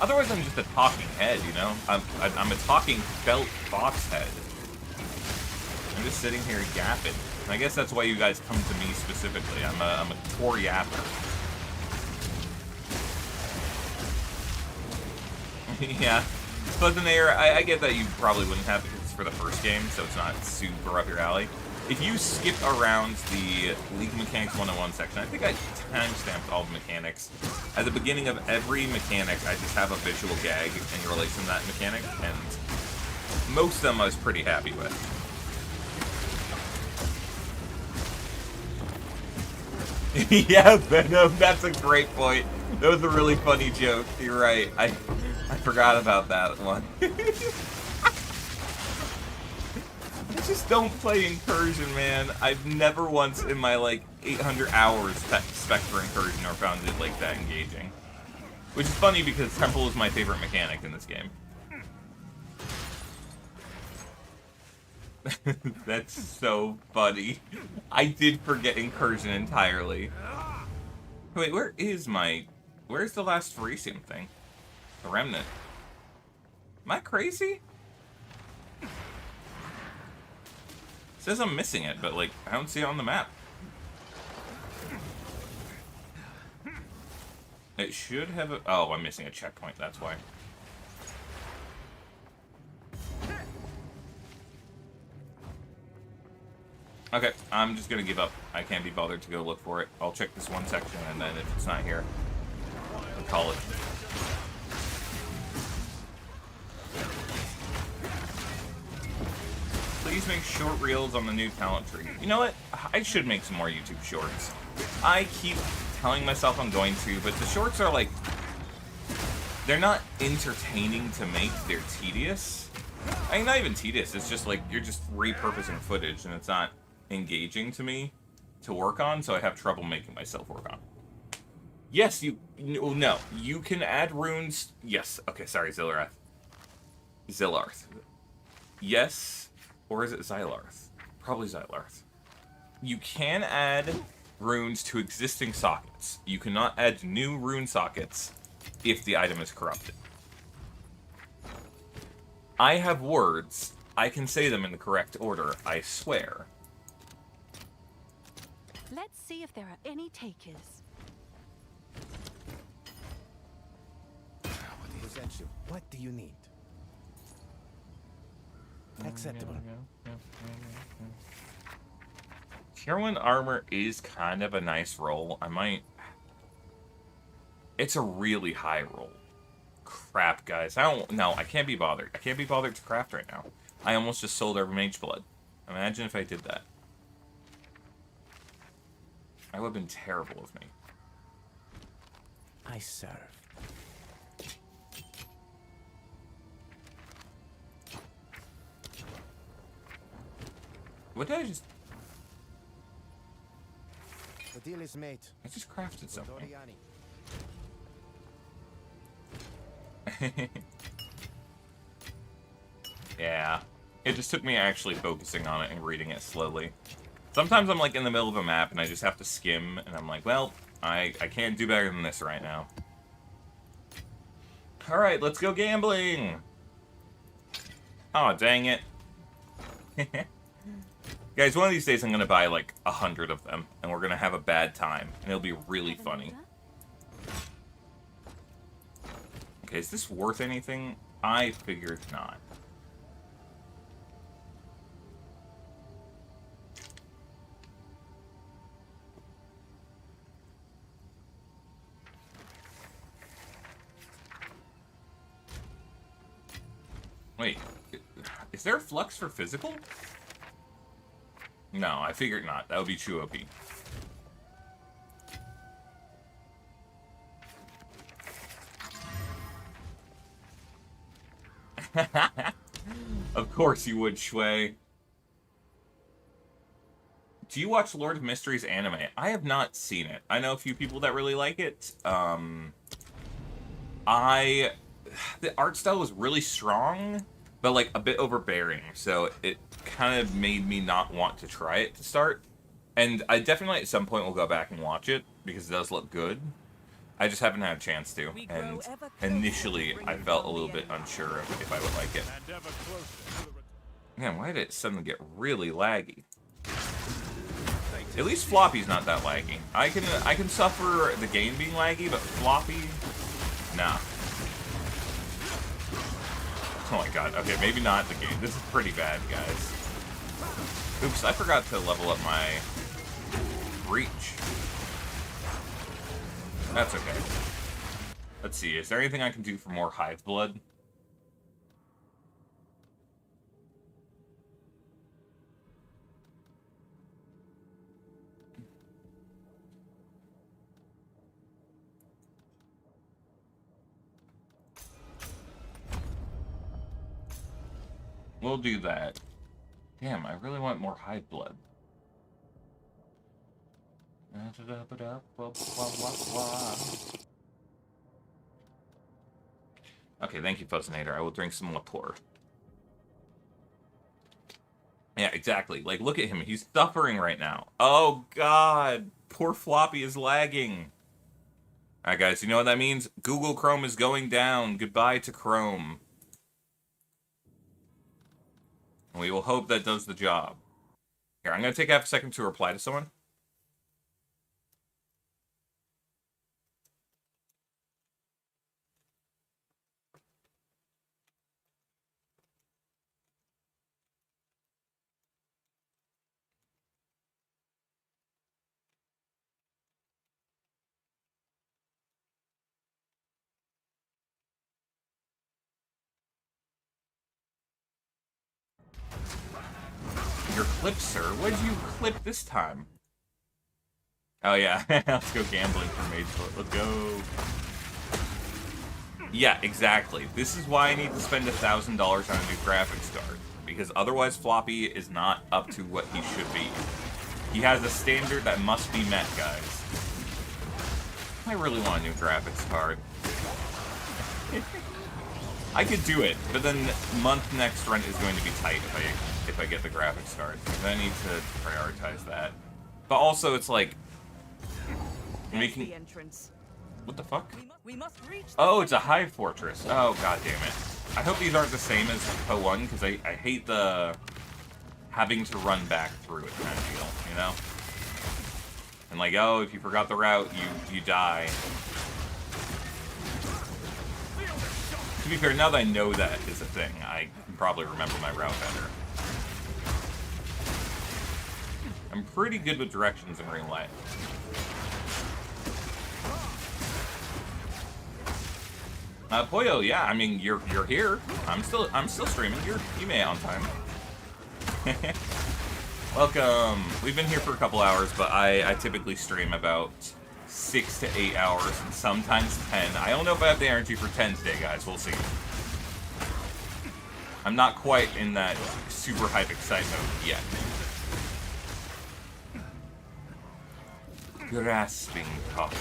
A: otherwise I'm just a talking head, you know? I'm a talking belt box head. I'm just sitting here yapping. And I guess that's why you guys come to me specifically. I'm a core yapper. Yeah. But then I get that you probably wouldn't have it for the first game, so it's not super up your alley. If you skip around the League Mechanics 101 section, I think I timestamped all the mechanics. At the beginning of every mechanic, I just have a visual gag in relation to that mechanic, and most of them I was pretty happy with. Yeah, Venom, that's a great point. That was a really funny joke. You're right. I forgot about that one. I just don't play Incursion, man. I've never once in my, like, 800 hours spec for Incursion or found it, like, that engaging. Which is funny because Temple is my favorite mechanic in this game. That's so funny. I did forget Incursion entirely. Wait, where's the last Verisium thing? The Remnant. Am I crazy? It says I'm missing it, but, like, I don't see it on the map. It should have a... Oh, I'm missing a checkpoint, that's why. Okay, I'm just gonna give up. I can't be bothered to go look for it. I'll check this one section, and then if it's not here, I'll call it. Please make short reels on the new talent tree. You know what? I should make some more YouTube shorts. I keep telling myself I'm going to, but the shorts are like... They're not entertaining to make, they're tedious. I mean, not even tedious, it's just like, you're just repurposing footage, and it's not engaging to me to work on, so I have trouble making myself work on. Yes, no, you can add runes... Yes, okay, sorry, Zillarth. Yes... Or is it Xylarth? Probably Xylarth. You can add runes to existing sockets. You cannot add new rune sockets if the item is corrupted. I have words. I can say them in the correct order, I swear.
C: Let's see if there are any takers.
E: Present you. What do you need? Acceptable.
A: Tier 1 armor is kind of a nice roll. I might... It's a really high roll. Crap, guys. I can't be bothered. I can't be bothered to craft right now. I almost just sold every mage blood. Imagine if I did that. That would have been terrible of me.
E: I serve.
A: What did I just...
E: The deal is made.
A: I just crafted something.
E: Doriani.
A: Yeah. It just took me actually focusing on it and reading it slowly. Sometimes I'm like in the middle of a map and I just have to skim and I'm like, well, I can't do better than this right now. Alright, let's go gambling! Oh, dang it. Guys, one of these days I'm gonna buy like 100 of them and we're gonna have a bad time and it'll be really funny. Okay, is this worth anything? I figured not. Wait, is there a flux for physical? No, I figured not. That would be too OP. Of course you would, Shui. Do you watch Lord of Mysteries anime? I have not seen it. I know a few people that really like it. The art style was really strong, but like a bit overbearing, so it kind of made me not want to try it to start. And I definitely at some point will go back and watch it, because it does look good. I just haven't had a chance to, and initially I felt a little bit unsure of if I would like it. Man, why did it suddenly get really laggy? At least floppy's not that laggy. I can suffer the game being laggy, but floppy, nah. Oh my god, okay, maybe not the game. This is pretty bad, guys. Oops, I forgot to level up my reach. That's okay. Let's see, is there anything I can do for more hive blood? We'll do that. Damn, I really want more hive blood. Okay, thank you, Fuzznator. I will drink some Lapore. Yeah, exactly. Like, look at him. He's suffering right now. Oh, God. Poor Floppy is lagging. Alright, guys, you know what that means? Google Chrome is going down. Goodbye to Chrome. We will hope that does the job. Here, I'm going to take half a second to reply to someone. clip, sir? What did you clip this time? Oh yeah, let's go gambling for Mage Foot. Let's go. Yeah, exactly. This is why I need to spend $1,000 on a new graphics card. Because otherwise Floppy is not up to what he should be. He has a standard that must be met, guys. I really want a new graphics card. I could do it, but then month next rent is going to be tight if I get the graphics card. I need to prioritize that. But also, it's like making.
H: The entrance.
A: What the fuck?
H: We must reach.
A: Oh, it's a hive fortress. Oh, god damn it! I hope these aren't the same as PoE because I hate the having to run back through it kind of deal, you know? And like, oh, if you forgot the route, you die. To be fair, now that I know that is a thing, I can probably remember my route better. I'm pretty good with directions in real life. PoE, yeah, I mean you're here. I'm still streaming. You made it on time. Welcome. We've been here for a couple hours, but I typically stream about 6 to 8 hours, and sometimes 10. I don't know if I have the energy for 10 today, guys. We'll see. I'm not quite in that super hype excite mode yet. Grasping copper.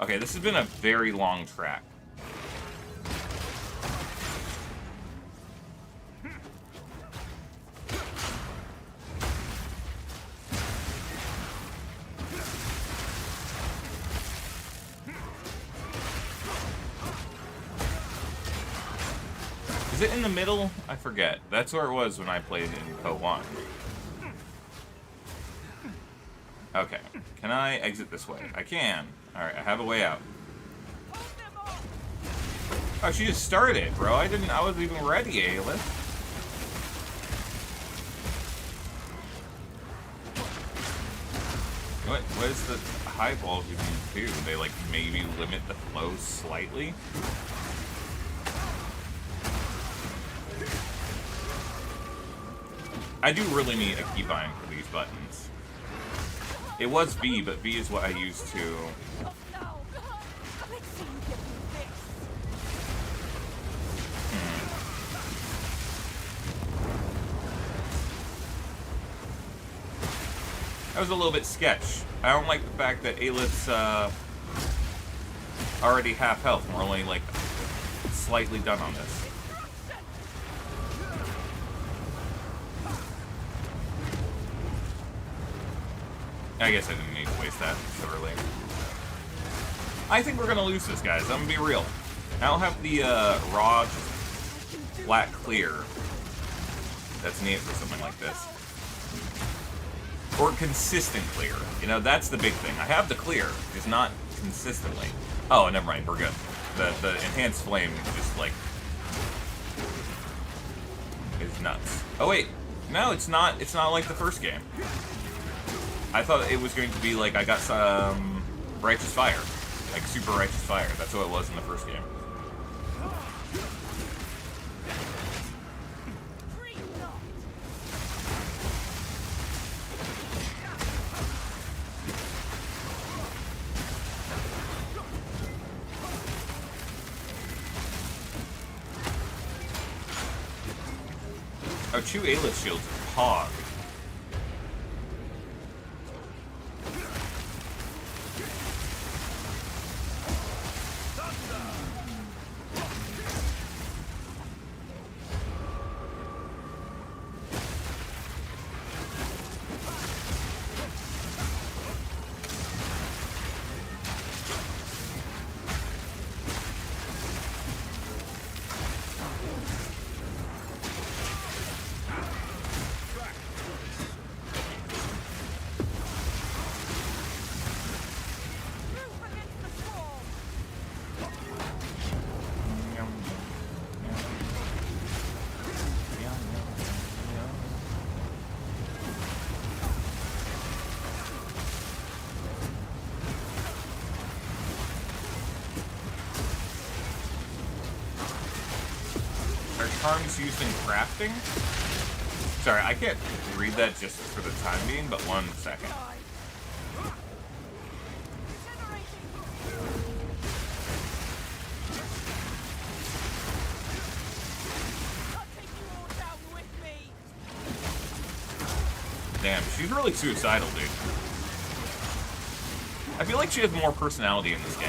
A: Okay, this has been a very long track. Is it in the middle? I forget. That's where it was when I played in PoE. Okay. Can I exit this way? I can. Alright, I have a way out. Oh, she just started, bro. I wasn't even ready, Aelith. What is the high balls you can do? They, like, maybe limit the flow slightly? I do really need a keybind for these buttons. It was V, but V is what I used to...
H: Oh no! Let's see you get through this.
A: That was a little bit sketch. I don't like the fact that Aelith's already half health. We're only, like, slightly done on this. I guess I didn't need to waste that so early. I think we're gonna lose this, guys. I'm gonna be real. I don't have the raw, flat clear that's needed for something like this. Or consistent clear. You know, that's the big thing. I have the clear, just not consistently. Oh, never mind. We're good. The enhanced flame just like is nuts. Oh wait, no, it's not. It's not like the first game. I thought it was going to be like I got some righteous fire, like super righteous fire. That's what it was in the first game. Oh, 2 Aelith shields are hog. charms used in crafting? Sorry, I can't read that just for the time being, but 1 second. Damn, she's really suicidal, dude. I feel like she has more personality in this game.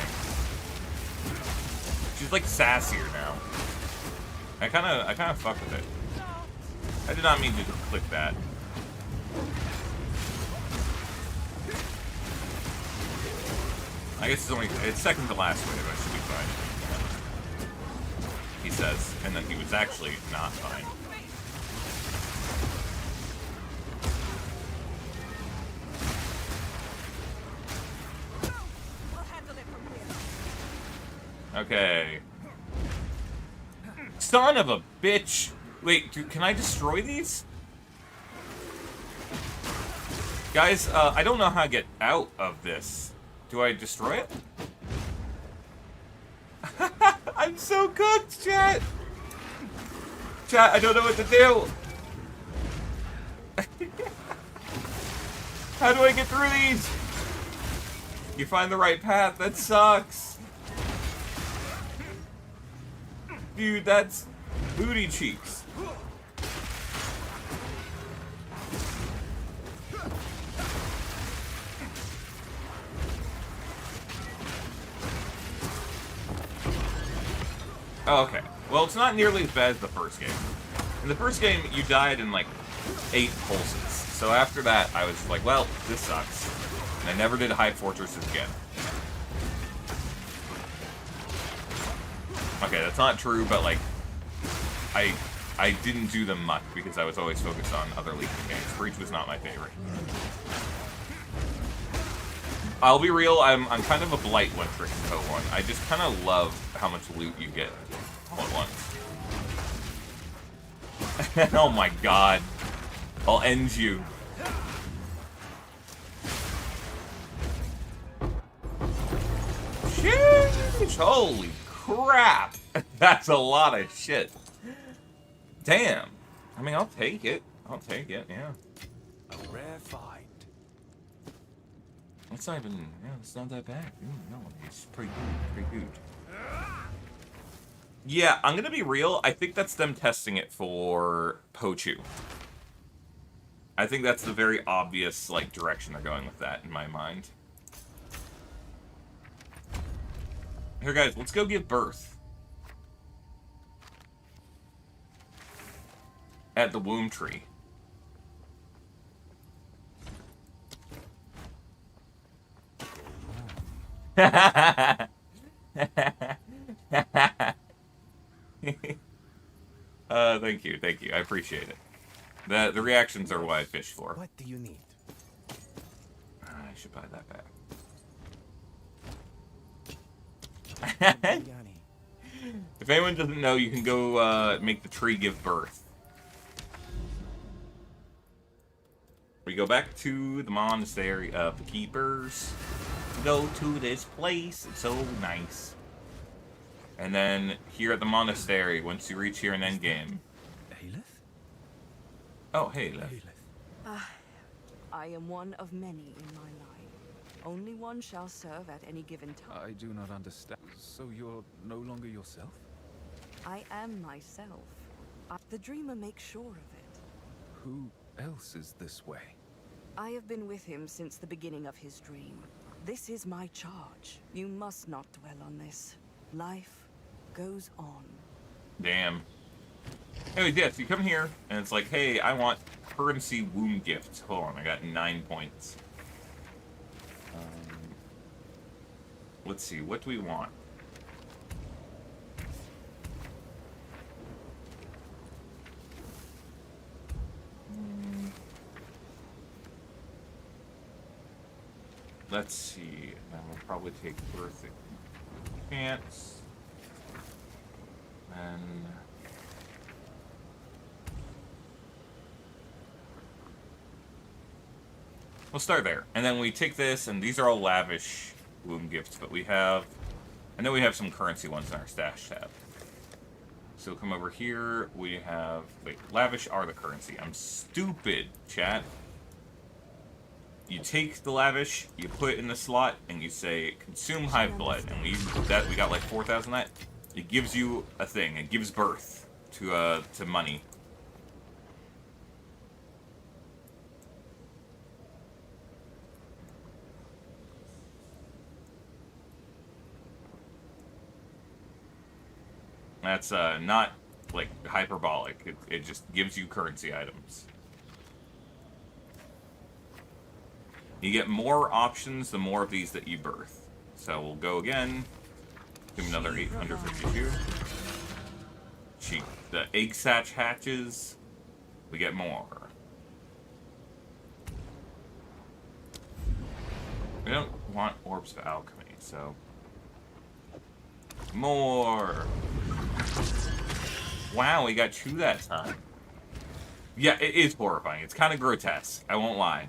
A: She's like sassier now. I kinda fuck with it. I did not mean to click that. I guess it's second to last wave, I should be fine. He says, and then he was actually not fine. Okay. Son of a bitch! Wait, can I destroy these? Guys, I don't know how to get out of this. Do I destroy it? I'm so cooked, chat! Chat, I don't know what to do! How do I get through these? You find the right path, that sucks! Dude, that's booty cheeks. Oh, okay. Well, it's not nearly as bad as the first game. In the first game, you died in like 8 pulses. So after that, I was like, well, this sucks. And I never did High Fortresses again. Okay, that's not true, but like, I didn't do them much because I was always focused on other Legion games. Breach was not my favorite. I'll be real, I'm kind of a blight when tricking PoE1. I just kind of love how much loot you get all at once. Oh my god. I'll end you. Sheesh, holy crap. That's a lot of shit. Damn. I mean, I'll take it. I'll take it, yeah.
E: A rare find.
A: It's not even, yeah, it's not that bad. No, it's pretty good, pretty good. Yeah, I'm gonna be real. I think that's them testing it for Pochu. I think that's the very obvious, like, direction they're going with that in my mind. Here, guys, let's go give birth. At the womb tree. Thank you. I appreciate it. The reactions are what I fish for.
E: What do you need?
A: I should buy that back.
E: Biryani.
A: If anyone doesn't know, you can go make the tree give birth. We go back to the monastery of the keepers. Go to this place. It's so nice. And then here at the monastery, once you reach here in endgame. Oh, hey, Leth.
I: I am one of many in my line. Only one shall serve at any given time.
F: I do not understand. So you're no longer yourself?
I: I am myself. The dreamer makes sure of it.
F: Who else is this way?
I: I have been with him since the beginning of his dream. This is my charge. You must not dwell on this. Life goes on.
A: Damn. Anyways, yes, you come here, and it's like, hey, I want currency womb gifts. Hold on, I got 9 points. Let's see, what do we want? Let's see, and then we'll probably take birth chance. And we'll start there. And then we take this, and these are all lavish womb gifts, but we have, I know we have some currency ones in our stash tab. So come over here. We have... Wait, lavish are the currency. I'm stupid, chat. You take the lavish, you put it in the slot, and you say, consume hive blood. And we did that. We got like 4,000 that. It gives you a thing. It gives birth to money. That's not like hyperbolic. It just gives you currency items. You get more options the more of these that you birth. So we'll go again. Give me another 852. The egg satch hatches. We get more. We don't want orbs of alchemy, so... More! Wow, we got 2 that time. Yeah, it is horrifying. It's kind of grotesque. I won't lie.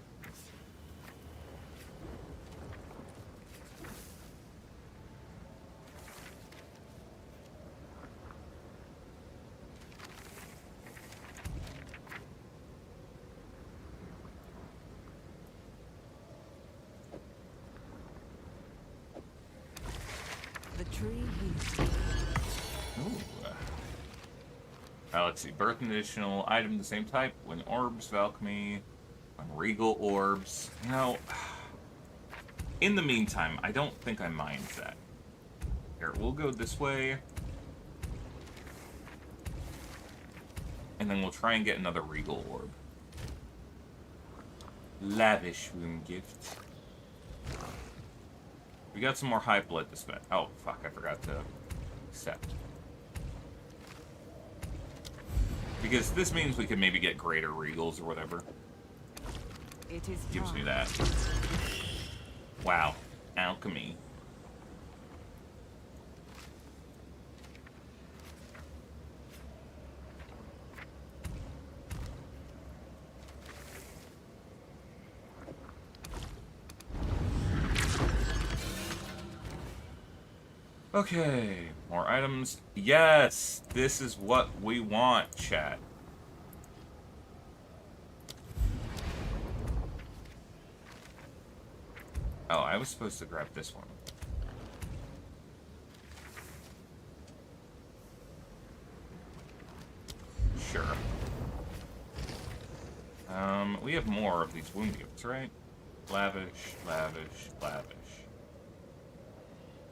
I: The tree heals.
A: Ooh. Let's see. Birth an additional item the same type. When orbs of alchemy. On regal orbs. You know, in the meantime, I don't think I mind that. Here, we'll go this way. And then we'll try and get another regal orb. Lavish wound gift. We got some more hive blood to spend. Oh, fuck, I forgot to accept. Because this means we can maybe get greater regals or whatever.
I: It is
A: Gives me
I: time.
A: that. Wow. Alchemy. Okay, more items. Yes, this is what we want, chat. Oh, I was supposed to grab this one. Sure. We have more of these wound gifts, right? Lavish, lavish, lavish.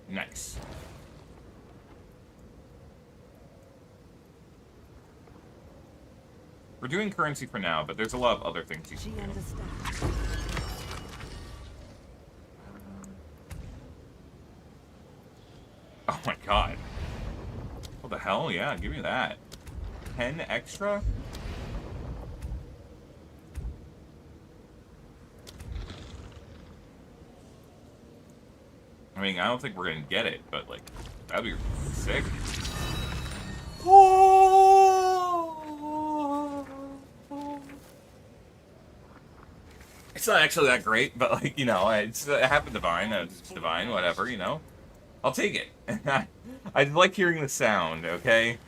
A: Nice. We're doing currency for now, but there's a lot of other things you
I: She
A: can do.
I: understands.
A: Oh my god. What the hell? Yeah, give me that. 10 extra? I mean, I don't think we're gonna get it, but, like, that'd be sick. It's not actually that great, but, like, you know, it's happened divine, it's divine, whatever, you know. I'll take it. I like hearing the sound, okay?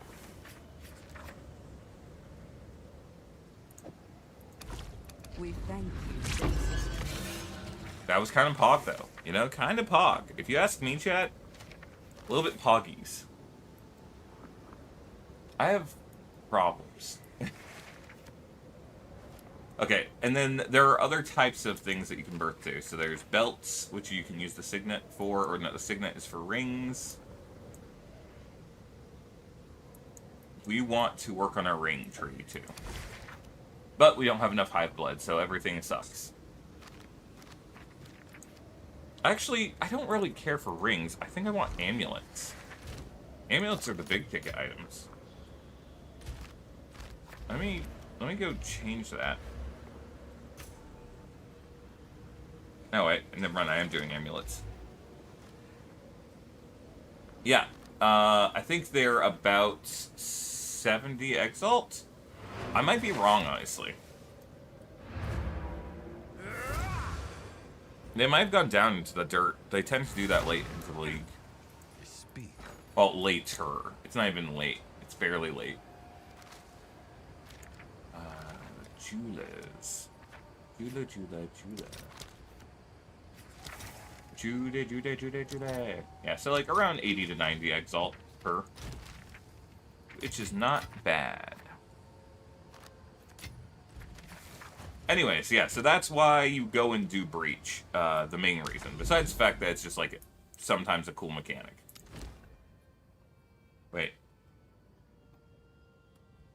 I: We thank you, sister.
A: That was kind of pog, though. You know, kind of pog. If you ask me, chat, a little bit poggies. I have problems. Okay, and then there are other types of things that you can birth to. So there's belts, which you can use the signet for, or no, the signet is for rings. We want to work on our ring tree, too. But we don't have enough hive blood, so everything sucks. Actually, I don't really care for rings. I think I want amulets. Amulets are the big ticket items. Let me go change that. No, wait, never mind, I am doing amulets. Yeah, I think they're about 70 exalt? I might be wrong, honestly. They might have gone down into the dirt. They tend to do that late into the league.
F: Speak.
A: Well, later. It's not even late. It's fairly late. Julas. Jula. Judah. Yeah, so like around 80 to 90 exalt per. Which is not bad. Anyways, yeah, so that's why you go and do Breach. The main reason. Besides the fact that it's just like sometimes a cool mechanic. Wait.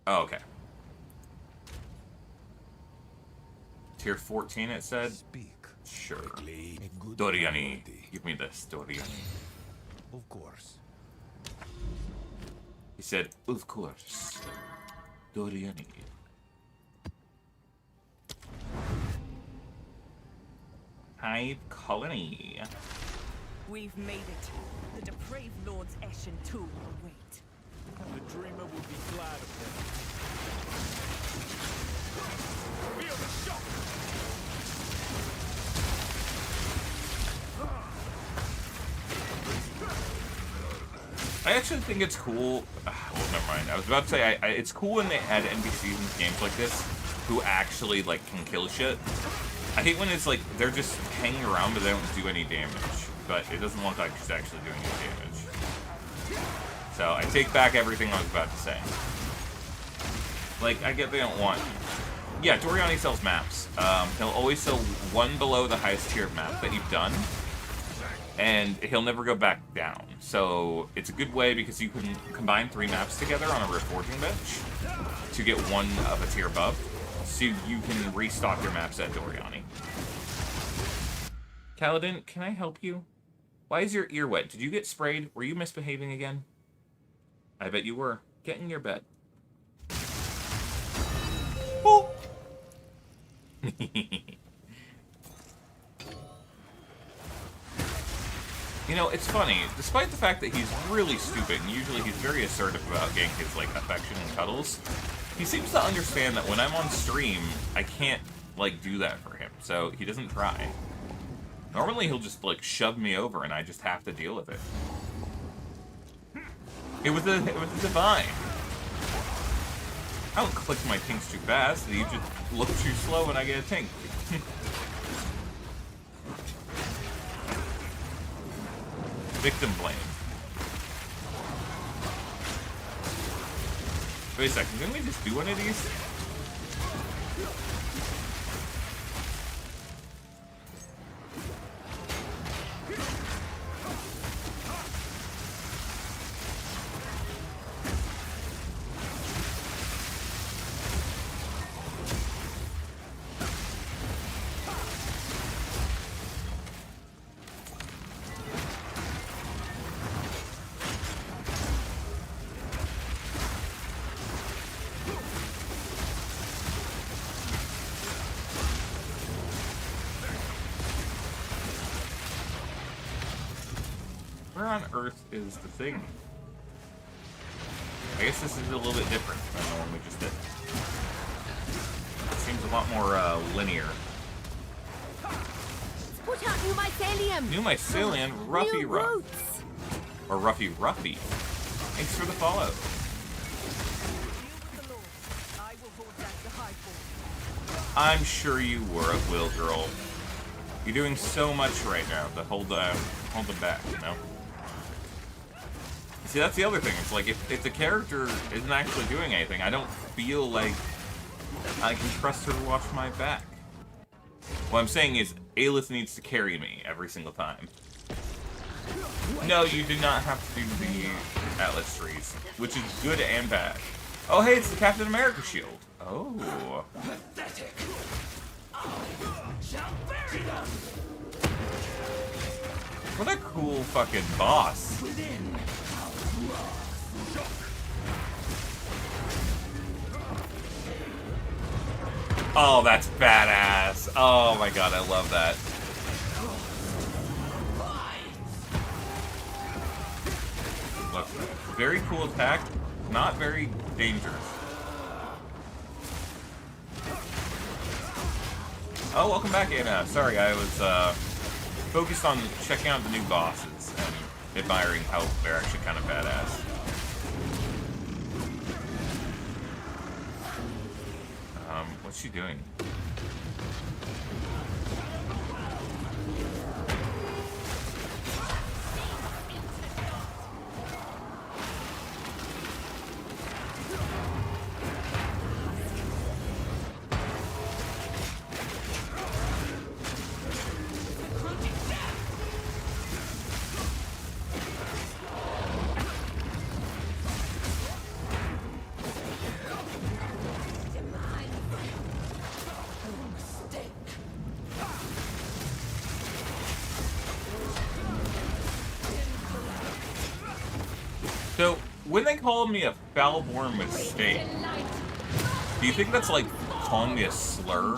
A: Oh, okay. Tier 14, it said?
F: Speak.
A: Sure.
F: Quickly. A good
A: Doriani.
F: melody.
A: Give me this, Doriani.
F: Of course.
A: He said, of course. Doriani. Hive Colony.
I: We've made it. The depraved Lord's Eshin tomb will wait.
E: The dreamer will be glad of him. Feel the shock!
A: I actually think it's cool. Well, never mind. I was about to say, it's cool when they add NPCs in games like this who actually, like, can kill shit. I hate when it's like, they're just hanging around but they don't do any damage. But it doesn't look like she's actually doing any damage. So, I take back everything I was about to say. Like, I get they don't want... Yeah, Doriani sells maps. He'll always sell one below the highest tier map that you've done. And he'll never go back down. So, it's a good way because you can combine 3 maps together on a reforging bench to get one of a tier above. So you can restock your maps at Doriani. Kaladin, can I help you? Why is your ear wet? Did you get sprayed? Were you misbehaving again? I bet you were. Get in your bed. Oh! You know, it's funny. Despite the fact that he's really stupid, and usually he's very assertive about getting his, like, affection and cuddles, he seems to understand that when I'm on stream, I can't, like, do that for him. So he doesn't try. Normally he'll just, like, shove me over and I just have to deal with it. It was a divine. I don't click my tinks too fast, you just look too slow when I get a tink. Victim blame. Wait a second, didn't we just do one of these? Where on earth is the thing? I guess this is a little bit different than the one we just did. It seems a lot more linear.
H: Put out new mycelium.
A: New mycelium, Ruffy
H: New
A: Ruff.
H: roots.
A: Or Ruffy Ruffy. Thanks for the follow.
I: Deal with the Lord. I will hold back the high force.
A: I'm sure you were a Will girl. You're doing so much right now to hold them back, you know? See, that's the other thing. It's like, if the character isn't actually doing anything, I don't feel like I can trust her to watch my back. What I'm saying is, Aelith needs to carry me every single time. No, you do not have to do the Atlas trees, which is good and bad. Oh, hey, it's the Captain America shield. Oh. What a cool fucking boss. Oh, that's badass. Oh my god, I love that. Look, very cool attack, not very dangerous. Oh, welcome back, Anna. Sorry, I was focused on checking out the new bosses and admiring how they're actually kind of badass. What's she doing? So, when they call me a foul-born mistake, do you think that's like calling me a slur?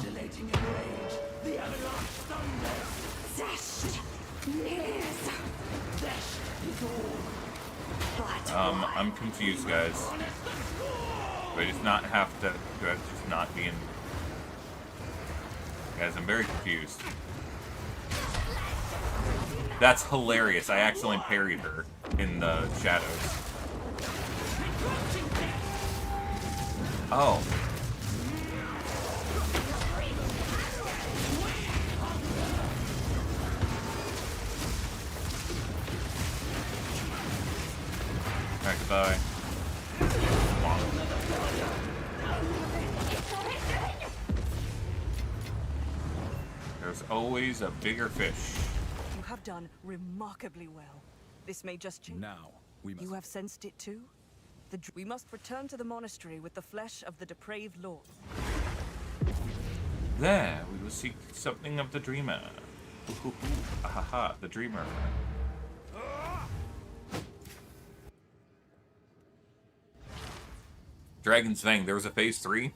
A: I'm confused, guys. Do I just not have to, do I just not be in... Guys, I'm very confused. That's hilarious. I accidentally parried her in the shadows. Oh. Alright, goodbye. There's always a bigger fish.
I: You have done remarkably well. This may just change.
F: Now, we must...
I: You have sensed it too? We must return to the monastery with the flesh of the depraved lord.
A: There, we will seek something of the dreamer. Ahaha, the dreamer. Dragon's Fang, there was a phase 3?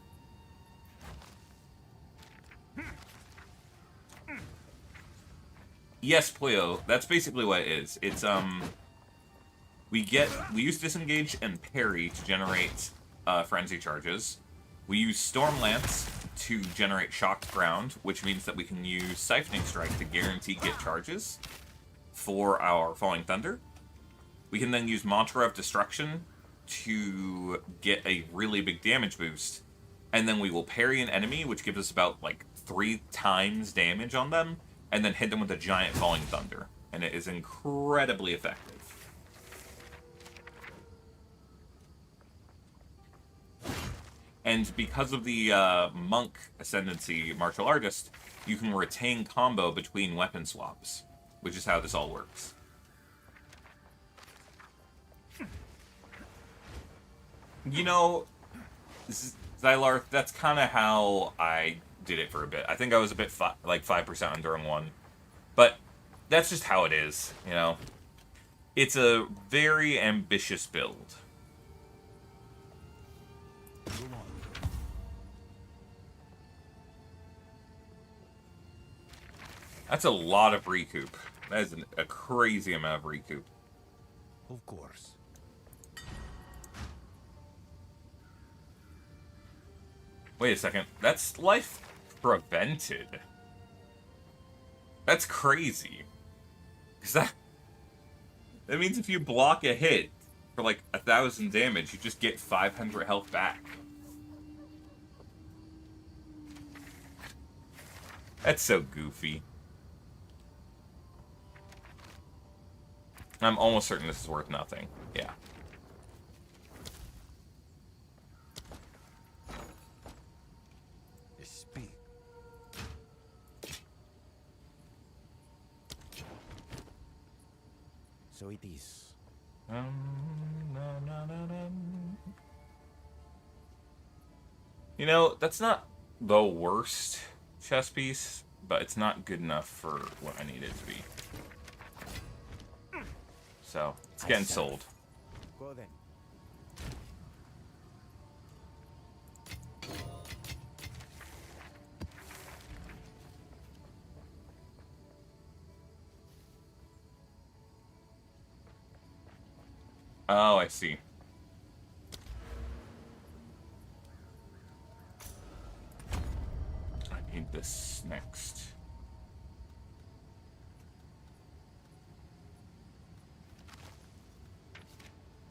A: Yes, PoE, that's basically what it is. It's, we use Disengage and Parry to generate, Frenzy charges. We use Storm Lance to generate Shocked Ground, which means that we can use Siphoning Strike to guarantee get charges for our Falling Thunder. We can then use Mantra of Destruction to get a really big damage boost. And then we will parry an enemy, which gives us about, like, 3 times damage on them, and then hit them with a giant Falling Thunder. And it is incredibly effective. And because of the Monk Ascendancy Martial Artist, you can retain combo between weapon swaps, which is how this all works. You know, Zylarth, that's kind of how I did it for a bit. I think I was a bit like 5% under in one. But that's just how it is, you know. It's a very ambitious build. That's a lot of recoup. That is a crazy amount of recoup.
F: Of course.
A: Wait a second. That's life prevented. That's crazy. Cause that means if you block a hit for like 1,000 damage, you just get 500 health back. That's so goofy. I'm almost certain this is worth nothing. Yeah.
F: Speak. So it is.
A: You know, that's not the worst chess piece, but it's not good enough for what I need it to be. So, it's getting sold.
F: Go then.
A: Oh, I see. I need this next.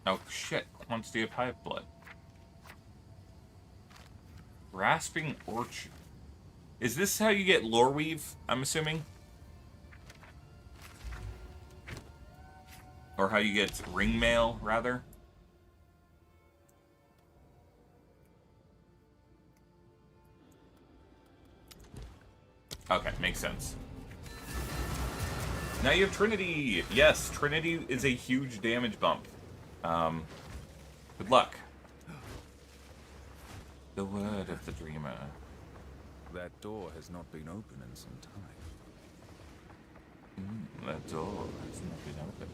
A: Oh shit, quantity of hive blood. Grasping Orchard. Is this how you get lore weave, I'm assuming? Or how you get ring mail, rather? Okay, makes sense. Now you have Trinity! Yes, Trinity is a huge damage bump. Good luck. The word of the dreamer.
F: That door has not been open in some time.
A: That door has not been open.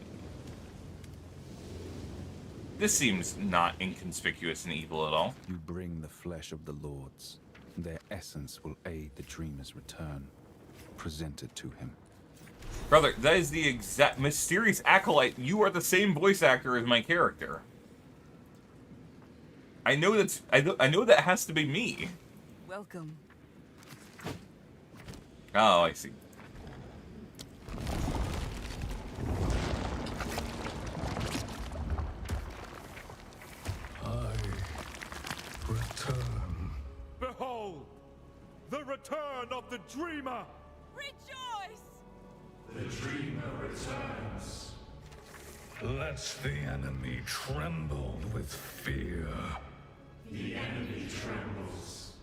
A: This seems not inconspicuous and evil at all.
F: You bring the flesh of the lords. Their essence will aid the dreamer's return. Present it to him.
A: Brother, that is the exact mysterious acolyte. You are the same voice actor as my character. I know that's I know that has to be me.
I: Welcome.
A: Oh, I see.
E: I return. Behold, the return of the dreamer.
H: Rejoice!
E: Let the enemy tremble with fear. The enemy trembles.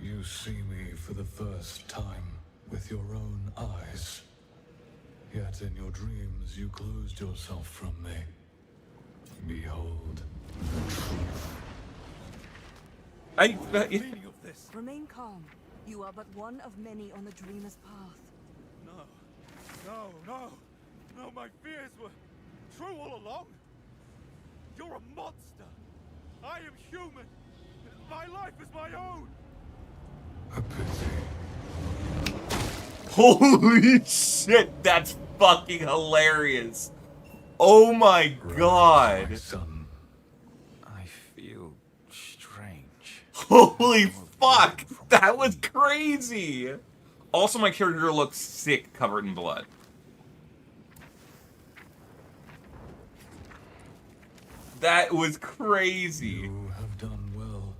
E: You see me for the first time with your own eyes. Yet in your dreams you closed yourself from me. Behold the truth.
A: I
E: Of this.
I: Remain calm. You are but one of many on the dreamer's path.
E: No, my fears were true all along. You're a monster. I am human. My life is my own. A pity.
A: Holy shit, that's fucking hilarious. Oh my
E: My
A: god.
E: son.
F: I feel strange.
A: Holy fuck, that was crazy. Also, my character looks sick, covered in blood. That was crazy.
E: You have done well,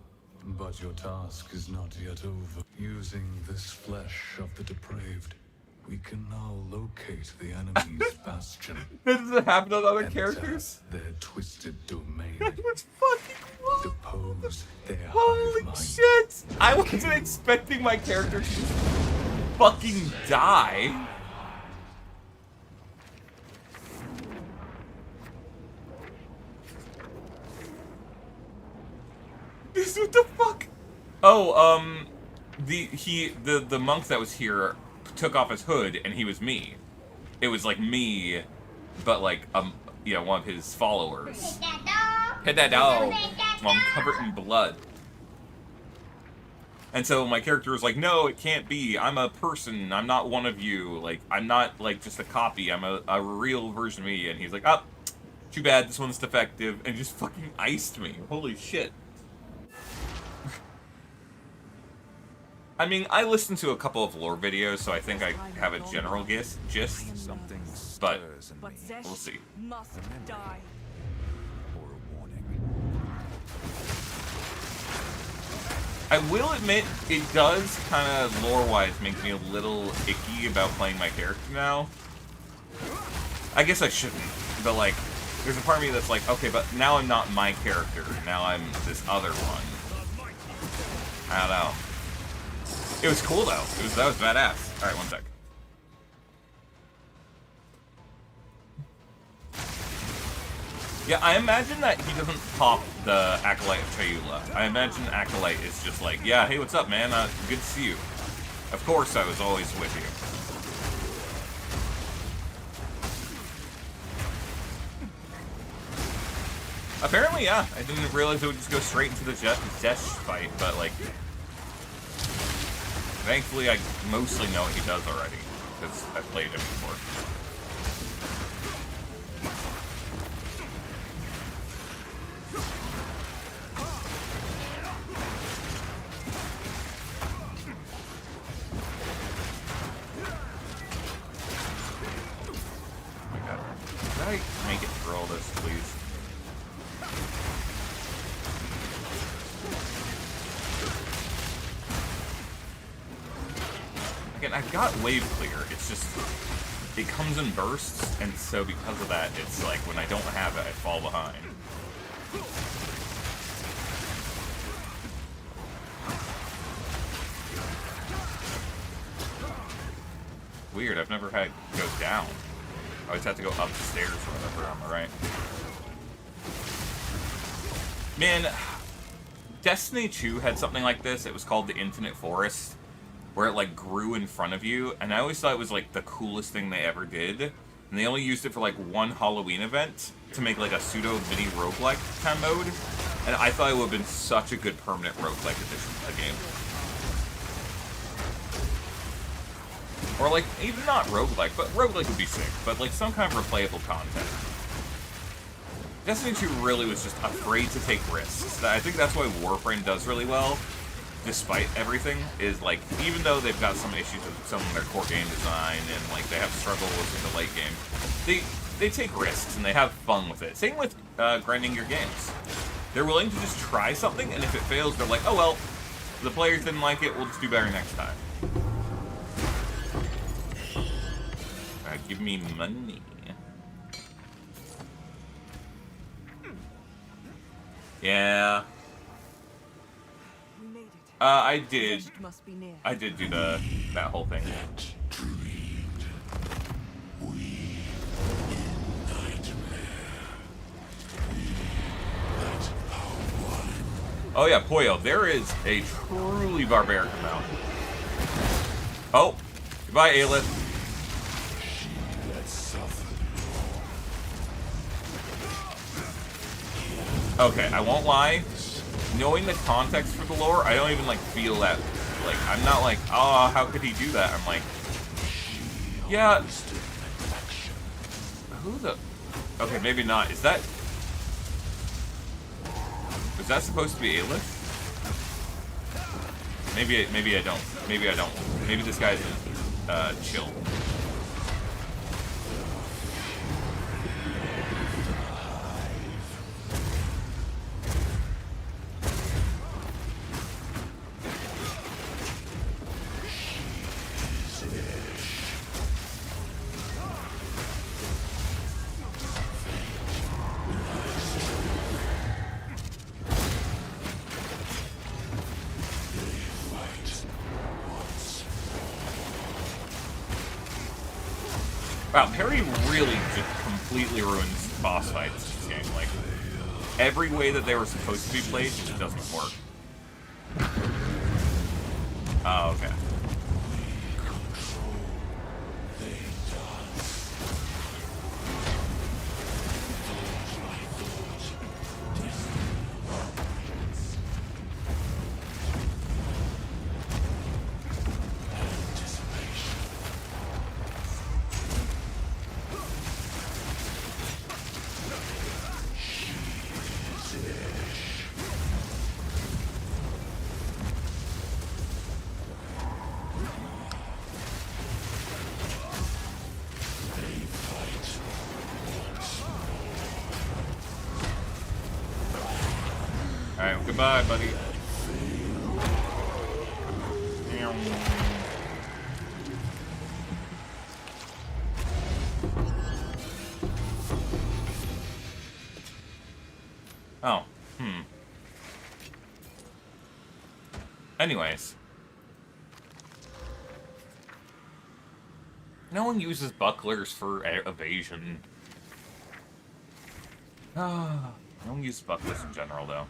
E: but your task is not yet over. Using this flesh of the depraved, we can now locate the enemy's bastion.
A: Does it happen to other
E: Enter
A: characters?
E: their twisted domain.
A: That was fucking wild.
E: Depose their
A: Holy
E: hive mind.
A: shit! I wasn't expecting my character to just fucking die. What the fuck? Oh, the monk that was here took off his hood and he was me. It was like me, but like you know, one of his followers. Hit that dog. Well, I'm covered in blood. And so my character was like, no, it can't be. I'm a person. I'm not one of you. Like, I'm not, like, just a copy. I'm a real version of me. And he's like, oh, too bad. This one's defective. And just fucking iced me. Holy shit. I mean, I listened to a couple of lore videos, so I think I have a general gist.
F: Something
A: But
F: stirs in
I: But
F: me.
I: Zesh
A: we'll see.
I: must die.
F: Or a warning.
A: I will admit, it does kind of, lore-wise, make me a little icky about playing my character now. I guess I shouldn't, but, like, there's a part of me that's like, okay, but now I'm not my character. Now I'm this other one. I don't know. It was cool, though. That was badass. Alright, one sec. Yeah, I imagine that he doesn't pop the Acolyte of Chayula. I imagine Acolyte is just like, yeah, hey, what's up, man? Good to see you. Of course I was always with you. Apparently, yeah. I didn't realize it would just go straight into the Zesh fight, but, like... Thankfully, I mostly know what he does already, because I've played him before. Oh my god. Can I make it through all this, please? Again, I've got wave clear. It's just it comes in bursts, and so because of that, it's like when I don't have it, I fall behind. Weird, I've never had it go down. I always have to go up the stairs or whatever on the right. Man, Destiny 2 had something like this. It was called the Infinite Forest, where it like grew in front of you, and I always thought it was like the coolest thing they ever did. And they only used it for like one Halloween event to make like a pseudo mini roguelike kind of mode. And I thought it would have been such a good permanent roguelike addition to the game. Or like, even not roguelike, but roguelike would be sick, but like some kind of replayable content. Destiny 2 really was just afraid to take risks. I think that's why Warframe does really well, despite everything, is like, even though they've got some issues with some of their core game design and like they have struggles in the late game, they take risks and they have fun with it. Same with grinding your games. They're willing to just try something, and if it fails, they're like, oh well, the players didn't like it, we'll just do better next time. Alright, give me money. Yeah.
I: We made it.
A: I
I: The
A: did.
I: end must be near.
A: I did do that whole thing. Oh yeah, PoE. There is a truly barbaric amount. Oh, goodbye, Aelith. Okay, I won't lie. Knowing the context for the lore, I don't even like feel that. Like, I'm not like, oh, how could he do that? I'm like, yeah. Who the? Okay, maybe not. Is that? Was that supposed to be Aelith? Maybe I don't. Maybe I don't. Maybe this guy's chill. Wow, parry really just completely ruins boss fights in this game. Like, every way that they were supposed to be played just doesn't work. Oh, okay. Alright, goodbye, buddy. Oh, Anyways. No one uses bucklers for evasion. No one uses bucklers in general, though.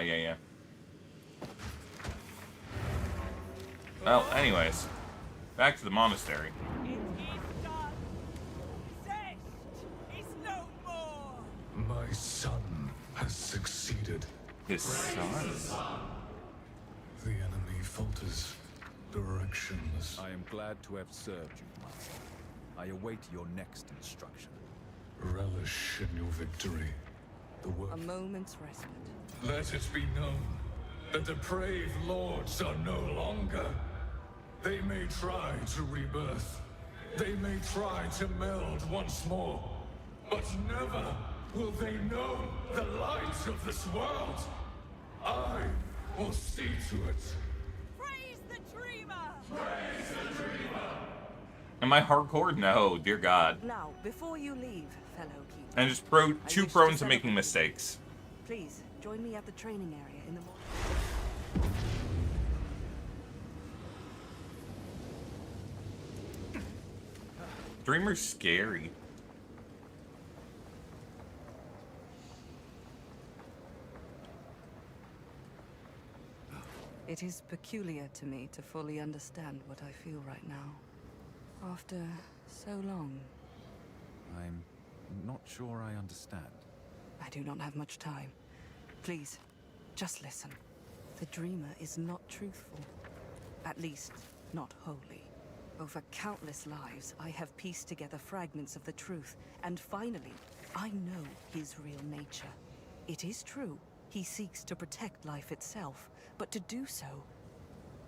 A: Yeah. Well, anyways. Back to the monastery.
H: It is done. Zest is no more.
E: My son has succeeded.
A: His son?
E: The enemy falters, directionless.
F: I am glad to have served you, Master. I await your next instruction.
E: Relish in your victory. The work.
I: A moment's respite.
E: Let it be known that the depraved lords are no longer. They may try to rebirth. They may try to meld once more, but never Will they know the light of this world? I will see to it.
H: Praise the dreamer!
A: Am I hardcore? No, dear God.
I: Now, before you leave, fellow keeper,
A: I'm just too
I: wish to
A: prone to
I: celebrate
A: making
I: you.
A: mistakes.
I: Please join me at the training area in the morning.
A: Dreamer's scary.
I: It is peculiar to me to fully understand what I feel right now. After so long,
F: I'm not sure I understand.
I: I do not have much time. Please, just listen. The dreamer is not truthful. At least, not wholly. Over countless lives, I have pieced together fragments of the truth, and finally, I know his real nature. It is true, he seeks to protect life itself, but to do so,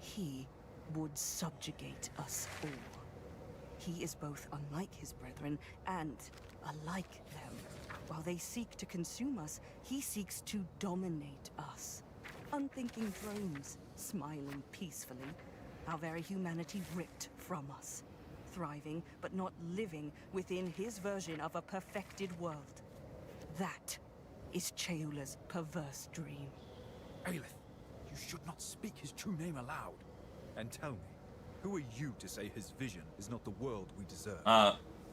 I: he would subjugate us all. He is both unlike his brethren and alike them. While they seek to consume us, he seeks to dominate us. Unthinking drones, smiling peacefully, our very humanity ripped from us. Thriving, but not living within his version of a perfected world. That is Cheola's perverse dream.
F: Aelith, you should not speak his true name aloud. And tell me, who are you to say his vision is not the world we deserve?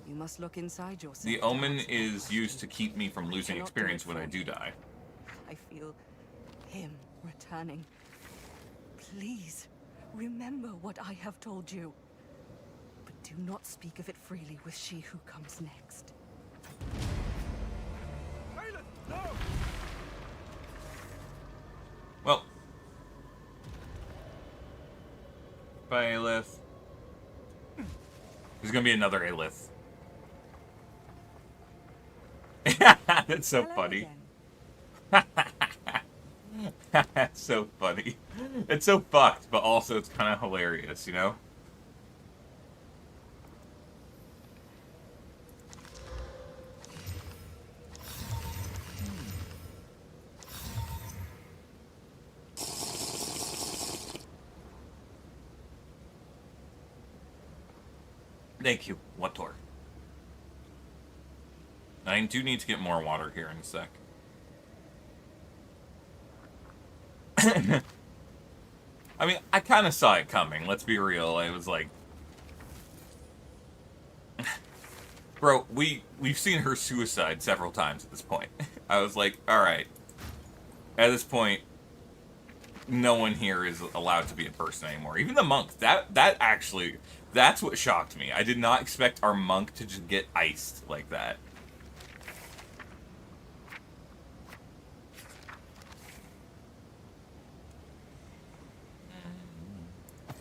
I: You must look inside yourself.
A: The
I: to
A: omen
I: answer that
A: is
I: question.
A: used to keep me from losing
I: cannot do
A: experience
I: it
A: when
I: for
A: I do
I: you.
A: die.
I: I feel him returning. Please, remember what I have told you. But do not speak of it freely with she who comes next.
F: Aelith, no!
A: Well. Bye, Aelith. There's gonna be another Aelith. That's so
I: Hello
A: funny.
I: again.
A: That's so funny. It's so fucked, but also it's kind of hilarious, you know? Thank you, Wator. I do need to get more water here in a sec. I mean, I kind of saw it coming, let's be real. I was like... Bro, we've seen her suicide several times at this point. I was like, alright. At this point, no one here is allowed to be a person anymore. Even the monk, that actually... That's what shocked me. I did not expect our monk to just get iced like that.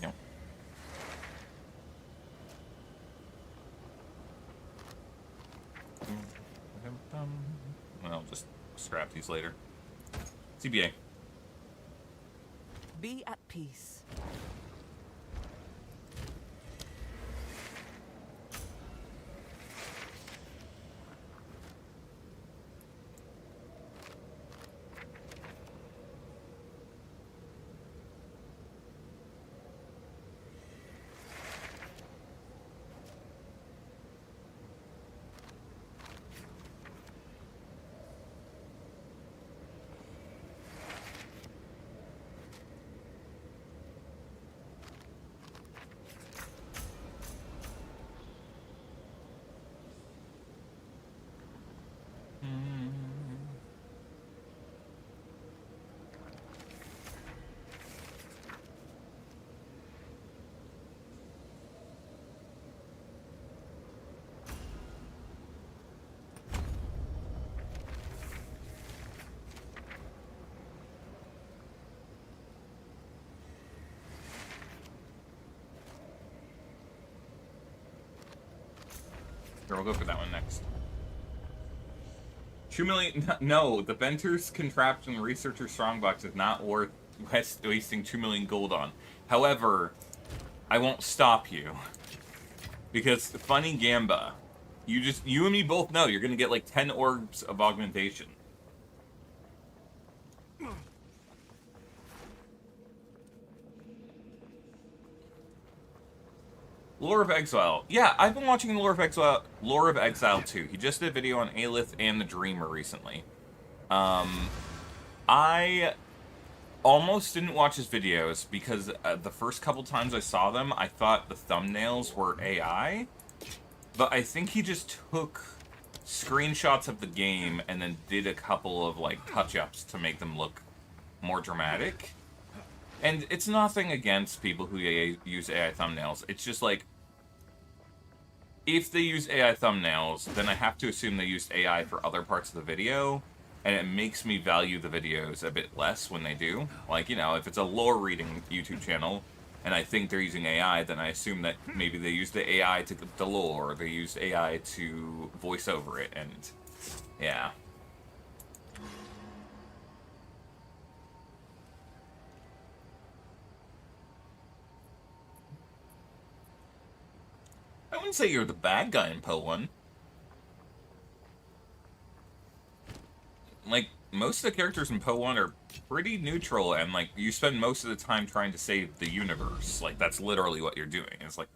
A: Yeah. I'll just scrap these later. CBA.
I: Be at peace.
A: Sure, we'll go for that one next. 2 million... No, the Venter's Contraption Researcher Strongbox is not worth wasting 2 million gold on. However, I won't stop you. Because, funny Gamba, You and me both know you're gonna get like 10 orbs of augmentation. Lore of Exile. Yeah, I've been watching Lore of Exile too. He just did a video on Aelith and the Dreamer recently. I almost didn't watch his videos because the first couple times I saw them, I thought the thumbnails were AI. But I think he just took screenshots of the game and then did a couple of like touch-ups to make them look more dramatic. And it's nothing against people who use AI thumbnails. It's just like, if they use AI thumbnails, then I have to assume they used AI for other parts of the video, and it makes me value the videos a bit less when they do. Like, you know, if it's a lore reading YouTube channel, and I think they're using AI, then I assume that maybe they used the AI to the lore, or they used AI to voice over it, and yeah. I wouldn't say you're the bad guy in PoE. Like, most of the characters in PoE are pretty neutral, and, like, you spend most of the time trying to save the universe. Like, that's literally what you're doing. It's, like,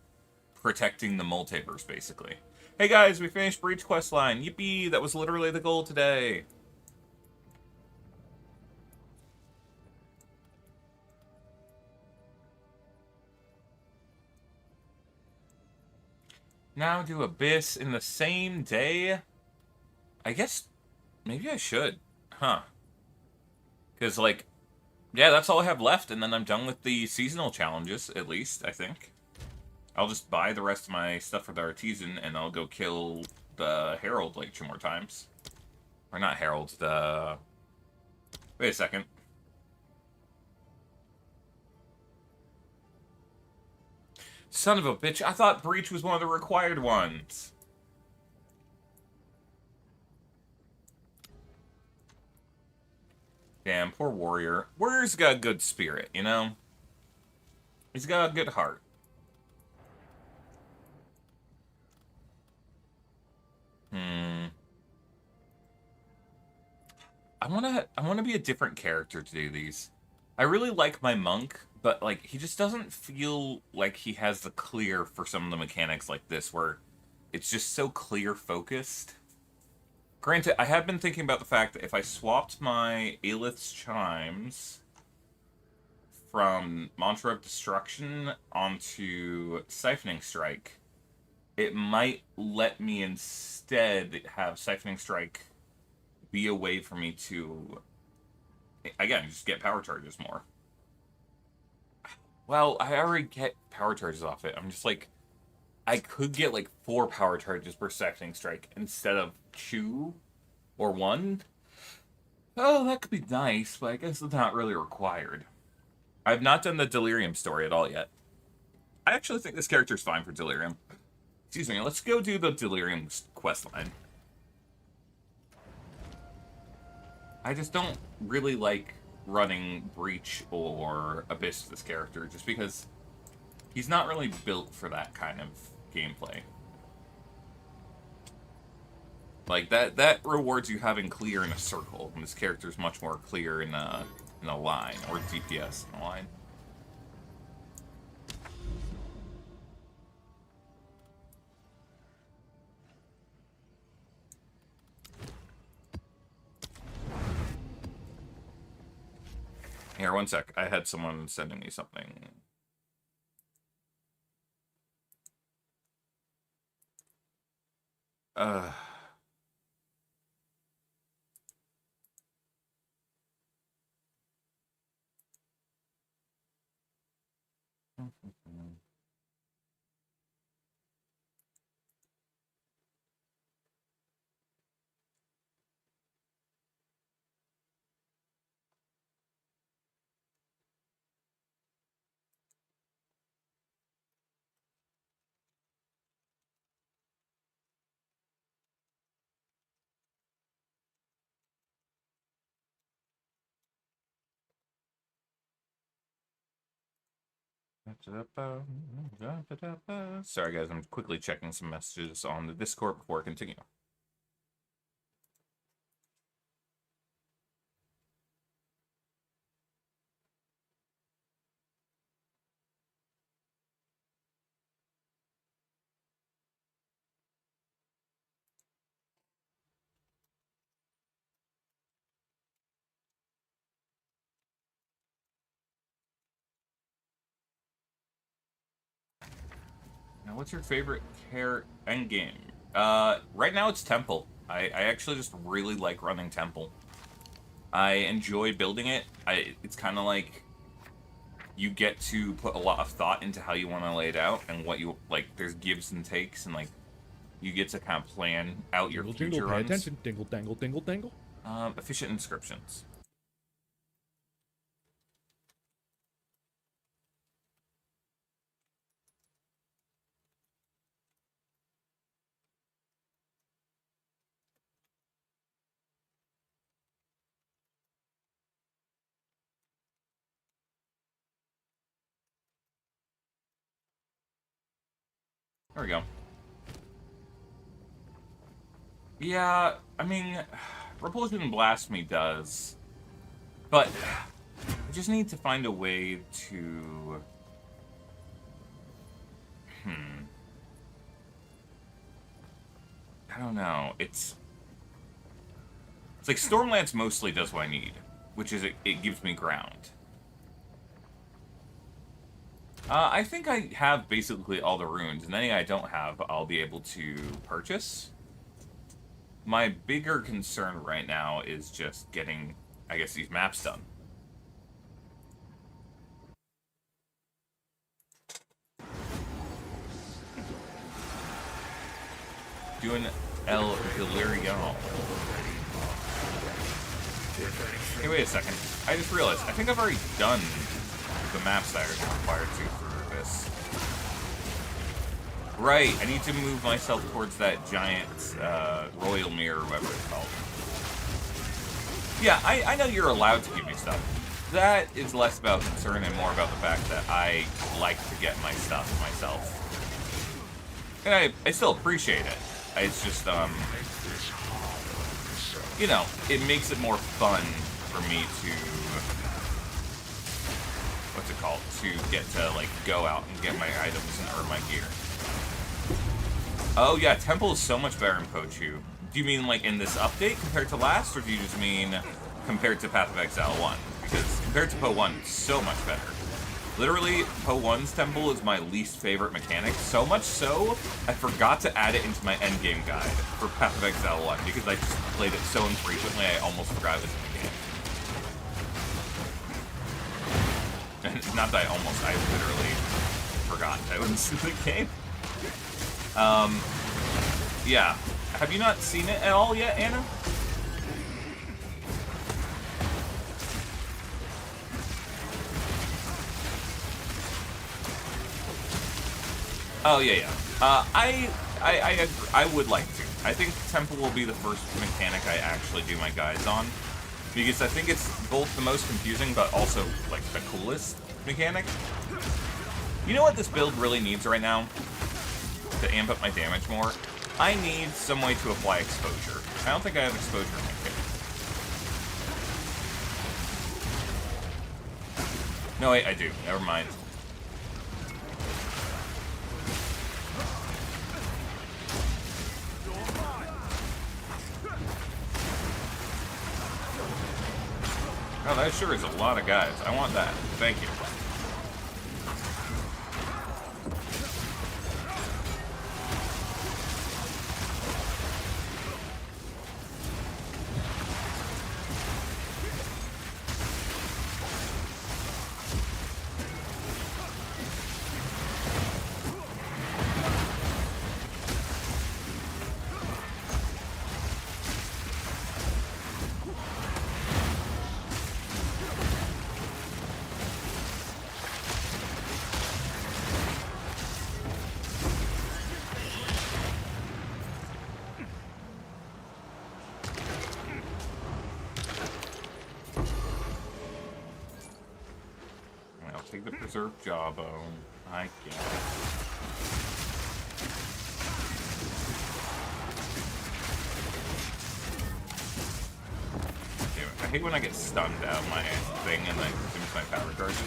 A: protecting the multiverse, basically. Hey, guys, we finished Breach questline. Yippee! That was literally the goal today. Now do Abyss in the same day? I guess maybe I should. Huh. Because, like, yeah, that's all I have left, and then I'm done with the seasonal challenges, at least, I think. I'll just buy the rest of my stuff for the Artisan, and I'll go kill the Herald, like, 2 more times. Or not Herald, the... Wait a second. Son of a bitch, I thought Breach was one of the required ones. Damn, poor Warrior. Warrior's got a good spirit, you know? He's got a good heart. I wanna be a different character to do these. I really like my monk, but like he just doesn't feel like he has the clear for some of the mechanics like this, where it's just so clear focused. Granted, I have been thinking about the fact that if I swapped my Aelith's Chimes from Mantra of Destruction onto Siphoning Strike, it might let me instead have Siphoning Strike be a way for me to, again, just get power charges more. Well, I already get power charges off it. I'm just like, I could get like 4 power charges per Siphoning Strike instead of 2 or 1. Oh, that could be nice, but I guess it's not really required. I've not done the Delirium story at all yet. I actually think this character's fine for Delirium. Excuse me, let's go do the Delirium questline. I just don't really like running Breach or Abyss to this character, just because he's not really built for that kind of gameplay. Like, that rewards you having clear in a circle, and this character's much more clear in a line, or DPS in a line. Here, one sec. I had someone sending me something. Uh... Sorry, guys, I'm quickly checking some messages on the Discord before I continue. Now, what's your favorite endgame? Right now it's Temple. I actually just really like running Temple. I enjoy building it. It's kind of like you get to put a lot of thought into how you want to lay it out and what you like. There's gives and takes, and like you get to kind of plan out your
D: Dingle,
A: future
D: dingle, pay
A: runs.
D: attention. Dingle, dangle, dingle, dangle.
A: Efficient inscriptions. There we go. Yeah, I mean, Repulsion and Blasphemy does, but I just need to find a way to... I don't know. It's like Stormlance mostly does what I need, which is it gives me ground. I think I have basically all the runes, and any I don't have, I'll be able to purchase. My bigger concern right now is just getting, I guess, these maps done. Doing El Delirium. Hey, wait a second. I just realized, I think I've already done the maps that are required to for this. Right, I need to move myself towards that giant royal mirror, whatever it's called. Yeah, I know you're allowed to give me stuff. That is less about concern and more about the fact that I like to get my stuff myself. And I still appreciate it. It's just, you know, it makes it more fun for me to, what's it called, to get to, like, go out and get my items and earn my gear. Oh, yeah, Temple is so much better in PoE. Do you mean, like, in this update compared to last, or do you just mean compared to Path of Exile 1? Because compared to PoE 1, it's so much better. Literally, PoE 1's Temple is my least favorite mechanic, so much so, I forgot to add it into my endgame guide for Path of Exile 1, because I just played it so infrequently, I almost forgot it was in the game. And not that I almost, I literally forgot that it was in the game. Yeah. Have you not seen it at all yet, Anna? Oh, yeah. I would like to. I think Temple will be the first mechanic I actually do my guides on. Because I think it's both the most confusing, but also, like, the coolest mechanic. You know what this build really needs right now? To amp up my damage more? I need some way to apply exposure. I don't think I have exposure in my kit. No, wait, I do. Never mind. Oh, that sure is a lot of guys. I want that. Thank you. I'll take the preserved jawbone. I get it. I hate when I get stunned out of my thing and then consumes my power charges.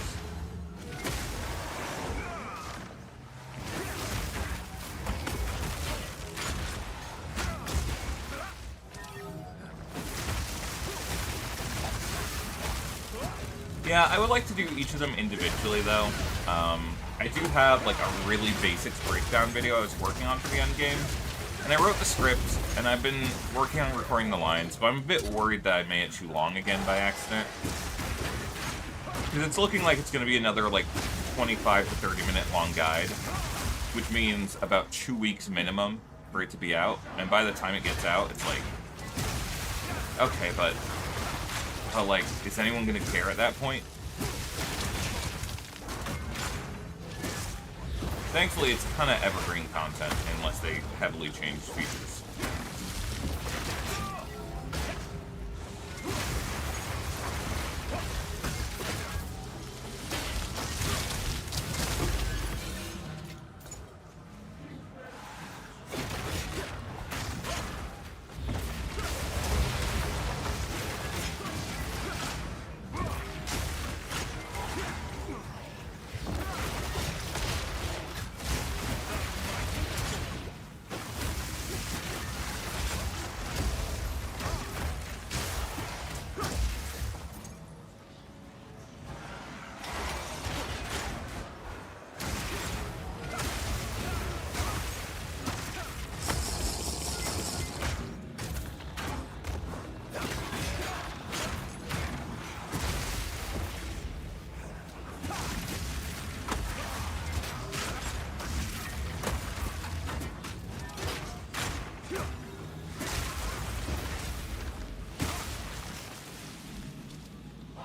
A: Yeah, I would like to do each of them individually, though. I do have, like, a really basics breakdown video I was working on for the end game. And I wrote the script, and I've been working on recording the lines, but I'm a bit worried that I made it too long again by accident. Because it's looking like it's going to be another, like, 25 to 30-minute long guide, which means about 2 weeks minimum for it to be out. And by the time it gets out, it's like, okay, but like, is anyone going to care at that point? Thankfully, it's kind of evergreen content, unless they heavily change features.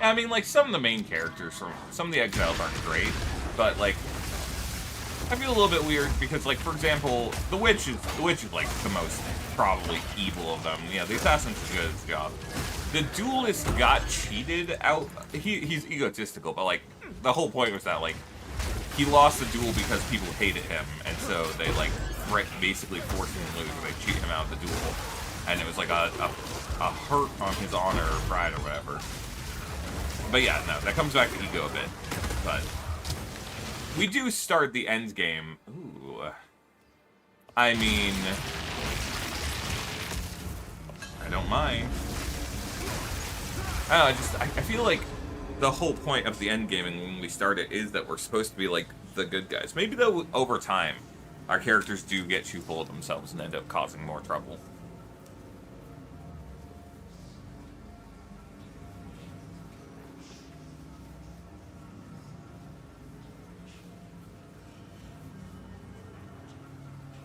A: I mean, like, some of the main characters from some of the Exiles aren't great, but, like, I feel a little bit weird because, like, for example, the Witch is like the most probably evil of them. Yeah, the Assassin's is good at his job. The Duelist got cheated out. He's egotistical, but, like, the whole point was that, like, he lost the duel because people hated him, and so they, like, basically forced him to lose, or they cheat him out of the duel, and it was like a hurt on his honor or pride or whatever. But yeah, no, that comes back to ego a bit. But we do start the end game. Ooh. I mean, I don't mind. I don't know, I feel like the whole point of the end game and when we start it is that we're supposed to be like the good guys. Maybe though over time, our characters do get too full of themselves and end up causing more trouble.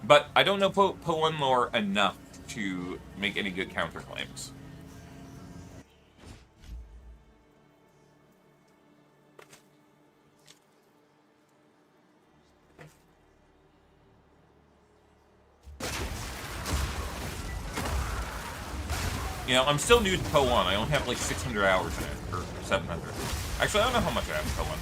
A: But I don't know PoE lore enough to make any good counterclaims. You know, I'm still new to PoE. I only have like 600 hours in it, or 700. Actually, I don't know how much I have in PoE.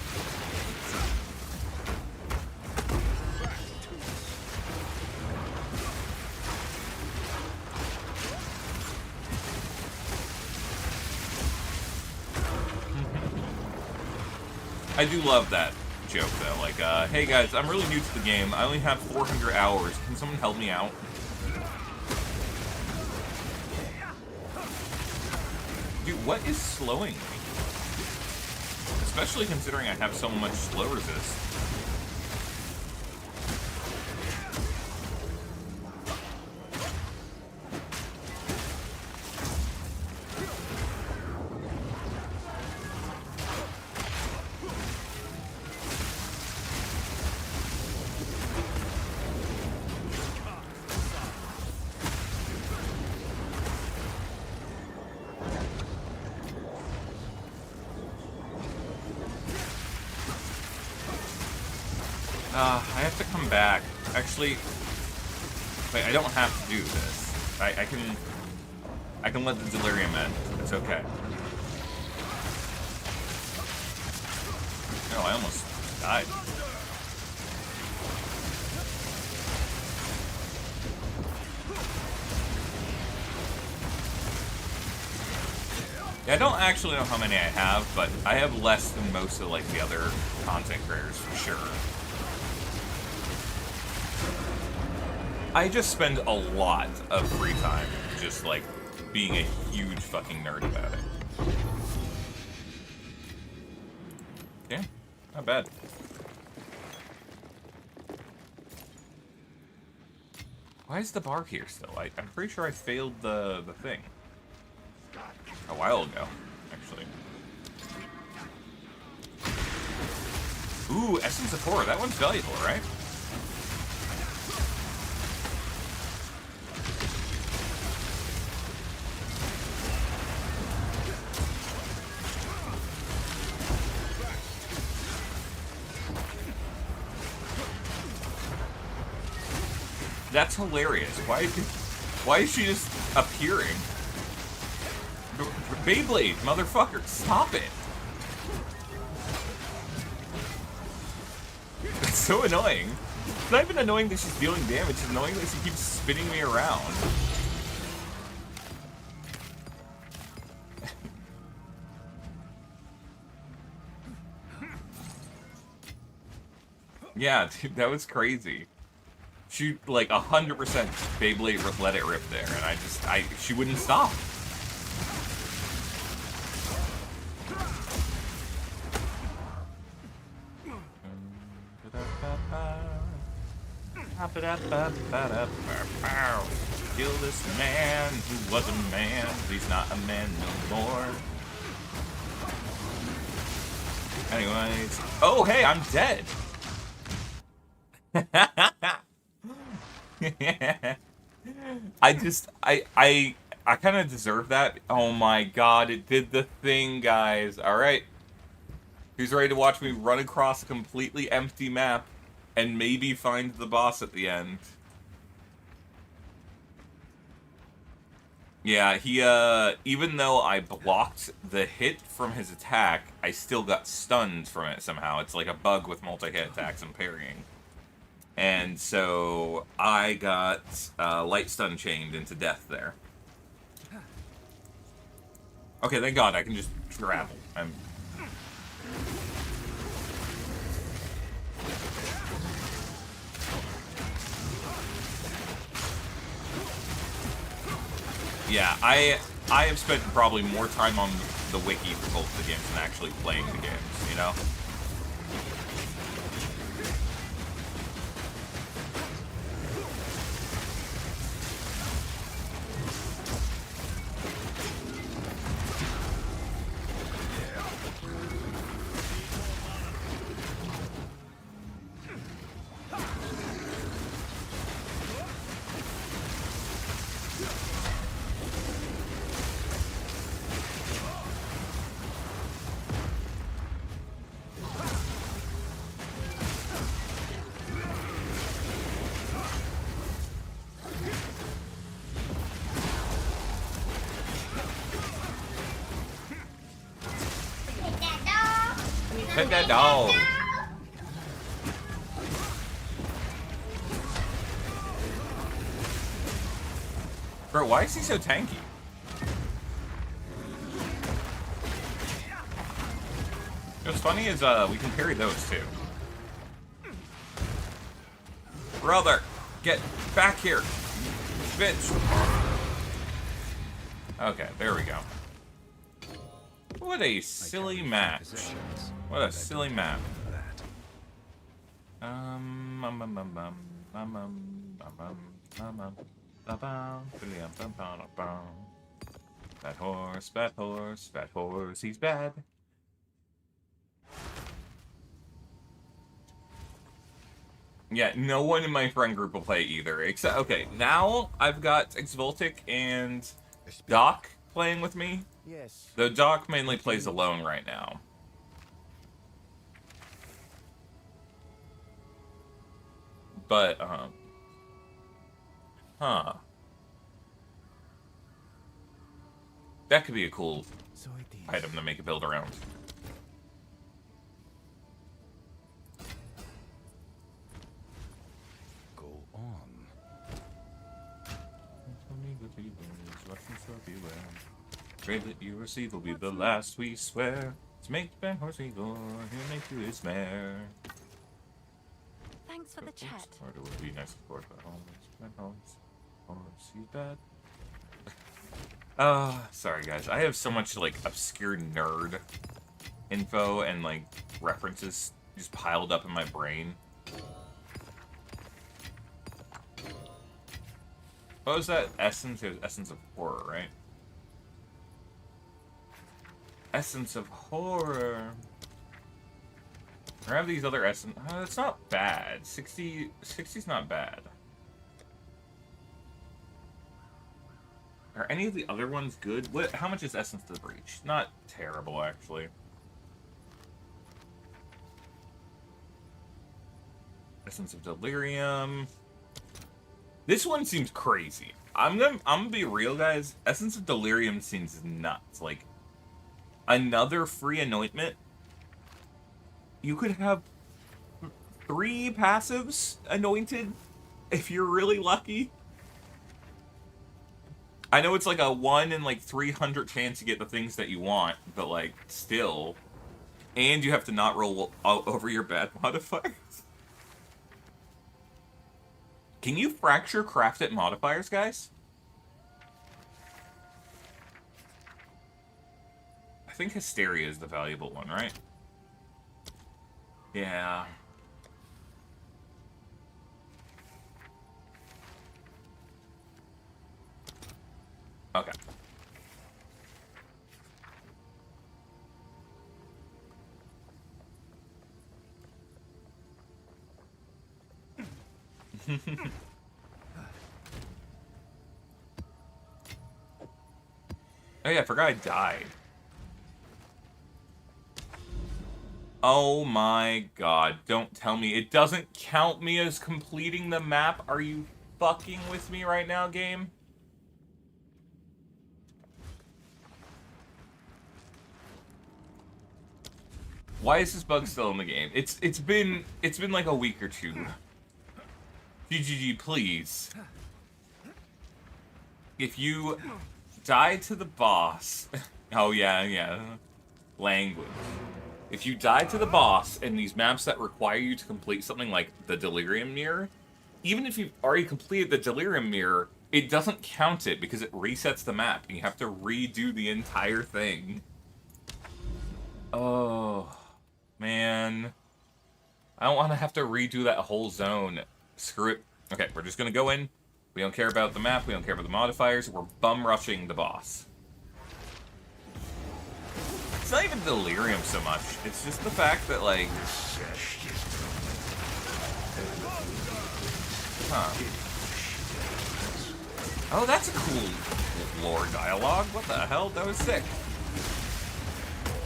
A: I do love that joke, though. Like, hey guys, I'm really new to the game. I only have 400 hours. Can someone help me out? Dude, what is slowing me? Especially considering I have so much slow resist. I have to come back. Actually, wait, I don't have to do this. I can let the delirium end. It's okay. No, I almost died. Yeah, I don't actually know how many I have, but I have less than most of, like, the other content creators, for sure. I just spend a lot of free time just, like, being a huge fucking nerd about it. Yeah, not bad. Why is the bar here still? I'm pretty sure I failed the thing. A while ago, actually. Ooh, Essence of Horror. That one's valuable, right? That's hilarious. Why is she just appearing? Beyblade, motherfucker, stop it! It's so annoying. It's not even annoying that she's dealing damage, it's annoying that she keeps spinning me around. Yeah, dude, that was crazy. She, like, 100% Beyblade let it rip there, and she wouldn't stop. Kill this man who was a man, but he's not a man no more. Anyways. Oh, hey, I'm dead! I kind of deserve that. Oh my god, it did the thing, guys. Alright. Who's ready to watch me run across a completely empty map and maybe find the boss at the end? Yeah, he, even though I blocked the hit from his attack, I still got stunned from it somehow. It's like a bug with multi-hit attacks and parrying. And so I got light stun chained into death there. Okay, thank God I can just travel. Yeah, I have spent probably more time on the wiki for both the games than actually playing the games, you know? Hit that dog. Bro, why is he so tanky? What's funny is we can parry those too. Brother, get back here, bitch. Okay, there we go. What a silly match. What a silly map. Bad horse, bad horse, bad horse, he's bad. Yeah, no one in my friend group will play either. Except, okay, now I've got Exvoltic and Doc playing with me.
F: Yes.
A: Though Doc mainly plays alone right now. But, huh. That could be a cool item to make a build around.
F: Go on.
A: Trade that you receive will be the last, we swear. To make the band horse eagle, he'll make you his mare.
C: Thanks for the chat.
A: Or it would be nice, of course, but see that. Sorry guys. I have so much like obscure nerd info and like references just piled up in my brain. What was that essence? It was essence of horror, right? Essence of horror. Or have these other essence. It's not bad. 60's not bad. Are any of the other ones good? What? How much is Essence of the Breach? Not terrible, actually. Essence of Delirium. This one seems crazy. I'm gonna be real, guys. Essence of Delirium seems nuts. Like, another free anointment. You could have 3 passives anointed if you're really lucky. I know it's like a 1 in like 300 chance to get the things that you want, but like, still. And you have to not roll over your bad modifiers. Can you fracture crafted modifiers, guys? I think Hysteria is the valuable one, right? Yeah. Okay. Oh yeah, I forgot I died. Oh my god, don't tell me. It doesn't count me as completing the map. Are you fucking with me right now, game? Why is this bug still in the game? It's been like a week or two. GGG, please. If you die to the boss... Oh, yeah. Language. If you die to the boss in these maps that require you to complete something like the Delirium Mirror, even if you've already completed the Delirium Mirror, it doesn't count it because it resets the map and you have to redo the entire thing. Oh, man. I don't want to have to redo that whole zone. Screw it. Okay, we're just going to go in. We don't care about the map. We don't care about the modifiers. We're bum rushing the boss. It's not even Delirium so much. It's just the fact that, like... Huh. Oh, that's a cool lore dialogue. What the hell? That was sick.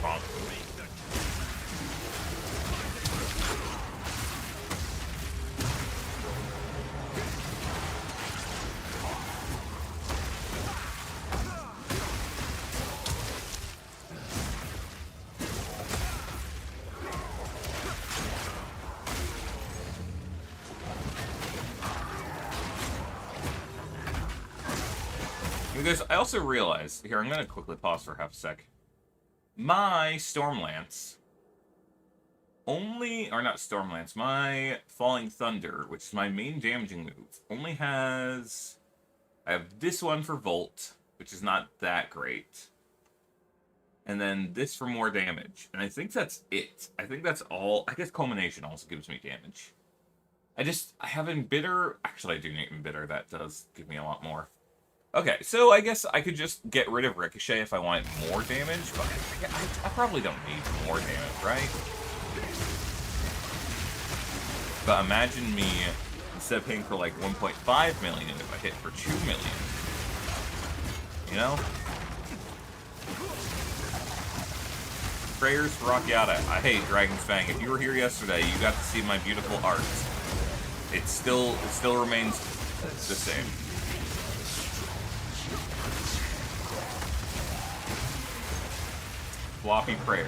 A: Bonk. Because I also realized, here, I'm going to quickly pause for half a sec. My Stormlance only, or not Stormlance, my Falling Thunder, which is my main damaging move, only has, I have this one for Volt, which is not that great. And then this for more damage. And I think that's it. I think that's all. I guess Culmination also gives me damage. I have Embitter. Actually, I do need Embitter. That does give me a lot more. Okay, so I guess I could just get rid of Ricochet if I wanted more damage, but I probably don't need more damage, right? But imagine me, instead of paying for like 1.5 million, if I hit for 2 million. You know? Prayers for Rakiata. I hate Dragon's Fang. If you were here yesterday, you got to see my beautiful art. It still remains the same. Floppy prayers.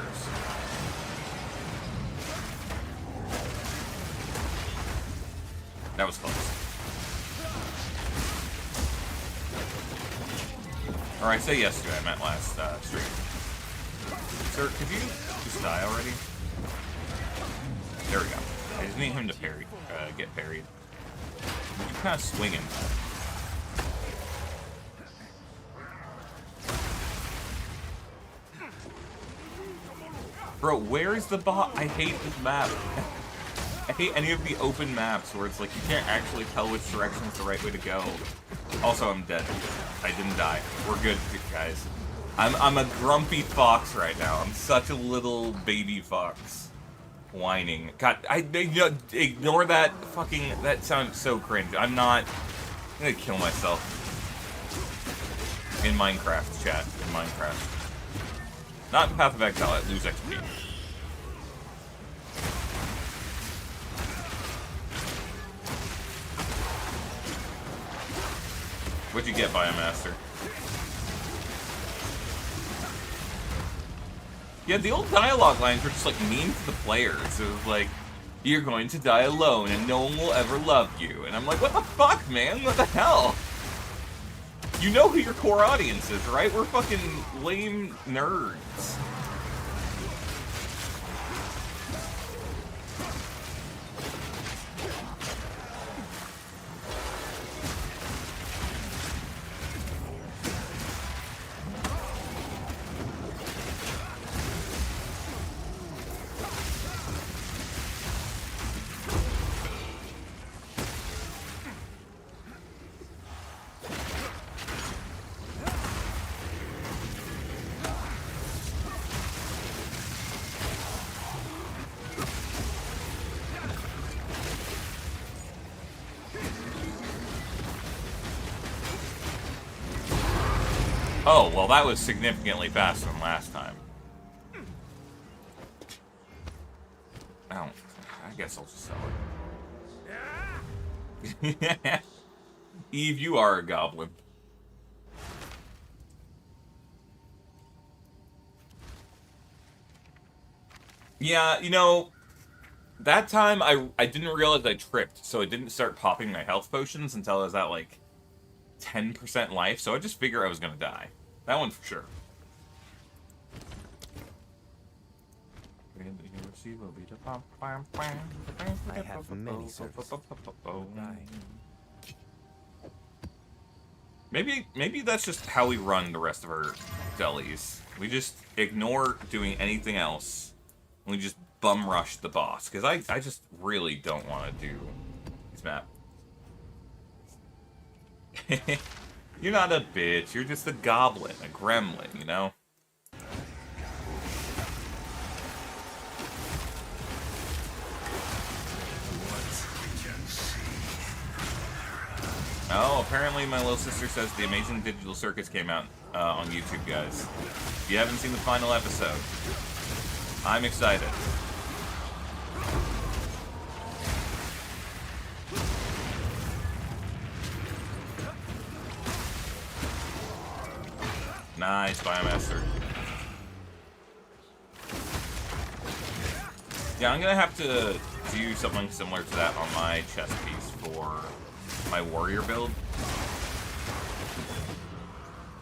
A: That was close. Or I say yesterday, I meant last stream. Sir, could you just die already? There we go. I just need him to parry, get parried. You kind of swing him. Bro, where's the bot? I hate this map. I hate any of the open maps where it's like you can't actually tell which direction is the right way to go. Also, I'm dead. I didn't die. We're good, guys. I'm a grumpy fox right now. I'm such a little baby fox. Whining. God, ignore that fucking... That sounds so cringe. I'm gonna kill myself. In Minecraft, chat. In Minecraft. Not in Path of Exile, I lose XP. What'd you get, Biomaster? Yeah, the old dialogue lines were just like mean to the players. It was like, you're going to die alone and no one will ever love you. And I'm like, what the fuck, man? What the hell? You know who your core audience is, right? We're fucking lame nerds. Oh, well that was significantly faster than last time. I guess I'll just sell it. Eve, you are a goblin. Yeah, you know, that time I didn't realize I tripped, so I didn't start popping my health potions until I was at like 10% life, so I just figured I was gonna die. That one for sure.
J: I have many servants.
A: Maybe that's just how we run the rest of our delis. We just ignore doing anything else. We just bum rush the boss, because I just really don't want to do this map. You're not a bitch, you're just a goblin, a gremlin, you know? Oh, apparently my little sister says the Amazing Digital Circus came out on YouTube, guys. If you haven't seen the final episode, I'm excited. Nice, Biomaster. Yeah, I'm gonna have to do something similar to that on my chest piece for my warrior build.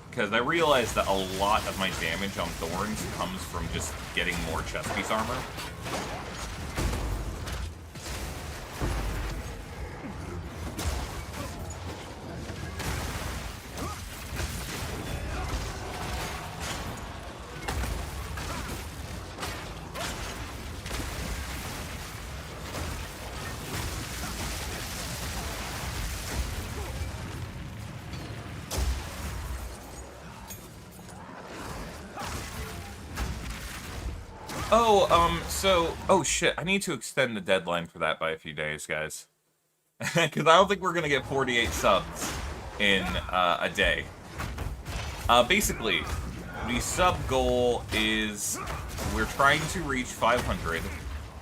A: Because I realized that a lot of my damage on Thorns comes from just getting more chest piece armor. Oh shit, I need to extend the deadline for that by a few days, guys. Because I don't think we're gonna get 48 subs in a day. Basically, the sub goal is we're trying to reach 500,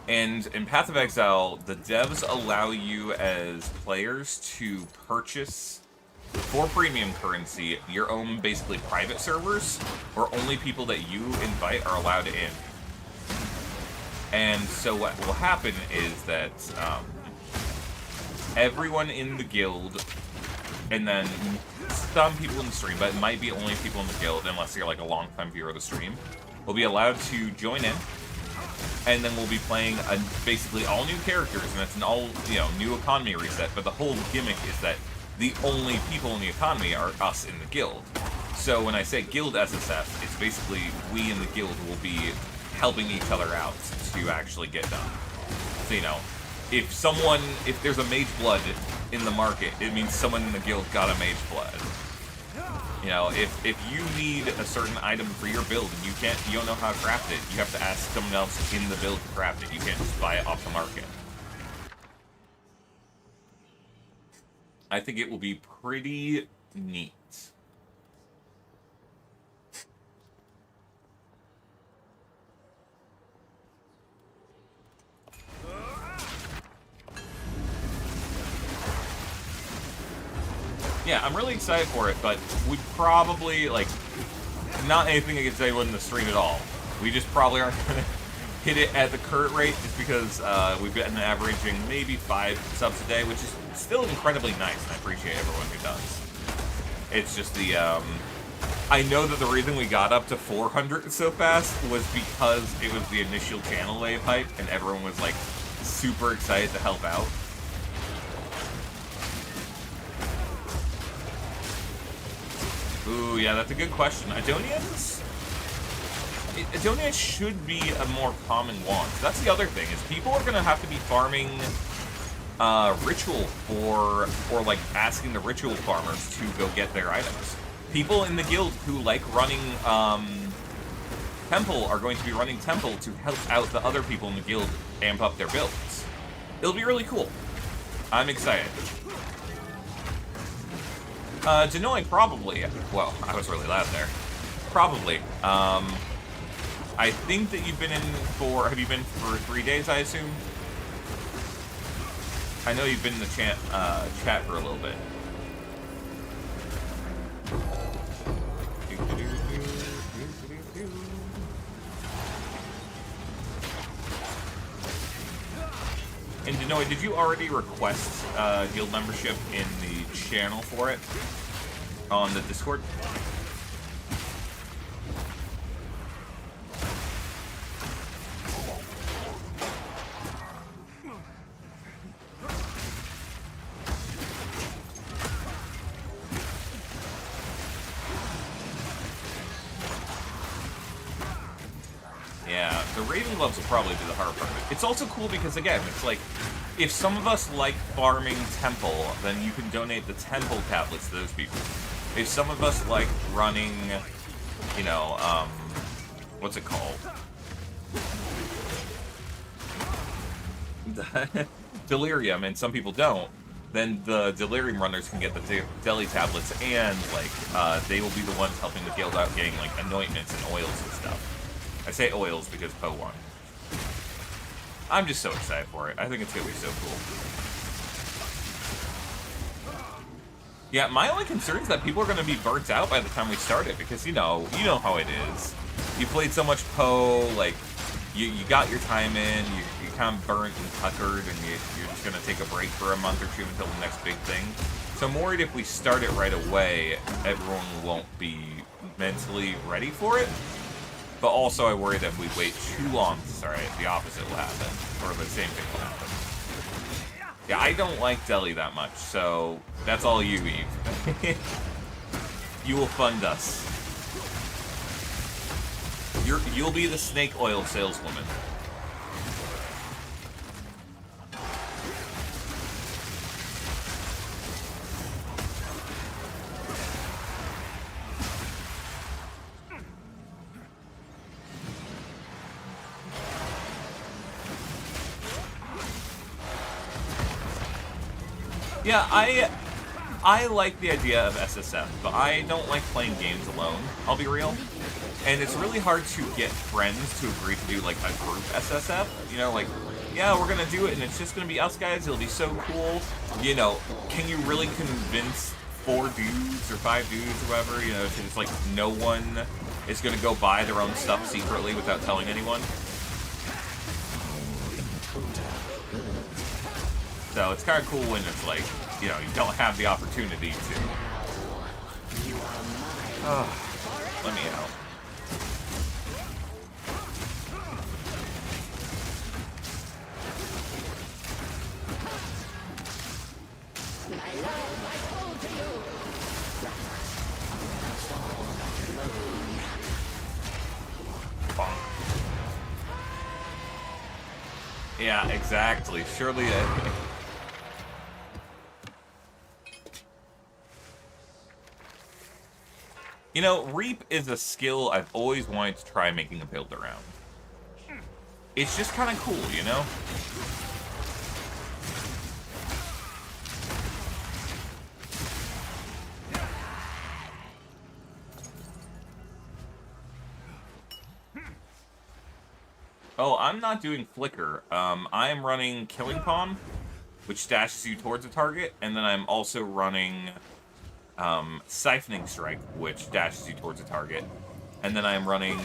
A: and in Path of Exile, the devs allow you as players to purchase, for premium currency, your own basically private servers, where only people that you invite are allowed in. And so what will happen is that everyone in the guild and then some people in the stream, but it might be only people in the guild, unless you're like a long-time viewer of the stream, will be allowed to join in, and then we'll be playing basically all new characters, and it's an all, new economy reset, but the whole gimmick is that the only people in the economy are us in the guild. So when I say guild SSF, it's basically we in the guild will be helping each other out to actually get done. So, if there's a mage blood in the market, it means someone in the guild got a mage blood. If you need a certain item for your build and you don't know how to craft it, you have to ask someone else in the build to craft it. You can't just buy it off the market. I think it will be pretty neat. Yeah, I'm really excited for it, but we probably, not anything against anyone in the stream at all. We just probably aren't going to hit it at the current rate just because we've been averaging maybe 5 subs a day, which is still incredibly nice, and I appreciate everyone who does. It's just I know that the reason we got up to 400 so fast was because it was the initial channel wave hype, and everyone was, super excited to help out. Ooh, yeah, that's a good question. Adonians should be a more common wand. That's the other thing, is people are going to have to be farming ritual or asking the ritual farmers to go get their items. People in the guild who like running temple are going to be running temple to help out the other people in the guild amp up their builds. It'll be really cool. I'm excited. Denoy, probably. Well, I was really loud there. Probably. I think that you've been in for... Have you been for 3 days, I assume? I know you've been in the chat for a little bit. And Denoy, did you already request guild membership in the channel for it on the Discord? Yeah, the Raven gloves will probably be the hard part of it. It's also cool because, again, it's like, if some of us like farming temple, then you can donate the temple tablets to those people. If some of us like running, what's it called? Delirium, and some people don't, then the Delirium runners can get the deli tablets, and, they will be the ones helping the guild out getting, anointments and oils and stuff. I say oils because PoE won. I'm just so excited for it. I think it's going to be so cool. Yeah, my only concern is that people are going to be burnt out by the time we start it, because, you know how it is. You played so much PoE, you got your time in, you kind of burnt and tuckered, and you're just going to take a break for a month or two until the next big thing. So I'm worried if we start it right away, everyone won't be mentally ready for it. But also I worry that if we wait too long to start it, the opposite will happen. Or the same thing will happen. Yeah, I don't like deli that much, so that's all you, Eve. You will fund us. You'll be the snake oil saleswoman. Yeah, I like the idea of SSF, but I don't like playing games alone, I'll be real. And it's really hard to get friends to agree to do, a group SSF. Yeah, we're gonna do it, and it's just gonna be us guys, it'll be so cool. Can you really convince 4 dudes or 5 dudes or whatever, to just, no one is gonna go buy their own stuff secretly without telling anyone? So it's kind of cool when it's you know, you don't have the opportunity to. Let me out. Yeah, exactly. Surely. You know, Reap is a skill I've always wanted to try making a build around. It's just kind of cool, you know? Oh, I'm not doing Flicker. I am running Killing Palm, which dashes you towards a target, and then I'm also running Siphoning Strike, which dashes you towards a target. And then I'm running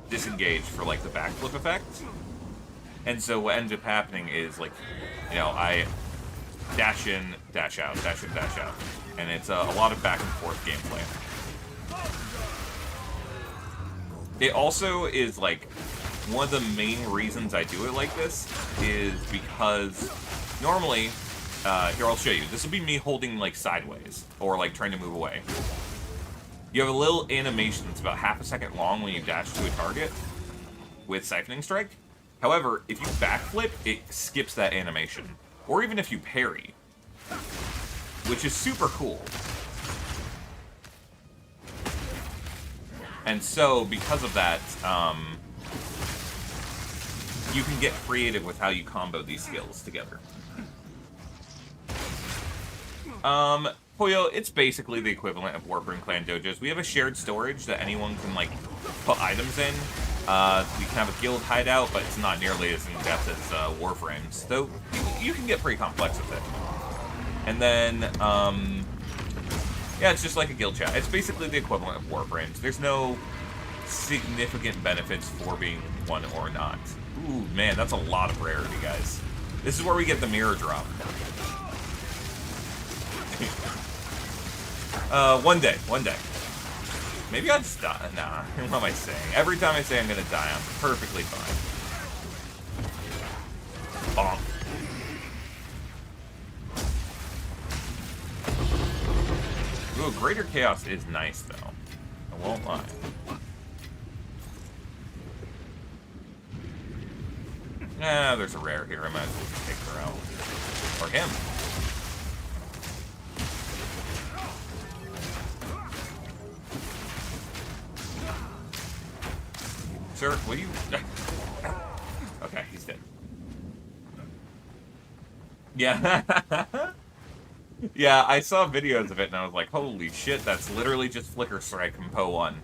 A: Disengage for, like, the backflip effect. And so what ends up happening is, like, you know, I dash in, dash out, dash in, dash out. And it's a lot of back and forth gameplay. It also is, like, one of the main reasons I do it like this is because normally, here, I'll show you. This will be me holding, like, sideways, or, like, trying to move away. You have a little animation that's about half a second long when you dash to a target with Siphoning Strike. However, if you backflip, it skips that animation. Or even if you parry, which is super cool. And so, because of that, you can get creative with how you combo these skills together. Poyo, it's basically the equivalent of Warframe Clan dojos. We have a shared storage that anyone can, like, put items in. We can have a guild hideout, but it's not nearly as in-depth as Warframe's. Though, you can get pretty complex with it. And then, yeah, it's just like a guild chat. It's basically the equivalent of Warframe's. There's no significant benefits for being one or not. Ooh, man, that's a lot of rarity, guys. This is where we get the mirror drop. One day. Maybe I'll just die. Nah, what am I saying? Every time I say I'm gonna die, I'm perfectly fine. Bonk. Ooh, Greater Chaos is nice, though. I won't lie. Nah, there's a rare here. I might as well just take her out. Or him. Sir, will you... Okay, he's dead. Yeah. Yeah, I saw videos of it and I was like, holy shit, that's literally just Flicker Strike in PoE 1.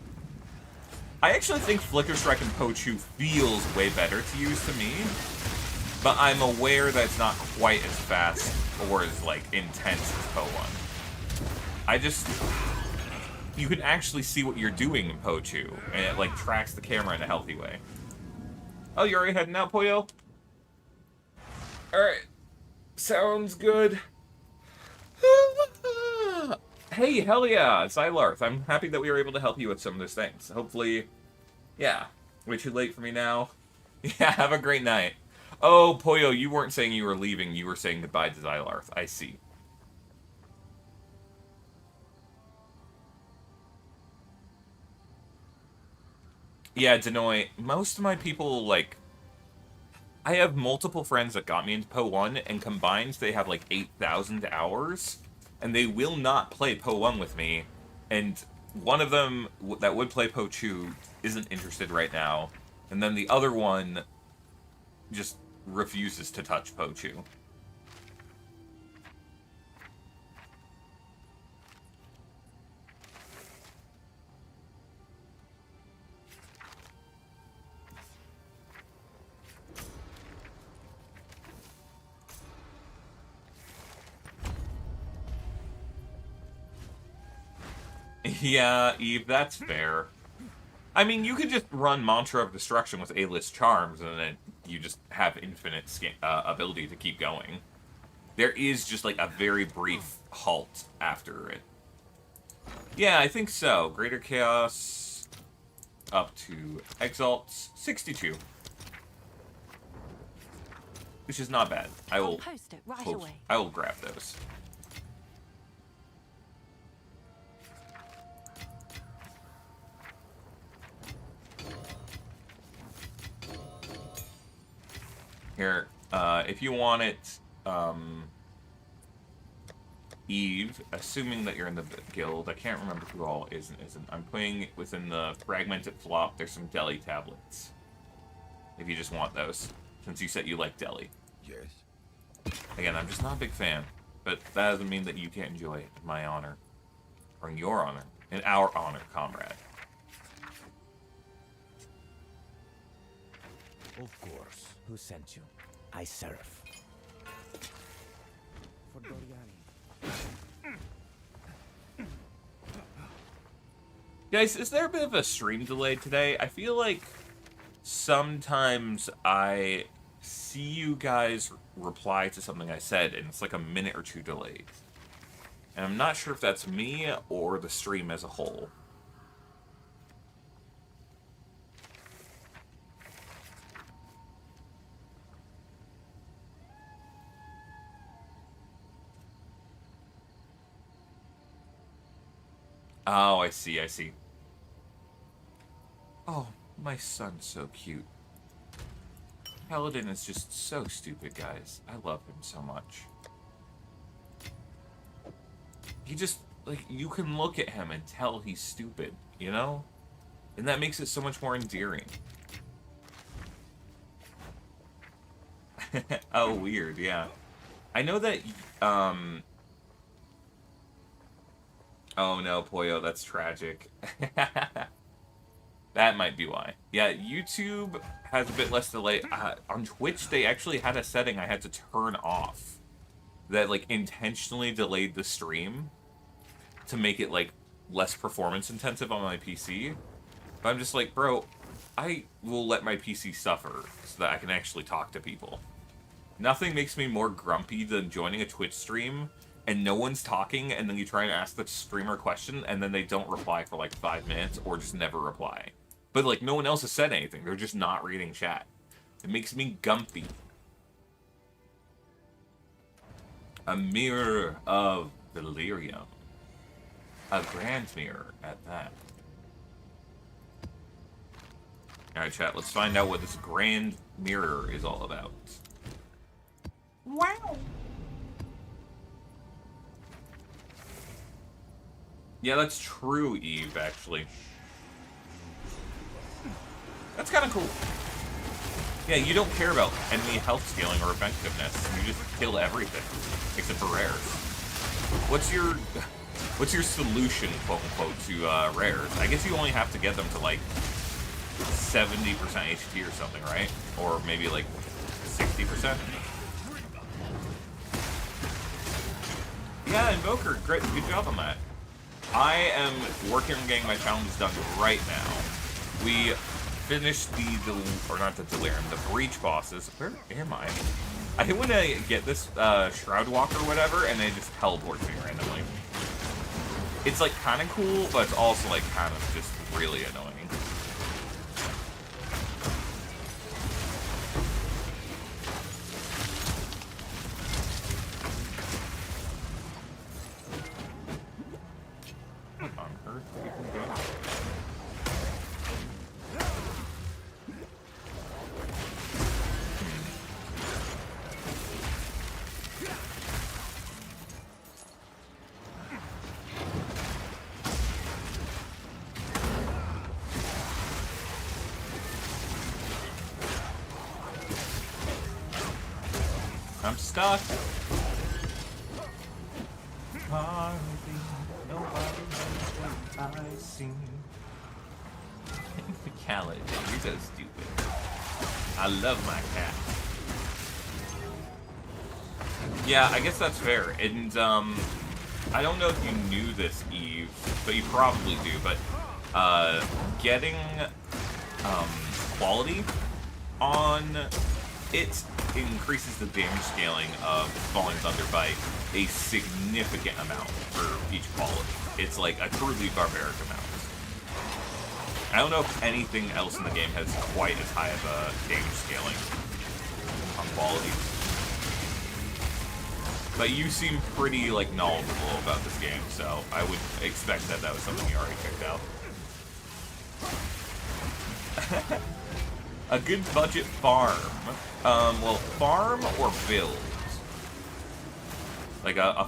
A: I actually think Flicker Strike in PoE 2 feels way better to use to me, but I'm aware that it's not quite as fast or as, like, intense as PoE 1. You can actually see what you're doing in PoE 2, and it, like, tracks the camera in a healthy way. Oh, you're already heading out, Poyo? Alright. Sounds good. Hey, hell yeah, Xylarth. I'm happy that we were able to help you with some of those things. Hopefully, yeah. Way too late for me now. Yeah, have a great night. Oh, Poyo, you weren't saying you were leaving. You were saying goodbye to Xylarth. I see. Yeah, Denoy, most of my people, like... I have multiple friends that got me into PoE 1, and combined they have, like, 8,000 hours. And they will not play PoE 1 with me. And one of them that would play PoE 2 isn't interested right now. And then the other one just refuses to touch PoE 2. Yeah, Eve, that's fair. I mean, you could just run Mantra of Destruction with A-list charms, and then you just have infinite ability to keep going. There is just like a very brief halt after it. Yeah, I think so. Greater Chaos up to Exalts 62. Which is not bad. I will
C: post it right away.
A: I will grab those. Here, if you want it, Eve, assuming that you're in the guild, I can't remember who all is and isn't. I'm putting within the fragmented flop, there's some deli tablets. If you just want those, since you said you like deli.
F: Yes.
A: Again, I'm just not a big fan, but that doesn't mean that you can't enjoy it in my honor. Or in your honor. In our honor, comrade.
J: Of course. Who sent you? I serve. For Doriani.
A: Guys, is there a bit of a stream delay today? I feel like sometimes I see you guys reply to something I said, and it's like a minute or two delayed. And I'm not sure if that's me or the stream as a whole. Oh, I see, I see. Oh, my son's so cute. Paladin is just so stupid, guys. I love him so much. He just, like, you can look at him and tell he's stupid, you know? And that makes it so much more endearing. Oh, weird, yeah. I know that, oh no, Poyo, that's tragic. That might be why. Yeah, YouTube has a bit less delay. On Twitch, they actually had a setting I had to turn off that, like, intentionally delayed the stream to make it, like, less performance intensive on my PC. But I'm just like, bro, I will let my PC suffer so that I can actually talk to people. Nothing makes me more grumpy than joining a Twitch stream and no one's talking, and then you try and ask the streamer a question, and then they don't reply for like 5 minutes, or just never reply. But like, no one else has said anything, they're just not reading chat. It makes me gumpy. A mirror of delirium. A grand mirror at that. Alright, chat, let's find out what this grand mirror is all about. Wow! Yeah, that's true, Eve, actually. That's kind of cool. Yeah, you don't care about enemy health scaling or effectiveness. You just kill everything, except for rares. What's your solution, quote unquote, to rares? I guess you only have to get them to like 70% HP or something, right? Or maybe like 60%. Yeah, Invoker, great, good job on that. I am working on getting my challenges done right now. We finished or not the Delirium, the Breach bosses. Where am I? I hate when I get this Shroud Walk or whatever, and they just teleport me randomly. It's like kind of cool, but it's also like kind of just really annoying. I'm stuck. Nobody knows what I see. Khaled, you're so stupid. I love my cat. Yeah, I guess that's fair. And I don't know if you knew this, Eve, but you probably do. But getting quality on it increases the damage scaling of Falling Thunder by a significant amount for each quality. It's like a truly barbaric amount. I don't know if anything else in the game has quite as high of a damage scaling on quality. But you seem pretty, like, knowledgeable about this game, so I would expect that that was something you already checked out. A good budget farm. Well, farm or build? Like a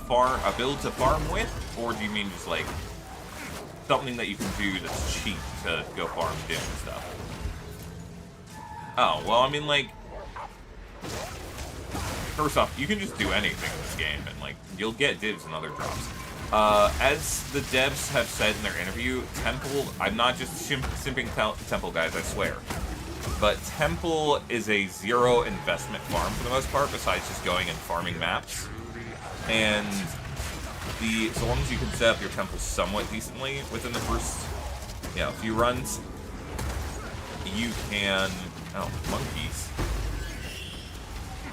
A: build to farm with? Or do you mean just, like, something that you can do that's cheap to go farm dim and stuff? Oh, well, I mean, like, first off, you can just do anything in this game, and, like, you'll get divs and other drops. As the devs have said in their interview, Temple, I'm not just simping Temple, guys, I swear, but Temple is a zero investment farm for the most part, besides just going and farming maps. And so long as you can set up your temple somewhat decently within the first, few runs, you can... Oh, monkeys.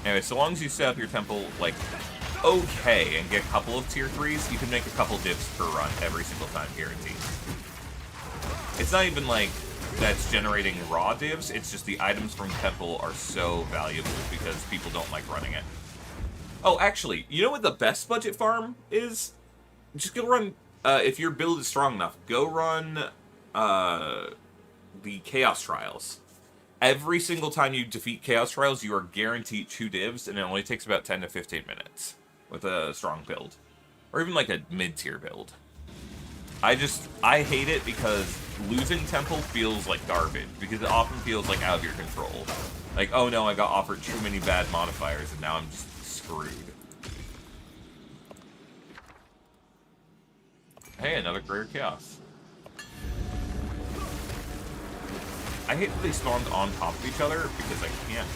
A: Anyway, so long as you set up your temple, like, okay, and get a couple of tier 3s, you can make a couple divs per run every single time, guaranteed. It's not even like that's generating raw divs, it's just the items from temple are so valuable because people don't like running it. Oh, actually, you know what the best budget farm is? Just go run, if your build is strong enough, go run the Chaos Trials. Every single time you defeat Chaos Trials, you are guaranteed 2 divs, and it only takes about 10 to 15 minutes with a strong build. Or even like a mid-tier build. I hate it because losing Temple feels like garbage, because it often feels like out of your control. Like, oh no, I got offered too many bad modifiers, and now I'm just screwed. Hey, another Greater Chaos. I hate that they spawned on top of each other, because I can't.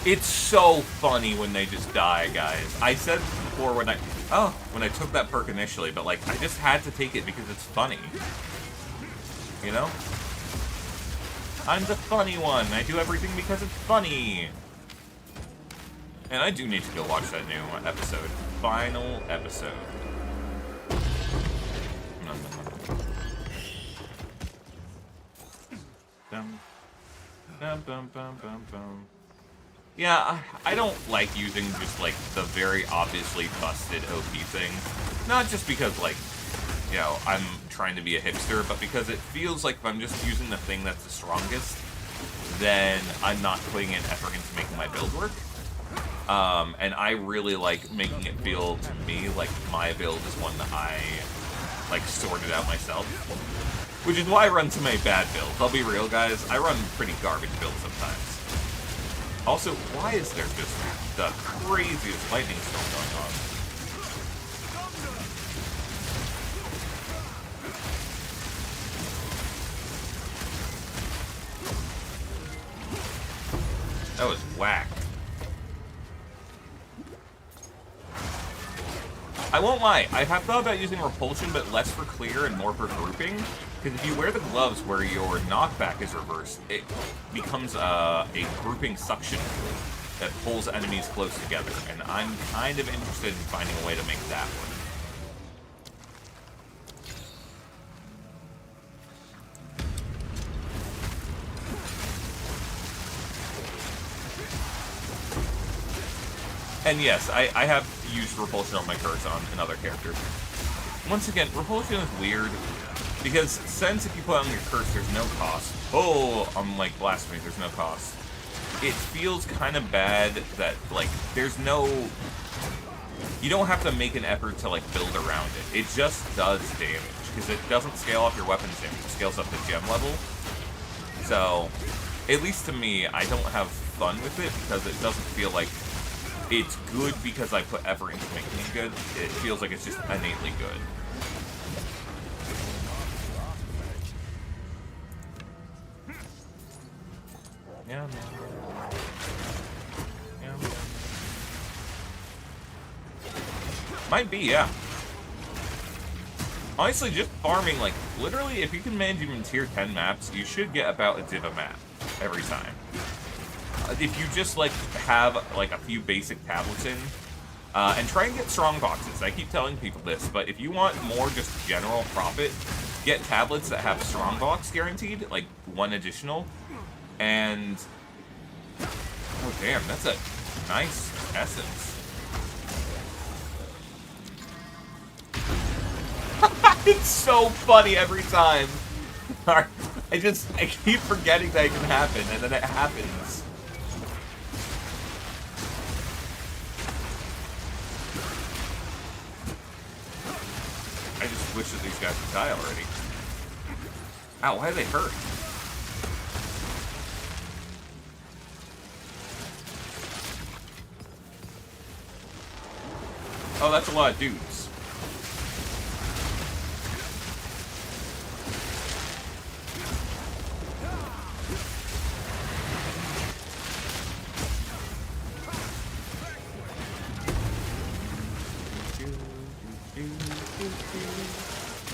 A: It's so funny when they just die, guys. I said before when I took that perk initially, but like, I just had to take it because it's funny. You know? I'm the funny one. I do everything because it's funny. And I do need to go watch that new episode. Final episode. Yeah, I don't like using just, like, the very obviously busted OP thing. Not just because, like, you know, I'm trying to be a hipster, but because it feels like if I'm just using the thing that's the strongest, then I'm not putting in effort into making my build work. And I really like making it feel to me like my build is one that I, like, sorted out myself. Which is why I run so many bad builds. I'll be real, guys. I run pretty garbage builds sometimes. Also, why is there just the craziest lightning storm going on? That was whack. I won't lie, I have thought about using repulsion, but less for clear and more for grouping. Because if you wear the gloves where your knockback is reversed, it becomes a grouping suction tool that pulls enemies close together. And I'm kind of interested in finding a way to make that work. And yes, I have used repulsion on my curse on another character. Once again, repulsion is weird, because since if you put on your curse, there's no cost. Oh, I'm like blasphemy, there's no cost. It feels kind of bad that, like, there's no... You don't have to make an effort to, like, build around it. It just does damage, because it doesn't scale up your weapons damage, it scales up the gem level. So, at least to me, I don't have fun with it, because it doesn't feel like it's good because I put effort into making it good. It feels like it's just innately good. Yeah, man. Yeah, man. Might be, yeah. Honestly, just farming, like, literally, if you can manage even tier 10 maps, you should get about a div a map every time. If you just, like, have, like, a few basic tablets in, and try and get strong boxes. I keep telling people this, but if you want more just general profit, get tablets that have strong box guaranteed, like, one additional, and... Oh, damn, that's a nice essence. It's so funny every time. I keep forgetting that it can happen, and then it happens. I just wish that these guys would die already. Ow, why are they hurt? Oh, that's a lot of dudes.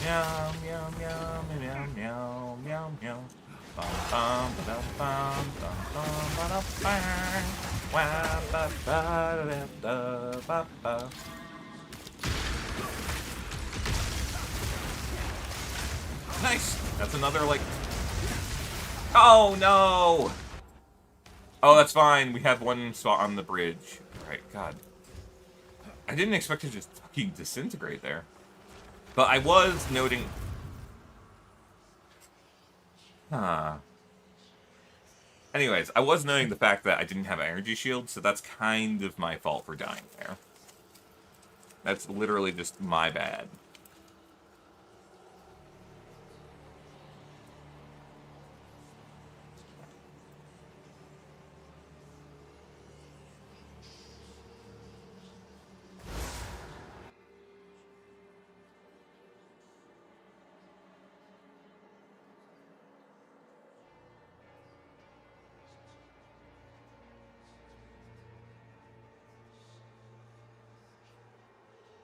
A: Meow, meow, meow, meow, meow, meow, meow. Bum, bum, ba-dum, bum, bum, bum, ba-dum, bang. Wah, ba, ba, da, da, ba, ba. Nice! That's another, like... Oh, no! Oh, that's fine. We have one spot on the bridge. Alright, God. I didn't expect to just fucking disintegrate there. But I was noting... Huh. Anyways, I was noting the fact that I didn't have an energy shield, so that's kind of my fault for dying there. That's literally just my bad.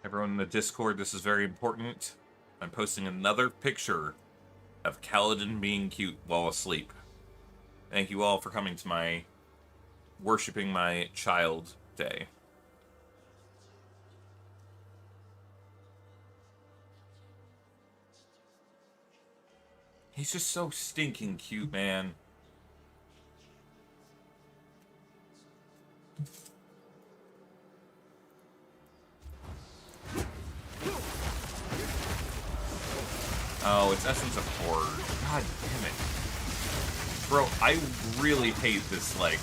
A: Everyone in the Discord, this is very important. I'm posting another picture of Kaladin being cute while asleep. Thank you all for coming to my worshipping my child day. He's just so stinking cute, man. Oh, it's Essence of Horror. God damn it. Bro, I really hate this, like...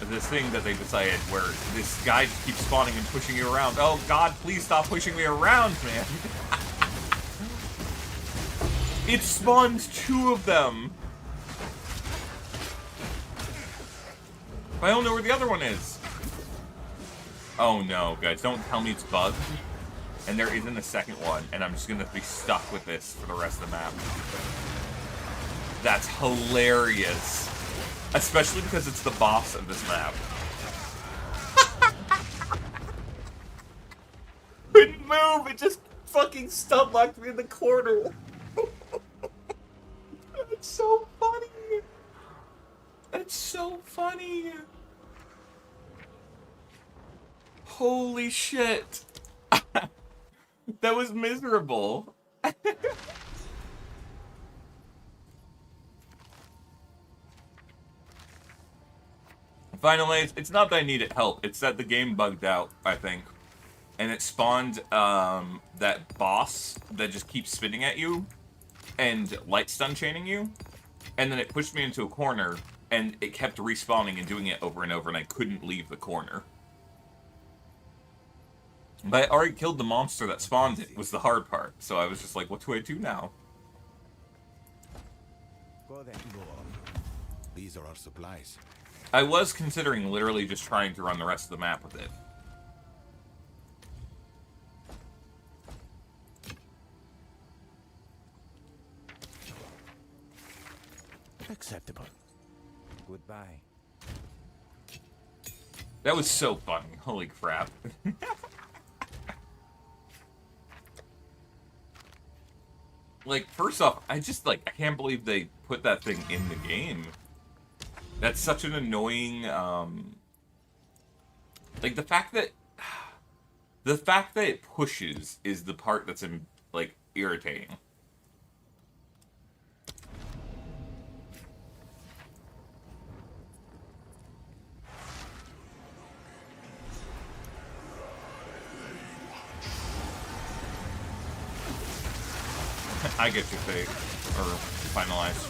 A: this thing that they decided where this guy just keeps spawning and pushing you around. Oh god, please stop pushing me around, man. It spawns 2 of them. I don't know where the other one is. Oh no, guys, don't tell me it's bugged. And there isn't a second one, and I'm just gonna be stuck with this for the rest of the map. That's hilarious. Especially because it's the boss of this map. Couldn't move, it just fucking stun locked me in the corner. That's so funny. That's so funny. Holy shit. That was miserable. Finally, it's not that I needed help. It's that the game bugged out, I think. And it spawned that boss that just keeps spinning at you and light stun chaining you. And then it pushed me into a corner and it kept respawning and doing it over and over and I couldn't leave the corner. But I already killed the monster that spawned it, was the hard part. So I was just like, what do I do now?
J: Go then. Go on. These are our supplies.
A: I was considering literally just trying to run the rest of the map with it.
J: Acceptable. Goodbye.
A: That was so funny. Holy crap. Like, first off, I can't believe they put that thing in the game. That's such an annoying, like, the fact that it pushes is the part that's, like, irritating. I get your fate. Or finalize.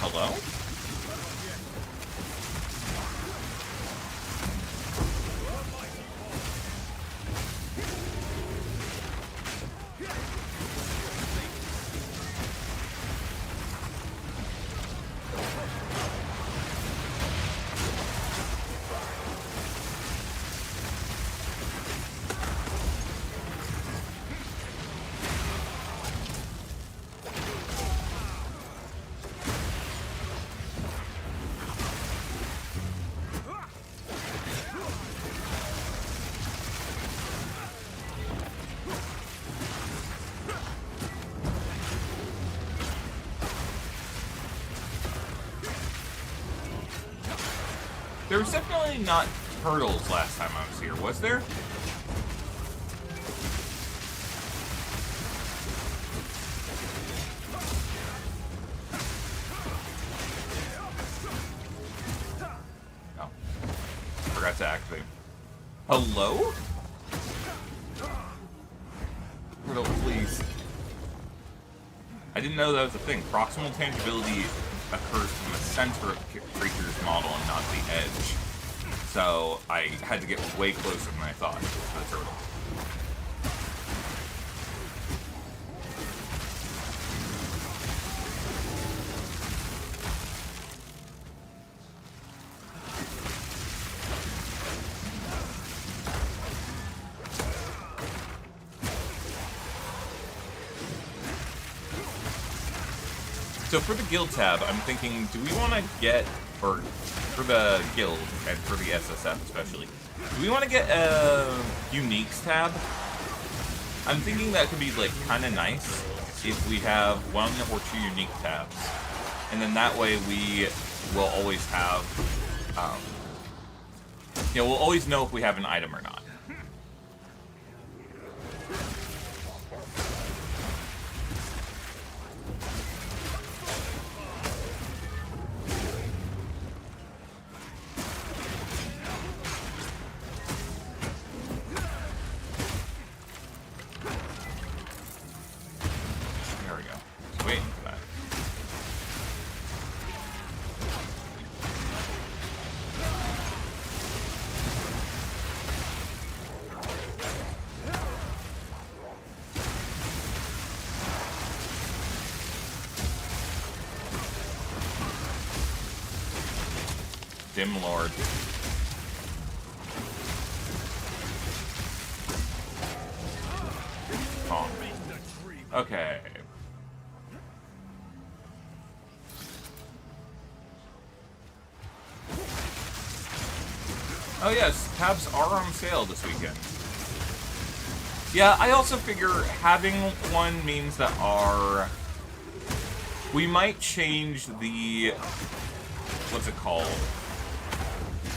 A: Hello? There was definitely not turtles last time I was here, was there? Oh. Forgot to activate. Hello? Turtle, please. I didn't know that was a thing. Proximal tangibility occurs from the center of the creature's model and not the edge. So I had to get way closer than I thought to the turtle. So for the guild tab, I'm thinking, do we want to get, or for the guild, and for the SSF especially, do we want to get a uniques tab? I'm thinking that could be, like, kind of nice if we have 1 or 2 unique tabs. And then that way we will always have, you know, we'll always know if we have an item or not. Dim Lord. Oh. Okay. Oh yes, tabs are on sale this weekend. Yeah, I also figure having one means that we might change the, what's it called?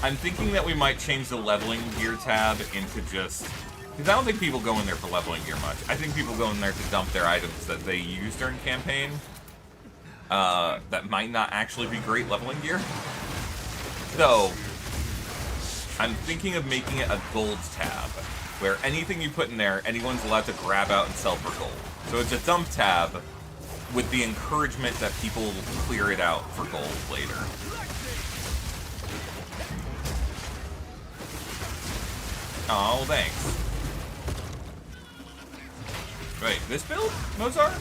A: I'm thinking that we might change the leveling gear tab into just, because I don't think people go in there for leveling gear much. I think people go in there to dump their items that they use during campaign. That might not actually be great leveling gear. So, I'm thinking of making it a gold tab, where anything you put in there, anyone's allowed to grab out and sell for gold. So it's a dump tab with the encouragement that people will clear it out for gold later. Oh, thanks. Wait, this build, Mozart?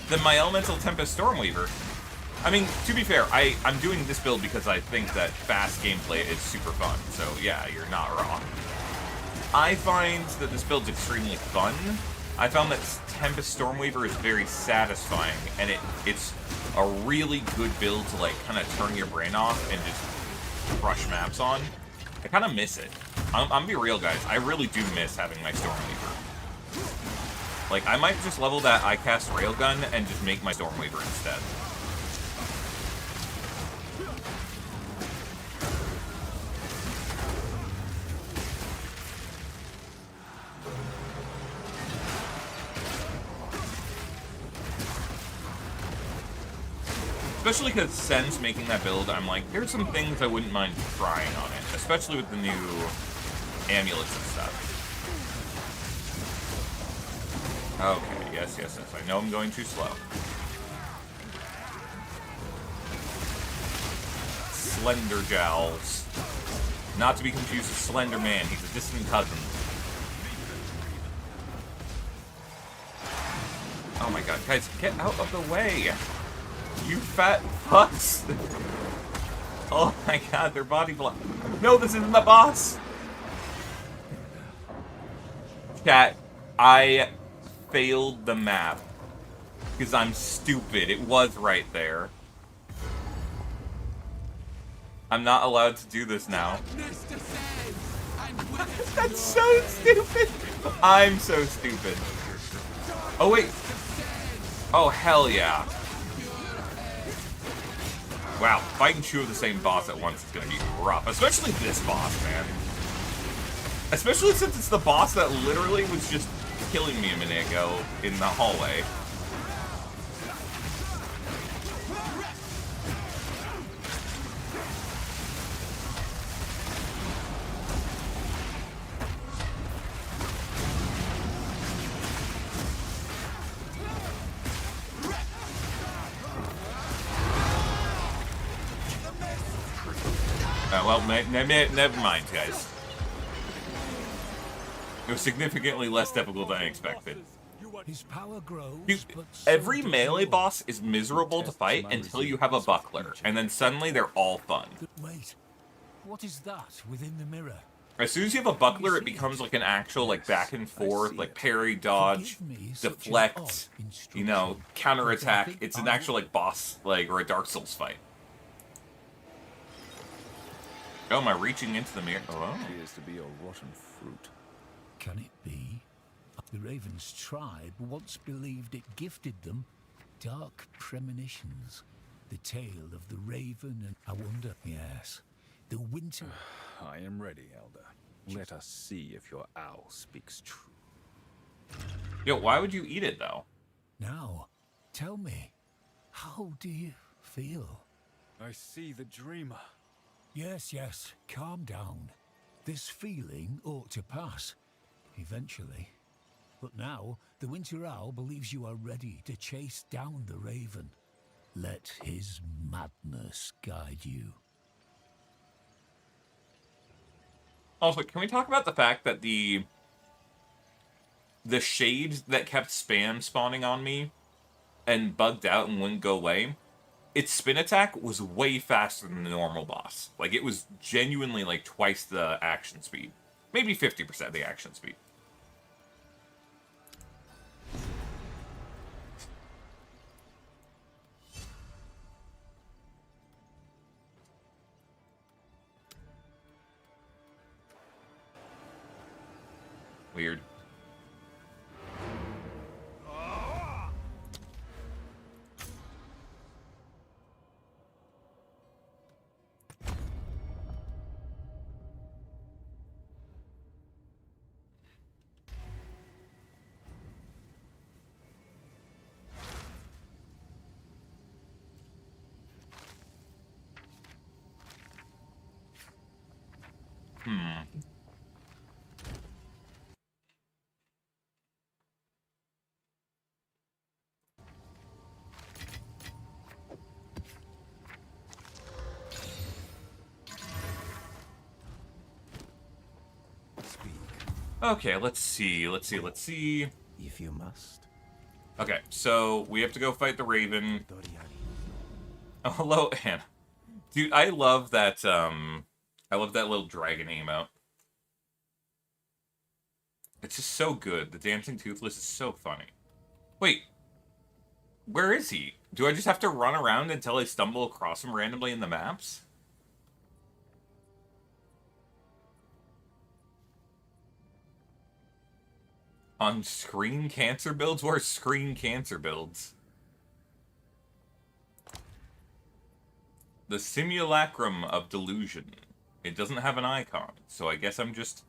A: Then my Elemental Tempest Stormweaver. I mean, to be fair, I'm doing this build because I think that fast gameplay is super fun. So yeah, you're not wrong. I find that this build's extremely fun. I found that Tempest Stormweaver is very satisfying, and it's a really good build to, like, kind of turn your brain off and just crush maps on. I kind of miss it. I'm gonna be real, guys. I really do miss having my Stormweaver. Like, I might just level that iCast Railgun and just make my Stormweaver instead. Especially because Sen's making that build, I'm like, there's some things I wouldn't mind trying on it. Especially with the new amulets and stuff. Okay, yes. I know I'm going too slow. Slender Jowls. Not to be confused with Slender Man, he's a distant cousin. Oh my god, guys, get out of the way! You fat fucks! Oh my god, they're body block. No, this isn't the boss! Chat, I failed the map. Because I'm stupid. It was right there. I'm not allowed to do this now. That's so stupid! I'm so stupid. Oh, wait. Oh, hell yeah. Wow, fighting two of the same boss at once is gonna be rough. Especially this boss, man. Especially since it's the boss that literally was just killing me a minute ago in the hallway. Well, never mind, guys. It was significantly less difficult than I expected.
E: His power grows,
A: Dude,
E: but
A: every
E: so does
A: melee
E: yours.
A: boss is miserable to fight until you have a buckler, and then suddenly they're all fun.
E: Wait, what is that within the mirror?
A: As soon as you have a buckler, it becomes like an actual, like, back and forth, like, parry, dodge, deflect, you know, counterattack. It's an actual, like, boss, like, or a Dark Souls fight. Oh, am I reaching into the mirror? Oh.
F: Appears to be a rotten fruit.
E: Can it be? The Raven's tribe once believed it gifted them dark premonitions. The tale of the Raven and I wonder, yes, the winter.
F: I am ready, Elder. Let us see if your owl speaks true.
A: Yo, why would you eat it, though?
E: Now, tell me, how do you feel?
F: I see the dreamer.
E: Yes, calm down. This feeling ought to pass, eventually. But now, the Winter Owl believes you are ready to chase down the Raven. Let his madness guide you.
A: Also, can we talk about the fact that the shade that kept spam spawning on me and bugged out and wouldn't go away, its spin attack was way faster than the normal boss. Like, it was genuinely like twice the action speed. Maybe 50% the action speed. Weird. Okay, let's see.
J: If you must.
A: Okay, so we have to go fight the Raven. Oh, hello, Anna. Dude, I love that little dragon emote. It's just so good. The Dancing Toothless is so funny. Wait. Where is he? Do I just have to run around until I stumble across him randomly in the maps? On screen cancer builds? Where's screen cancer builds? The simulacrum of delusion. It doesn't have an icon, so I guess I'm just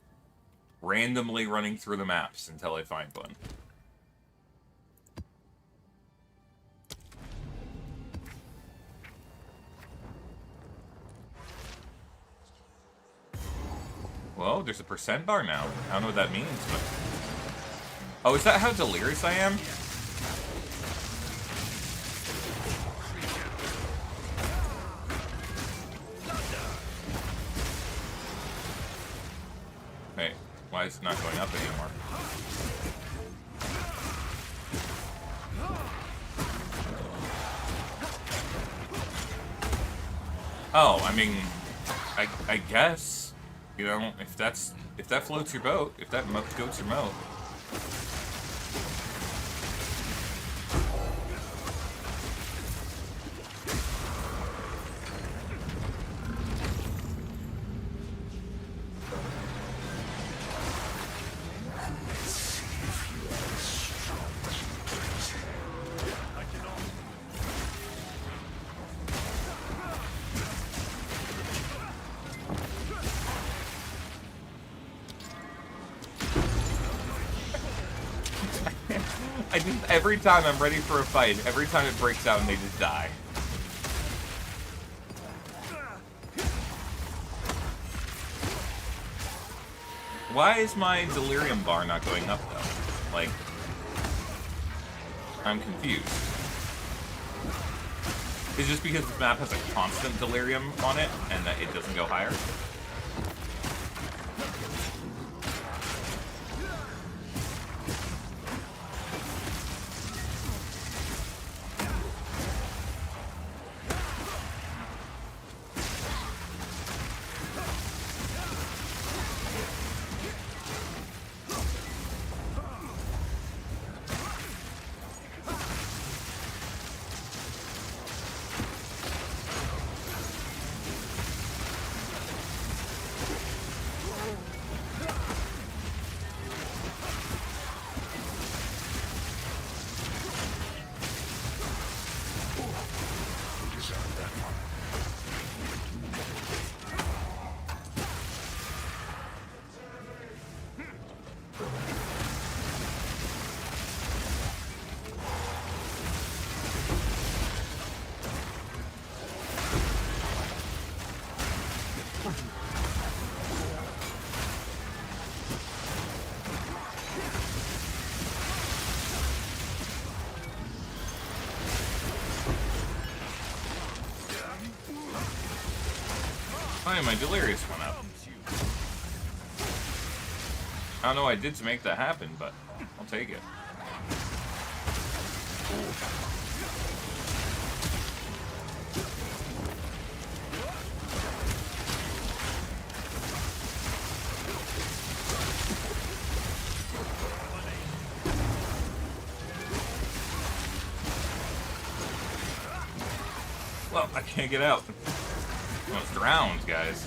A: randomly running through the maps until I find one. Well, there's a percent bar now. I don't know what that means, but... Oh, is that how delirious I am? Wait, why is it not going up anymore? Oh, I mean, I guess, you know, if that floats your boat, if that goats your moat. Every time I'm ready for a fight, every time it breaks out and they just die. Why is my delirium bar not going up, though? Like, I'm confused. Is it just because this map has a constant delirium on it, and that it doesn't go higher? Hi, my delirious went up. I don't know what I did to make that happen, but I'll take it. Well, I can't get out. I almost drowned, guys.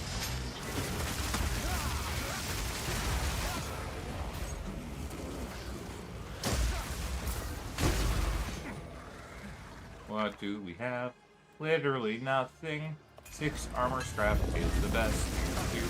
A: What do we have? Literally nothing. 6 armor scrap is the best. Dude.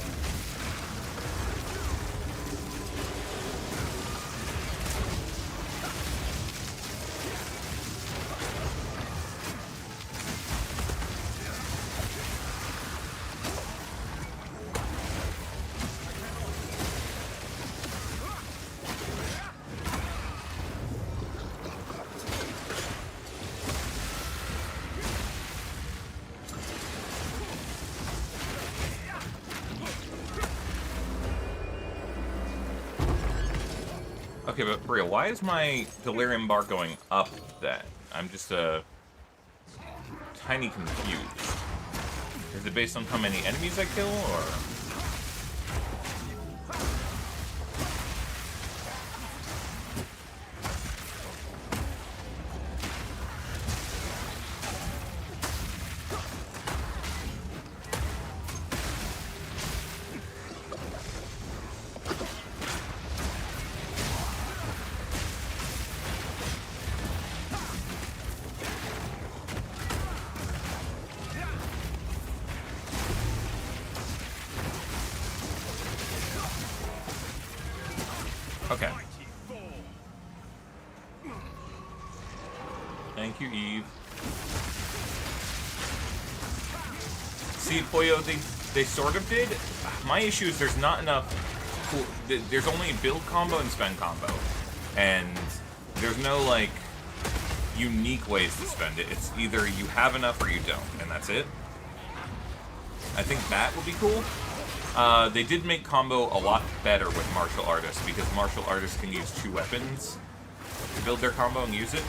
A: Okay, but for real, why is my delirium bar going up then? I'm just tiny confused. Is it based on how many enemies I kill, or? Okay. Thank you, Eve. See, Poyo, they sort of did. My issue is there's not enough. There's only build combo and spend combo, and there's no like unique ways to spend it. It's either you have enough or you don't, and that's it. I think that would be cool. They did make combo a lot better with martial artists because martial artists can use 2 weapons to build their combo and use it.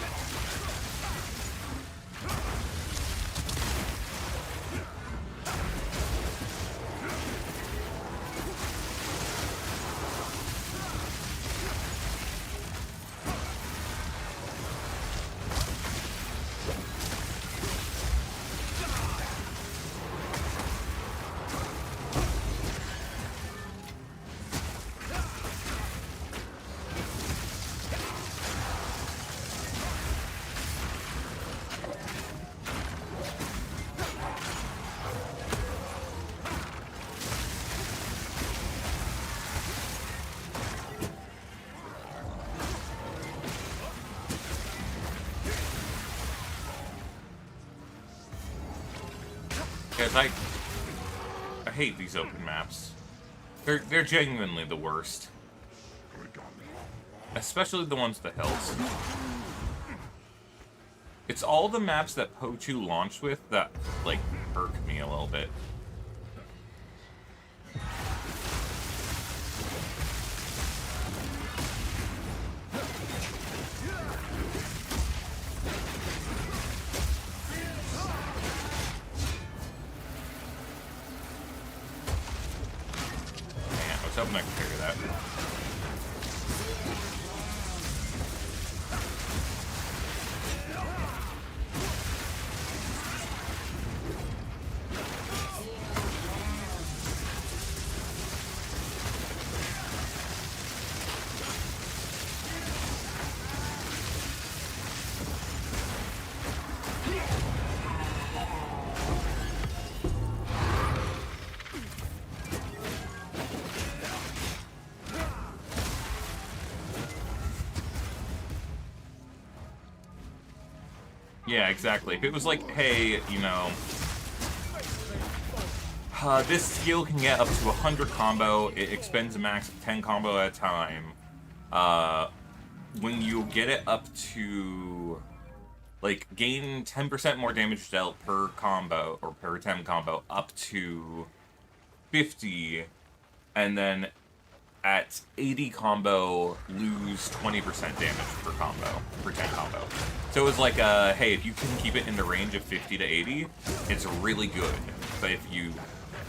A: Guys, I hate these open maps. They're genuinely the worst. Especially the ones with the hills. It's all the maps that PoE launched with that, like, irk me a little bit. I was hoping I could figure that. Yeah, exactly. If it was like, hey, you know, this skill can get up to 100 combo, it expends a max of 10 combo at a time. When you get it up to, like, gain 10% more damage dealt per combo, or per 10 combo, up to 50, and then at 80 combo, lose 20% damage per combo, per 10 combo. So it was like, hey, if you can keep it in the range of 50 to 80, it's really good. But if you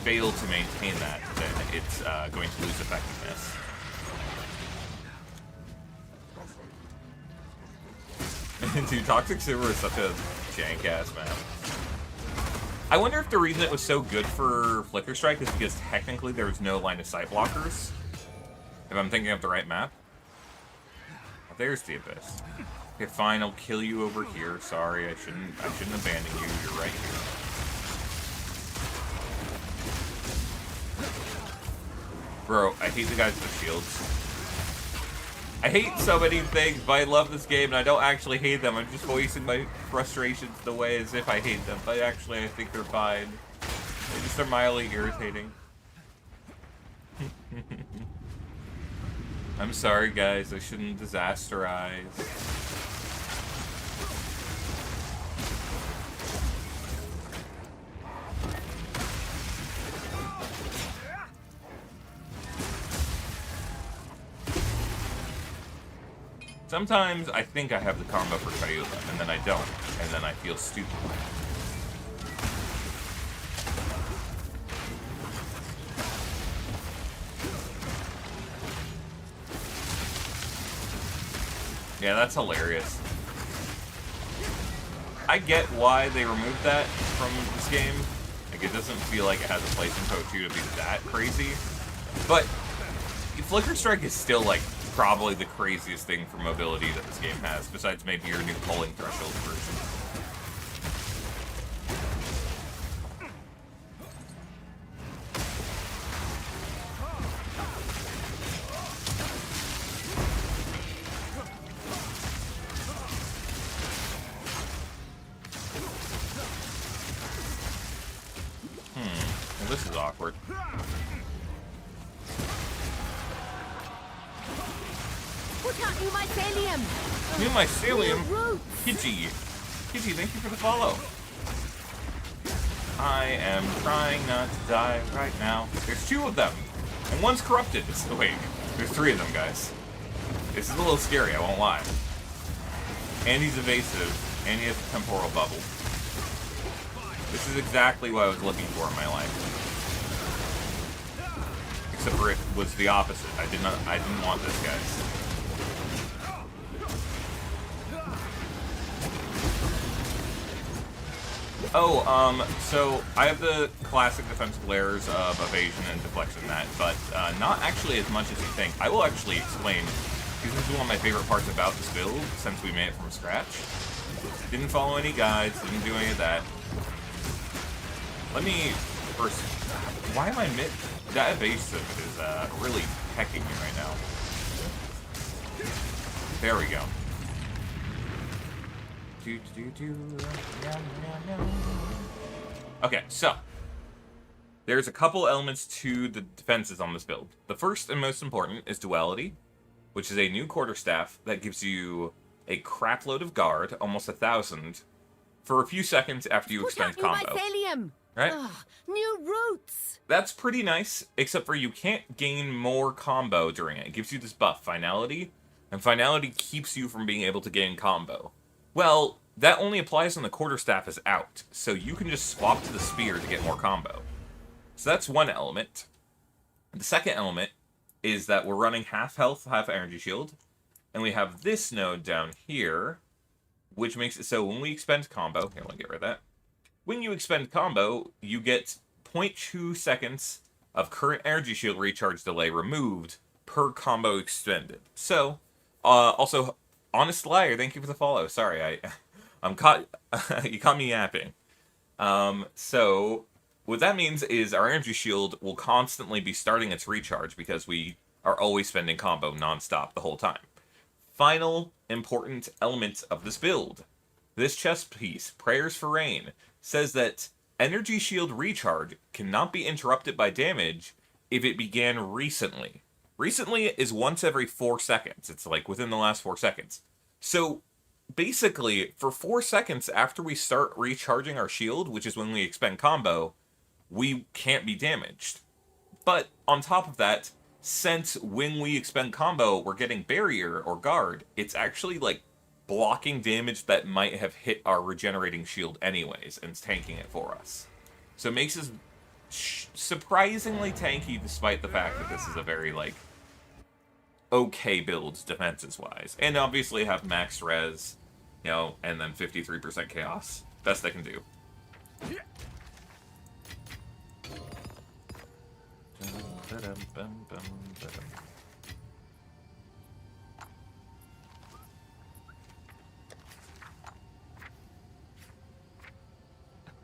A: fail to maintain that, then it's going to lose effectiveness. Dude, Toxic Silver is such a jank-ass map. I wonder if the reason it was so good for Flicker Strike is because technically there was no line of sight blockers. If I'm thinking of the right map. Oh, there's the Abyss. Okay, fine, I'll kill you over here. Sorry, I shouldn't abandon you. You're right here. Bro, I hate the guys with the shields. I hate so many things, but I love this game and I don't actually hate them. I'm just voicing my frustrations the way as if I hate them. But actually, I think they're fine. They're mildly irritating. I'm sorry, guys. I shouldn't disasterize. Sometimes I think I have the combo for Cayula, and then I don't, and then I feel stupid. Yeah, that's hilarious. I get why they removed that from this game. Like, it doesn't feel like it has a place in PoE to be that crazy. But Flicker Strike is still, like, probably the craziest thing for mobility that this game has, besides maybe your new pulling threshold version. this is awkward.
H: Put out new mycelium!
A: New mycelium?
H: New roots!
A: Kitty, thank you for the follow. I am trying not to die right now. There's 2 of them, and one's corrupted. Oh, wait, there's 3 of them, guys. This is a little scary, I won't lie. And he's evasive, and he has a temporal bubble. This is exactly what I was looking for in my life. Except for it was the opposite. I didn't want this, guys. Oh, so I have the classic defensive layers of evasion and deflection but not actually as much as you think. I will actually explain, because this is one of my favorite parts about this build, since we made it from scratch. Didn't follow any guides, didn't do any of that. Let me first... Why am I that evasive is really hecking me right now. There we go. Okay, so there's a couple elements to the defenses on this build. The first and most important is Duality, which is a new quarterstaff that gives you a crapload of guard, almost 1,000, for a few seconds after you expend combo.
H: Mycelium!
A: Right?
H: Ugh, new roots!
A: That's pretty nice, except for you can't gain more combo during it. It gives you this buff, Finality, and Finality keeps you from being able to gain combo. Well, that only applies when the quarterstaff is out, so you can just swap to the spear to get more combo. So that's one element. The second element is that we're running half health, half energy shield, and we have this node down here, which makes it so when we expend combo, here, let me get rid of that. When you expend combo, you get 0.2 seconds of current energy shield recharge delay removed per combo expended. So, also, Honest Liar, thank you for the follow. Sorry, I'm caught. You caught me yapping. So what that means is our energy shield will constantly be starting its recharge because we are always spending combo nonstop the whole time. Final important element of this build. This chest piece, Prayers for Rain, says that energy shield recharge cannot be interrupted by damage if it began recently. Recently is once every 4 seconds. It's like within the last 4 seconds. So basically, for 4 seconds after we start recharging our shield, which is when we expend combo, we can't be damaged. But on top of that, since when we expend combo, we're getting barrier or guard, it's actually like blocking damage that might have hit our regenerating shield anyways, and it's tanking it for us. So it makes us surprisingly tanky, despite the fact that this is a very, like, okay build defenses-wise. And obviously have max res, you know, and then 53% chaos. Best I can do.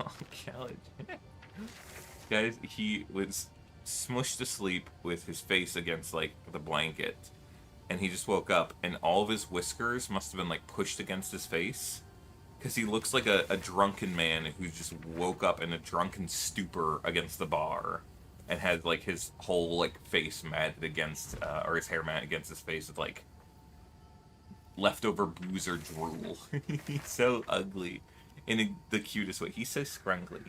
A: Oh, Khaled. Guys, he was smushed asleep with his face against, like, the blanket. And he just woke up, and all of his whiskers must have been, like, pushed against his face. Because he looks like a drunken man who just woke up in a drunken stupor against the bar. And had, like, his whole, like, face matted against, or his hair matted against his face with, like, leftover booze or drool. He's so ugly. In the cutest way. He's so scrunkly.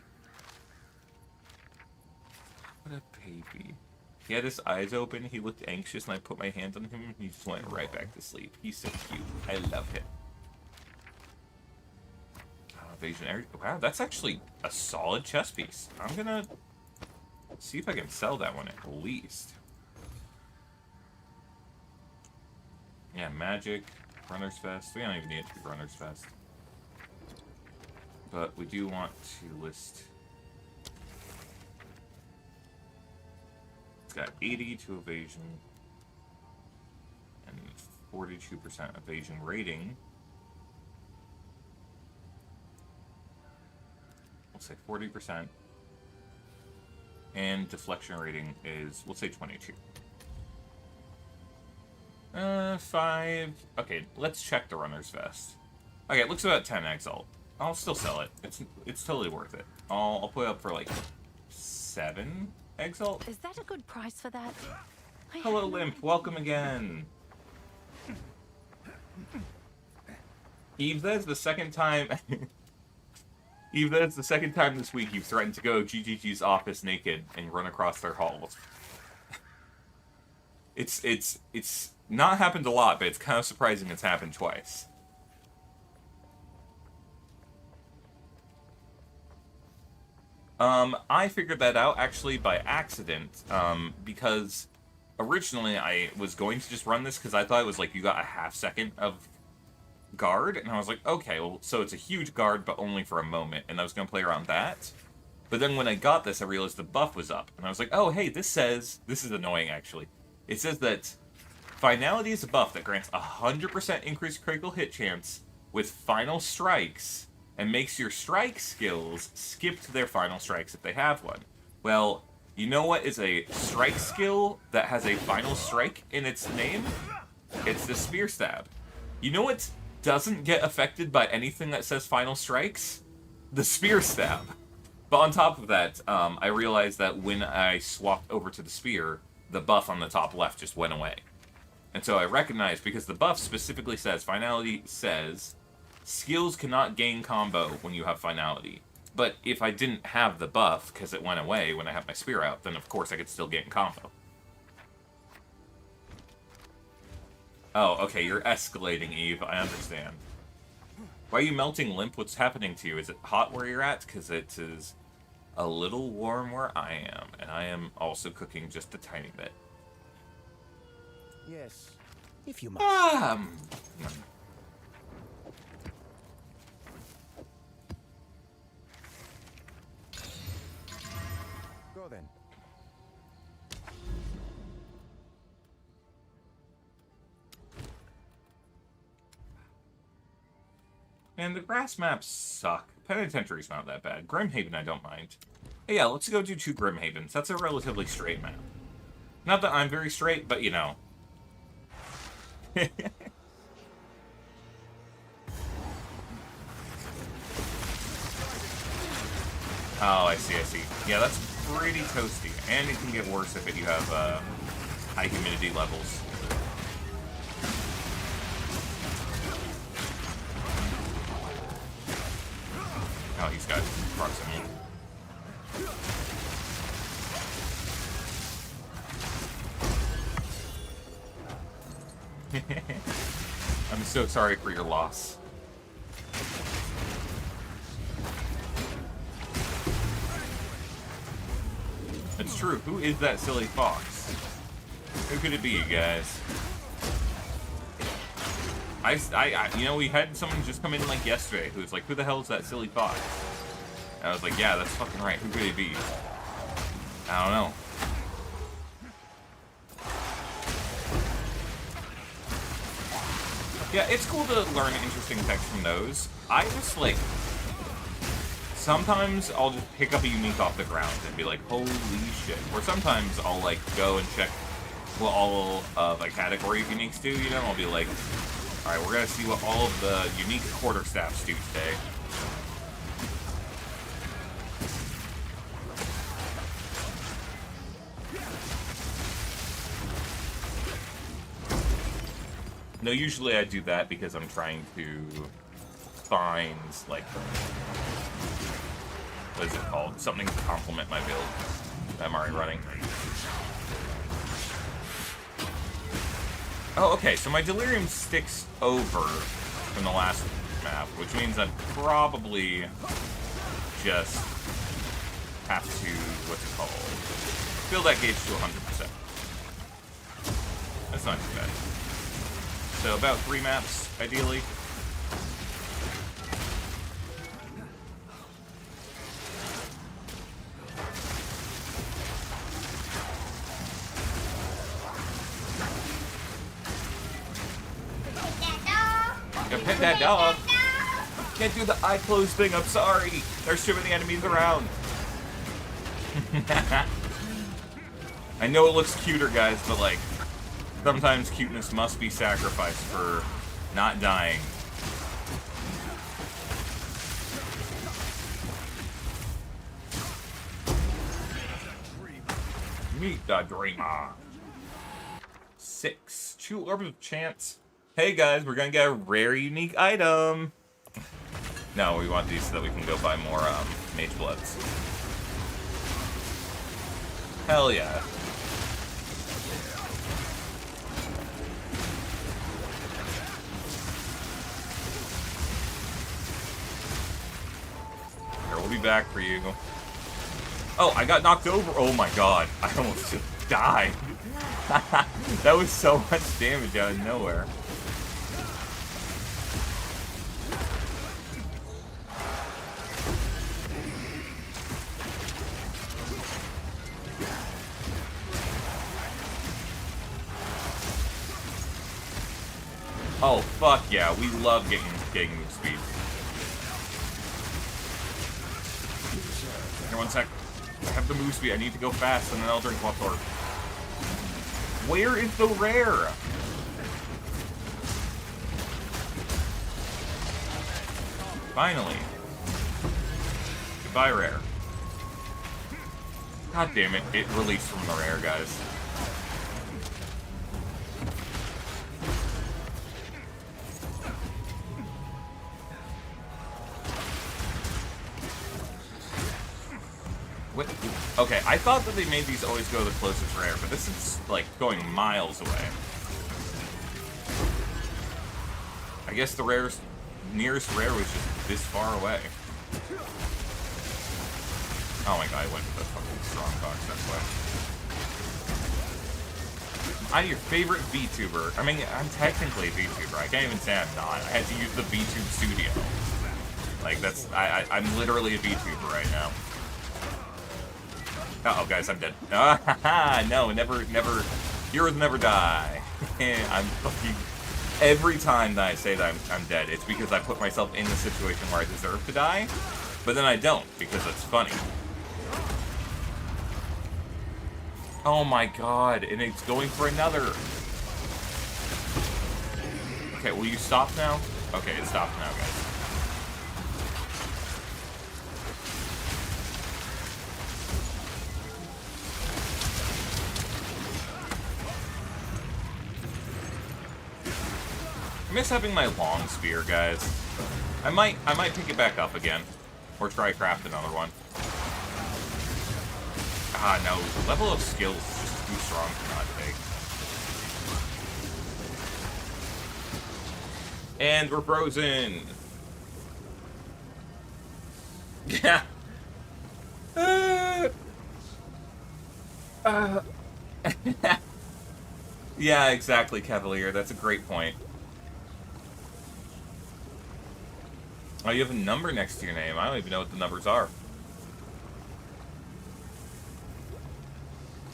A: What a baby. He had his eyes open, he looked anxious, and I put my hand on him, and he just went right back to sleep. He's so cute. I love him. Evasion area. Wow, that's actually a solid chess piece. I'm gonna see if I can sell that one at least. Yeah, magic, Runner's Fest. We don't even need it to be Runner's Fest. But we do want to list... It's got 82 evasion and 42% evasion rating. We'll say 40%. And deflection rating is, we'll say 22. 5... Okay, let's check the Runner's Vest. Okay, it looks about 10 exalt. I'll still sell it. It's totally worth it. I'll put it up for like 7 Exalt?
C: Is that a good price for that? I
A: Hello,
C: have no
A: Limp.
C: idea.
A: Welcome again. Eve, that's the second time... Eve, that's the second time this week you've threatened to go GGG's office naked and run across their halls. It's not happened a lot, but it's kind of surprising it's happened twice. I figured that out, actually, by accident, because originally I was going to just run this because I thought it was like you got a half second of guard, and I was like, okay, well, so it's a huge guard, but only for a moment, and I was going to play around that. But then when I got this, I realized the buff was up, and I was like, oh, hey, this says, this is annoying, actually. It says that Finality is a buff that grants 100% increased critical hit chance with final strikes, and makes your strike skills skip to their final strikes if they have one. Well, you know what is a strike skill that has a final strike in its name? It's the Spear Stab. You know what doesn't get affected by anything that says final strikes? The Spear Stab. But on top of that, I realized that when I swapped over to the Spear, the buff on the top left just went away. And so I recognized, because the buff specifically says, Finality says, skills cannot gain combo when you have Finality. But if I didn't have the buff, because it went away when I had my Spear out, then of course I could still gain combo. Oh, okay, you're escalating, Eve. I understand. Why are you melting, Limp? What's happening to you? Is it hot where you're at? Because it is a little warm where I am, and I am also cooking just a tiny bit.
J: Yes, if you must. Go then.
A: And the grass maps suck. Penitentiary's not that bad. Grimhaven I don't mind. Hey, yeah, let's go do 2 Grimhavens. That's a relatively straight map. Not that I'm very straight, but you know. Oh, I see, I see. Yeah, that's pretty toasty. And it can get worse if you have high humidity levels. Oh, he's got proximity. I'm so sorry for your loss. It's true. Who is that silly fox? Who could it be, you guys? You know, we had someone just come in like yesterday who was like, "Who the hell is that silly fox?" And I was like, "Yeah, that's fucking right. Who could it be?" I don't know. Yeah, it's cool to learn interesting text from those. I just, like, sometimes I'll just pick up a unique off the ground and be like, holy shit. Or sometimes I'll, like, go and check what all of a category of uniques do, you know? I'll be like, alright, we're gonna see what all of the unique quarterstaffs do today. No, usually I do that because I'm trying to find, like, what is it called? Something to complement my build that I'm already running. Oh, okay, so my Delirium sticks over from the last map, which means I'd probably just have to, what's it called? Fill that gauge to 100%. That's not too bad. So about 3 maps, ideally. Yeah, pet that dog. Can't do the eye close thing, I'm sorry. There's too many enemies around. I know it looks cuter, guys, but like, sometimes cuteness must be sacrificed for not dying. Meet the Dreamer. 6. 2 orbs of chance. Hey guys, we're gonna get a rare unique item. No, we want these so that we can go buy more Mage Bloods. Hell yeah. Here, we'll be back for you. Oh, I got knocked over. Oh my god. I almost just died. That was so much damage out of nowhere. Oh, fuck yeah. We love getting move speed. Here, 1 sec. I have the move speed. I need to go fast, and then I'll drink water. Where is the rare? Finally. Goodbye, rare. God damn it. It released from the rare, guys. What? Okay, I thought that they made these always go the closest rare, but this is, like, going miles away. I guess the nearest rare was just this far away. Oh my god, I went with the fucking strong box, that's why. I'm your favorite VTuber. I mean, I'm technically a VTuber. I can't even say I'm not. I had to use the VTube studio. Like, that's... I'm literally a VTuber right now. Uh-oh, guys, I'm dead. No, never... Heroes never die. I'm fucking... Every time that I say that I'm dead, it's because I put myself in the situation where I deserve to die, but then I don't, because it's funny. Oh my god, and it's going for another. Okay, will you stop now? Okay, it stopped now, guys. I miss having my long spear, guys. I might pick it back up again, or try craft another one. Ah, no, the level of skill is just too strong to not take. And we're frozen. Yeah. Yeah, exactly, Cavalier. That's a great point. Oh, you have a number next to your name. I don't even know what the numbers are.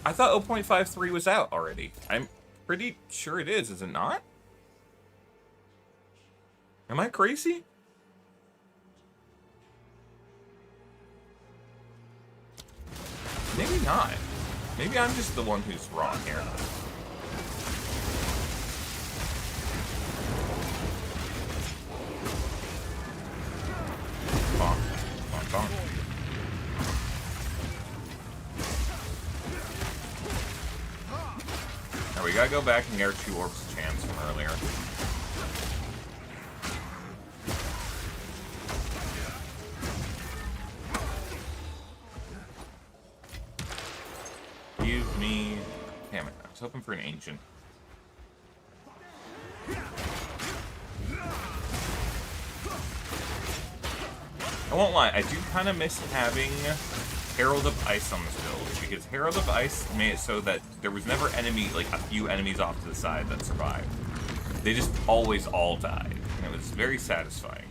A: I thought 0.53 was out already. I'm pretty sure it is it not? Am I crazy? Maybe not. Maybe I'm just the one who's wrong here. Bonk. Bonk, bonk. Now we gotta go back and get our 2 orbs of chance from earlier. Give me... Damn it, I was hoping for an ancient. I won't lie, I do kind of miss having Herald of Ice on this build, because Herald of Ice made it so that there was never a few enemies off to the side that survived. They just always all died, and it was very satisfying.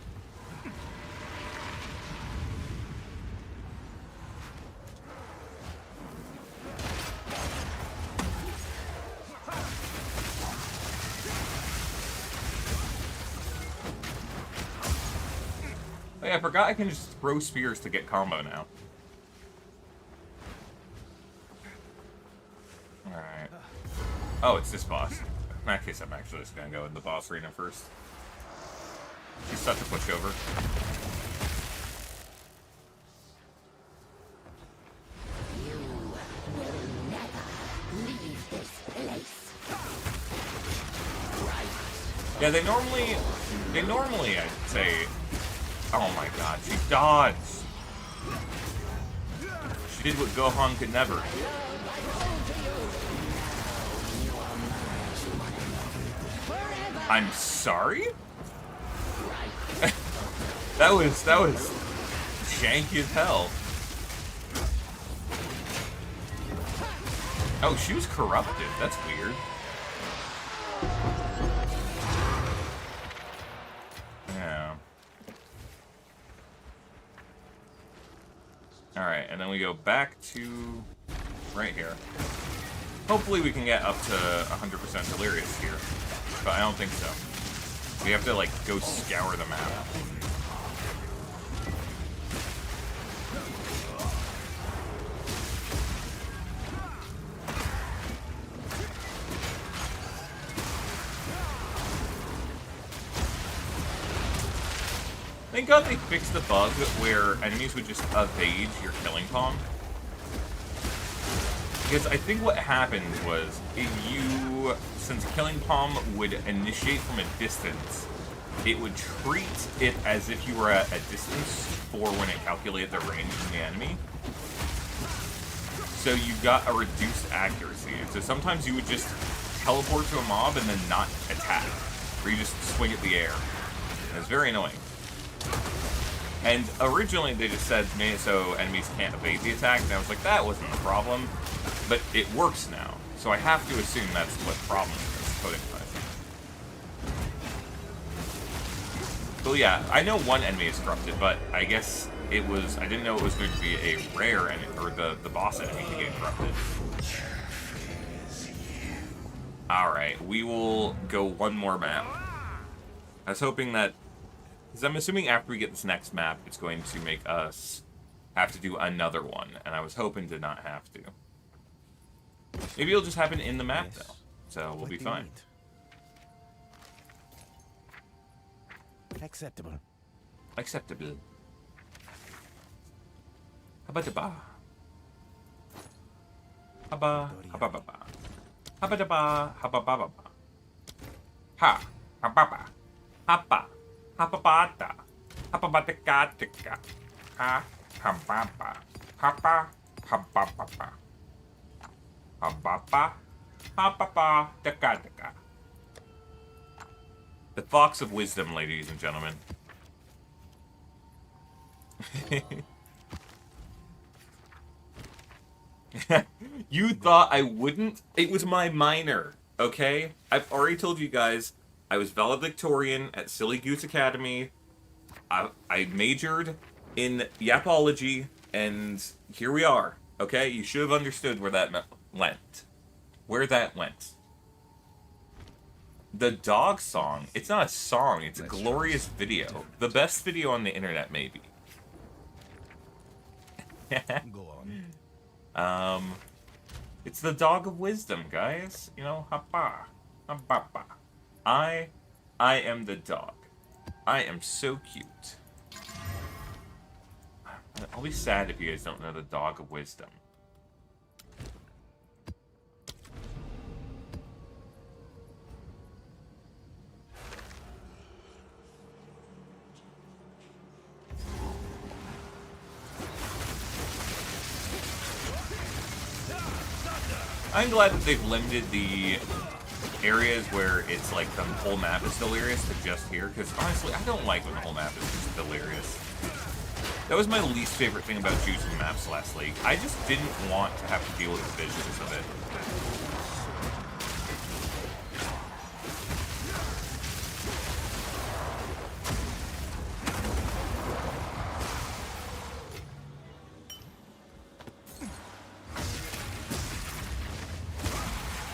A: Oh yeah, I forgot I can just throw spears to get combo now. Alright. Oh, it's this boss. In that case, I'm actually just gonna go in the boss arena first. He's such a pushover.
G: You will never
A: Yeah, they normally, I'd say, oh my god, she dodged. She did what Gohan could never. I'm sorry? that was janky as hell. Oh, she was corrupted. That's weird. Yeah. Alright, and then we go back to right here. Hopefully we can get up to 100% delirious here. But I don't think so. We have to, like, go scour the map. Thank God they fixed the bug where enemies would just evade your killing palm. Because I think what happened was, since killing palm would initiate from a distance, it would treat it as if you were at a distance for when it calculated the range of the enemy. So you got a reduced accuracy. So sometimes you would just teleport to a mob and then not attack. Or you just swing at the air. And it's very annoying. And originally they just said so enemies can't evade the attack, and I was like, that wasn't the problem. But it works now, so I have to assume that's what the problem is, coding-wise. So yeah, I know one enemy is corrupted, but I guess it was, I didn't know it was going to be a rare enemy, or the boss enemy to get corrupted. Alright, we will go one more map. I was hoping that, because I'm assuming after we get this next map, it's going to make us have to do another one, and I was hoping to not have to. Maybe it'll just happen in the map, though, so we'll be fine.
J: Acceptable.
A: Acceptable. Habadaba. Haba, habababa. Habadaba, habababa. Ha, hababa. Hapa, hababata. Hababatikatika. Ha, hababa. Hapa, habababa. Hababa, hababa, daka daka. The Fox of Wisdom, ladies and gentlemen. You thought I wouldn't? It was my minor, okay? I've already told you guys, I was valedictorian at Silly Goose Academy. I majored in Yapology, and here we are, okay? You should have understood where that went. Where that went. The dog song, it's not a song, it's a glorious video. The best video on the internet, maybe.
F: Go on.
A: It's the dog of wisdom, guys. You know, hapa, habapa. I am the dog. I am so cute. I'll be sad if you guys don't know the dog of wisdom. I'm glad that they've limited the areas where it's like the whole map is delirious to just here, because honestly, I don't like when the whole map is just delirious. That was my least favorite thing about choosing maps last league. I just didn't want to have to deal with the visuals of it.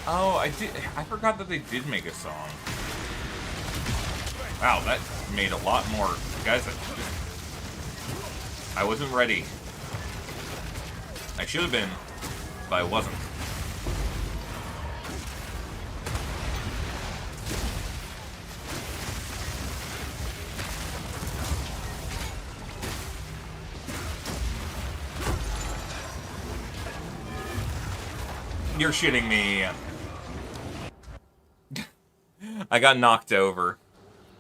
A: Oh, I forgot that they did make a song. Wow, that made a lot more. Guys, I wasn't ready. I should have been, but I wasn't. You're shitting me. I got knocked over.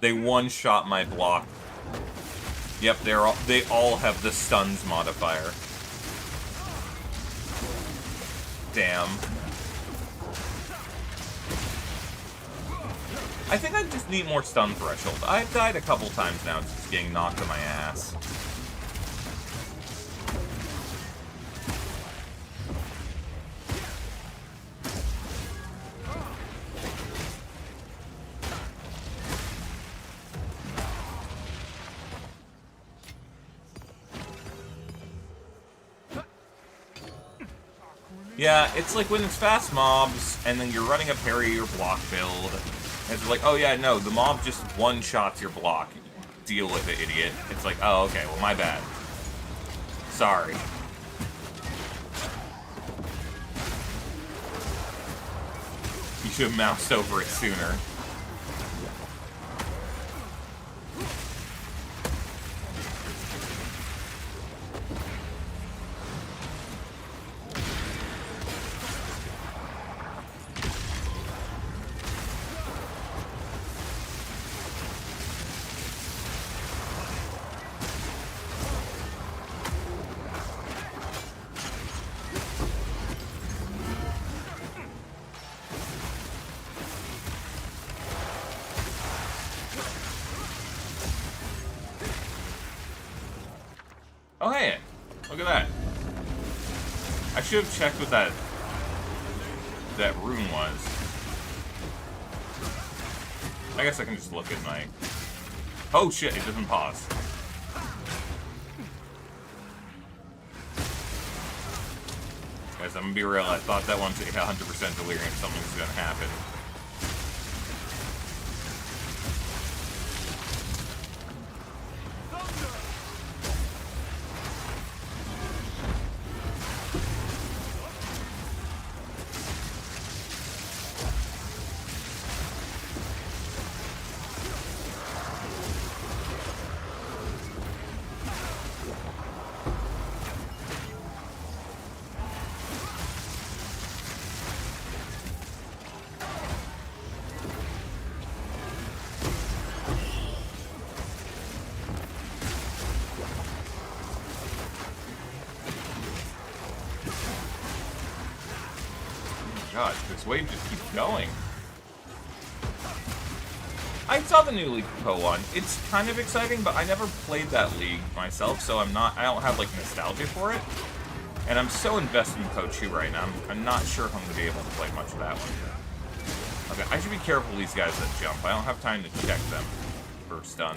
A: They one-shot my block. Yep, they all have the stuns modifier. Damn. I think I just need more stun threshold. I've died a couple times now just getting knocked on my ass. Yeah, it's like when it's fast mobs, and then you're running a parry or block build, and it's like, oh yeah, no, the mob just one-shots your block. Deal with it, idiot. It's like, oh, okay, well, my bad. Sorry. You should have moused over it sooner. Oh, hey, look at that. I should have checked what that rune was. I guess I can just look at my... Oh shit, it doesn't pause. Guys, I'm gonna be real, I thought that one's 100% delirium, something's gonna happen. God, this wave just keeps going. I saw the new League PoE one. It's kind of exciting, but I never played that league myself, so I don't have like nostalgia for it. And I'm so invested in PoE 2 right now. I'm not sure if I'm gonna be able to play much of that one. Okay, I should be careful of these guys that jump. I don't have time to check them for stun.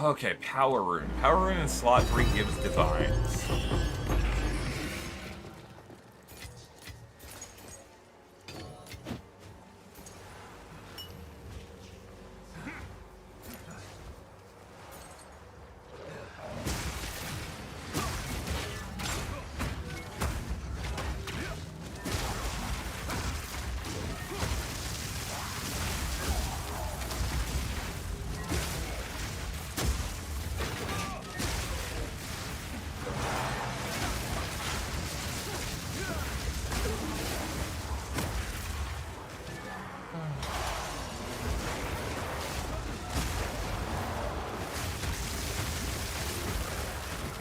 A: Okay, Power Rune. Power Rune in slot 3 gives Divines.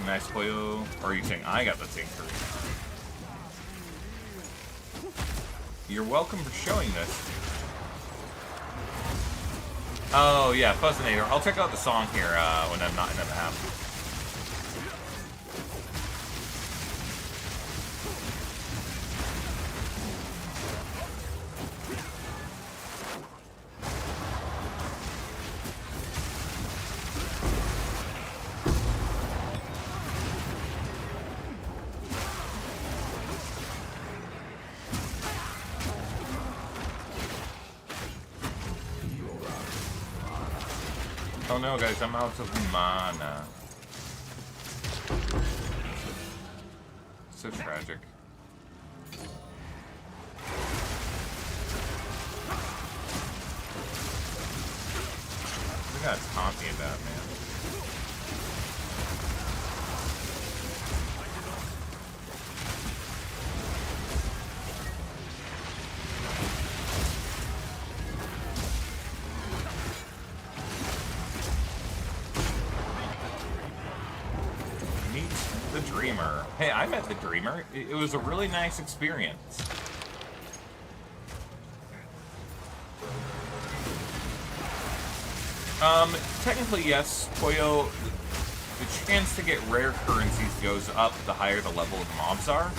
A: Nice PoE, or are you saying I got the tinker? You're welcome for showing this. Oh yeah, Fuzzinator. I'll check out the song here when I'm not in the map. Oh no, guys, I'm out of mana. So tragic. What are you guys talking about, man? the Dreamer. Hey, I met the Dreamer. It was a really nice experience. Technically, yes, Koyo, the chance to get rare currencies goes up the higher the level of the mobs are,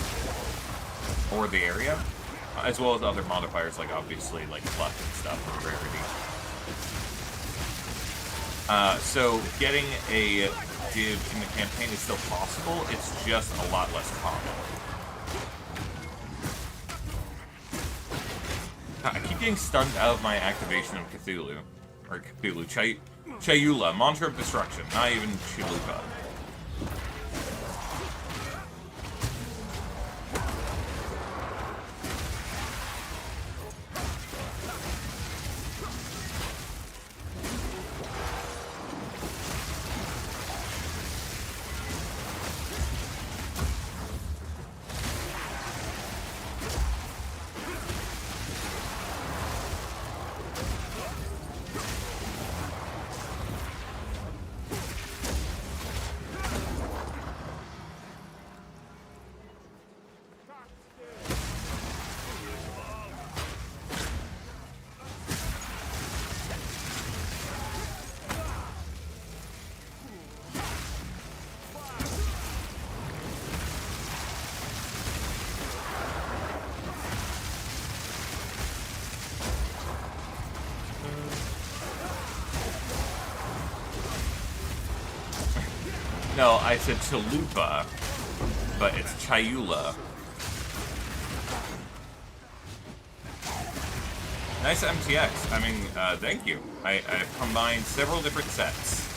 A: or the area, as well as other modifiers like, obviously, like luck and stuff, or rarity. So getting a div in the campaign is still possible, it's just a lot less common. I keep getting stunned out of my activation of Cthulhu. Or Cthulhu. Chayula. Mantra of Destruction. Not even Chilupa. No, I said Chalupa, but it's Chayula. Nice MTX. I mean, thank you. I've combined several different sets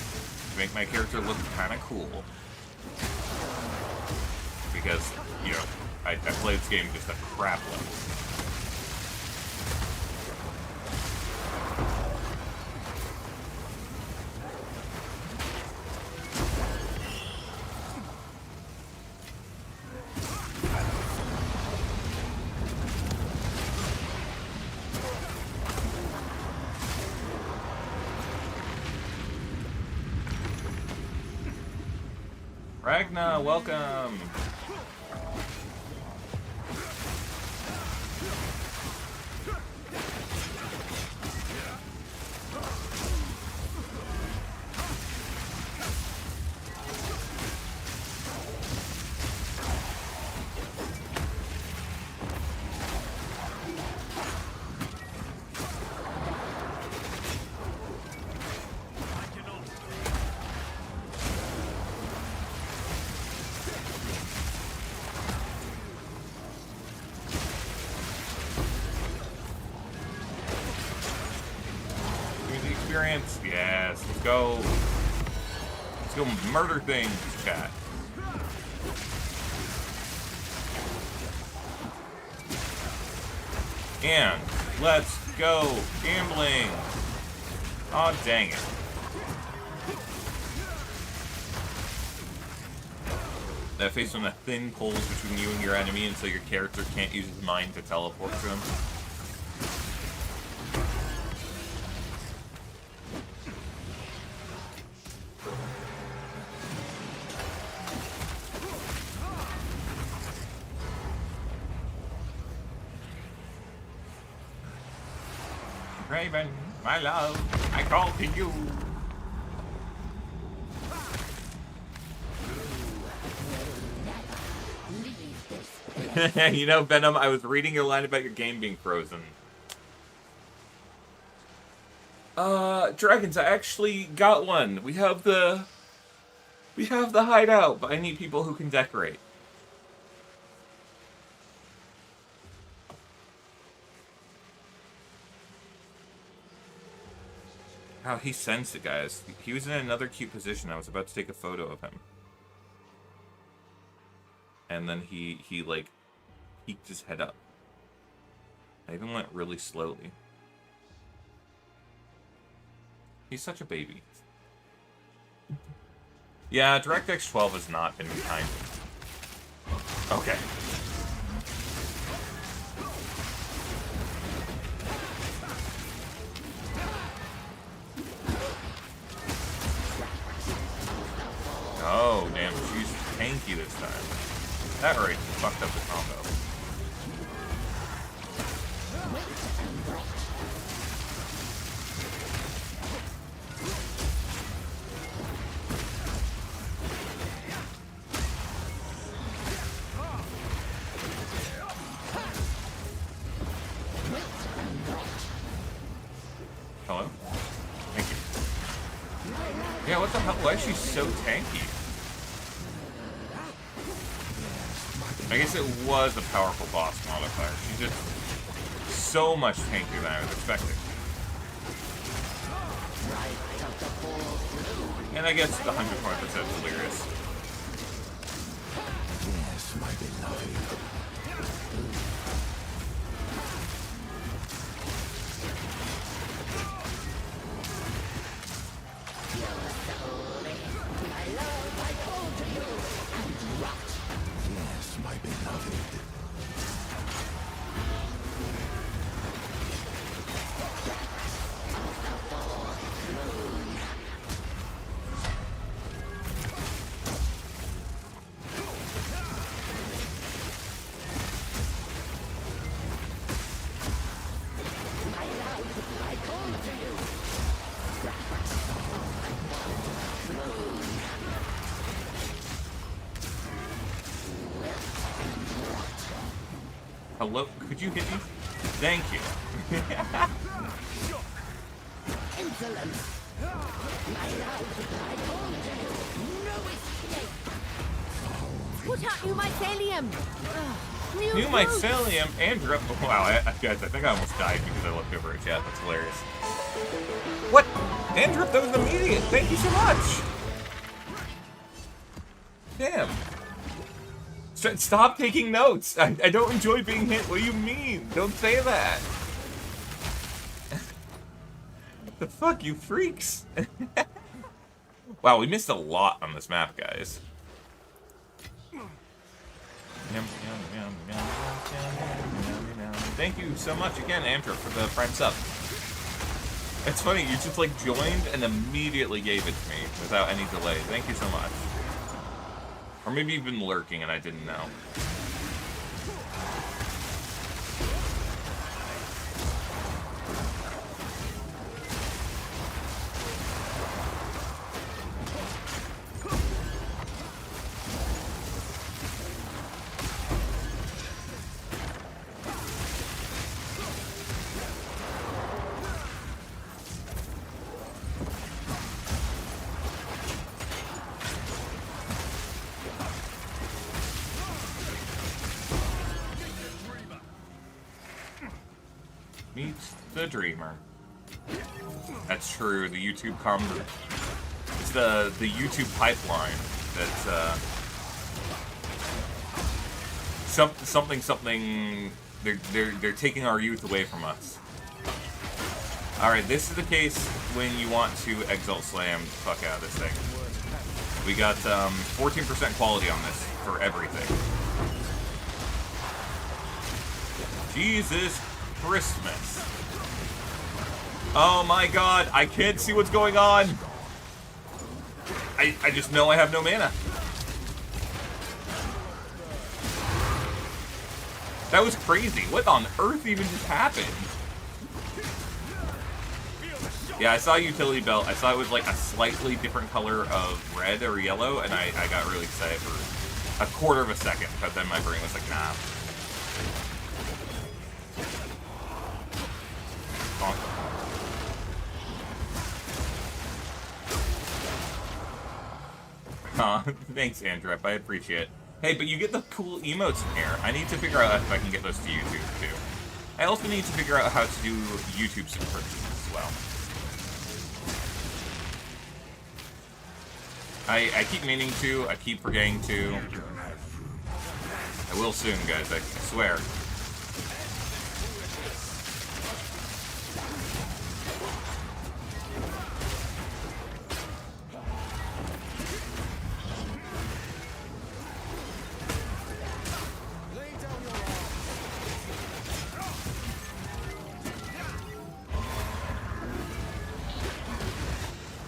A: to make my character look kind of cool. Because, you know, I played this game just a crap load. Ragna, welcome! Yes, let's go. Let's go murder things, chat. And let's go gambling. Aw, dang it. That face on the thin poles between you and your enemy until your character can't use his mind to teleport to him. Raven, my love, I call to you. You know, Venom, I was reading your line about your game being frozen. Dragons, I actually got one. We have the hideout, but I need people who can decorate. How he sensed it, guys. He was in another cute position. I was about to take a photo of him. And then he like, peeked his head up. I even went really slowly. He's such a baby. Yeah, DirectX 12 has not been kind. Okay. Oh, damn, she's tanky this time. That right fucked up the combo. Hello? Thank you. Yeah, what the hell? Why is she so tanky? I guess it was a powerful boss modifier. She's just so much tankier than I was expecting. And I guess the 120% delirious.
E: Yes, my beloved. Yes, my beloved.
A: Hello? Could you hit me? Thank you.
H: Put out new mycelium!
A: New mycelium and drip. Wow, guys, I think I almost died because I looked over at chat. That's hilarious. What? Andrip, that was immediate. Thank you so much. Damn. Stop taking notes. I don't enjoy being hit. What do you mean? Don't say that. What the fuck, you freaks? Wow, we missed a lot on this map, guys. Thank you so much again, Amtrip, for the prime sub. It's funny, you just like joined and immediately gave it to me without any delay. Thank you so much. Or maybe you've been lurking and I didn't know. Meet the dreamer. That's true. The YouTube it's the YouTube pipeline that's something. They're taking our youth away from us. All right, this is the case when you want to exalt slam the fuck out of this thing. We got 14% quality on this for everything. Jesus Christmas. Oh my god, I can't see what's going on. I just know I have no mana. That was crazy. What on earth even just happened? Yeah, I saw utility belt. I saw it was like a slightly different color of red or yellow, and I got really excited for a quarter of a second, but then my brain was like, nah. Thanks, Andrep. I appreciate it. Hey, but you get the cool emotes in here. I need to figure out if I can get those to YouTube, too. I also need to figure out how to do YouTube subscriptions as well. I keep meaning to. I keep forgetting to. I will soon, guys. I swear.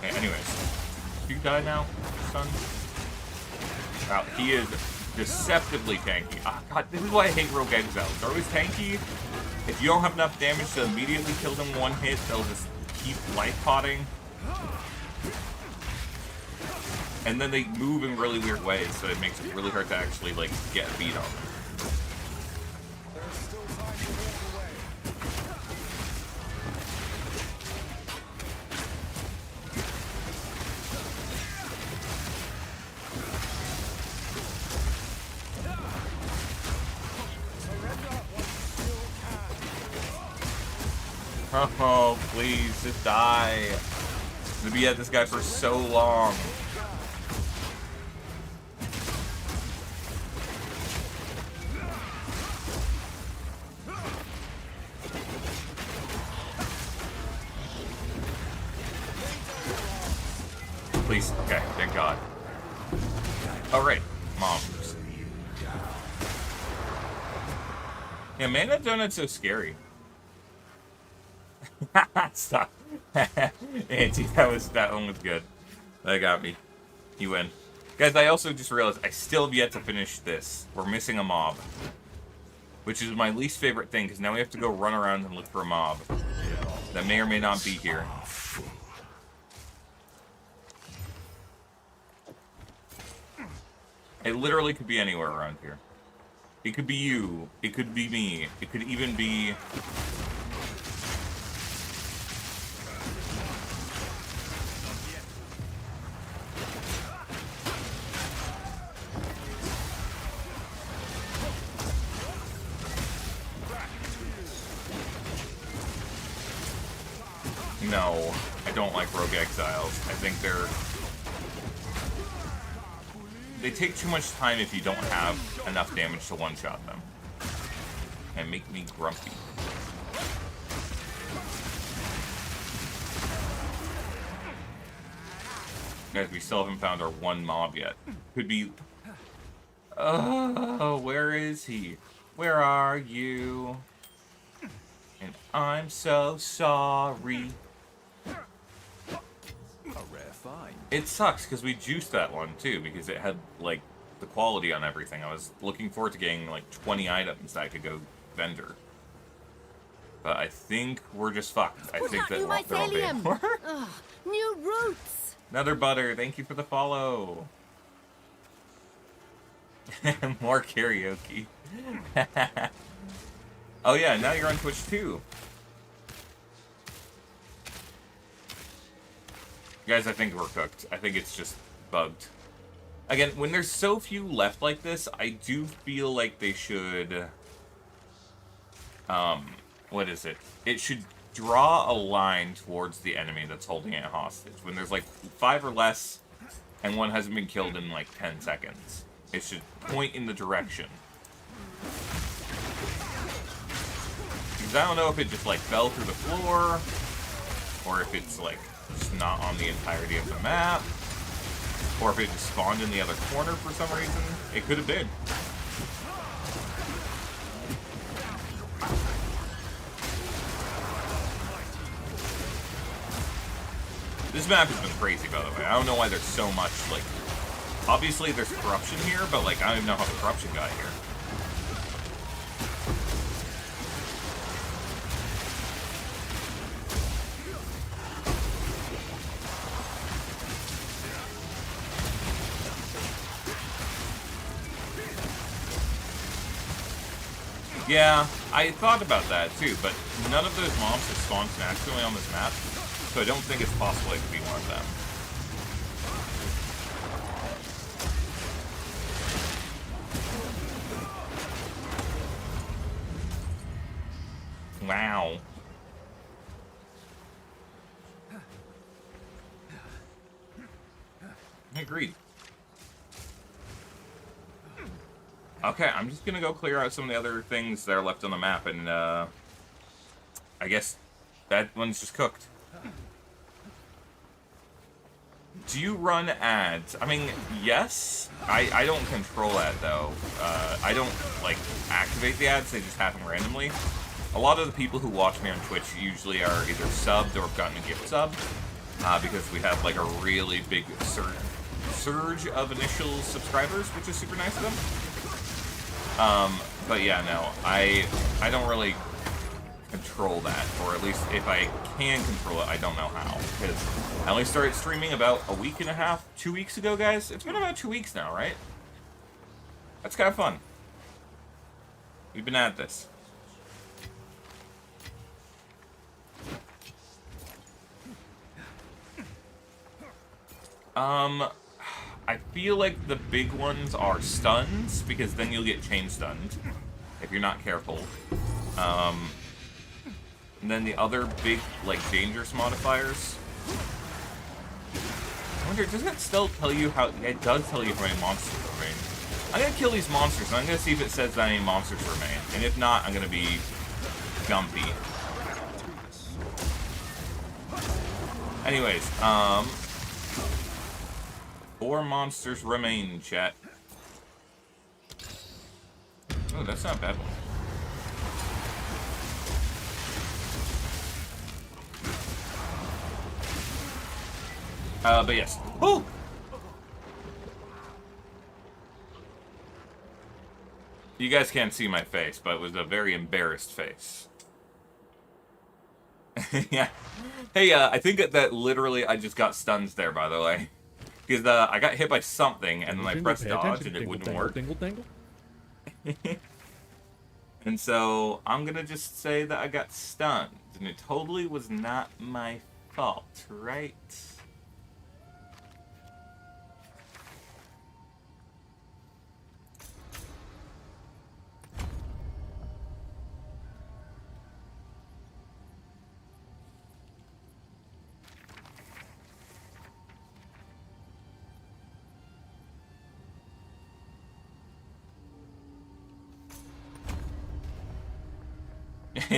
A: Okay, anyways. You die now, son? Wow, he is deceptively tanky. Ah, God, this is why I hate Rogue Exiles. They're always tanky. If you don't have enough damage to immediately kill them one hit, they'll just keep life potting. And then they move in really weird ways, so it makes it really hard to actually, like, get a beat on them. Oh, please, just die. I'm gonna be at this guy for so long. Please, okay, thank God. Alright, moms. Yeah, man, that donut's so scary. Stop. Auntie, that one was good. That got me. You win. Guys, I also just realized I still have yet to finish this. We're missing a mob. Which is my least favorite thing, because now we have to go run around and look for a mob. That may or may not be here. It literally could be anywhere around here. It could be you. It could be me. It could even be... No, I don't like Rogue Exiles. I think they take too much time if you don't have enough damage to one-shot them. And make me grumpy. Guys, we still haven't found our one mob yet. Could be... Oh, where is he? Where are you? And I'm so sorry.
F: A rare find.
A: It sucks because we juiced that one too because it had like the quality on everything. I was looking forward to getting like 20 items that I could go vendor. But I think we're just fucked. I think that there won't be any more.
H: New routes.
A: Another butter. Thank you for the follow. More karaoke. Oh yeah, now you're on Twitch too. Guys, I think we're cooked. I think it's just bugged. Again, when there's so few left like this, I do feel like they should... what is it? It should draw a line towards the enemy that's holding it hostage. When there's like 5 or less, and one hasn't been killed in like 10 seconds. It should point in the direction. Because I don't know if it just like fell through the floor, or if it's like just not on the entirety of the map, or if it just spawned in the other corner for some reason. It could have been. This map has been crazy, by the way. I don't know why there's so much, like... Obviously there's corruption here, but like, I don't even know how the corruption got here. Yeah, I thought about that too, but none of those mobs have spawned naturally on this map, so I don't think it's possible it could be one of them. Wow. Agreed. Okay, I'm just gonna go clear out some of the other things that are left on the map, and I guess that one's just cooked. Do you run ads? I mean, yes. I don't control that though. I don't like activate the ads; they just happen randomly. A lot of the people who watch me on Twitch usually are either subbed or have gotten a gift sub, because we have like a really big surge of initial subscribers, which is super nice of them. But yeah, no, I don't really control that, or at least if I can control it, I don't know how, because I only started streaming about a week and a half, 2 weeks ago, guys. It's been about 2 weeks now, right? That's kind of fun. We've been at this. I feel like the big ones are stuns, because then you'll get chain stunned if you're not careful. And then the other big, like, dangerous modifiers. I wonder, does it still tell you how... It does tell you how many monsters remain. I'm gonna kill these monsters, and I'm gonna see if it says that any monsters remain. And if not, I'm gonna be gumpy. Anyways, 4 monsters remain, chat. Oh, that's not a bad one. But yes. Woo! You guys can't see my face, but it was a very embarrassed face. Yeah. Hey, I think that literally I just got stunned there, by the way. Because I got hit by something, and then I pressed dodge, and it wouldn't work.
D: Dingle, dingle.
A: And so, I'm gonna just say that I got stunned. And it totally was not my fault, right?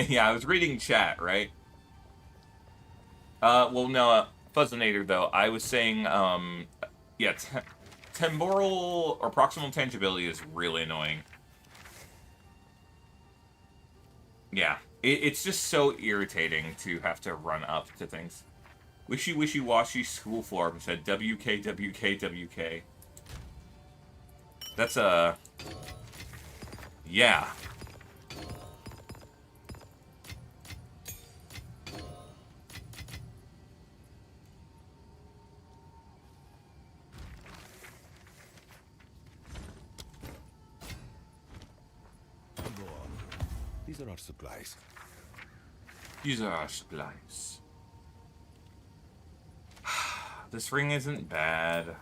A: Yeah, I was reading chat, right? Well, no, Fuzzinator, though, I was saying, yeah, temporal or proximal tangibility is really annoying. Yeah, it's just so irritating to have to run up to things. Wishy Wishy Washy School Form said WK, WK, WK. That's a... Yeah.
E: These are our supplies.
A: These are our supplies. This ring isn't bad.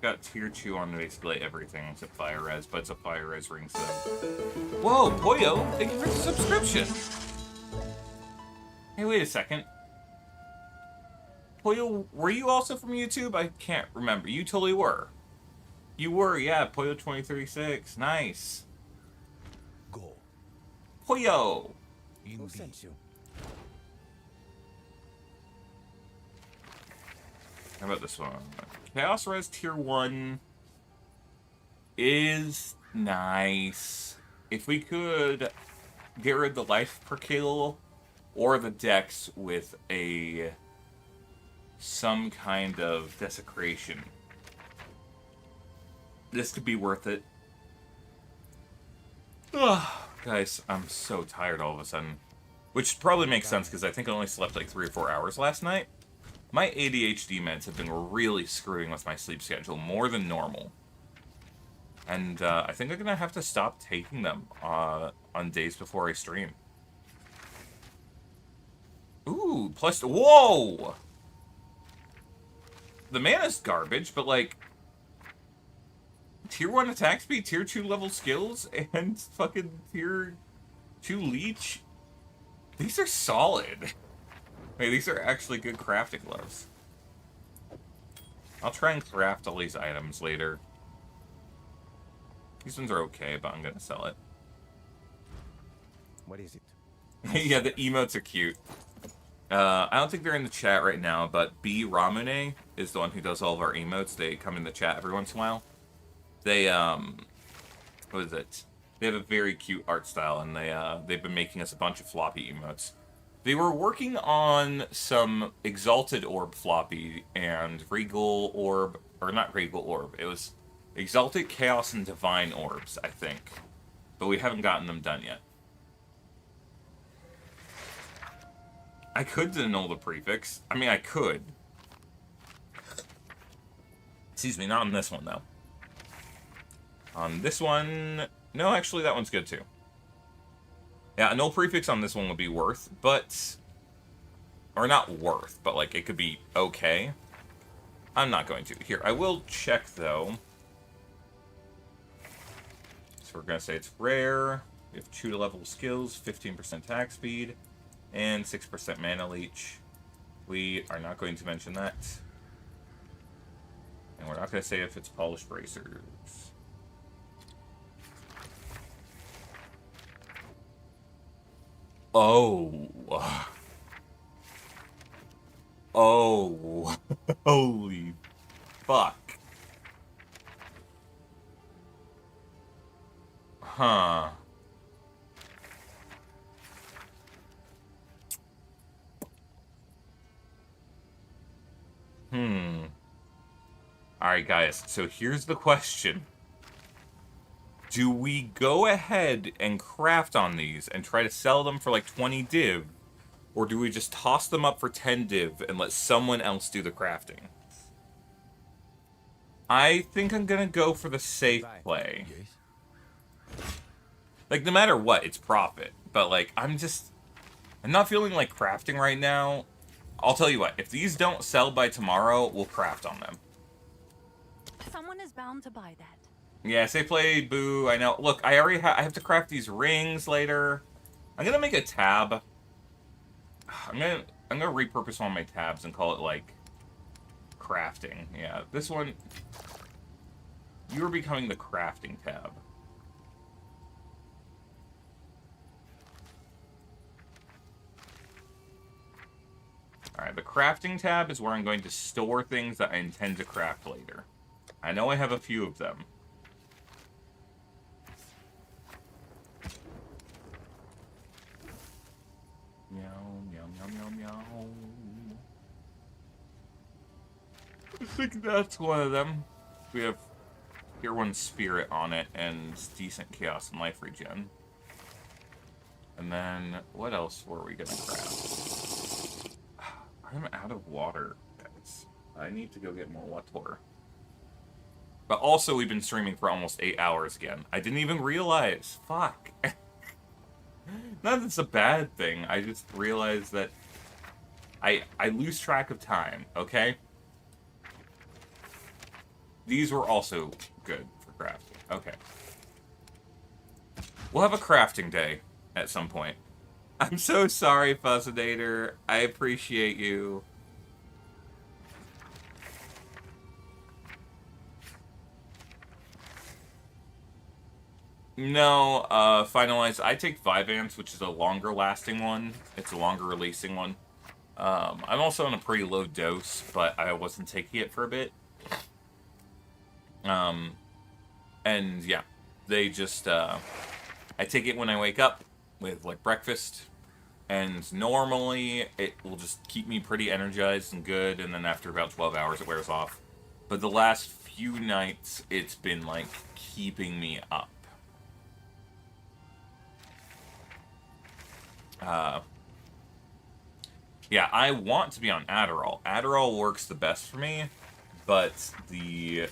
A: Got tier 2 on basically everything except fire res, but it's a fire res ring, so... Whoa, Poyo! Thank you for the subscription! Hey, wait a second. Poyo, were you also from YouTube? I can't remember. You totally were. You were, yeah. Poyo2036. Nice.
E: Go.
A: Poyo!
J: Who sent you?
A: How about this one? Chaos Res Tier 1 is nice. If we could get rid of the life per kill or the dex with some kind of desecration, this could be worth it. Ugh, guys, I'm so tired all of a sudden. Which probably makes sense because I think I only slept like 3 or 4 hours last night. My ADHD meds have been really screwing with my sleep schedule more than normal. And I think I'm going to have to stop taking them on days before I stream. Ooh, plus... Whoa! The mana's garbage, but like... Tier 1 attack speed, Tier 2 level skills, and fucking Tier 2 leech. These are solid. Hey, these are actually good crafting gloves. I'll try and craft all these items later. These ones are okay, but I'm gonna sell it.
J: What is it?
A: Yeah, the emotes are cute. I don't think they're in the chat right now, but B. Ramune is the one who does all of our emotes. They come in the chat every once in a while. They, what is it? They have a very cute art style, and they've been making us a bunch of floppy emotes. They were working on some Exalted Orb floppy and Regal Orb or not Great Eagle Orb. It was Exalted Chaos and Divine Orbs, I think. But we haven't gotten them done yet. I could annul the prefix. I mean, I could. Excuse me, not on this one, though. On this one... No, actually, that one's good, too. Yeah, annul prefix on this one would be worth, but... Or not worth, but, like, it could be okay. I'm not going to. Here, I will check, though. So we're going to say it's rare. We have 2 level skills, 15% attack speed, and 6% mana leech. We are not going to mention that. And we're not going to say if it's polished bracers. Oh. Oh. Holy fuck. Huh. Alright, guys, so here's the question. Do we go ahead and craft on these and try to sell them for like 20 div? Or do we just toss them up for 10 div and let someone else do the crafting? I think I'm gonna go for the safe play. Like, no matter what, it's profit. But, like, I'm not feeling like crafting right now. I'll tell you what, if these don't sell by tomorrow, we'll craft on them.
C: Someone is bound to buy that.
A: Yeah, safe play, boo, I know. Look, I already I have to craft these rings later. I'm gonna make a tab. I'm gonna repurpose one of my tabs and call it, like, crafting. Yeah, this one... You are becoming the crafting tab. Alright, the crafting tab is where I'm going to store things that I intend to craft later. I know I have a few of them. Meow, meow, meow, meow, meow. I think that's one of them. We have Tier 1 Spirit on it and decent Chaos and Life Regen. And then, what else were we gonna craft? I'm out of water, guys. I need to go get more water. But also, we've been streaming for almost 8 hours again. I didn't even realize. Fuck. Not that it's a bad thing. I just realized that I lose track of time, okay? These were also good for crafting. Okay. We'll have a crafting day at some point. I'm so sorry, Fuzzinator. I appreciate you. No, finalized. I take Vivance, which is a longer lasting one. It's a longer releasing one. I'm also on a pretty low dose, but I wasn't taking it for a bit. And yeah, they just, I take it when I wake up with, like, breakfast. And normally, it will just keep me pretty energized and good, and then after about 12 hours, it wears off. But the last few nights, it's been, like, keeping me up. Yeah, I want to be on Adderall. Adderall works the best for me, but the,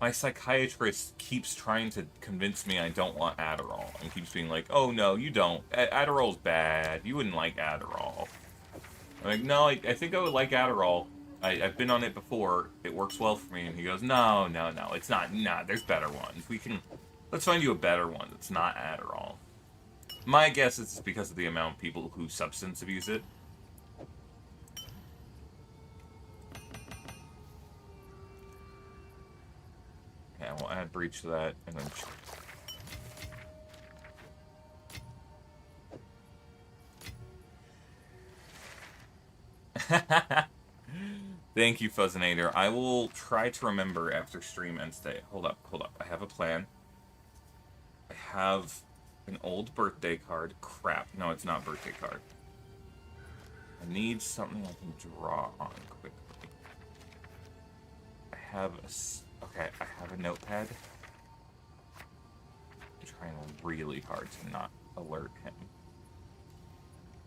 A: my psychiatrist keeps trying to convince me I don't want Adderall, and keeps being like, oh no, you don't. Adderall's bad. You wouldn't like Adderall. I'm like, no, I think I would like Adderall. I've been on it before. It works well for me. And he goes, no, it's not. Nah, there's better ones. Let's find you a better one that's not Adderall. My guess is it's because of the amount of people who substance abuse it. Yeah, we'll add breach to that, and then... Thank you, Fuzzinator. I will try to remember after stream ends today. Hold up. I have a plan. I have an old birthday card. Crap. No, it's not birthday card. I need something I can draw on quickly. have okay, I have a notepad. I'm trying really hard to not alert him.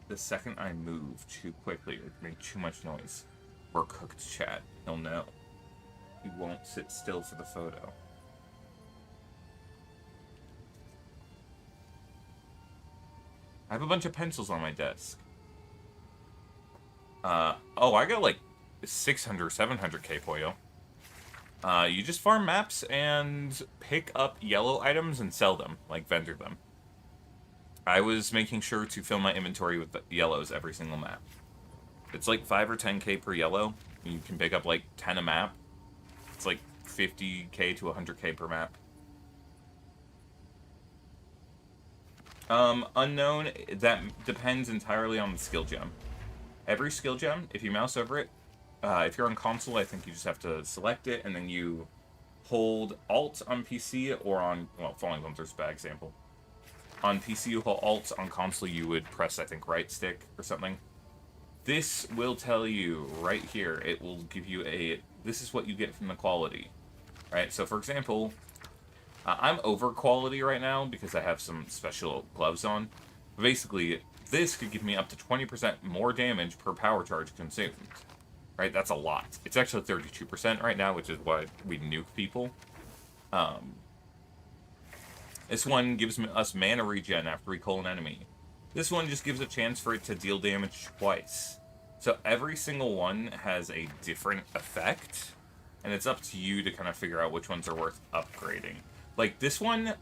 A: The second I move too quickly or make too much noise, we're cooked, chat. He'll know. He won't sit still for the photo. I have a bunch of pencils on my desk. Oh, I got like 600, 700k PoE. You just farm maps and pick up yellow items and sell them, like vendor them. I was making sure to fill my inventory with the yellows every single map. It's like 5 or 10k per yellow. You can pick up like 10 a map. It's like 50k to 100k per map. Unknown, that depends entirely on the skill gem. Every skill gem, if you mouse over it, if you're on console, I think you just have to select it, and then you hold Alt on PC or on, well, Falling Hunters, bad example. On PC, you hold Alt. On console, you would press, I think, right stick or something. This will tell you right here, it will give you a, this is what you get from the quality. Right, so for example, I'm over quality right now because I have some special gloves on. Basically, this could give me up to 20% more damage per power charge consumed. Right, that's a lot. It's actually 32% right now, which is why we nuke people. This one gives us mana regen after we kill an enemy. This one just gives a chance for it to deal damage twice. So every single one has a different effect, and it's up to you to kind of figure out which ones are worth upgrading. Like, this one...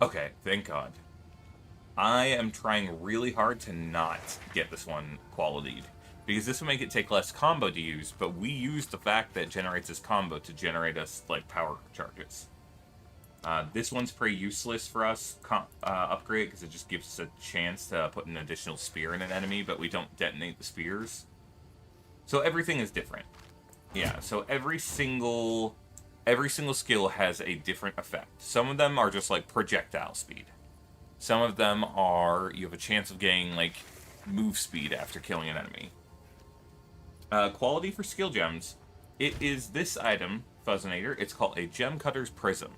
A: Okay, thank God. I am trying really hard to not get this one qualitied, because this will make it take less combo to use, but we use the fact that it generates this combo to generate us, like, power charges. This one's pretty useless for us, upgrade, because it just gives us a chance to put an additional spear in an enemy, but we don't detonate the spears. So everything is different. Yeah, so every single skill has a different effect. Some of them are just like projectile speed. Some of them are, you have a chance of getting like move speed after killing an enemy. Quality for skill gems. It is this item, Fuzzinator. It's called a Gem Cutter's Prism.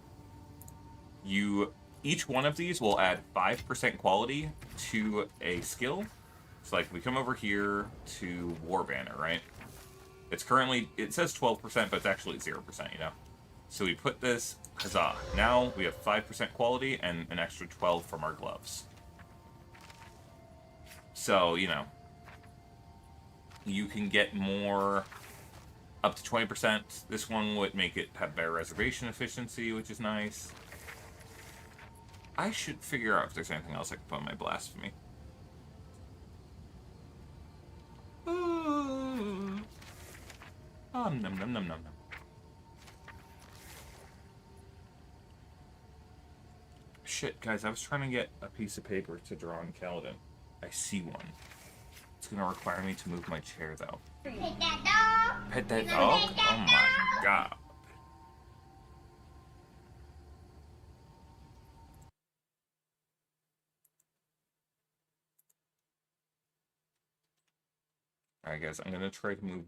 A: Each one of these will add 5% quality to a skill. So like we come over here to War Banner, right? It's currently, it says 12%, but it's actually 0%, you know? So we put this, huzzah. Now we have 5% quality and an extra 12 from our gloves. So, you know, you can get more, up to 20%. This one would make it have better reservation efficiency, which is nice. I should figure out if there's anything else I can put on my blasphemy. Oh, num num num num num. Shit, guys, I was trying to get a piece of paper to draw on Kaladin. I see one. It's gonna require me to move my chair, though.
B: Pet that dog.
A: Pet that dog? Oh my god. Alright, guys, I'm gonna try to move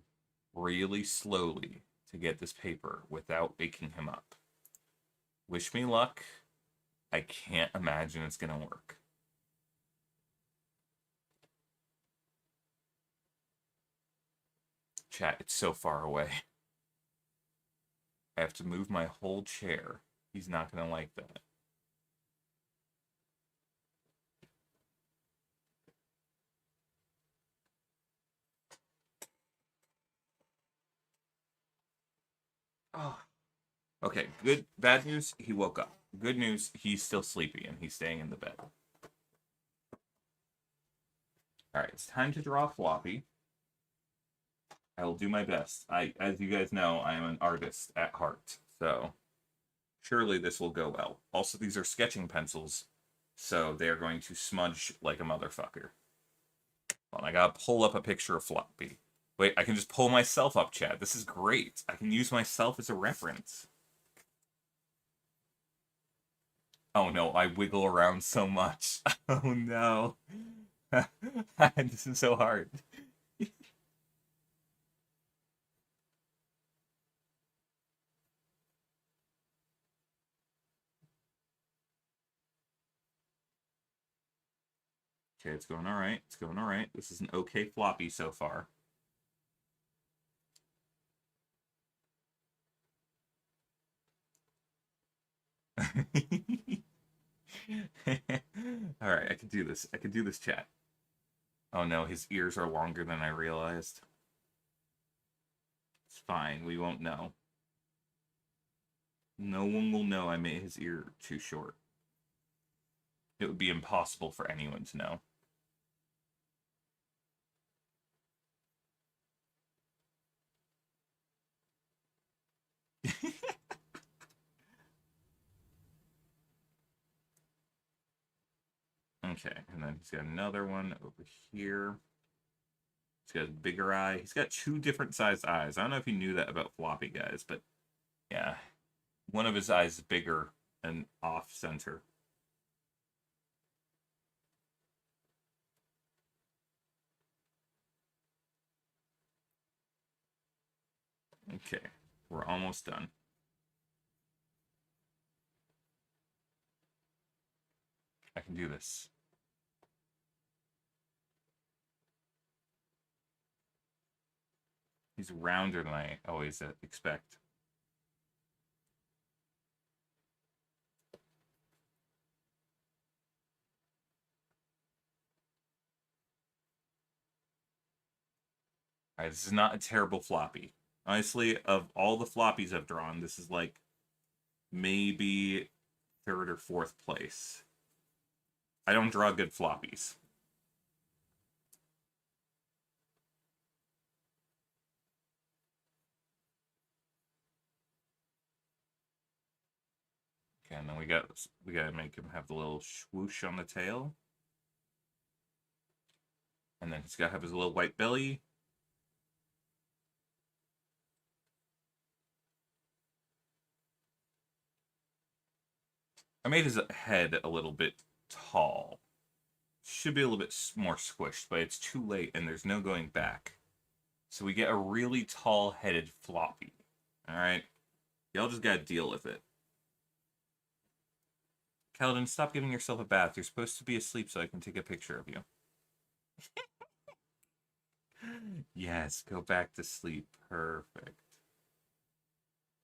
A: really slowly to get this paper without waking him up. Wish me luck. I can't imagine it's gonna work. Chat, it's so far away. I have to move my whole chair. He's not gonna like that. Oh. Okay, bad news, he woke up. Good news, he's still sleepy and he's staying in the bed. Alright, it's time to draw Floppy. I will do my best. As you guys know, I am an artist at heart, so surely this will go well. Also, these are sketching pencils, so they are going to smudge like a motherfucker. Well, I gotta pull up a picture of Floppy. Wait, I can just pull myself up, Chad. This is great. I can use myself as a reference. Oh no, I wiggle around so much. Oh no. This is so hard. Okay, it's going alright. It's going alright. This is an okay floppy so far. Alright, I can do this. I can do this, chat. Oh no, his ears are longer than I realized. It's fine, we won't know. No one will know I made his ear too short. It would be impossible for anyone to know. Okay, and then he's got another one over here. He's got a bigger eye. He's got 2 different sized eyes. I don't know if you knew that about floppy guys, but yeah. One of his eyes is bigger and off-center. Okay, we're almost done. I can do this. He's rounder than I always expect. Alright, this is not a terrible floppy. Honestly, of all the floppies I've drawn, this is like maybe 3rd or 4th place. I don't draw good floppies. Okay, and then we gotta make him have the little swoosh on the tail. And then he's gotta have his little white belly. I made his head a little bit tall. Should be a little bit more squished, but it's too late and there's no going back. So we get a really tall-headed floppy. Alright? Y'all just gotta deal with it. Kaladin, stop giving yourself a bath. You're supposed to be asleep so I can take a picture of you. Yes, go back to sleep. Perfect.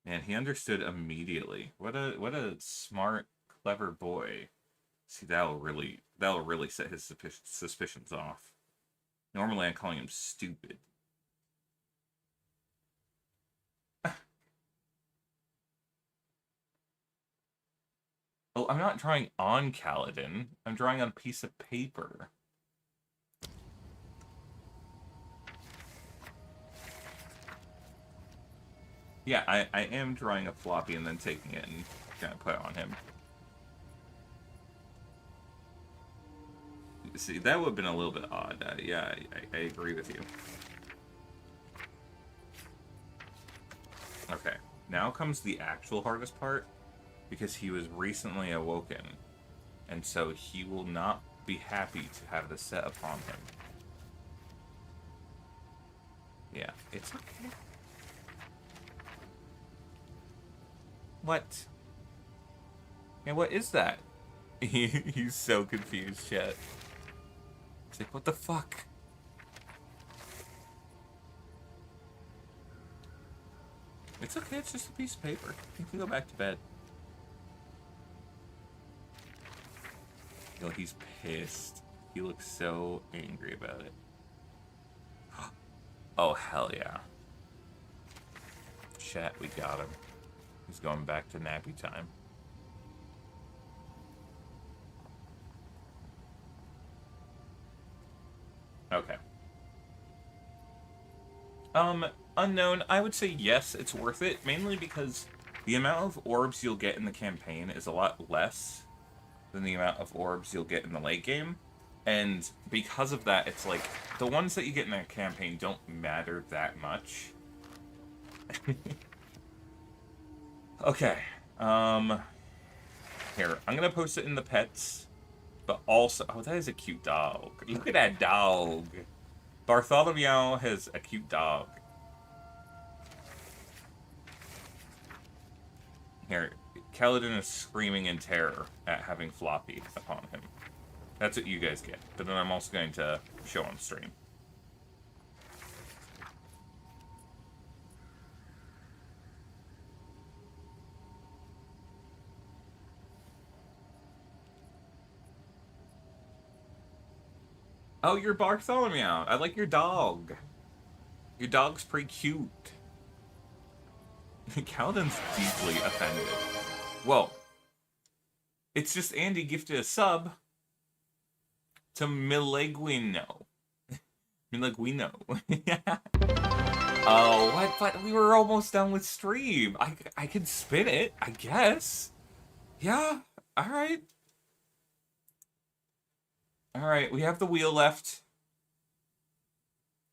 A: Man, he understood immediately. What a smart, clever boy. See, that'll really set his suspicions off. Normally I'm calling him stupid. Oh, I'm not drawing on Kaladin. I'm drawing on a piece of paper. Yeah, I am drawing a floppy and then taking it and kind of put it on him. See, that would have been a little bit odd. Yeah, I agree with you. Okay, now comes the actual hardest part, because he was recently awoken, and so he will not be happy to have this set upon him. Yeah, it's okay. What? Yeah, what is that? He's so confused, chat. He's like, what the fuck? It's okay, it's just a piece of paper. You can go back to bed. Yo, he's pissed. He looks so angry about it. Oh, hell yeah. Chat, we got him. He's going back to nappy time. Okay. Unknown, I would say yes, it's worth it, mainly because the amount of orbs you'll get in the campaign is a lot less than the amount of orbs you'll get in the late game. And because of that, it's like, the ones that you get in a campaign don't matter that much. Okay, here, I'm gonna post it in the pets, but also, oh, that is a cute dog. Look at that dog. Bartholomew has a cute dog. Here, Kaladin is screaming in terror at having Floppy upon him. That's what you guys get. But then I'm also going to show on stream. Oh, you're Bartholomew. I like your dog. Your dog's pretty cute. Kaladin's deeply offended. Whoa. It's just Andy gifted a sub to Mileguino. Mileguino. Oh, what? But we were almost done with stream. I can spin it, I guess. Yeah, alright. Alright, we have the wheel left.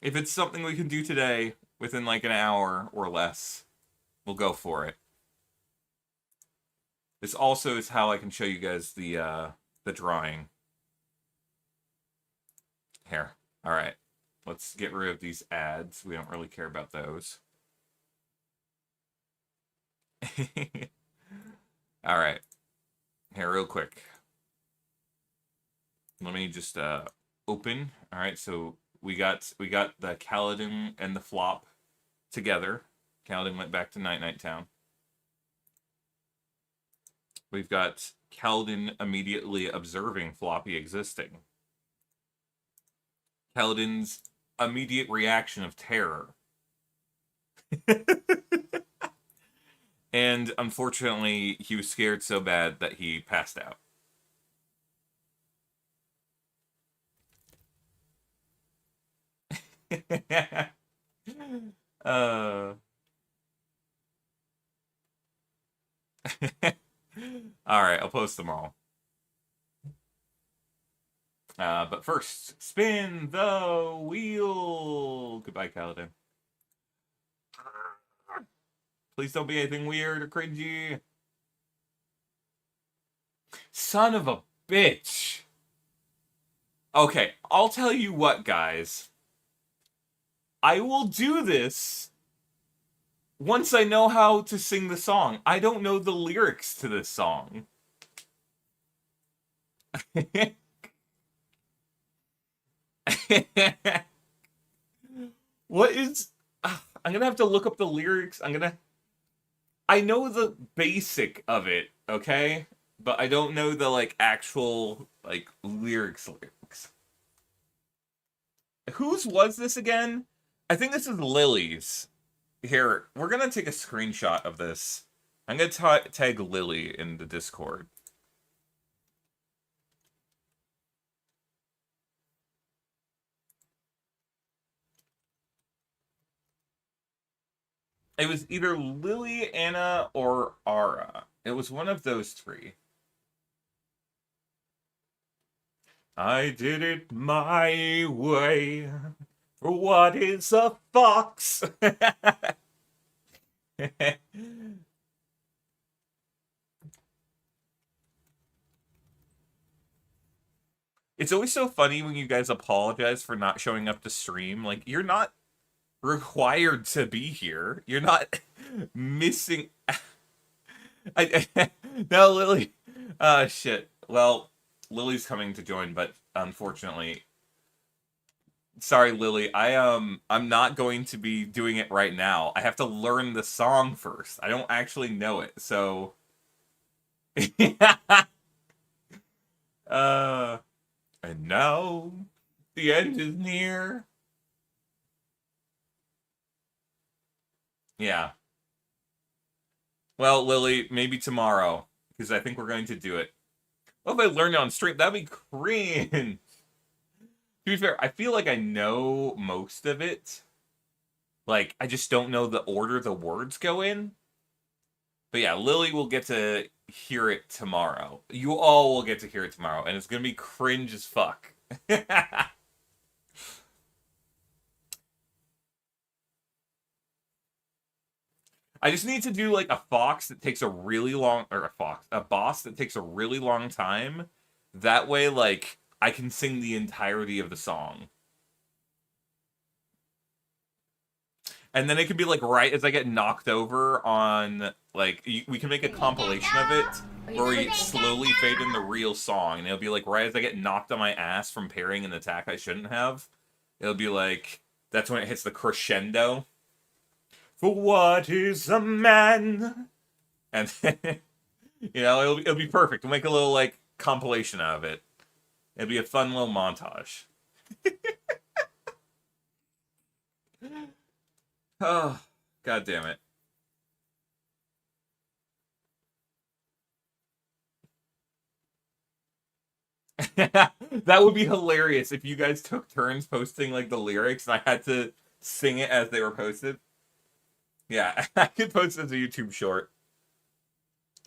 A: If it's something we can do today, within like an hour or less, we'll go for it. This also is how I can show you guys the drawing. Here. Alright. Let's get rid of these ads. We don't really care about those. Alright. Here, real quick. Let me just open. Alright, so we got the Kaladin and the Flop together. Kaladin went back to Night Town. We've got Kaladin immediately observing Floppy existing. Kaladin's immediate reaction of terror. And unfortunately, he was scared so bad that he passed out. Alright, I'll post them all. But first, spin the wheel! Goodbye, Kaladin. Please don't be anything weird or cringy. Son of a bitch! Okay, I'll tell you what, guys. I will do this once I know how to sing the song. I don't know the lyrics to this song. What is... I'm gonna have to look up the lyrics. I know the basic of it, okay? But I don't know the, like, actual, like, lyrics. Whose was this again? I think this is Lily's. Here, we're gonna take a screenshot of this. I'm gonna tag Lily in the Discord. It was either Lily, Anna, or Ara. It was one of those three. I did it my way. For what is a fox? It's always so funny when you guys apologize for not showing up to stream. Like, you're not required to be here. You're not missing... No, Lily. Shit. Well, Lily's coming to join, but unfortunately... Sorry, Lily. I'm not going to be doing it right now. I have to learn the song first. I don't actually know it, so... And now, the end is near. Yeah. Well, Lily, maybe tomorrow, because I think we're going to do it. What if I learned it on stream? That'd be cringe. To be fair, I feel like I know most of it. Like, I just don't know the order the words go in. But yeah, Lily will get to hear it tomorrow. You all will get to hear it tomorrow, and it's gonna be cringe as fuck. I just need to do like a fox that takes a really long, or a boss that takes a really long time. That way, like, I can sing the entirety of the song. And then it could be like right as I get knocked over on, like, we can make a compilation of it where we slowly fade in the real song. And it'll be like right as I get knocked on my ass from parrying an attack I shouldn't have. It'll be like, that's when it hits the crescendo. For what is a man? And then, you know, it'll be perfect. We'll make a little, like, compilation out of it. It'll be a fun little montage. Oh, god damn it. That would be hilarious if you guys took turns posting, like, the lyrics and I had to sing it as they were posted. Yeah, I could post it as a YouTube short.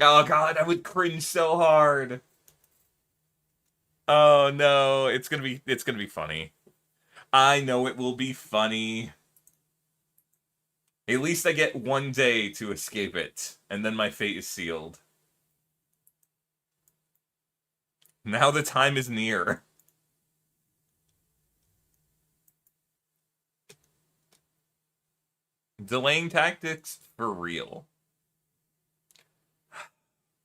A: Oh god, I would cringe so hard. Oh no, it's gonna be funny. I know it will be funny. At least I get one day to escape it, and then my fate is sealed. Now the time is near. Delaying tactics for real.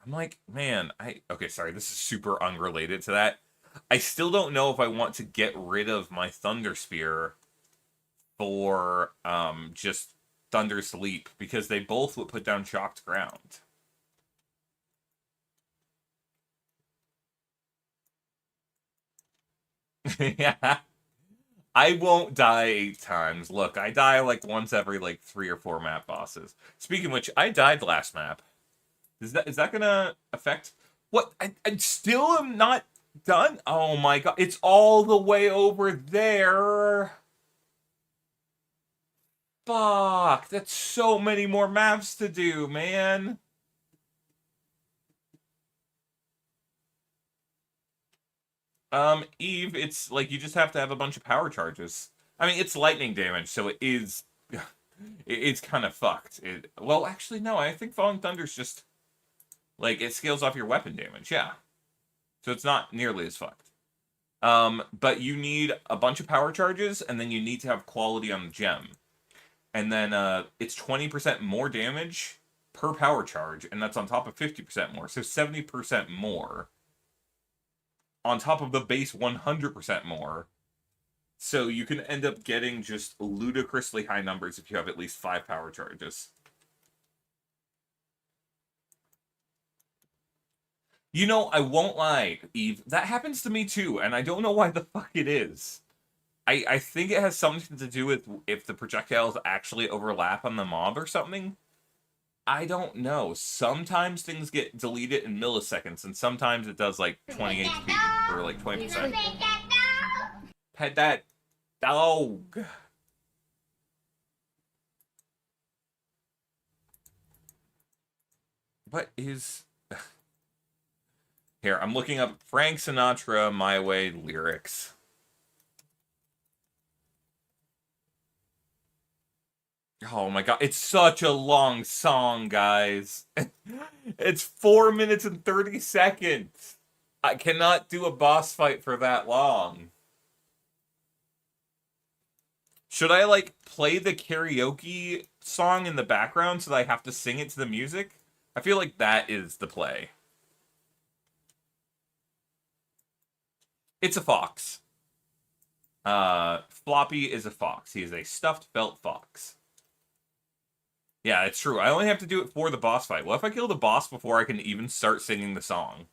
A: I'm like, man, okay, sorry, this is super unrelated to that. I still don't know if I want to get rid of my Thunder Spear for just Thunder Sleep, because they both would put down Shocked Ground. Yeah. I won't die 8 times. Look, I die like once every like 3 or 4 map bosses. Speaking of which, I died last map. Is that gonna affect what? I still am not done. Oh my god, it's all the way over there. Fuck, that's so many more maps to do, man. Eve, it's like you just have to have a bunch of power charges. I mean, it's lightning damage, so it is it's kind of fucked. Well, actually no, I think Falling Thunder's just like it scales off your weapon damage, yeah. So it's not nearly as fucked. But you need a bunch of power charges, and then you need to have quality on the gem. And then it's 20% more damage per power charge, and that's on top of 50% more. So 70% more. On top of the base 100% more. So you can end up getting just ludicrously high numbers if you have at least 5 power charges. You know, I won't lie, Eve. That happens to me too, and I don't know why the fuck it is. I think it has something to do with if the projectiles actually overlap on the mob or something. I don't know. Sometimes things get deleted in milliseconds, and sometimes it does like 20 HP, or like 20%. Pet that dog. What is... Here, I'm looking up Frank Sinatra, My Way lyrics. Oh my god, it's such a long song, guys. It's 4 minutes and 30 seconds. I cannot do a boss fight for that long. Should I, like, play the karaoke song in the background so that I have to sing it to the music? I feel like that is the play. It's a fox. Floppy is a fox. He is a stuffed felt fox. Yeah, it's true. I only have to do it for the boss fight. What if I kill the boss before I can even start singing the song?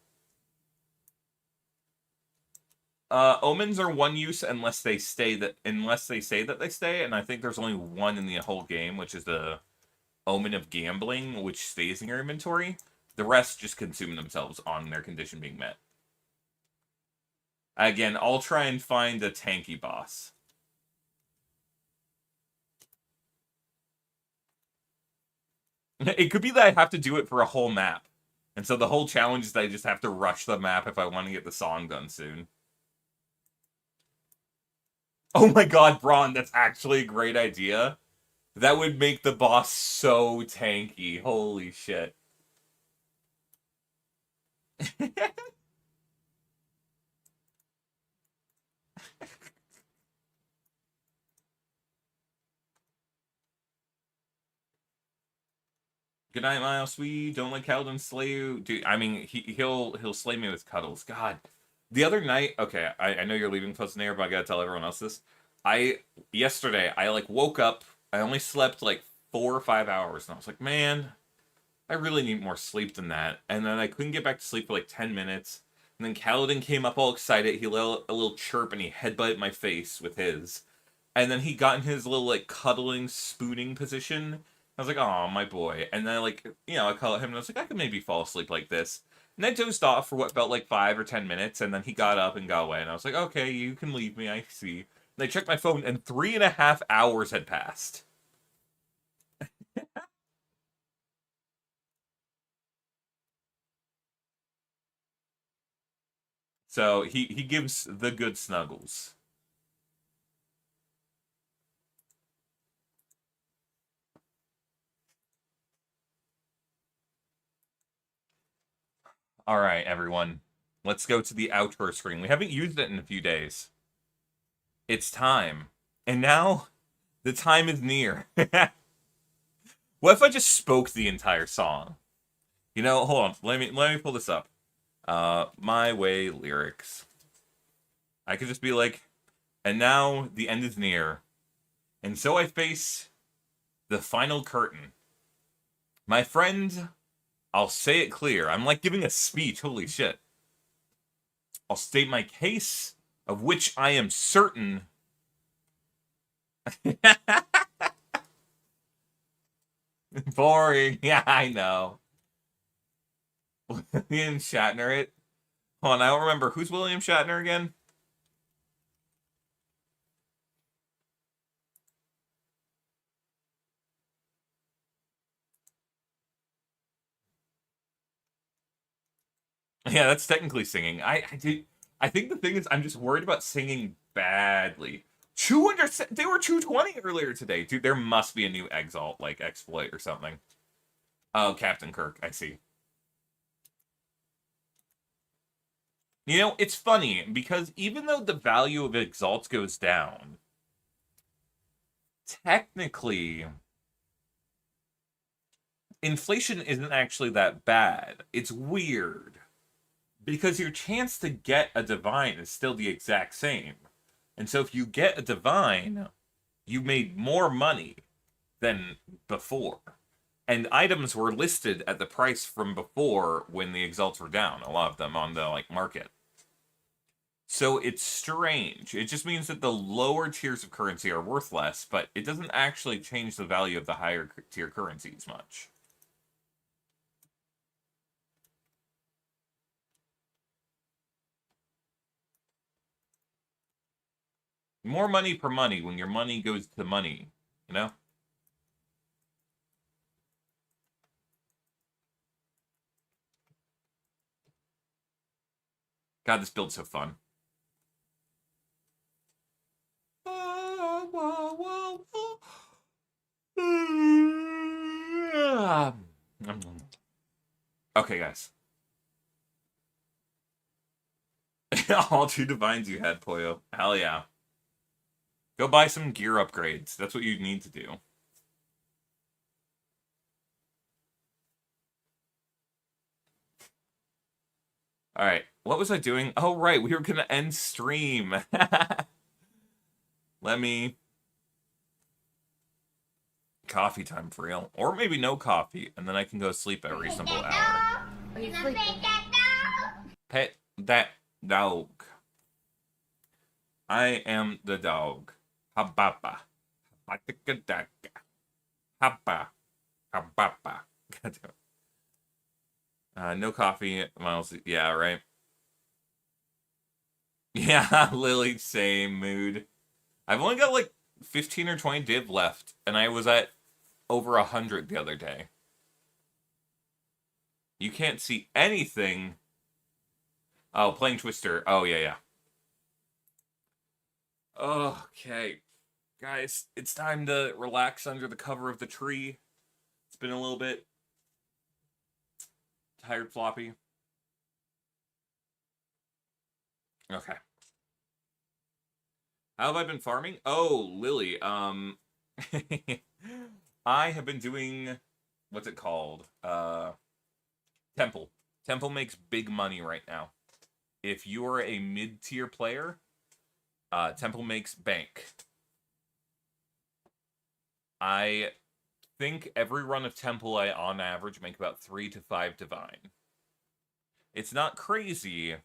A: Omens are one use unless they say that they stay, and I think there's only one in the whole game, which is the Omen of Gambling, which stays in your inventory. The rest just consume themselves on their condition being met. Again, I'll try and find a tanky boss. It could be that I have to do it for a whole map. And so the whole challenge is that I just have to rush the map if I want to get the song done soon. Oh my god, Braun, that's actually a great idea. That would make the boss so tanky. Holy shit. Good night, Miles. Sweet. Don't let Kaladin slay you. Dude, I mean, he'll slay me with cuddles. God. The other night, okay, I know you're leaving Fuzznair, but I gotta tell everyone else this. Yesterday, I like woke up, I only slept like 4 or 5 hours, and I was like, man, I really need more sleep than that. And then I couldn't get back to sleep for like 10 minutes. And then Kaladin came up all excited. He let a little chirp and he headbutted my face with his. And then he got in his little like cuddling, spooning position. I was like, oh, my boy. And then like, I called him and I was like, I could maybe fall asleep like this. And I dozed off for what felt like 5 or 10 minutes. And then he got up and got away. And I was like, okay, you can leave me. I see. And I checked my phone and 3.5 hours had passed. So he gives the good snuggles. All right, everyone. Let's go to the outro screen. We haven't used it in a few days. It's time. And now, the time is near. What if I just spoke the entire song? Hold on. Let me pull this up. My Way lyrics. I could just be like, and now the end is near. And so I face the final curtain. My friend, I'll say it clear. I'm like giving a speech. Holy shit. I'll state my case, of which I am certain. Boring. Yeah, I know. William Shatner it. Hold on, I don't remember. Who's William Shatner again? Yeah, that's technically singing. I think the thing is I'm just worried about singing badly. 200. They were 220 earlier today, dude. There must be a new Exalt like exploit or something. Oh, Captain Kirk. I see. It's funny because even though the value of Exalts goes down, technically, inflation isn't actually that bad. It's weird. Because your chance to get a divine is still the exact same. And so if you get a divine, you made more money than before. And items were listed at the price from before when the exalts were down, a lot of them on the market. So it's strange. It just means that the lower tiers of currency are worth less, but it doesn't actually change the value of the higher tier currencies much. More money per money when your money goes to money, you know? God, this build's so fun. Okay, guys. All 2 divines you had, Poyo. Hell yeah. Go buy some gear upgrades. That's what you need to do. Alright, what was I doing? Oh, right, we were gonna end stream. Let me... Coffee time for real. Or maybe no coffee, and then I can go sleep at a reasonable hour.
B: Are you sleeping?
A: Pet that dog. I am the dog. Hababa. Hatikadaka. Haba. Hababa. No coffee, Miles. Yeah, right. Yeah, Lily, same mood. I've only got like 15 or 20 div left, and I was at over 100 the other day. You can't see anything. Oh, playing Twister. Oh, yeah. Okay. Guys, it's time to relax under the cover of the tree. It's been a little bit. Tired floppy. Okay. How have I been farming? Oh, Lily, I have been doing what's it called? Temple. Temple makes big money right now. If you are a mid-tier player, Temple makes bank. I think every run of Temple, I on average make about 3 to 5 divine. It's not crazy,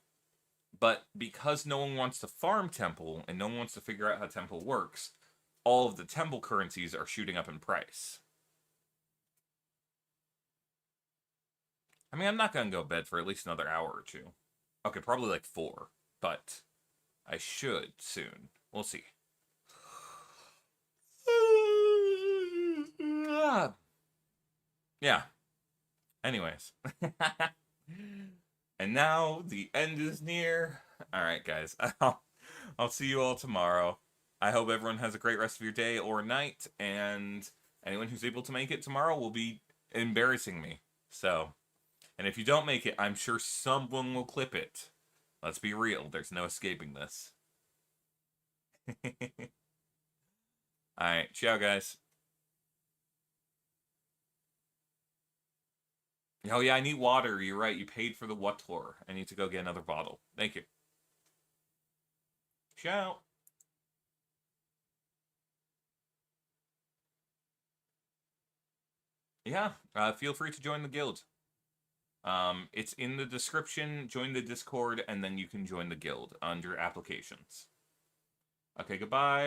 A: but because no one wants to farm Temple and no one wants to figure out how Temple works, all of the Temple currencies are shooting up in price. I mean, I'm not going to go to bed for at least another hour or two. Okay, probably like 4, but I should soon. We'll see. Yeah. Anyways. And now the end is near. Alright, guys. I'll see you all tomorrow. I hope everyone has a great rest of your day or night, and anyone who's able to make it tomorrow will be embarrassing me. So, and if you don't make it, I'm sure someone will clip it. Let's be real, there's no escaping this. Alright, ciao guys. Oh yeah, I need water, you're right, you paid for the water. I need to go get another bottle. Thank you. Ciao. Yeah, feel free to join the guild. It's in the description, join the Discord, and then you can join the guild under applications. Okay, goodbye.